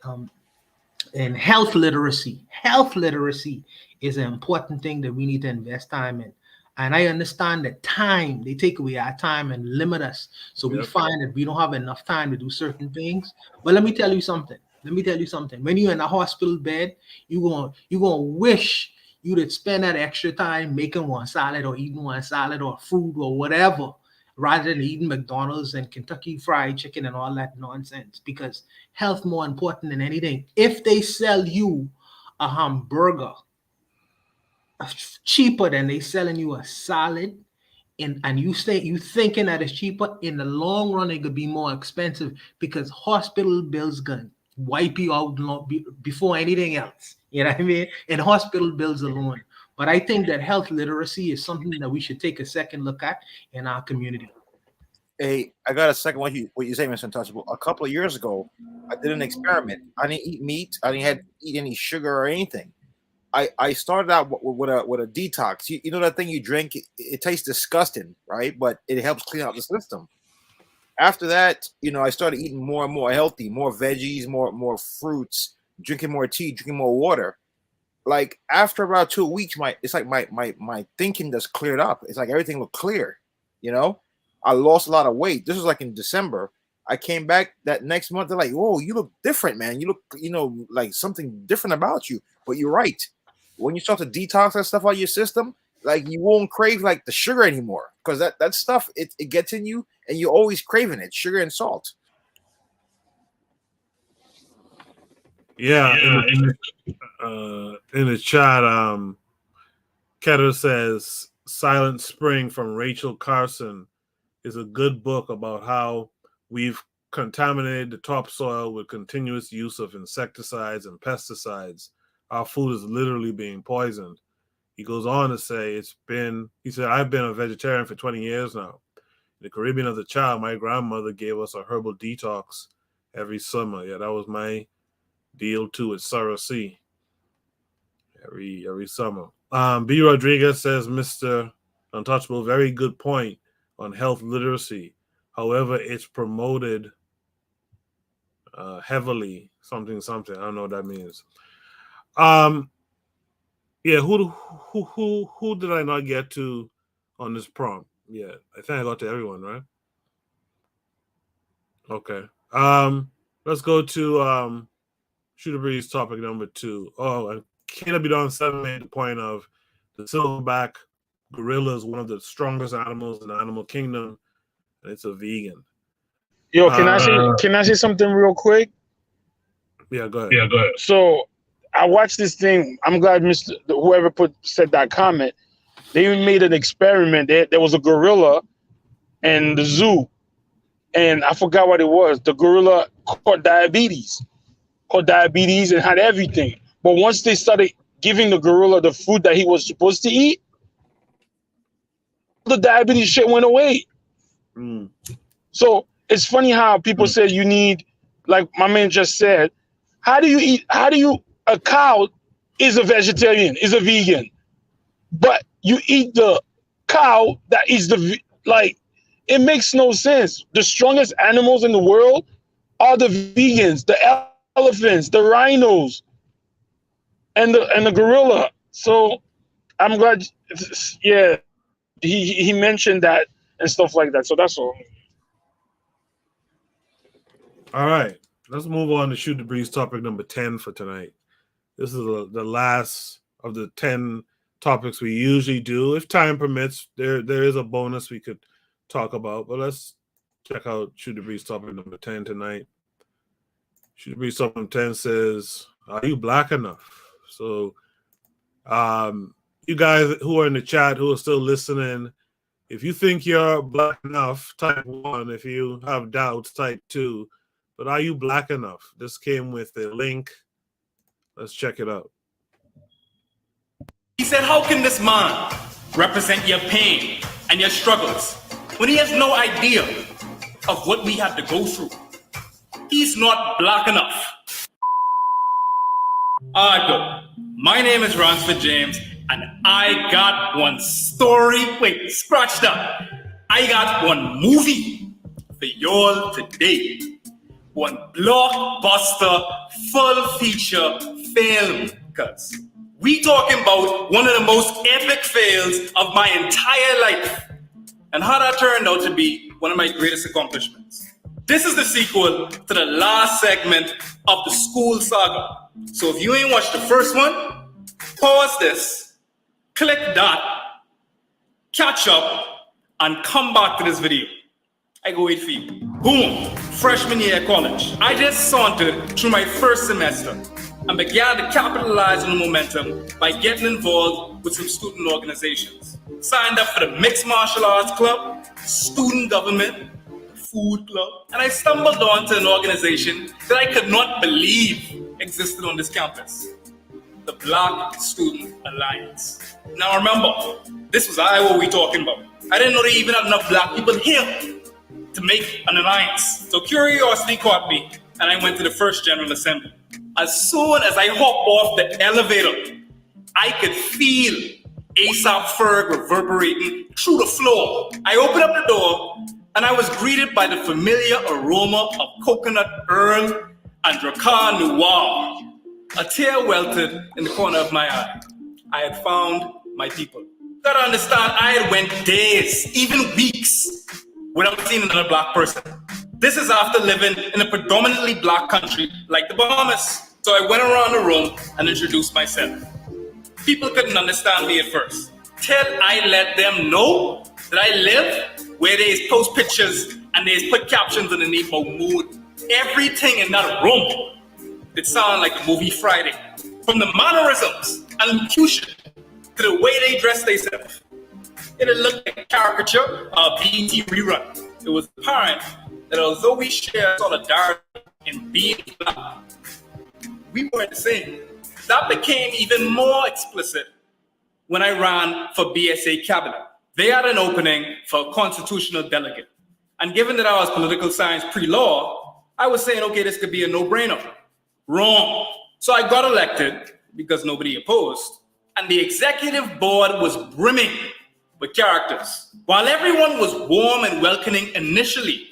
health literacy. Health literacy is an important thing that we need to invest time in. And I understand that time, they take away our time and limit us. So we Yep. find that we don't have enough time to do certain things. But let me tell you something. When you're in a hospital bed, you're gonna wish you'd spend that extra time making one salad or eating one salad or fruit or whatever, rather than eating McDonald's and Kentucky Fried Chicken and all that nonsense. Because health more important than anything. If they sell you a hamburger cheaper than they selling you a salad, and you thinking that it's cheaper, in the long run it could be more expensive because hospital bills can wipe you out before anything else. You know what I mean? And hospital bills alone. But I think that health literacy is something that we should take a second look at in our community. Hey, I got a second what you say, Mr. Untouchable. A couple of years ago, I did an experiment. I didn't eat meat. I didn't have to eat any sugar or anything. I started out with a detox. You know that thing you drink, it tastes disgusting, right? But it helps clean out the system. After that, you know, I started eating more and more healthy, more veggies, more fruits, drinking more tea, drinking more water. Like after about 2 weeks, it's like my thinking just cleared up. It's like everything looked clear, you know. I lost a lot of weight. This was like in December. I came back that next month. They're like, "Whoa, you look different, man. You look, you know, like something different about you." But you're right. When you start to detox that stuff out of your system, like you won't crave like the sugar anymore because that stuff it gets in you and you're always craving it, sugar and salt. Yeah, in the chat, Ketter says Silent Spring from Rachel Carson is a good book about how we've contaminated the topsoil with continuous use of insecticides and pesticides. Our food is literally being poisoned. He goes on to say he said, I've been a vegetarian for 20 years now. In the Caribbean as a child, my grandmother gave us a herbal detox every summer. Yeah, that was my deal too with Sarah C. Every summer. B. Rodriguez says, Mr. Untouchable, very good point on health literacy. However, it's promoted heavily. Something. I don't know what that means. Yeah. Who did I not get to on this prompt? Yeah, I think I got to everyone, right? Okay. Let's go to Shooter Breeze topic number 2. Oh, and KW7 made the point of the silverback gorilla is one of the strongest animals in the animal kingdom, and it's a vegan. Yo, can I say something real quick? Yeah, go ahead. So I watched this thing. I'm glad whoever said that comment. They even made an experiment. There was a gorilla in the zoo, and I forgot what it was. The gorilla caught diabetes and had everything. But once they started giving the gorilla the food that he was supposed to eat, the diabetes shit went away. So it's funny how people say you need, like my man just said, a cow is a vegetarian, is a vegan, but you eat the cow that is it makes no sense. The strongest animals in the world are the vegans, the elephants, the rhinos, and the gorilla. So I'm glad, yeah. he mentioned that and stuff like that. So that's all. All right, let's move on to Shoot the Breeze topic number 10 for tonight. This is the last of the 10 topics we usually do. If time permits, there is a bonus we could talk about, but let's check out Shoot the Breeze topic number 10 tonight. Shoot the Breeze topic number 10 says, are you black enough? So you guys who are in the chat, who are still listening, if you think you're black enough, type 1. If you have doubts, type 2. But are you black enough? This came with a link. Let's check it out. He said, how can this man represent your pain and your struggles when he has no idea of what we have to go through? He's not black enough. All right, good. My name is Ransford James, and I got one story. Wait, scratch that. I got one movie for y'all today. One blockbuster, full feature film, cuz we talking about one of the most epic fails of my entire life and how that turned out to be one of my greatest accomplishments. This is the sequel to the last segment of the school saga. So if you ain't watched the first one, pause this, click that, catch up, and come back to this video. I go wait for you. Boom, freshman year at college. I just sauntered through my first semester and began to capitalize on the momentum by getting involved with some student organizations. Signed up for the Mixed Martial Arts Club, Student Government, Food Club, and I stumbled onto an organization that I could not believe existed on this campus, the Black Student Alliance. Now remember, this was Iowa we talking about. I didn't know they even had enough black people here to make an alliance. So curiosity caught me, and I went to the first General Assembly. As soon as I hopped off the elevator, I could feel ASAP Ferg reverberating through the floor. I opened up the door, and I was greeted by the familiar aroma of coconut Earl and Dracar Noir. A tear welted in the corner of my eye. I had found my people. You gotta understand, I had went days, even weeks, without seeing another black person. This is after living in a predominantly black country like the Bahamas. So I went around the room and introduced myself. People couldn't understand me at first, till I let them know that I live where they post pictures and they put captions underneath my mood. Everything in that room, it sounded like the movie Friday. From the mannerisms and elocution to the way they dress themselves. It looked like a caricature of a BET rerun. It was apparent that although we share solidarity in being black, we weren't the same. That became even more explicit when I ran for BSA cabinet. They had an opening for a constitutional delegate. And given that I was political science pre-law, I was saying, okay, this could be a no-brainer. Wrong. So I got elected because nobody opposed. And the executive board was brimming with characters. While everyone was warm and welcoming initially,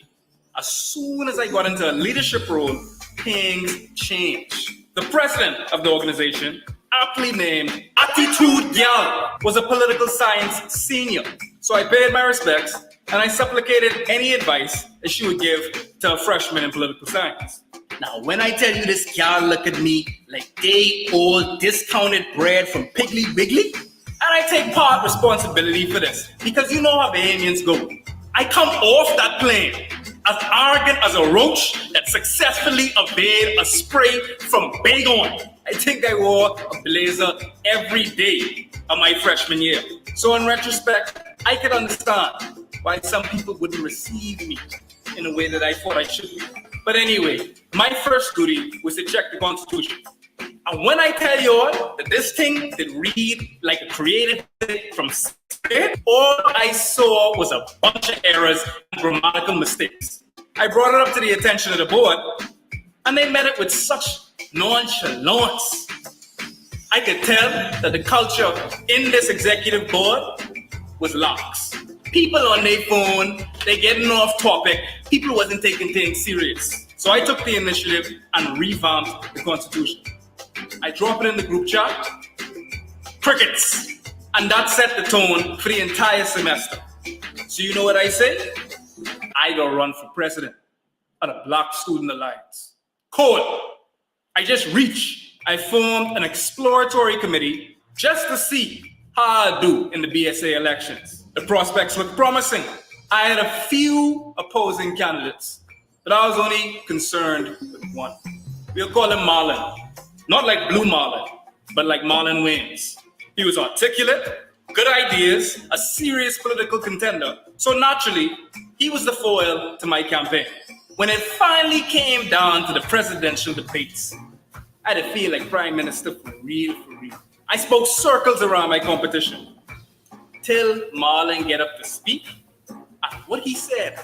as soon as I got into a leadership role, things changed. The president of the organization, aptly named Attitude Gal, was a political science senior. So I paid my respects and I supplicated any advice that she would give to a freshman in political science. Now, when I tell you this gal look at me like day-old discounted bread from Piggly Wiggly, and I take part responsibility for this, because you know how Bahamians go. I come off that plane as arrogant as a roach that successfully evaded a spray from Baygon. I think I wore a blazer every day of my freshman year. So in retrospect, I could understand why some people wouldn't receive me in a way that I thought I should be. But anyway, my first duty was to check the Constitution. And when I tell you all that this thing did read like a creative from Spirit, all I saw was a bunch of errors and grammatical mistakes. I brought it up to the attention of the board, and they met it with such nonchalance. I could tell that the culture in this executive board was lax. People on their phone, they getting off topic. People wasn't taking things serious. So I took the initiative and revamped the Constitution. I drop it in the group chat. Crickets. And that set the tone for the entire semester. So you know what I say? I go run for president of the Black Student Alliance. Cool. I just reached. I formed an exploratory committee just to see how I do in the BSA elections. The prospects look promising. I had a few opposing candidates, but I was only concerned with one. We'll call him Marlon. Not like Blue Marlon, but like Marlon Wayans. He was articulate, good ideas, a serious political contender. So naturally, he was the foil to my campaign. When it finally came down to the presidential debates, I had to feel like prime minister for real, for real. I spoke circles around my competition till Marlon get up to speak. And what he said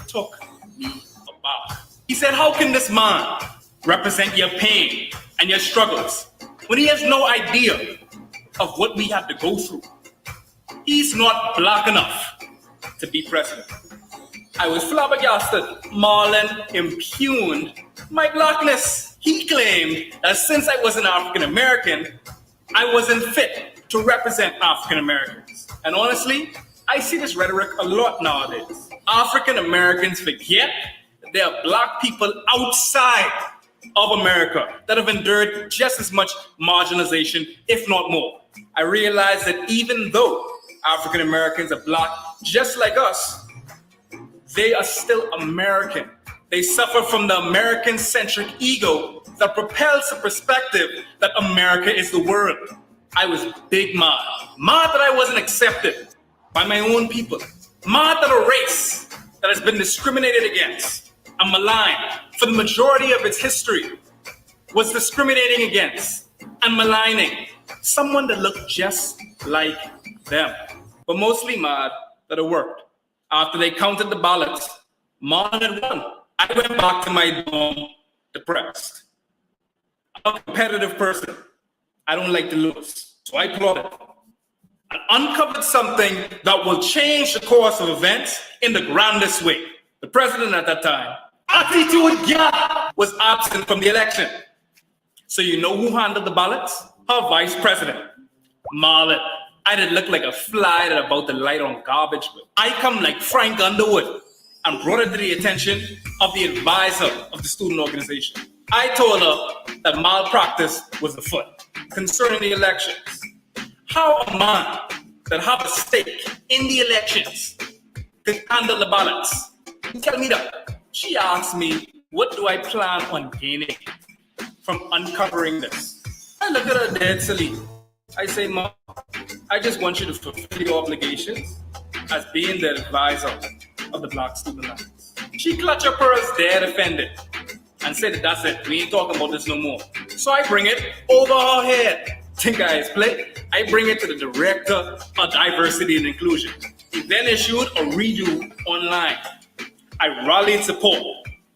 took me aback. He said, how can this man represent your pain and your struggles when he has no idea of what we have to go through? He's not black enough to be president. I was flabbergasted. Marlon impugned my blackness. He claimed that since I was an African American, I wasn't fit to represent African Americans. And honestly, I see this rhetoric a lot nowadays. African Americans forget that there are black people outside of America that have endured just as much marginalization, if not more. I realize that even though African Americans are black just like us, they are still American. They suffer from the American-centric ego that propels the perspective that America is the world. I was big mad that I wasn't accepted by my own people, mad that a race that has been discriminated against and maligned for the majority of its history was discriminating against and maligning someone that looked just like them. But mostly mad that it worked. After they counted the ballots, Marlon had won. I went back to my dorm depressed. I'm a competitive person. I don't like to lose. So I plotted and uncovered something that will change the course of events in the grandest way. The president at that time, Attitude Gap, was absent from the election. So you know who handled the ballots? Her vice president, Marlon. I didn't look like a fly that about to light on garbage, but I come like Frank Underwood and brought it to the attention of the advisor of the student organization. I told her that malpractice was afoot concerning the elections. How a man that have a stake in the elections could handle the ballots? Tell me that. She asked me, what do I plan on gaining from uncovering this? I look at her dead silly. I say, Mom, I just want you to fulfill your obligations as being the advisor of the Black Student Alliance. She clutched her purse dead offended and said, that's it, we ain't talking about this no more. So I bring it over her head. Think I is play? I bring it to the director of diversity and inclusion. He then issued a redo online. I rallied support,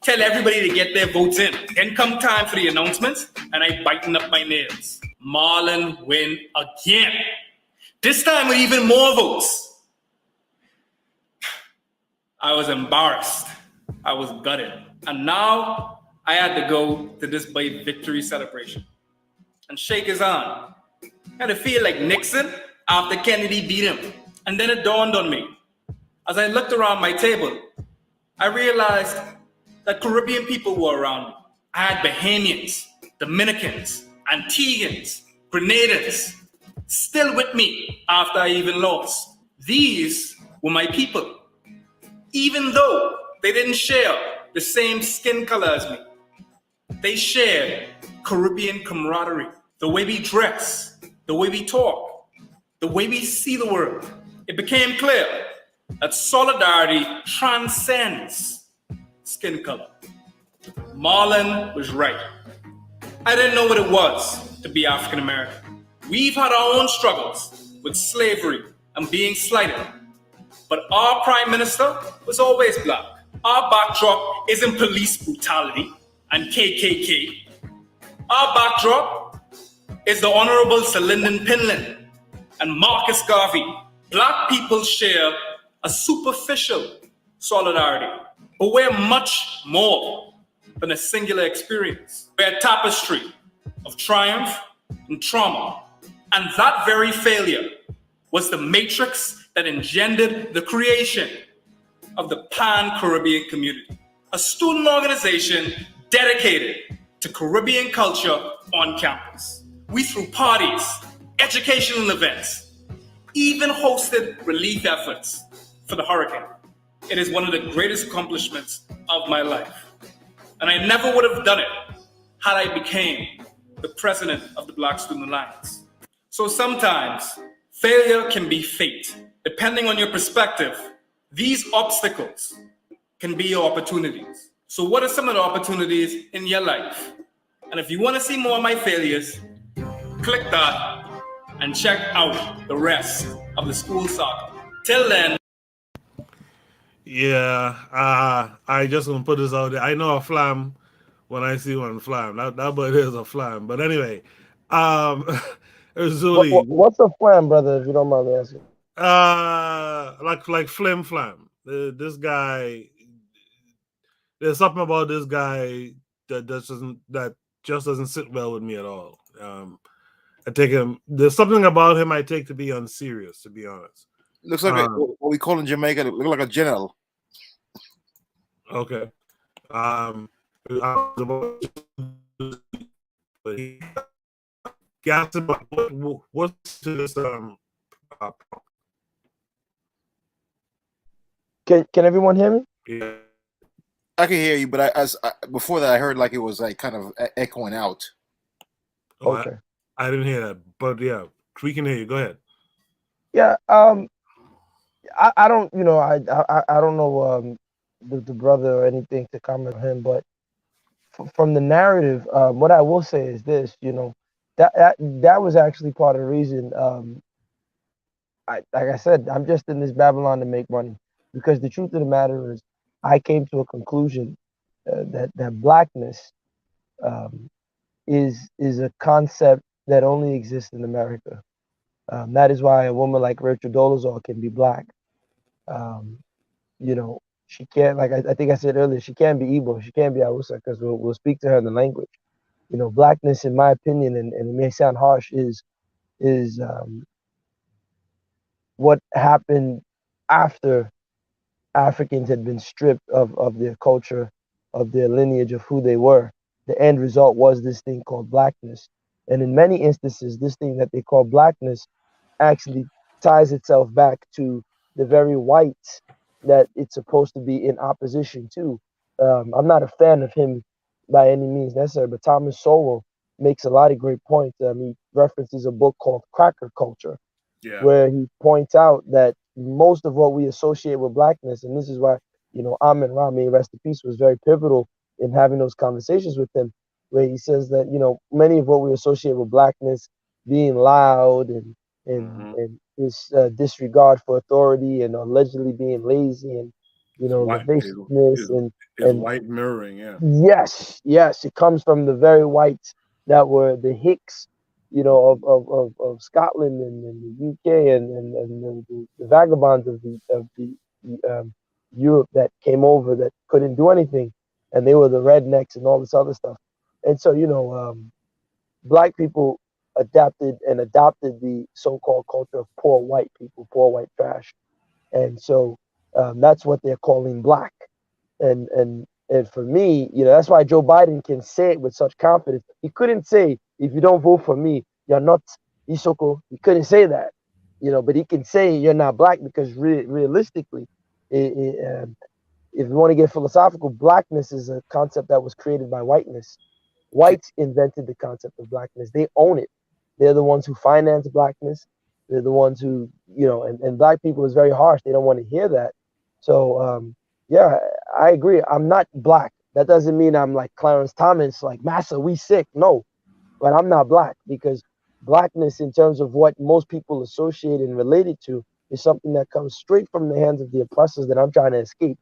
tell everybody to get their votes in. Then come time for the announcements, and I biting up my nails. Marlon win again. This time with even more votes. I was embarrassed. I was gutted. And now I had to go to this big victory celebration and shake his hand. I had to feel like Nixon after Kennedy beat him. And then it dawned on me. As I looked around my table, I realized that Caribbean people were around me. I had Bahamians, Dominicans, Antiguans, Grenadans, still with me after I even lost. These were my people. Even though they didn't share the same skin color as me, they shared Caribbean camaraderie. The way we dress, the way we talk, the way we see the world. It became clear that solidarity transcends skin color. Marlon was right. I didn't know what it was to be African American. We've had our own struggles with slavery and being slighted. But our prime minister was always black. Our backdrop isn't police brutality and KKK. Our backdrop is the Honorable Sir Lyndon Pinland and Marcus Garvey. Black people share a superficial solidarity, but we're much more than a singular experience. We're a tapestry of triumph and trauma. And that very failure was the matrix that engendered the creation of the Pan-Caribbean Community, a student organization dedicated to Caribbean culture on campus. We threw parties, educational events, even hosted relief efforts for the hurricane. It is one of the greatest accomplishments of my life. And I never would have done it had I became the president of the Black Student Alliance. So sometimes failure can be fate. Depending on your perspective, these obstacles can be your opportunities. So what are some of the opportunities in your life? And if you want to see more of my failures, click that and check out the rest of the school saga. Till then. Yeah, I just gonna put this out there. I know a flam when I see one flam. That bird is a flam. But anyway, Zuli. What's a flam, brother? If you don't mind me asking. Like flim flam. This guy. There's something about this guy that just doesn't sit well with me at all. I take him. There's something about him I take to be unserious. To be honest. Looks like what we call in Jamaica. Look like a general. Okay. What's this? Can everyone hear me? Yeah. I can hear you, but before that, I heard like it was like kind of echoing out. Oh, okay. I didn't hear that, but yeah, we can hear you. Go ahead. Yeah. I don't, I don't know the brother or anything to comment on him, but from the narrative, what I will say is this, that was actually part of the reason. Like I said, I'm just in this Babylon to make money, because the truth of the matter is, I came to a conclusion that blackness is a concept that only exists in America. That is why a woman like Rachel Dolezal can be black. She can't, like I think I said earlier, she can't be Igbo, she can't be Hausa, because we'll speak to her in the language. Blackness, in my opinion, and it may sound harsh, is what happened after Africans had been stripped of their culture, of their lineage, of who they were. The end result was this thing called blackness. And in many instances, this thing that they call blackness actually ties itself back to the very whites that it's supposed to be in opposition to. I'm not a fan of him by any means necessary, but Thomas Sowell makes a lot of great points. He references a book called Cracker Culture, where he points out that most of what we associate with blackness, and this is why, Amin Rami, rest in peace, was very pivotal in having those conversations with him, where he says that, many of what we associate with blackness being loud and this disregard for authority and allegedly being lazy and, evasiveness and white mirroring, yeah. Yes, it comes from the very whites that were the Hicks, of Scotland and the UK and the vagabonds of the Europe that came over that couldn't do anything, and they were the rednecks and all this other stuff. And so, black people adapted and adopted the so-called culture of poor white people, poor white trash, and so that's what they're calling black. And for me, that's why Joe Biden can say it with such confidence. He couldn't say, if you don't vote for me, you're not Isoko. He couldn't say that, but he can say you're not black, because realistically, if you want to get philosophical, blackness is a concept that was created by whiteness. Whites invented the concept of blackness. They own it. They're the ones who finance blackness. They're the ones who, and black people is very harsh. They don't want to hear that. So, yeah, I agree. I'm not black. That doesn't mean I'm like Clarence Thomas, like, massa, we sick. No, but I'm not black, because blackness, in terms of what most people associate and relate it to, is something that comes straight from the hands of the oppressors that I'm trying to escape.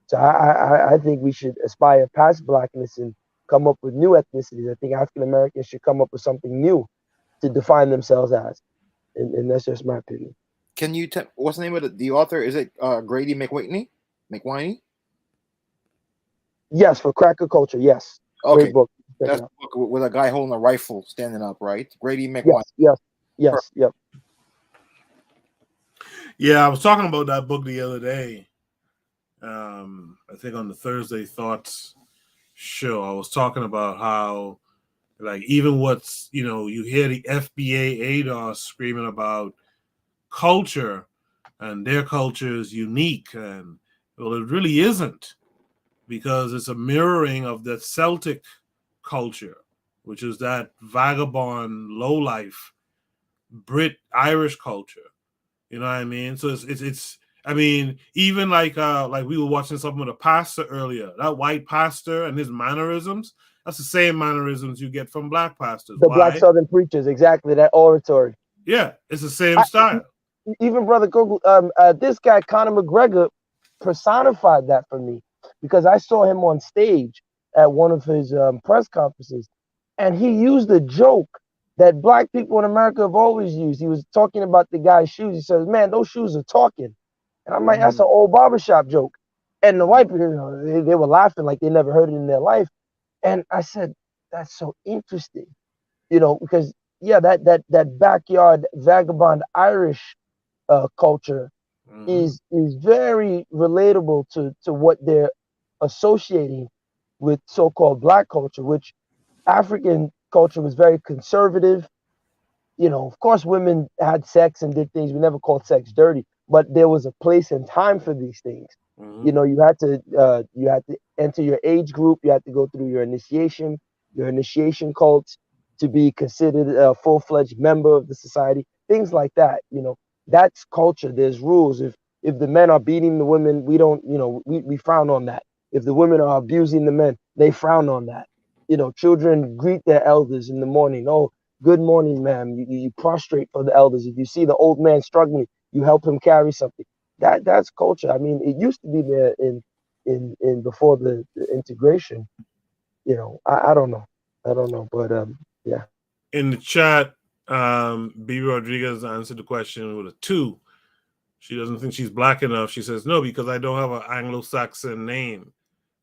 So I think we should aspire past blackness and come up with new ethnicities. I think African Americans should come up with something new to define themselves as. And that's just my opinion. Can you tell what's the name of the author? Is it Grady McWhiney? Yes, for Cracker Culture. Yes. Okay. Great book. That's the book with a guy holding a rifle standing up, right? Grady McWhiney. Yes. Yep. Yeah, I was talking about that book the other day. I think on the Thursday Thoughts show, I was talking about how, like, even what's, you hear the FBA ADOS screaming about culture, and their culture is unique, and well, it really isn't, because it's a mirroring of the Celtic culture, which is that vagabond, lowlife Brit Irish culture. You know what I mean? So it's I mean, even like we were watching something with a pastor earlier. That white pastor and his mannerisms, that's the same mannerisms you get from black pastors. The black Why? Southern preachers, exactly, that oratory. Yeah, it's the same style. Even Brother Kogu, this guy Conor McGregor personified that for me, because I saw him on stage at one of his press conferences, and he used a joke that black people in America have always used. He was talking about the guy's shoes. He says, "Man, those shoes are talking," and I'm like, "That's an old barbershop joke." And the white people, they were laughing like they never heard it in their life. And I said, "That's so interesting," because yeah, that backyard vagabond Irish culture is very relatable to what they're associating with so-called black culture, which African culture was very conservative. Of course, women had sex and did things. We never called sex dirty, but there was a place and time for these things. You had to enter your age group. You had to go through your initiation cults to be considered a full-fledged member of the society. Things like that. That's culture. There's rules. If the men are beating the women, we don't. We frown on that. If the women are abusing the men, they frown on that. Children greet their elders in the morning. Oh, good morning, ma'am. You prostrate for the elders. If you see the old man struggling, you help him carry something. That's culture. I mean, it used to be there in before the integration. I don't know. But yeah. In the chat, B. Rodriguez answered the question with a 2. She doesn't think she's black enough. She says, no, because I don't have an Anglo-Saxon name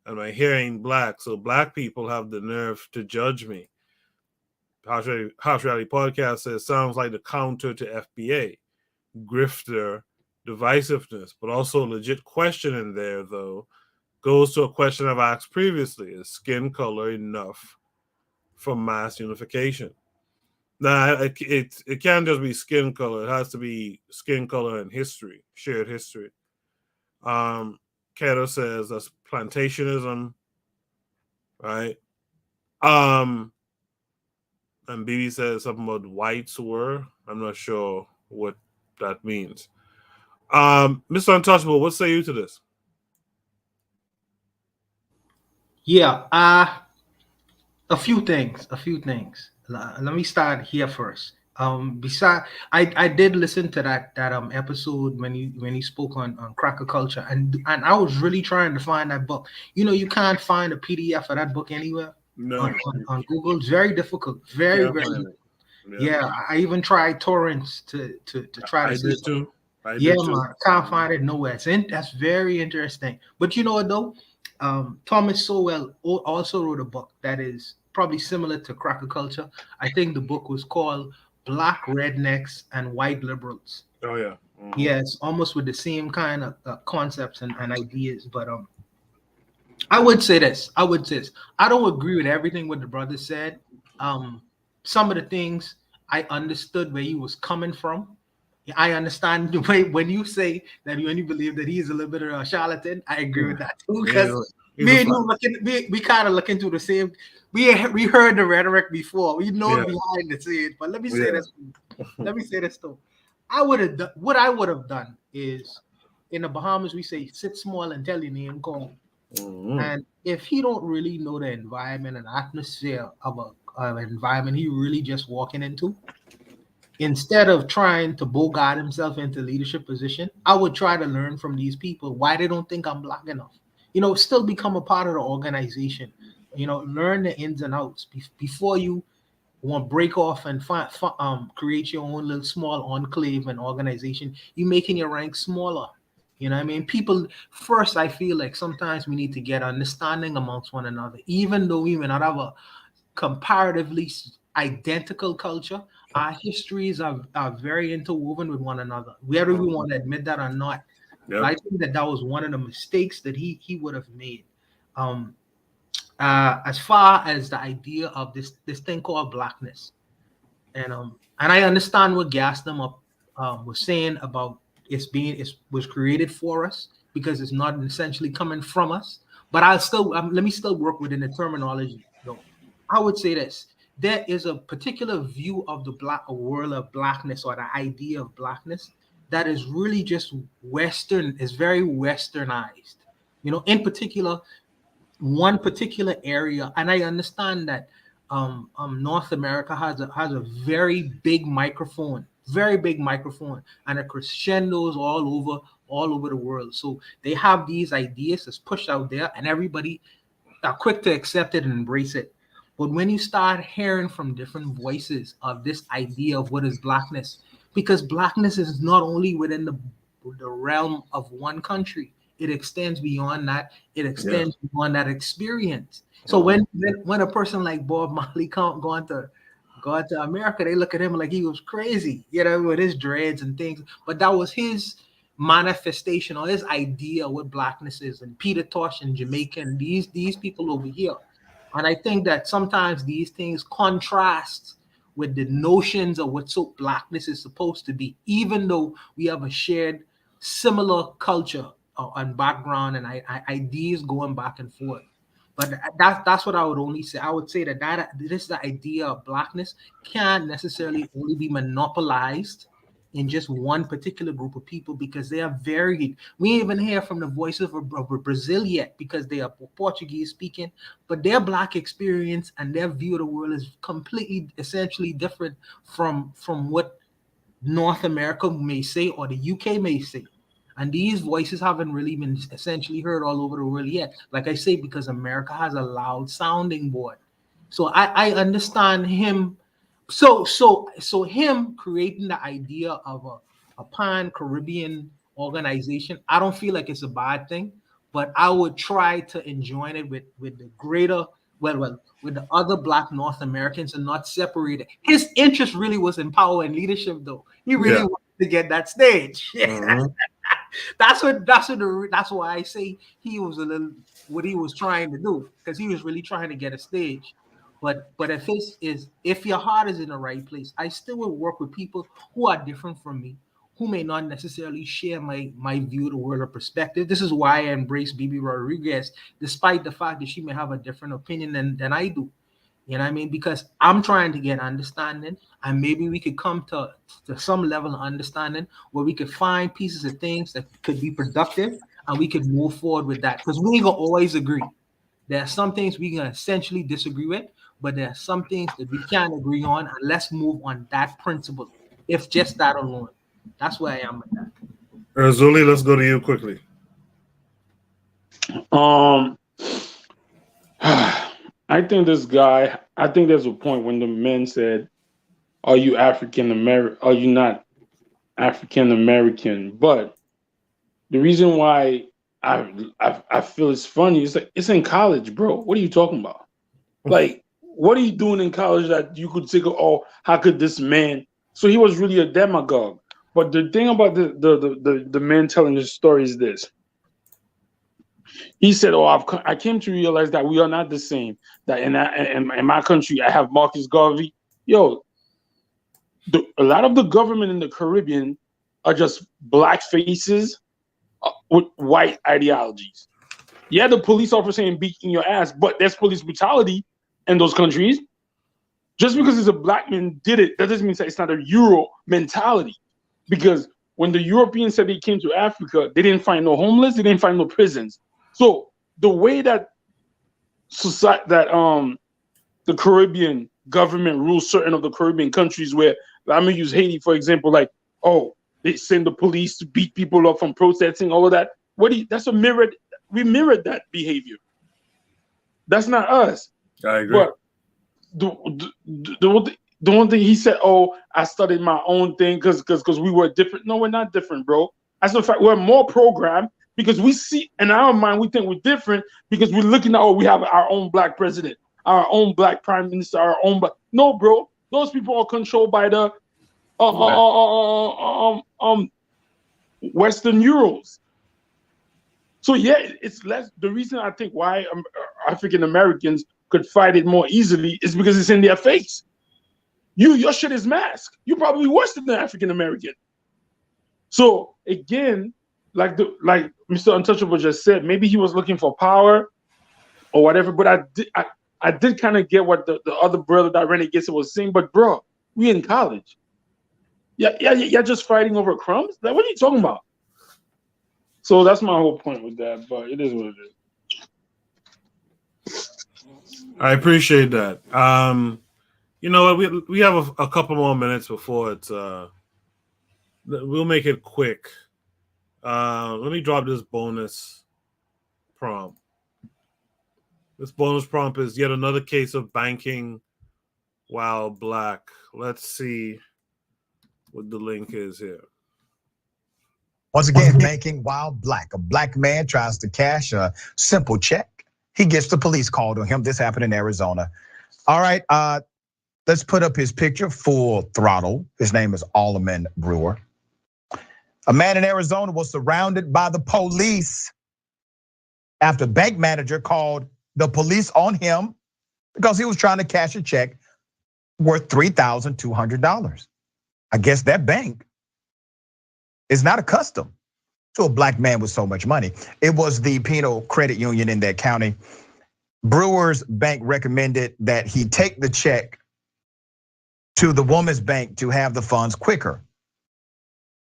and my hair ain't black. So black people have the nerve to judge me. House Reality Podcast says, sounds like the counter to FBA. Grifter, divisiveness, but also a legit question in there, though, goes to a question I've asked previously. Is skin color enough for mass unification? Nah, it can't just be skin color. It has to be skin color and history, shared history. Cato says that's plantationism, right? And BB says something about whites were. I'm not sure what that means. Mr. Untouchable, what say you to this? Yeah, a few things. Let me start here first. I did listen to that episode when he spoke on cracker culture, and I was really trying to find that book. You can't find a PDF of that book anywhere. No. On Google. It's very difficult. Very difficult. Yeah, I even tried torrents to try to I see did something. too. I Yeah, did too. man, can't find it nowhere. That's very interesting. But you know what though? Thomas Sowell also wrote a book that is probably similar to cracker culture. I think the book was called Black Rednecks and White Liberals. Oh yeah. Yes, almost with the same kind of concepts and ideas. But I would say this. I don't agree with everything what the brother said. Some of the things I understood where he was coming from. I understand the way when you say that when you believe that he's a little bit of a charlatan. I agree with that too, because me and you we kind of look into the same. We heard the rhetoric before. We know behind the scenes. But let me say this. Let me say this though. What I would have done is, in the Bahamas we say sit small and tell your name call. And if he don't really know the environment and atmosphere of an environment he really just walking into, instead of trying to bogart himself into leadership position, I would try to learn from these people why they don't think I'm black enough. Still become a part of the organization. Learn the ins and outs before you want to break off and create your own little small enclave and organization. You're making your ranks smaller. You know what I mean? People, first, I feel like sometimes we need to get understanding amongst one another. Even though we may not have a comparatively identical culture, our histories are very interwoven with one another, whether we want to admit that or not. Yep. I think that was one of the mistakes that he would have made. As far as the idea of this thing called blackness, and I understand what gassed them up was saying about it was created for us because it's not essentially coming from us. But I'll still let me still work within the terminology though. I would say this: there is a particular view of the black a world of blackness or the idea of blackness that is really just Western, is very westernized. In particular, one particular area, and I understand that North America has a very big microphone, and it crescendos all over the world. So they have these ideas that's pushed out there, and everybody are quick to accept it and embrace it. But when you start hearing from different voices of this idea of what is blackness, because blackness is not only within the realm of one country, it extends beyond that. It extends beyond that experience. So when a person like Bob Marley gone to America, they look at him like he was crazy, with his dreads and things. But that was his manifestation or his idea what blackness is. And Peter Tosh and Jamaica and these people over here. And I think that sometimes these things contrast with the notions of what blackness is supposed to be, even though we have a shared similar culture and background and ideas going back and forth. But that's what I would only say. I would say that this the idea of blackness can't necessarily only be monopolized in just one particular group of people because they are varied. We even hear from the voices of Brazil yet because they are Portuguese speaking, but their black experience and their view of the world is completely, essentially different from what North America may say or the UK may say. And these voices haven't really been essentially heard all over the world yet. Like I say, because America has a loud sounding board. So I understand him. So him creating the idea of a pan-Caribbean organization, I don't feel like it's a bad thing, but I would try to enjoin it with the greater, with the other Black North Americans and not separate it. His interest really was in power and leadership, though. He really wanted to get that stage. That's why I say he was a little what he was trying to do, because he was really trying to get a stage. But if your heart is in the right place, I still will work with people who are different from me, who may not necessarily share my view of the world or perspective. This is why I embrace Bibi Rodriguez, despite the fact that she may have a different opinion than I do. You know what I mean? Because I'm trying to get understanding, and maybe we could come to some level of understanding where we could find pieces of things that could be productive, and we could move forward with that. Because we ain't gonna always agree. There are some things we can essentially disagree with, but there are some things that we can't agree on, and let's move on that principle. If just that alone. That's where I am with that. Zuli, let's go to you quickly. I think there's a point when the men said, "Are you African American? Are you not African American?" But the reason why I feel it's funny is like it's in college, bro. What are you talking about? Like, what are you doing in college that you could say, "Oh, how could this man?" So he was really a demagogue. But the thing about the man telling this story is this. He said, "Oh, I came to realize that we are not the same. That in my country, I have Marcus Garvey. Yo, a lot of the government in the Caribbean are just black faces with white ideologies. Yeah, the police officer ain't beating your ass, but there's police brutality in those countries. Just because it's a black man did it, that doesn't mean that it's not a Euro mentality. Because when the Europeans said they came to Africa, they didn't find no homeless, they didn't find no prisons. So the way that the Caribbean government rules certain of the Caribbean countries, where I'm gonna use Haiti for example, like, oh, they send the police to beat people up from protesting, all of that. That's we mirrored that behavior. That's not us. I agree. But the one thing he said, "Oh, I studied my own thing because we were different." No, we're not different, bro. As a fact, we're more programmed because we see in our mind we think we're different because we're looking at, oh, we have our own black president, our own black prime minister, our own black. No, bro, those people are controlled by the Western Euros. So yeah, it's less. The reason I think why African Americans could fight it more easily is because it's in their face. Your shit is masked. You're probably worse than the African American. So again, like Mr. Untouchable just said, maybe he was looking for power or whatever. But I did kind of get what the other brother that Rennie Gibson was saying. But bro, we in college. Yeah, just fighting over crumbs. Like, what are you talking about? So that's my whole point with that. But it is what it is. I appreciate that. You know what? We have a couple more minutes before it's. We'll make it quick. Let me drop this bonus prompt. This bonus prompt is yet another case of banking while black. Let's see what the link is here. Once again, banking while black. A black man tries to cash a simple check. He gets the police called on him. This happened in Arizona. All right, let's put up his picture, full throttle. His name is Alderman Brewer. A man in Arizona was surrounded by the police after bank manager called the police on him because he was trying to cash a check worth $3,200. I guess that bank is not accustomed to a black man with so much money. It was the penal credit union in that county. Brewer's bank recommended that he take the check to the woman's bank to have the funds quicker.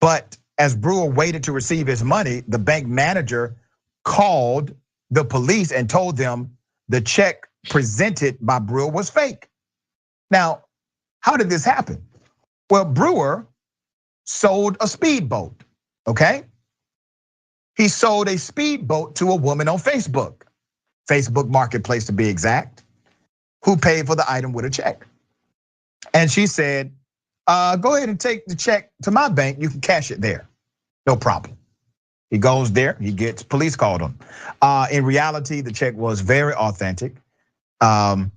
But as Brewer waited to receive his money, the bank manager called the police and told them the check presented by Brewer was fake. Now, how did this happen? Well, Brewer sold a speedboat, okay? He sold a speedboat to a woman on Facebook Marketplace to be exact, who paid for the item with a check. And she said, go ahead and take the check to my bank, you can cash it there, no problem. He goes there, he gets police called him. In reality, the check was very authentic. And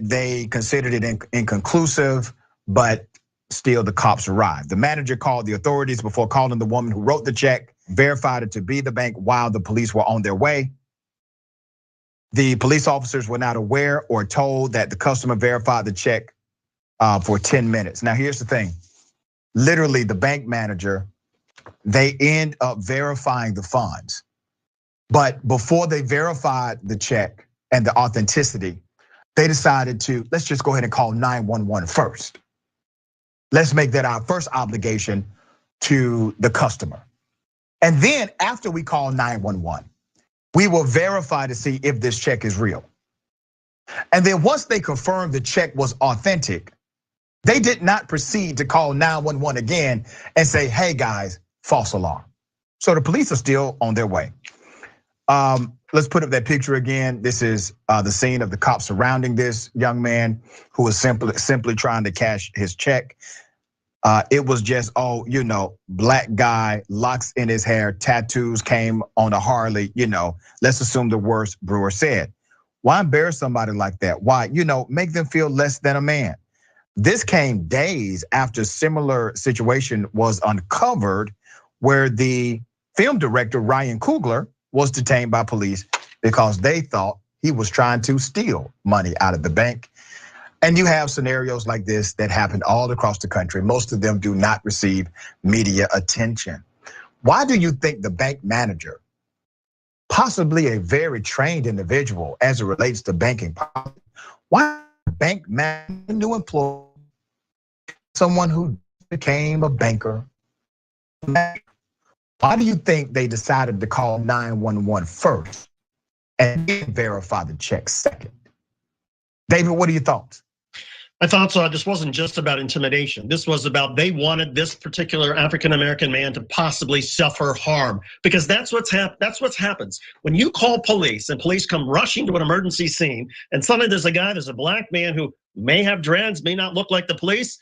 they considered it inconclusive, but still the cops arrived. The manager called the authorities before calling the woman who wrote the check, verified it to be the bank while the police were on their way. The police officers were not aware or told that the customer verified the check for 10 minutes. Now here's the thing, literally the bank manager, they end up verifying the funds. But before they verified the check and the authenticity, they decided to, let's just go ahead and call 911 first. Let's make that our first obligation to the customer. And then after we call 911, we will verify to see if this check is real. And then once they confirmed the check was authentic, they did not proceed to call 911 again and say, hey guys, false alarm. So the police are still on their way. Let's put up that picture again. This is the scene of the cops surrounding this young man who was simply trying to cash his check. It was just, black guy, locks in his hair, tattoos, came on a Harley, let's assume the worst, Brewer said. Why embarrass somebody like that? Why, make them feel less than a man? This came days after similar situation was uncovered where the film director, Ryan Coogler, was detained by police because they thought he was trying to steal money out of the bank. And you have scenarios like this that happen all across the country. Most of them do not receive media attention. Why do you think the bank manager, possibly a very trained individual as it relates to banking, why bank manager, new employee, someone who became a banker, why do you think they decided to call 911 first and then verify the check second? David, what are your thoughts? My thoughts are this wasn't just about intimidation. This was about they wanted this particular African-American man to possibly suffer harm because that's what happens. When you call police and police come rushing to an emergency scene and suddenly there's a black man who may have dreads, may not look like the police,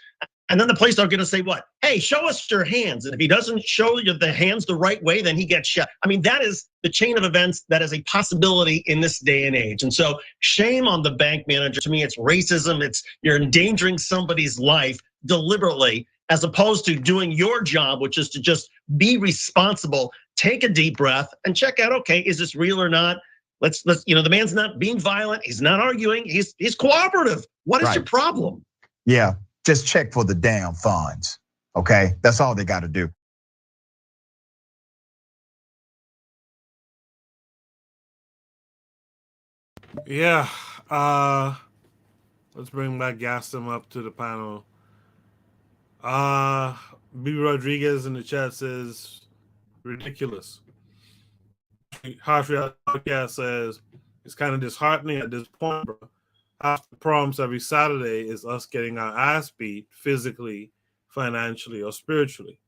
And then the police are going to say what? Hey, show us your hands. And if he doesn't show you the hands the right way, then he gets shot. I mean, that is the chain of events that is a possibility in this day and age. And so shame on the bank manager. To me, it's racism. It's you're endangering somebody's life deliberately, as opposed to doing your job, which is to just be responsible, take a deep breath and check out, okay, is this real or not? Let's the man's not being violent. He's not arguing. He's cooperative. What is your problem? Yeah, just check for the damn funds, okay? That's all they got to do. Yeah, let's bring back Gaston up to the panel. B. Rodriguez in the chat says, ridiculous. Harfield Podcast says, it's kind of disheartening at this point, bro. After proms every Saturday is us getting our ass beat physically, financially, or spiritually.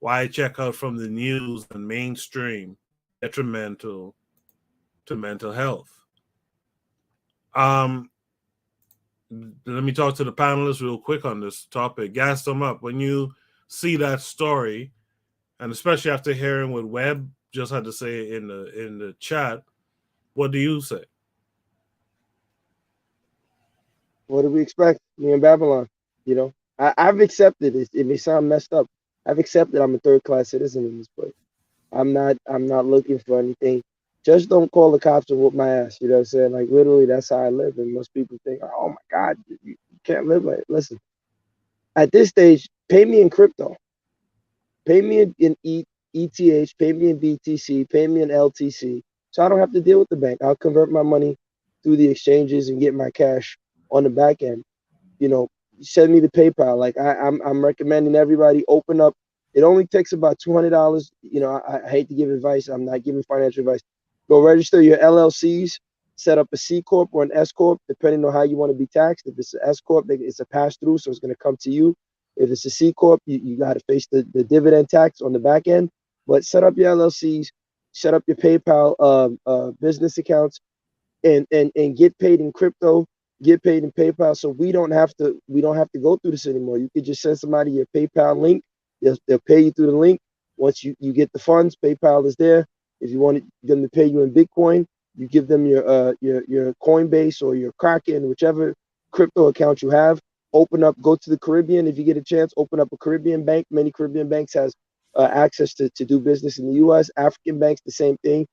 Why check out from the news and mainstream detrimental to mental health? Let me talk to the panelists real quick on this topic. Gas them up. When you see that story, and especially after hearing what Webb just had to say in the chat, what do you say? What do we expect? Me in Babylon, I've accepted it. It may sound messed up. I've accepted I'm a third-class citizen in this place. I'm not looking for anything. Just don't call the cops and whoop my ass. You know what I'm saying? Like literally, that's how I live. And most people think, oh my God, you can't live like it. Listen, at this stage, pay me in crypto. Pay me in ETH, pay me in BTC, pay me in LTC. So I don't have to deal with the bank. I'll convert my money through the exchanges and get my cash on the back end. Send me the PayPal. Like I'm recommending everybody open up. It only takes about $200. I hate to give advice. I'm not giving financial advice. Go register your LLCs, set up a C Corp or an S Corp, depending on how you want to be taxed. If it's an S Corp, it's a pass through, so it's going to come to you. If it's a C Corp, you got to face the dividend tax on the back end. But set up your LLCs, set up your PayPal business accounts, and get paid in crypto, get paid in PayPal, so we don't have to go through this anymore. You could just send somebody your PayPal link. They'll pay you through the link. Once you get the funds, PayPal is there. If you want them to pay you in Bitcoin, you give them your Coinbase or your Kraken, whichever crypto account you have. Open up, go to the Caribbean if you get a chance. Open up a Caribbean bank. Many Caribbean banks has access to do business in the U.S. African banks, the same thing.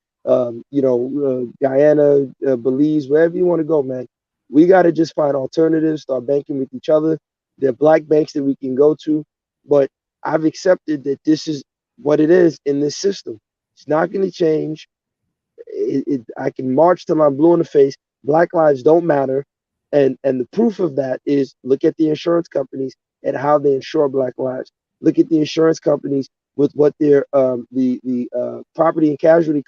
Guyana, Belize, wherever you want to go, man. We got to just find alternatives, start banking with each other. There are black banks that we can go to, but I've accepted that this is what it is in this system. It's not going to change. I can march till I'm blue in the face. Black lives don't matter. And the proof of that is look at the insurance companies and how they insure black lives. Look at the insurance companies with what their the property and casualty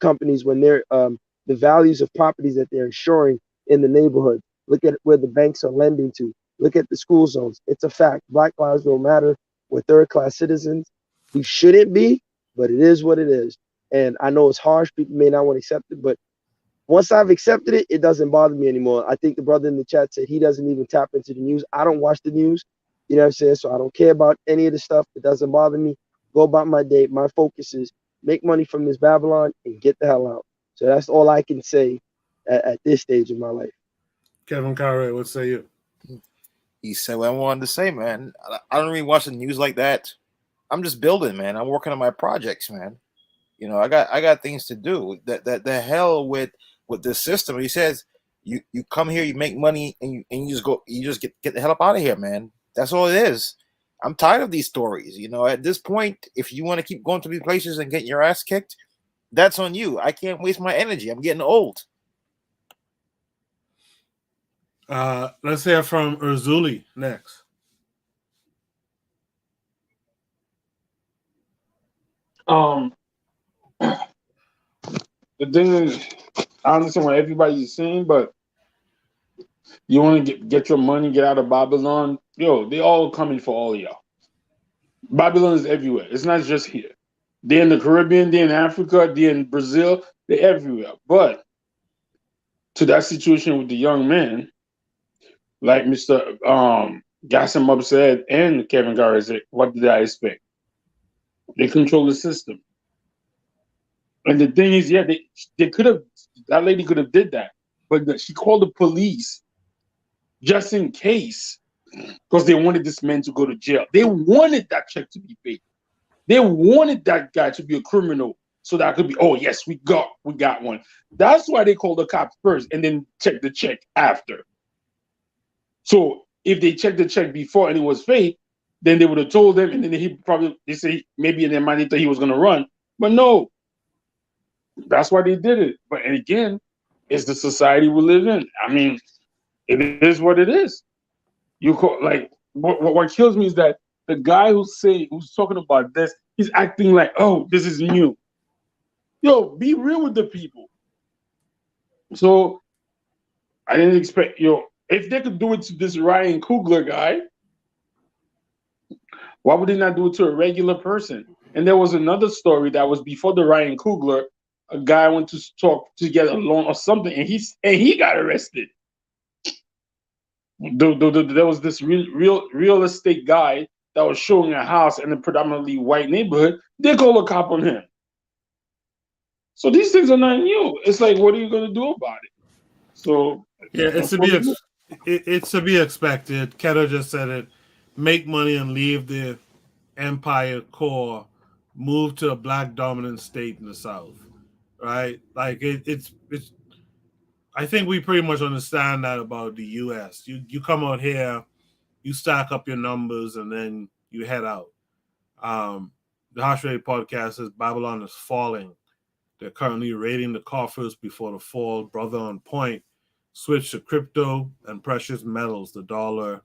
companies when they're the values of properties that they're insuring in the neighborhood. Look at where the banks are lending to. Look at the school zones. It's a fact. Black lives don't matter. We're third-class citizens. We shouldn't be, but it is what it is. And I know it's harsh. People may not want to accept it, but once I've accepted it, it doesn't bother me anymore. I think the brother in the chat said he doesn't even tap into the news. I don't watch the news. You know what I'm saying? So I don't care about any of the stuff. It doesn't bother me. Go about my day. My focus is make money from this Babylon and get the hell out. So that's all I can say at this stage of my life. Kevin Conrad, what say you? He said what I wanted to say, man. I don't really watch the news like that. I'm just building, man. I'm working on my projects, man. I got things to do. The hell with this system. He says you come here, you make money, and you just get the hell up out of here, man. That's all it is. I'm tired of these stories. At this point, if you want to keep going to these places and getting your ass kicked, that's on you. I can't waste my energy. I'm getting old. Let's hear from Urzuli next. The thing is, I understand what everybody's saying, but you want to get your money, get out of Babylon. They all coming for all of y'all. Babylon is everywhere. It's not just here. They're in the Caribbean, they're in Africa, they're in Brazil, they're everywhere. But to that situation with the young man, like Mr. got him upset, and Kevin Garnett said, "What did I expect?" They control the system, and the thing is, yeah, they could have. That lady could have did that, but she called the police just in case, because they wanted this man to go to jail. They wanted that check to be paid. They wanted that guy to be a criminal, so that could be, oh yes, we got one. That's why they called the cops first and then check the check after. So if they checked the check before and it was fake, then they would have told them, and then they say maybe in their mind they thought he was gonna run, but no, that's why they did it. But again, it's the society we live in. I mean, it is what it is. You call, like, what kills me is that the guy who's talking about this, he's acting like, oh, this is new. Yo, be real with the people. So I didn't expect, if they could do it to this Ryan Coogler guy, why would they not do it to a regular person? And there was another story that was before the Ryan Coogler. A guy went to talk to get a loan or something, and he got arrested. There was this real estate guy that was showing a house in a predominantly white neighborhood. They called a cop on him. So these things are not new. It's like, what are you going to do about it? So yeah, it's to be expected. Keto just said it. Make money and leave the empire core. Move to a black dominant state in the South, right? Like it's. I think we pretty much understand that about the U.S. You come out here, you stack up your numbers, and then you head out. The Hash Rate podcast says Babylon is falling. They're currently raiding the coffers before the fall. Brother on point. Switch to crypto and precious metals. The dollar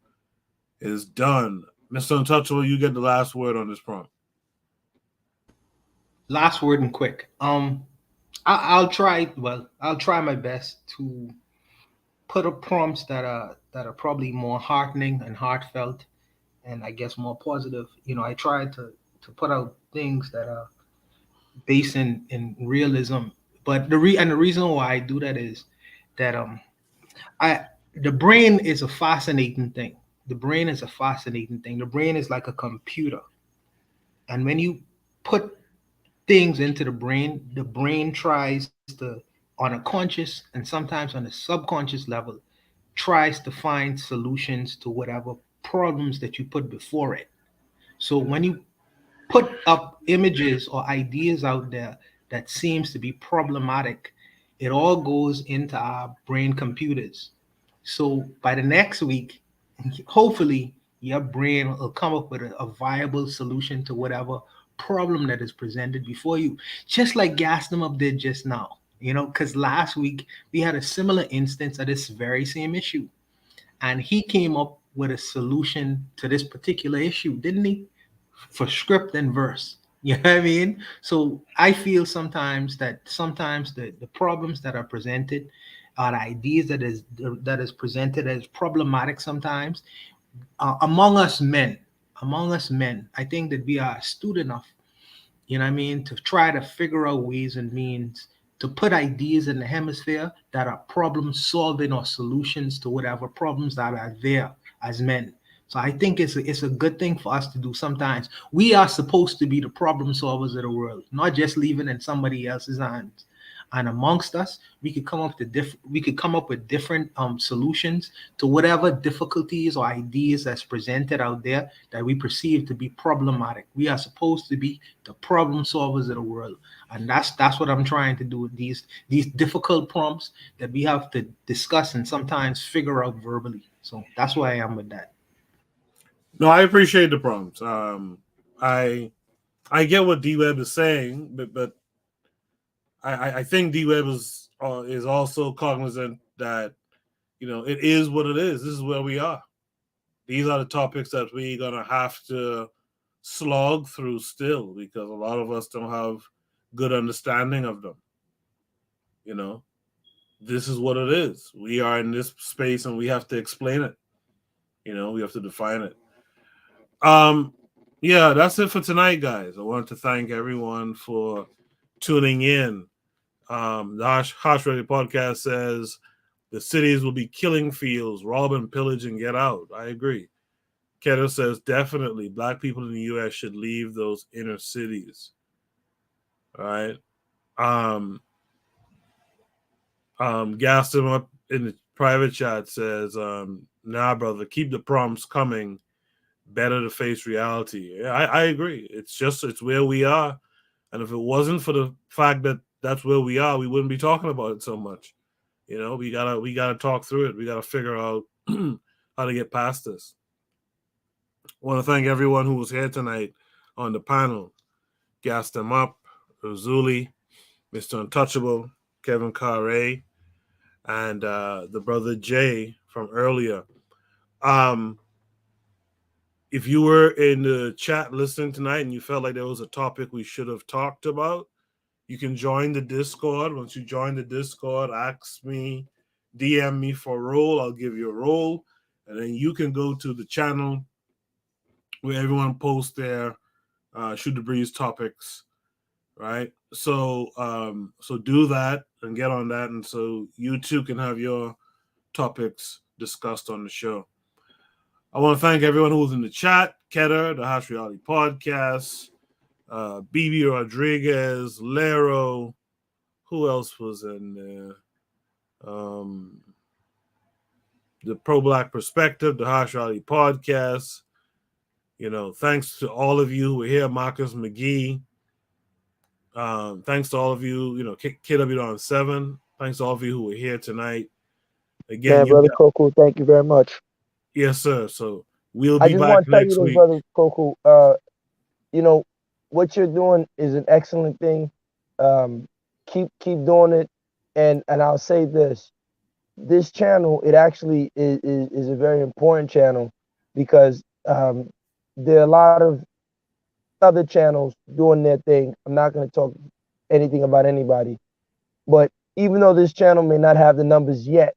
is done. Mr. Untouchable, you get the last word on this prompt. Last word and quick. I'll try my best to put up prompts that are probably more heartening and heartfelt, and I guess more positive. I try to put out things that are based in realism. But the reason why I do that is that the brain is a fascinating thing. The brain is a fascinating thing. The brain is like a computer, and when you put things into the brain tries to, on a conscious and sometimes on a subconscious level, tries to find solutions to whatever problems that you put before it. So when you put up images or ideas out there that seems to be problematic, it all goes into our brain computers. So by the next week, hopefully your brain will come up with a viable solution to whatever problem that is presented before you, just like Gaston did just now. Because last week we had a similar instance of this very same issue, and he came up with a solution to this particular issue, didn't he? For script and verse. You know what I mean? So I feel sometimes that the problems that are presented are ideas that is presented as problematic sometimes. Among us men, I think that we are astute enough, to try to figure out ways and means to put ideas in the hemisphere that are problem solving or solutions to whatever problems that are there as men. So I think it's a good thing for us to do sometimes. We are supposed to be the problem solvers of the world, not just leaving in somebody else's hands. And amongst us, we could come up with different solutions to whatever difficulties or ideas that's presented out there that we perceive to be problematic. We are supposed to be the problem solvers of the world, and that's what I'm trying to do with these difficult prompts that we have to discuss and sometimes figure out verbally. So that's where I am with that. No, I appreciate the prompts. I get what D Web is saying, but I think D Web is also cognizant that it is what it is. This is where we are. These are the topics that we're gonna have to slog through still, because a lot of us don't have good understanding of them. This is what it is. We are in this space and we have to explain it. We have to define it. Yeah, that's it for tonight, guys. I want to thank everyone for tuning in. The Hash Radio podcast says the cities will be killing fields, rob and pillage and get out. I agree. Keto says, definitely, black people in the U.S. should leave those inner cities. All right. Gassed him up in the private chat says, nah, brother, keep the prompts coming. Better to face reality. Yeah, I agree. It's where we are. And if it wasn't for the fact that that's where we are, we wouldn't be talking about it so much. You know, we gotta talk through it. We gotta figure out how to get past this. I want to thank everyone who was here tonight on the panel. Gassed them up, Razuli, Mr. Untouchable, Kevin Carre, and the brother Jay from earlier. If you were in the chat listening tonight and you felt like there was a topic we should have talked about, you can join the Discord. Once you join the Discord, ask me, DM me for a role. I'll give you a role. And then you can go to the channel where everyone posts their Shoot the Breeze topics, right? So do that and get on that. And so you too can have your topics discussed on the show. I want to thank everyone who was in the chat. Keter, the Hash Reality Podcast, BB Rodriguez, Lero. Who else was in there? The Pro Black Perspective, the Hash Reality Podcast. You know, thanks to all of you who were here. Marcus McGee. Thanks to all of you, you know, KW on 7. Thanks to all of you who were here tonight. Again, Brother Coco, thank you very much. Yes, sir. So we'll I be just back want to tell next you, week. Brother Coco, you know, what you're doing is an excellent thing. Keep doing it. And I'll say this channel, it actually is a very important channel because there are a lot of other channels doing their thing. I'm not going to talk anything about anybody. But even though this channel may not have the numbers yet,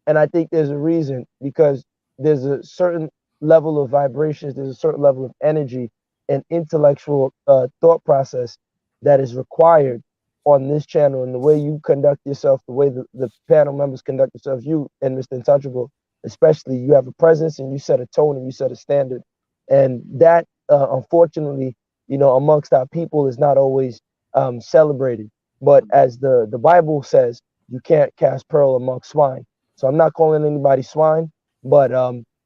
and I think there's a reason, because there's a certain level of vibrations, there's a certain level of energy and intellectual thought process that is required on this channel, and the way you conduct yourself, the way the panel members conduct themselves, you and Mr. Untouchable, especially, you have a presence and you set a tone and you set a standard. And that, unfortunately, you know, amongst our people is not always celebrated. But as the Bible says, you can't cast pearl amongst swine. So I'm not calling anybody swine, but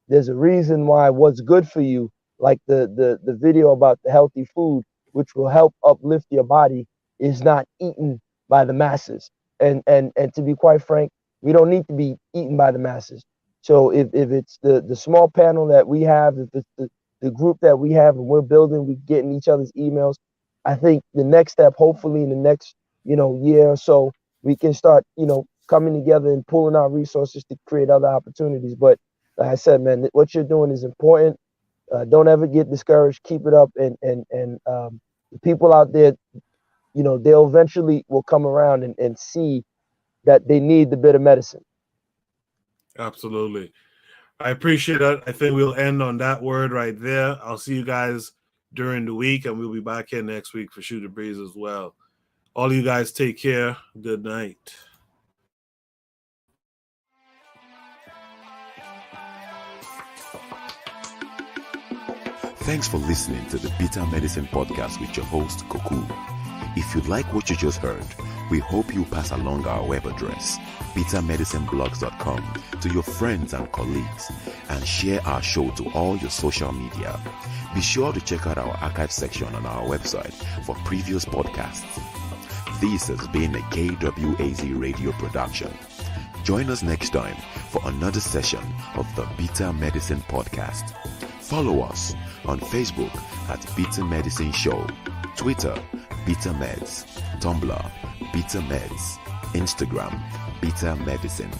there's a reason why what's good for you, like the video about the healthy food, which will help uplift your body, is not eaten by the masses. And to be quite frank, we don't need to be eaten by the masses. So if it's the small panel that we have, if it's the group that we have and we're building, we getting each other's emails, I think the next step, hopefully in the next, you know, year or so, we can start, you know, coming together and pulling our resources to create other opportunities. But like I said, man, what you're doing is important. Don't ever get discouraged. Keep it up. And the people out there, you know, they'll eventually will come around and see that they need the bit of medicine. Absolutely. I appreciate that. I think we'll end on that word right there. I'll see you guys during the week, and we'll be back here next week for Shoot the Breeze as well. All you guys take care. Good night. Thanks for listening to the Bitter Medicine Podcast with your host, Koku. If you like what you just heard, we hope you pass along our web address, bittermedicineblogs.com, to your friends and colleagues, and share our show to all your social media. Be sure to check out our archive section on our website for previous podcasts. This has been a KWAZ radio production. Join us next time for another session of the Bitter Medicine Podcast. Follow us on Facebook at Bitter Medicine Show, Twitter, Bitter Meds, Tumblr, Bitter Meds, Instagram, Bitter Medicine.